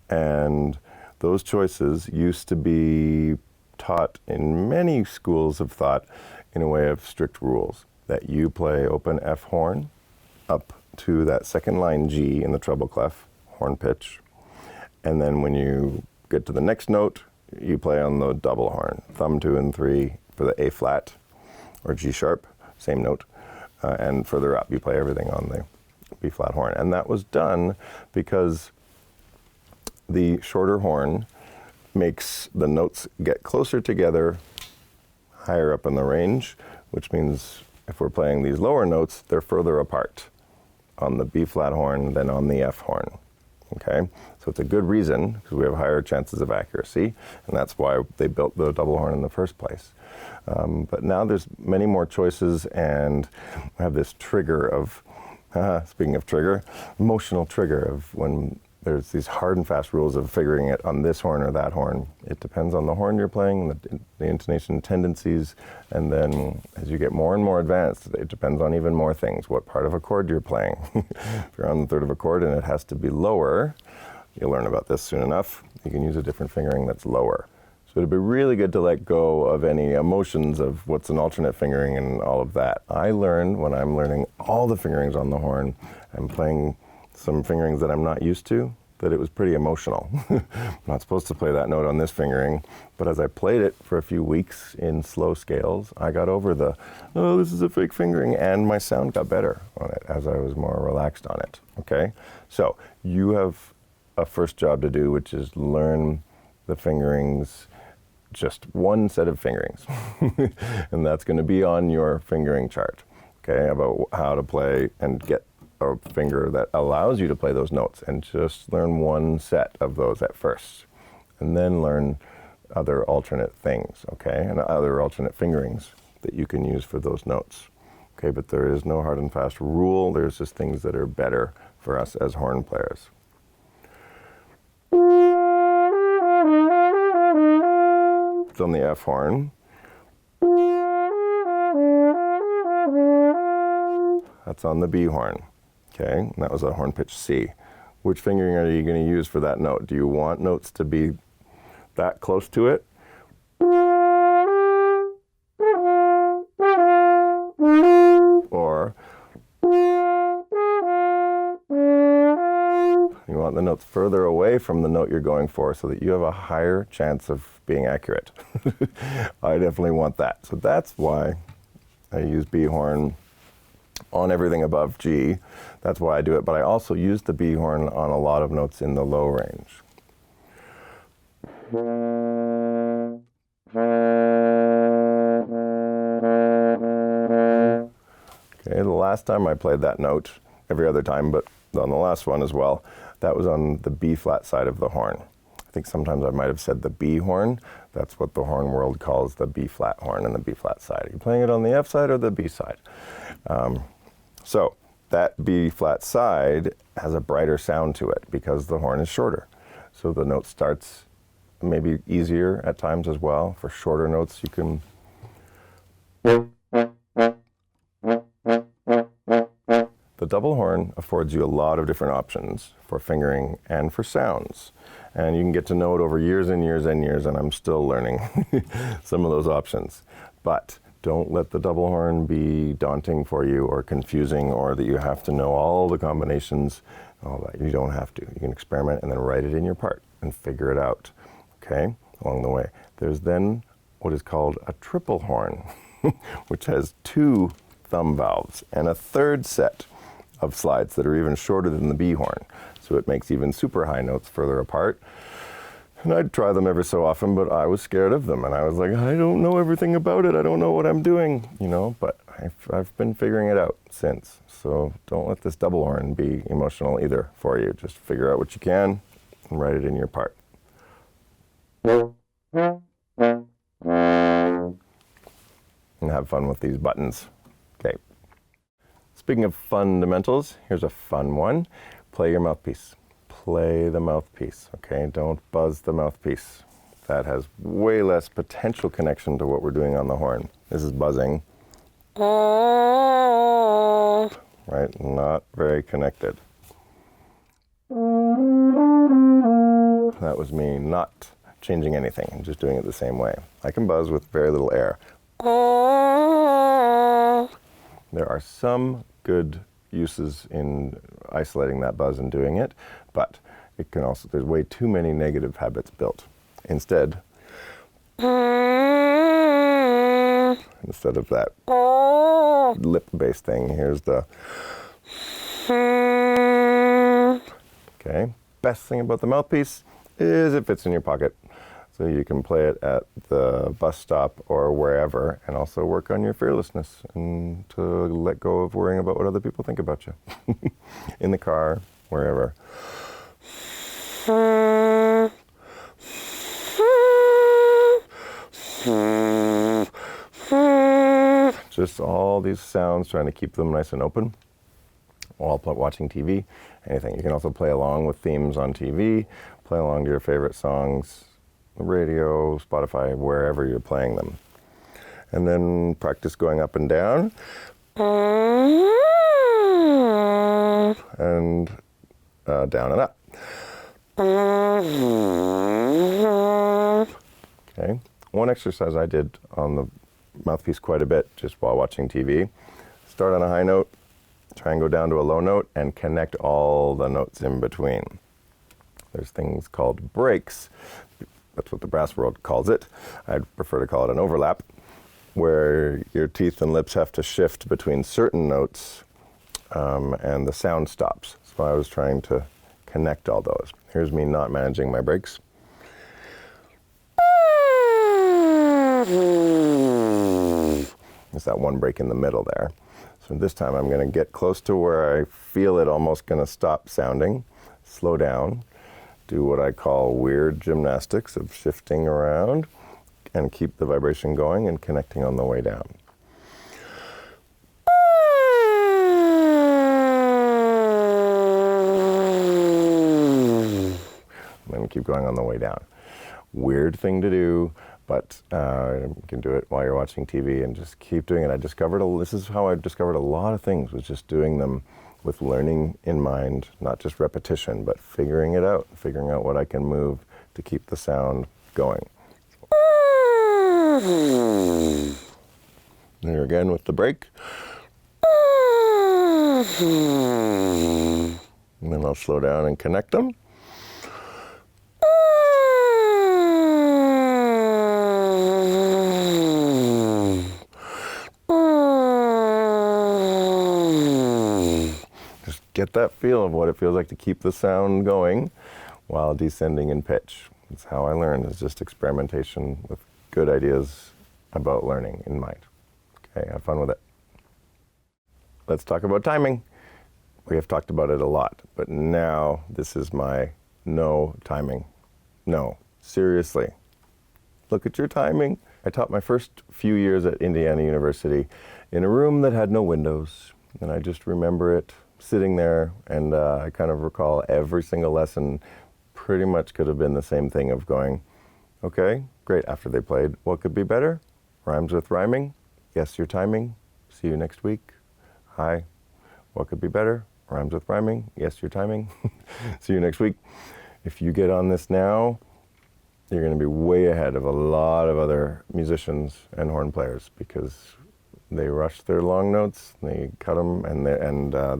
S1: And those choices used to be taught in many schools of thought in a way of strict rules, that you play open F horn up to that second line G in the treble clef, horn pitch. And then when you get to the next note, you play on the double horn. Thumb 2 and 3 for the A flat or G sharp, same note. And further up, you play everything on the B flat horn. And that was done because the shorter horn makes the notes get closer together, higher up in the range, which means if we're playing these lower notes, they're further apart on the B flat horn than on the F horn. Okay, so it's a good reason because we have higher chances of accuracy, and that's why they built the double horn in the first place. But now there's many more choices, and I have this trigger of, speaking of trigger, emotional trigger of when there's these hard and fast rules of figuring it on this horn or that horn. It depends on the horn you're playing, the intonation tendencies, and then as you get more and more advanced, it depends on even more things. What part of a chord you're playing. If you're on the third of a chord and it has to be lower, you'll learn about this soon enough, you can use a different fingering that's lower. So it'd be really good to let go of any emotions of what's an alternate fingering and all of that. I learned when I'm learning all the fingerings on the horn, I'm playing some fingerings that I'm not used to, that it was pretty emotional. I'm not supposed to play that note on this fingering, but as I played it for a few weeks in slow scales, I got over the, oh, this is a fake fingering, and my sound got better on it as I was more relaxed on it, okay? So you have a first job to do, which is learn the fingerings, just one set of fingerings, and that's gonna be on your fingering chart, okay, about how to play and get a finger that allows you to play those notes, and just learn one set of those at first, and then learn other alternate things, okay, and other alternate fingerings that you can use for those notes, okay, but there is no hard and fast rule, there's just things that are better for us as horn players. It's on the F horn. That's on the B horn. Okay, and that was a horn pitch C. Which fingering are you going to use for that note? Do you want notes to be that close to it? Or you want the notes further away from the note you're going for so that you have a higher chance of being accurate? I definitely want that. So that's why I use B horn on everything above G. That's why I do it, but I also use the B horn on a lot of notes in the low range. Okay, the last time I played that note, every other time, but on the last one as well, that was on the B flat side of the horn. I think sometimes I might have said the B horn. That's what the horn world calls the B flat horn and the B flat side. Are you playing it on the F side or the B side? So that B flat side has a brighter sound to it because the horn is shorter. So the note starts maybe easier at times as well. For shorter notes, you can the double horn affords you a lot of different options for fingering and for sounds. And you can get to know it over years and years and years, and I'm still learning some of those options. But don't let the double horn be daunting for you or confusing, or that you have to know all the combinations, all that. You don't have to. You can experiment and then write it in your part and figure it out, okay, along the way. There's then what is called a triple horn, which has 2 thumb valves and a third set of slides that are even shorter than the B horn. So it makes even super high notes further apart. And I'd try them every so often, but I was scared of them. And I was like, I don't know everything about it. I don't know what I'm doing, you know, but I've been figuring it out since. So don't let this double horn be emotional either for you. Just figure out what you can and write it in your part. And have fun with these buttons. Okay. Speaking of fundamentals, here's a fun one. Play your mouthpiece. Play the mouthpiece, okay? Don't buzz the mouthpiece. That has way less potential connection to what we're doing on the horn. This is buzzing. Right? Not very connected. That was me not changing anything, and just doing it the same way. I can buzz with very little air. There are some good uses in isolating that buzz and doing it, but it can also, there's way too many negative habits built. Instead, Instead of that lip-based thing, here's the. Okay. Best thing about the mouthpiece is it fits in your pocket. So you can play it at the bus stop or wherever, and also work on your fearlessness and to let go of worrying about what other people think about you. In the car, wherever. Just all these sounds, trying to keep them nice and open while watching TV, anything. You can also play along with themes on TV, play along to your favorite songs, radio, Spotify, wherever you're playing them. And then practice going up and down. And down and up. Okay. One exercise I did on the mouthpiece quite a bit just while watching TV. Start on a high note, try and go down to a low note, and connect all the notes in between. There's things called breaks. That's what the brass world calls it. I'd prefer to call it an overlap, where your teeth and lips have to shift between certain notes and the sound stops. So I was trying to connect all those. Here's me not managing my breaks. There's that one break in the middle there. So this time I'm going to get close to where I feel it almost going to stop sounding, slow down, do what I call weird gymnastics of shifting around, and keep the vibration going and connecting on the way down. And then keep going on the way down. Weird thing to do, but you can do it while you're watching TV and just keep doing it. This is how I discovered a lot of things, was just doing them with learning in mind, not just repetition, but figuring it out, figuring out what I can move to keep the sound going. There again with the break. And then I'll slow down and connect them. Get that feel of what it feels like to keep the sound going while descending in pitch. That's how I learned, is just experimentation with good ideas about learning in mind. Okay, have fun with it. Let's talk about timing. We have talked about it a lot, but now this is my no timing. No, seriously. Look at your timing. I taught my first few years at Indiana University in a room that had no windows, and I just remember it sitting there, and I kind of recall every single lesson pretty much could have been the same thing of going, okay, great, after they played, what could be better? Rhymes with rhyming, yes, your timing, see you next week. Hi, what could be better? Rhymes with rhyming, yes, your timing, see you next week. If you get on this now, you're going to be way ahead of a lot of other musicians and horn players, because they rush their long notes, they cut them, and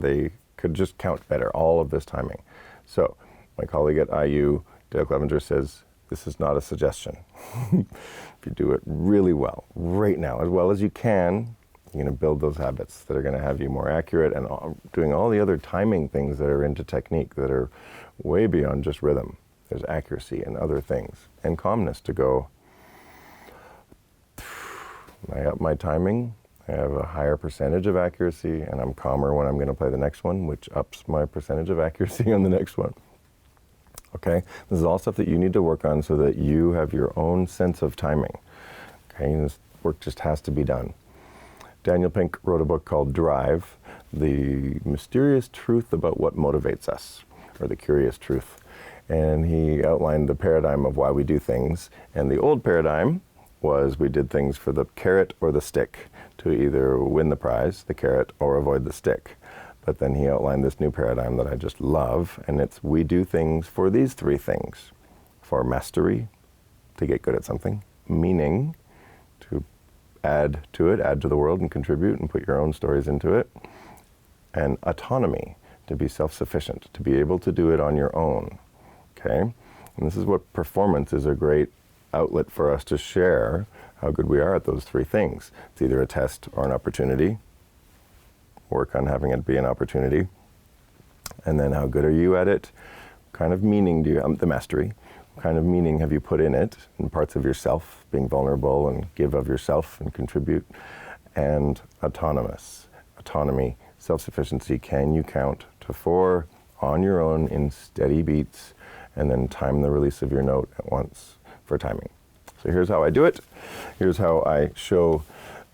S1: they could just count better, all of this timing. So my colleague at IU, Dale Clevenger, says, this is not a suggestion. If you do it really well, right now, as well as you can, you're going to build those habits that are going to have you more accurate and doing all the other timing things that are into technique that are way beyond just rhythm. There's accuracy and other things, and calmness to go, I up my timing, I have a higher percentage of accuracy, and I'm calmer when I'm going to play the next one, which ups my percentage of accuracy on the next one. Okay? This is all stuff that you need to work on so that you have your own sense of timing. Okay? This work just has to be done. Daniel Pink wrote a book called Drive, The Mysterious Truth About What Motivates Us, or The Curious Truth. And he outlined the paradigm of why we do things. And the old paradigm was we did things for the carrot or the stick, to either win the prize, the carrot, or avoid the stick. But then he outlined this new paradigm that I just love, and it's we do things for these three things. For mastery, to get good at something. Meaning, to add to it, add to the world and contribute and put your own stories into it. And autonomy, to be self-sufficient, to be able to do it on your own. Okay? And this is what performance is a great outlet for us to share how good we are at those three things. It's either a test or an opportunity. Work on having it be an opportunity. And then how good are you at it? What kind of meaning do you, the mastery, what kind of meaning have you put in it, in parts of yourself, being vulnerable and give of yourself and contribute? And autonomy, self-sufficiency. Can you count to 4 on your own in steady beats and then time the release of your note at once for timing? So here's how I do it. Here's how I show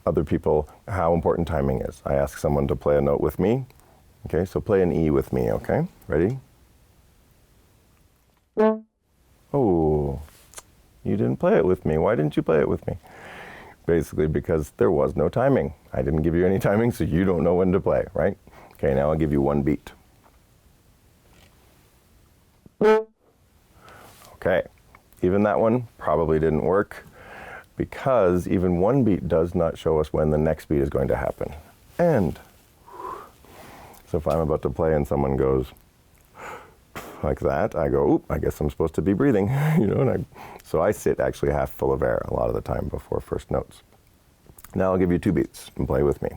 S1: other people how important timing is. I ask someone to play a note with me. Okay, so play an E with me, okay? Ready? Oh, you didn't play it with me. Why didn't you play it with me? Basically because there was no timing. I didn't give you any timing, so you don't know when to play, right? Okay, now I'll give you one beat. Okay, even that one probably didn't work because even one beat does not show us when the next beat is going to happen. And so if I'm about to play and someone goes like that, I go, oop, I guess I'm supposed to be breathing, you know, so I sit actually half full of air a lot of the time before first notes. Now I'll give you 2 beats and play with me.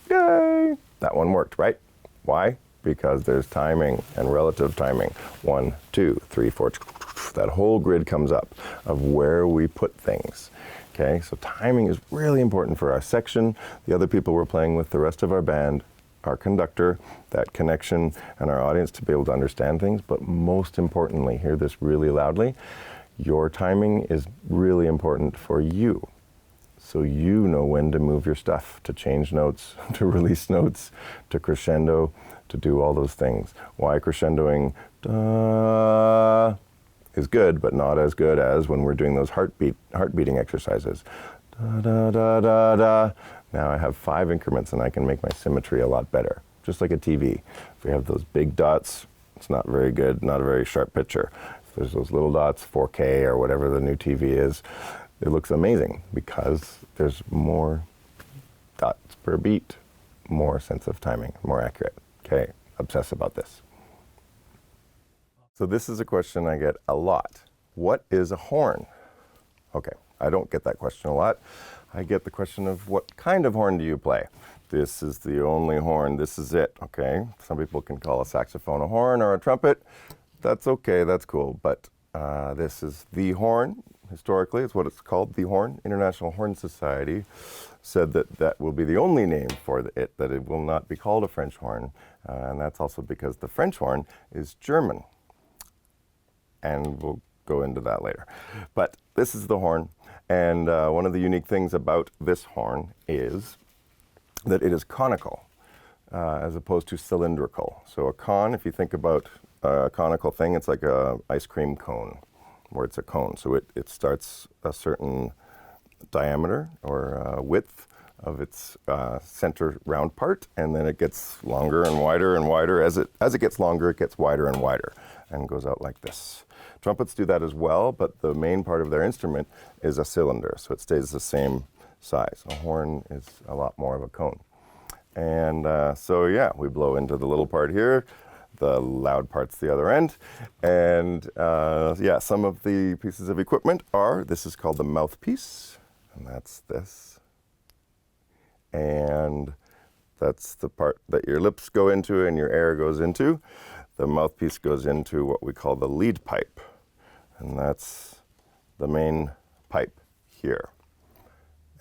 S1: Yay! That one worked, right? Why? Because there's timing and relative timing. 1, 2, 3, 4. That whole grid comes up of where we put things. Okay, so timing is really important for our section, the other people we're playing with, the rest of our band, our conductor, that connection, and our audience to be able to understand things. But most importantly, hear this really loudly, your timing is really important for you. So you know when to move your stuff, to change notes, to release notes, to crescendo, to do all those things. Why crescendoing da is good, but not as good as when we're doing those heart-beating exercises. Da, da, da, da, da. Now I have 5 increments and I can make my symmetry a lot better, just like a TV. If we have those big dots, it's not very good, not a very sharp picture. If there's those little dots, 4K or whatever the new TV is, it looks amazing because there's more dots per beat, more sense of timing, more accurate. Okay, obsess about this. So this is a question I get a lot. What is a horn? Okay, I don't get that question a lot. I get the question of what kind of horn do you play? This is the only horn, this is it, okay? Some people can call a saxophone a horn or a trumpet. That's okay, that's cool, but this is the horn. Historically, it's what it's called, the horn. International Horn Society said that that will be the only name for it, that it will not be called a French horn. And that's also because the French horn is German. And we'll go into that later. But this is the horn. And one of the unique things about this horn is that it is conical as opposed to cylindrical. So a con, if you think about a conical thing, it's like an ice cream cone, where it's a cone. So it starts a certain diameter or width of its center round part, and then it gets longer and wider and wider. As it gets longer, it gets wider and wider and goes out like this. Trumpets do that as well, but the main part of their instrument is a cylinder, so it stays the same size. A horn is a lot more of a cone. And so yeah, we blow into the little part here, the loud part's the other end. And yeah, some of the pieces of equipment are, this is called the mouthpiece, and that's this. And that's the part that your lips go into and your air goes into. The mouthpiece goes into what we call the lead pipe, and that's the main pipe here.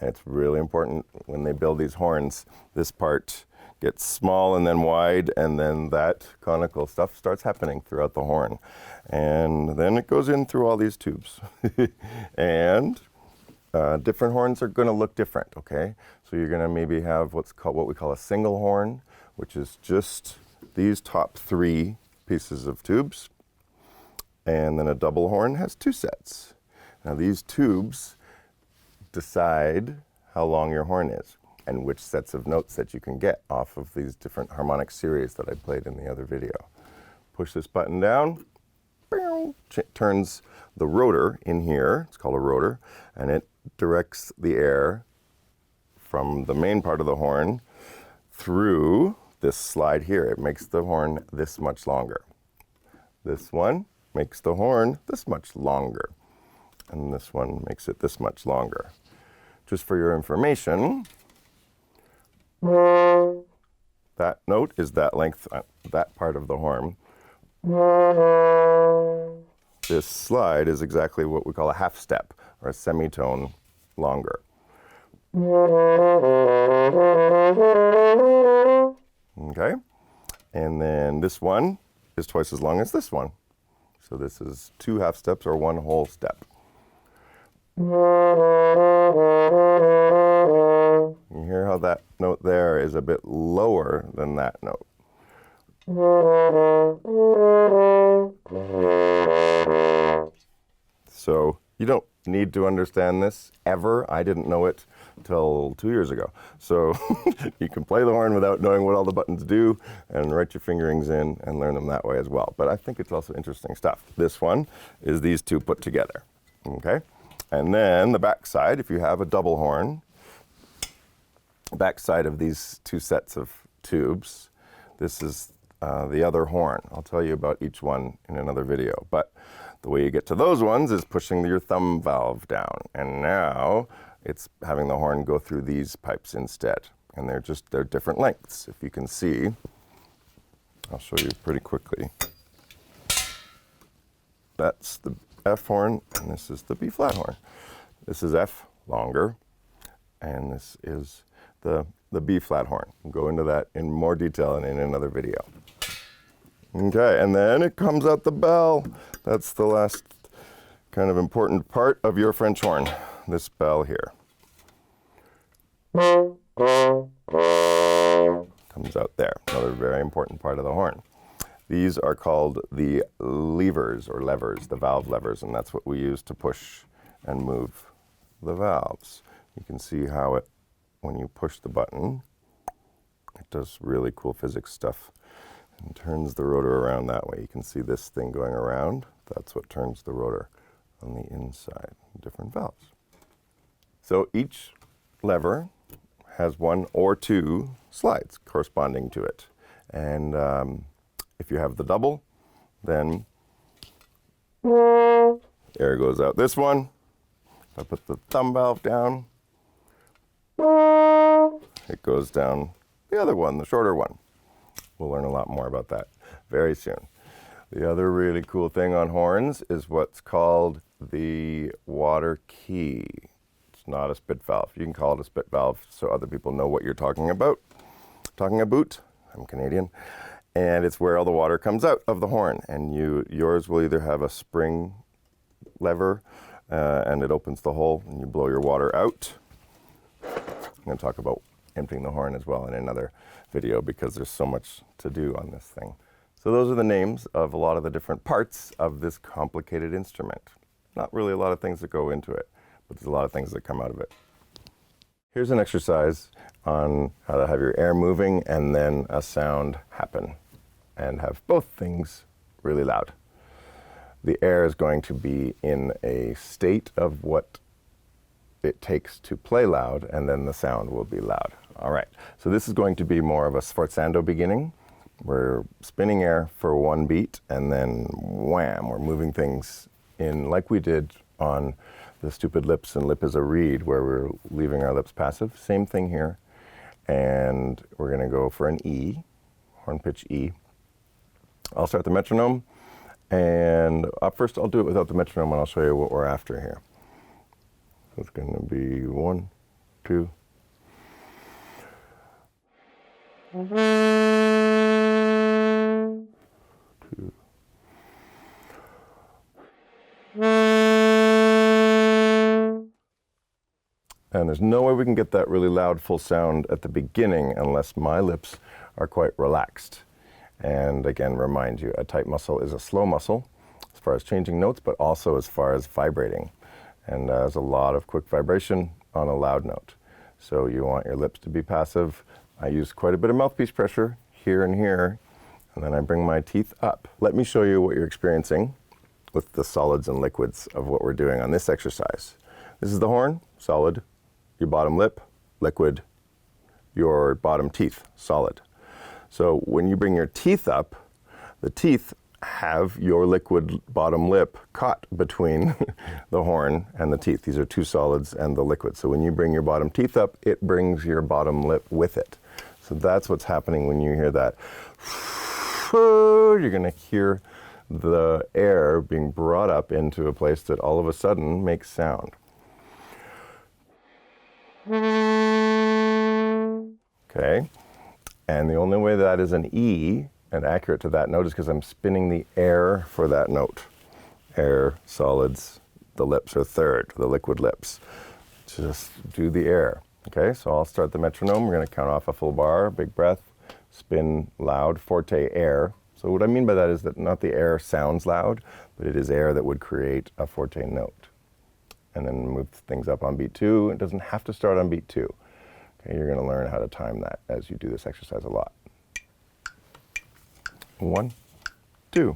S1: And it's really important when they build these horns, this part gets small and then wide, and then that conical stuff starts happening throughout the horn. And then it goes in through all these tubes. And different horns are going to look different, okay? So you're going to maybe have what we call a single horn, which is just these top 3 pieces of tubes. And then a double horn has 2 sets. Now these tubes decide how long your horn is and which sets of notes that you can get off of these different harmonic series that I played in the other video. Push this button down, turns the rotor in here, it's called a rotor, and it directs the air from the main part of the horn through this slide here. It makes the horn this much longer. This one makes the horn this much longer. And this one makes it this much longer. Just for your information, that note is that length, that part of the horn. This slide is exactly what we call a half step, or a semitone longer. Okay? And then this one is twice as long as this one. So this is 2 half steps or 1 whole step. You hear how that note there is a bit lower than that note. So you don't need to understand this ever. I didn't know it till 2 years ago. So you can play the horn without knowing what all the buttons do and write your fingerings in and learn them that way as well. But I think it's also interesting stuff. This one is these two put together, okay? And then the back side, if you have a double horn, back side of these 2 sets of tubes, this is the other horn. I'll tell you about each one in another video. But the way you get to those ones is pushing your thumb valve down. And now it's having the horn go through these pipes instead. And they're different lengths. If you can see, I'll show you pretty quickly. That's the F horn, and this is the B flat horn. This is F, longer, and this is the B flat horn. We'll go into that in more detail in another video. Okay, and then it comes out the bell. That's the last kind of important part of your French horn, this bell here. Comes out there, another very important part of the horn. These are called the levers, or levers, the valve levers, and that's what we use to push and move the valves. You can see how it, when you push the button, it does really cool physics stuff and turns the rotor around that way. You can see this thing going around. That's what turns the rotor on the inside, different valves. So each lever has 1 or 2 slides corresponding to it. And if you have the double, then air goes out this one. If I put the thumb valve down, it goes down the other one, the shorter one. We'll learn a lot more about that very soon. The other really cool thing on horns is what's called the water key. It's not a spit valve. You can call it a spit valve so other people know what you're talking about. I'm Canadian. And it's where all the water comes out of the horn. And yours will either have a spring lever and it opens the hole and you blow your water out. I'm going to talk about emptying the horn as well in another video because there's so much to do on this thing. So those are the names of a lot of the different parts of this complicated instrument. Not really a lot of things that go into it, but there's a lot of things that come out of it. Here's an exercise on how to have your air moving and then a sound happen and have both things really loud. The air is going to be in a state of what it takes to play loud, and then the sound will be loud. All right, so this is going to be more of a sforzando beginning. We're spinning air for 1 beat, and then wham, we're moving things in like we did on the stupid lips and lip is a reed, where we're leaving our lips passive. Same thing here. And we're going to go for an E, horn pitch E. I'll start the metronome, and first I'll do it without the metronome, and I'll show you what we're after here. So it's going to be 1, 2. And there's no way we can get that really loud full sound at the beginning unless my lips are quite relaxed. And again, remind you, a tight muscle is a slow muscle as far as changing notes, but also as far as vibrating. And there's a lot of quick vibration on a loud note. So you want your lips to be passive. I use quite a bit of mouthpiece pressure here and here, and then I bring my teeth up. Let me show you what you're experiencing with the solids and liquids of what we're doing on this exercise. This is the horn, solid. Your bottom lip, liquid. Your bottom teeth, solid. So when you bring your teeth up, the teeth have your liquid bottom lip caught between the horn and the teeth. These are two solids and the liquid. So when you bring your bottom teeth up, it brings your bottom lip with it. So that's what's happening when you hear that. You're going to hear the air being brought up into a place that all of a sudden makes sound. Okay, and the only way that is an E and accurate to that note is because I'm spinning the air for that note. Air, solids, the lips are third, the liquid lips. Just do the air. Okay, so I'll start the metronome. We're going to count off a full bar, big breath, spin loud, forte air. So what I mean by that is that not the air sounds loud, but it is air that would create a forte note. And then move things up on beat 2. It doesn't have to start on beat 2. Okay, you're going to learn how to time that as you do this exercise a lot. 1, 2.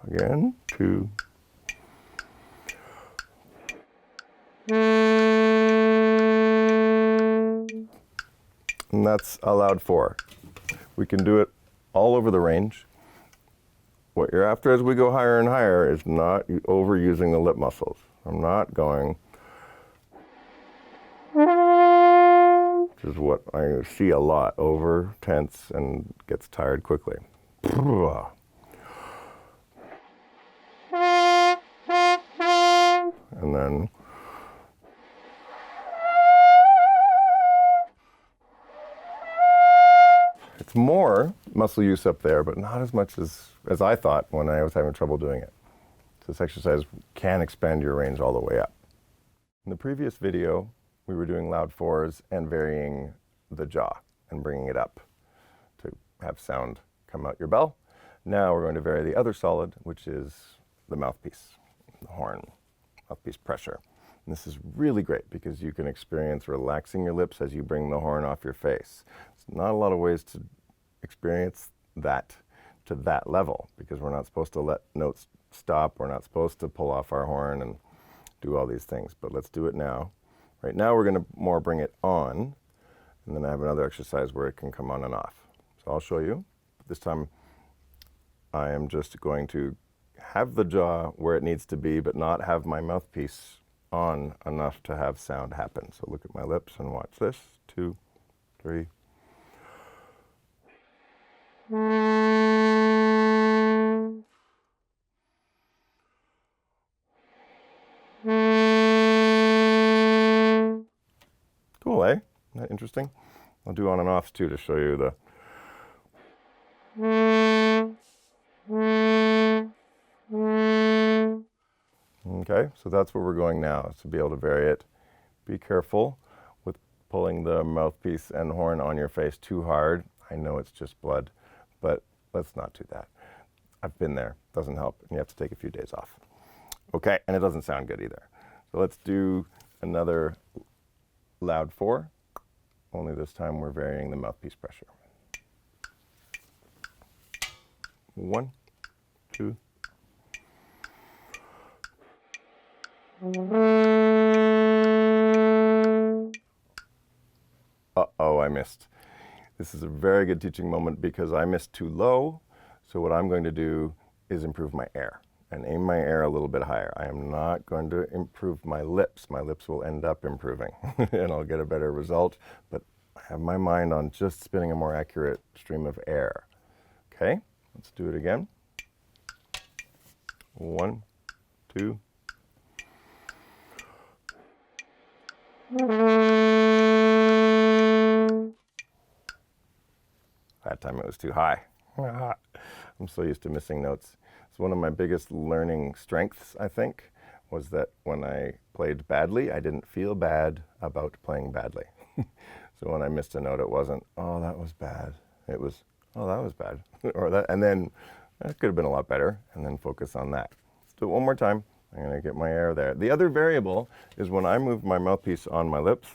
S1: Again, 2. And that's a loud 4. We can do it all over the range. What you're after as we go higher and higher is not overusing the lip muscles. I'm not going, which is what I see a lot, over tense and gets tired quickly. And then it's more muscle use up there, but not as much as I thought when I was having trouble doing it. So this exercise can expand your range all the way up. In the previous video, we were doing loud 4s and varying the jaw and bringing it up to have sound come out your bell. Now we're going to vary the other solid, which is the mouthpiece, the horn, mouthpiece pressure. And this is really great because you can experience relaxing your lips as you bring the horn off your face. There's not a lot of ways to experience that to that level because we're not supposed to let notes stop. We're not supposed to pull off our horn and do all these things, but let's do it now. Right now we're going to more bring it on, and then I have another exercise where it can come on and off. So I'll show you. This time I am just going to have the jaw where it needs to be, but not have my mouthpiece on enough to have sound happen. So look at my lips and watch this. 2, 3. Cool, eh? Isn't that interesting? I'll do on and offs too to show you the. Okay, so that's where we're going now, is to be able to vary it. Be careful with pulling the mouthpiece and horn on your face too hard. I know it's just blood, but let's not do that. I've been there, doesn't help, and you have to take a few days off. Okay, and it doesn't sound good either. So let's do another loud 4, only this time we're varying the mouthpiece pressure. 1, 2. Uh-oh, I missed. This is a very good teaching moment because I missed too low. So what I'm going to do is improve my air and aim my air a little bit higher. I am not going to improve my lips. My lips will end up improving and I'll get a better result, but I have my mind on just spinning a more accurate stream of air. Okay, let's do it again. 1, 2. That time it was too high. I'm so used to missing notes. It's one of my biggest learning strengths, I think, was that when I played badly, I didn't feel bad about playing badly. So when I missed a note, it wasn't, oh, that was bad. It was, oh, that was bad. Or that, and then that could have been a lot better, and then focus on that. Let's do it one more time. I'm going to get my air there. The other variable is when I move my mouthpiece on my lips,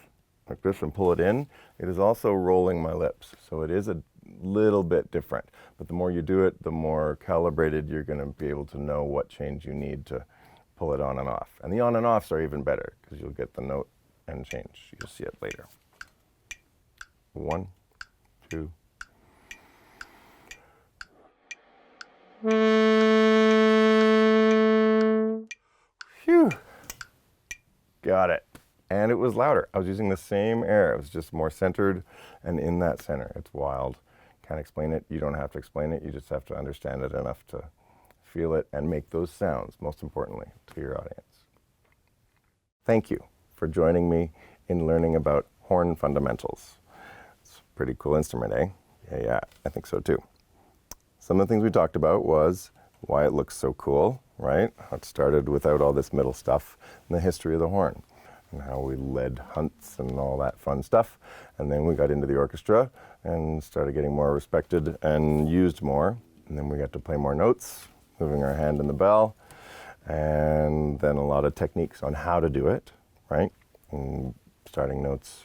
S1: like this, and pull it in, it is also rolling my lips. So it is a little bit different. But the more you do it, the more calibrated you're going to be able to know what change you need to pull it on and off. And the on and offs are even better because you'll get the note and change. You'll see it later. 1, 2. Phew. Got it. And it was louder. I was using the same air. It was just more centered and in that center. It's wild. Can't explain it. You don't have to explain it. You just have to understand it enough to feel it and make those sounds, most importantly, to your audience. Thank you for joining me in learning about horn fundamentals. It's a pretty cool instrument, eh? Yeah, I think so too. Some of the things we talked about was why it looks so cool, right? How it started without all this middle stuff, and the history of the horn, and how we led hunts and all that fun stuff. And then we got into the orchestra and started getting more respected and used more. And then we got to play more notes, moving our hand in the bell, and then a lot of techniques on how to do it, right? And starting notes,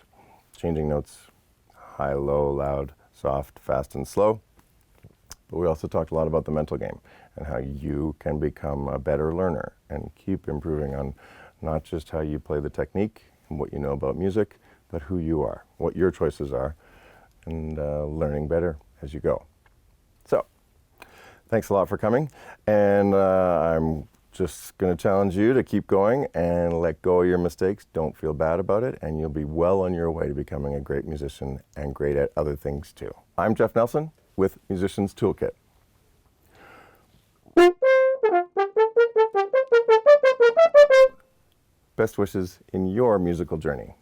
S1: changing notes, high, low, loud, soft, fast, and slow. But we also talked a lot about the mental game and how you can become a better learner and keep improving on not just how you play the technique and what you know about music, but who you are, what your choices are, and learning better as you go. So, thanks a lot for coming, and I'm just going to challenge you to keep going and let go of your mistakes. Don't feel bad about it, and you'll be well on your way to becoming a great musician and great at other things too. I'm Jeff Nielsen with Musician's Toolkit. Best wishes in your musical journey.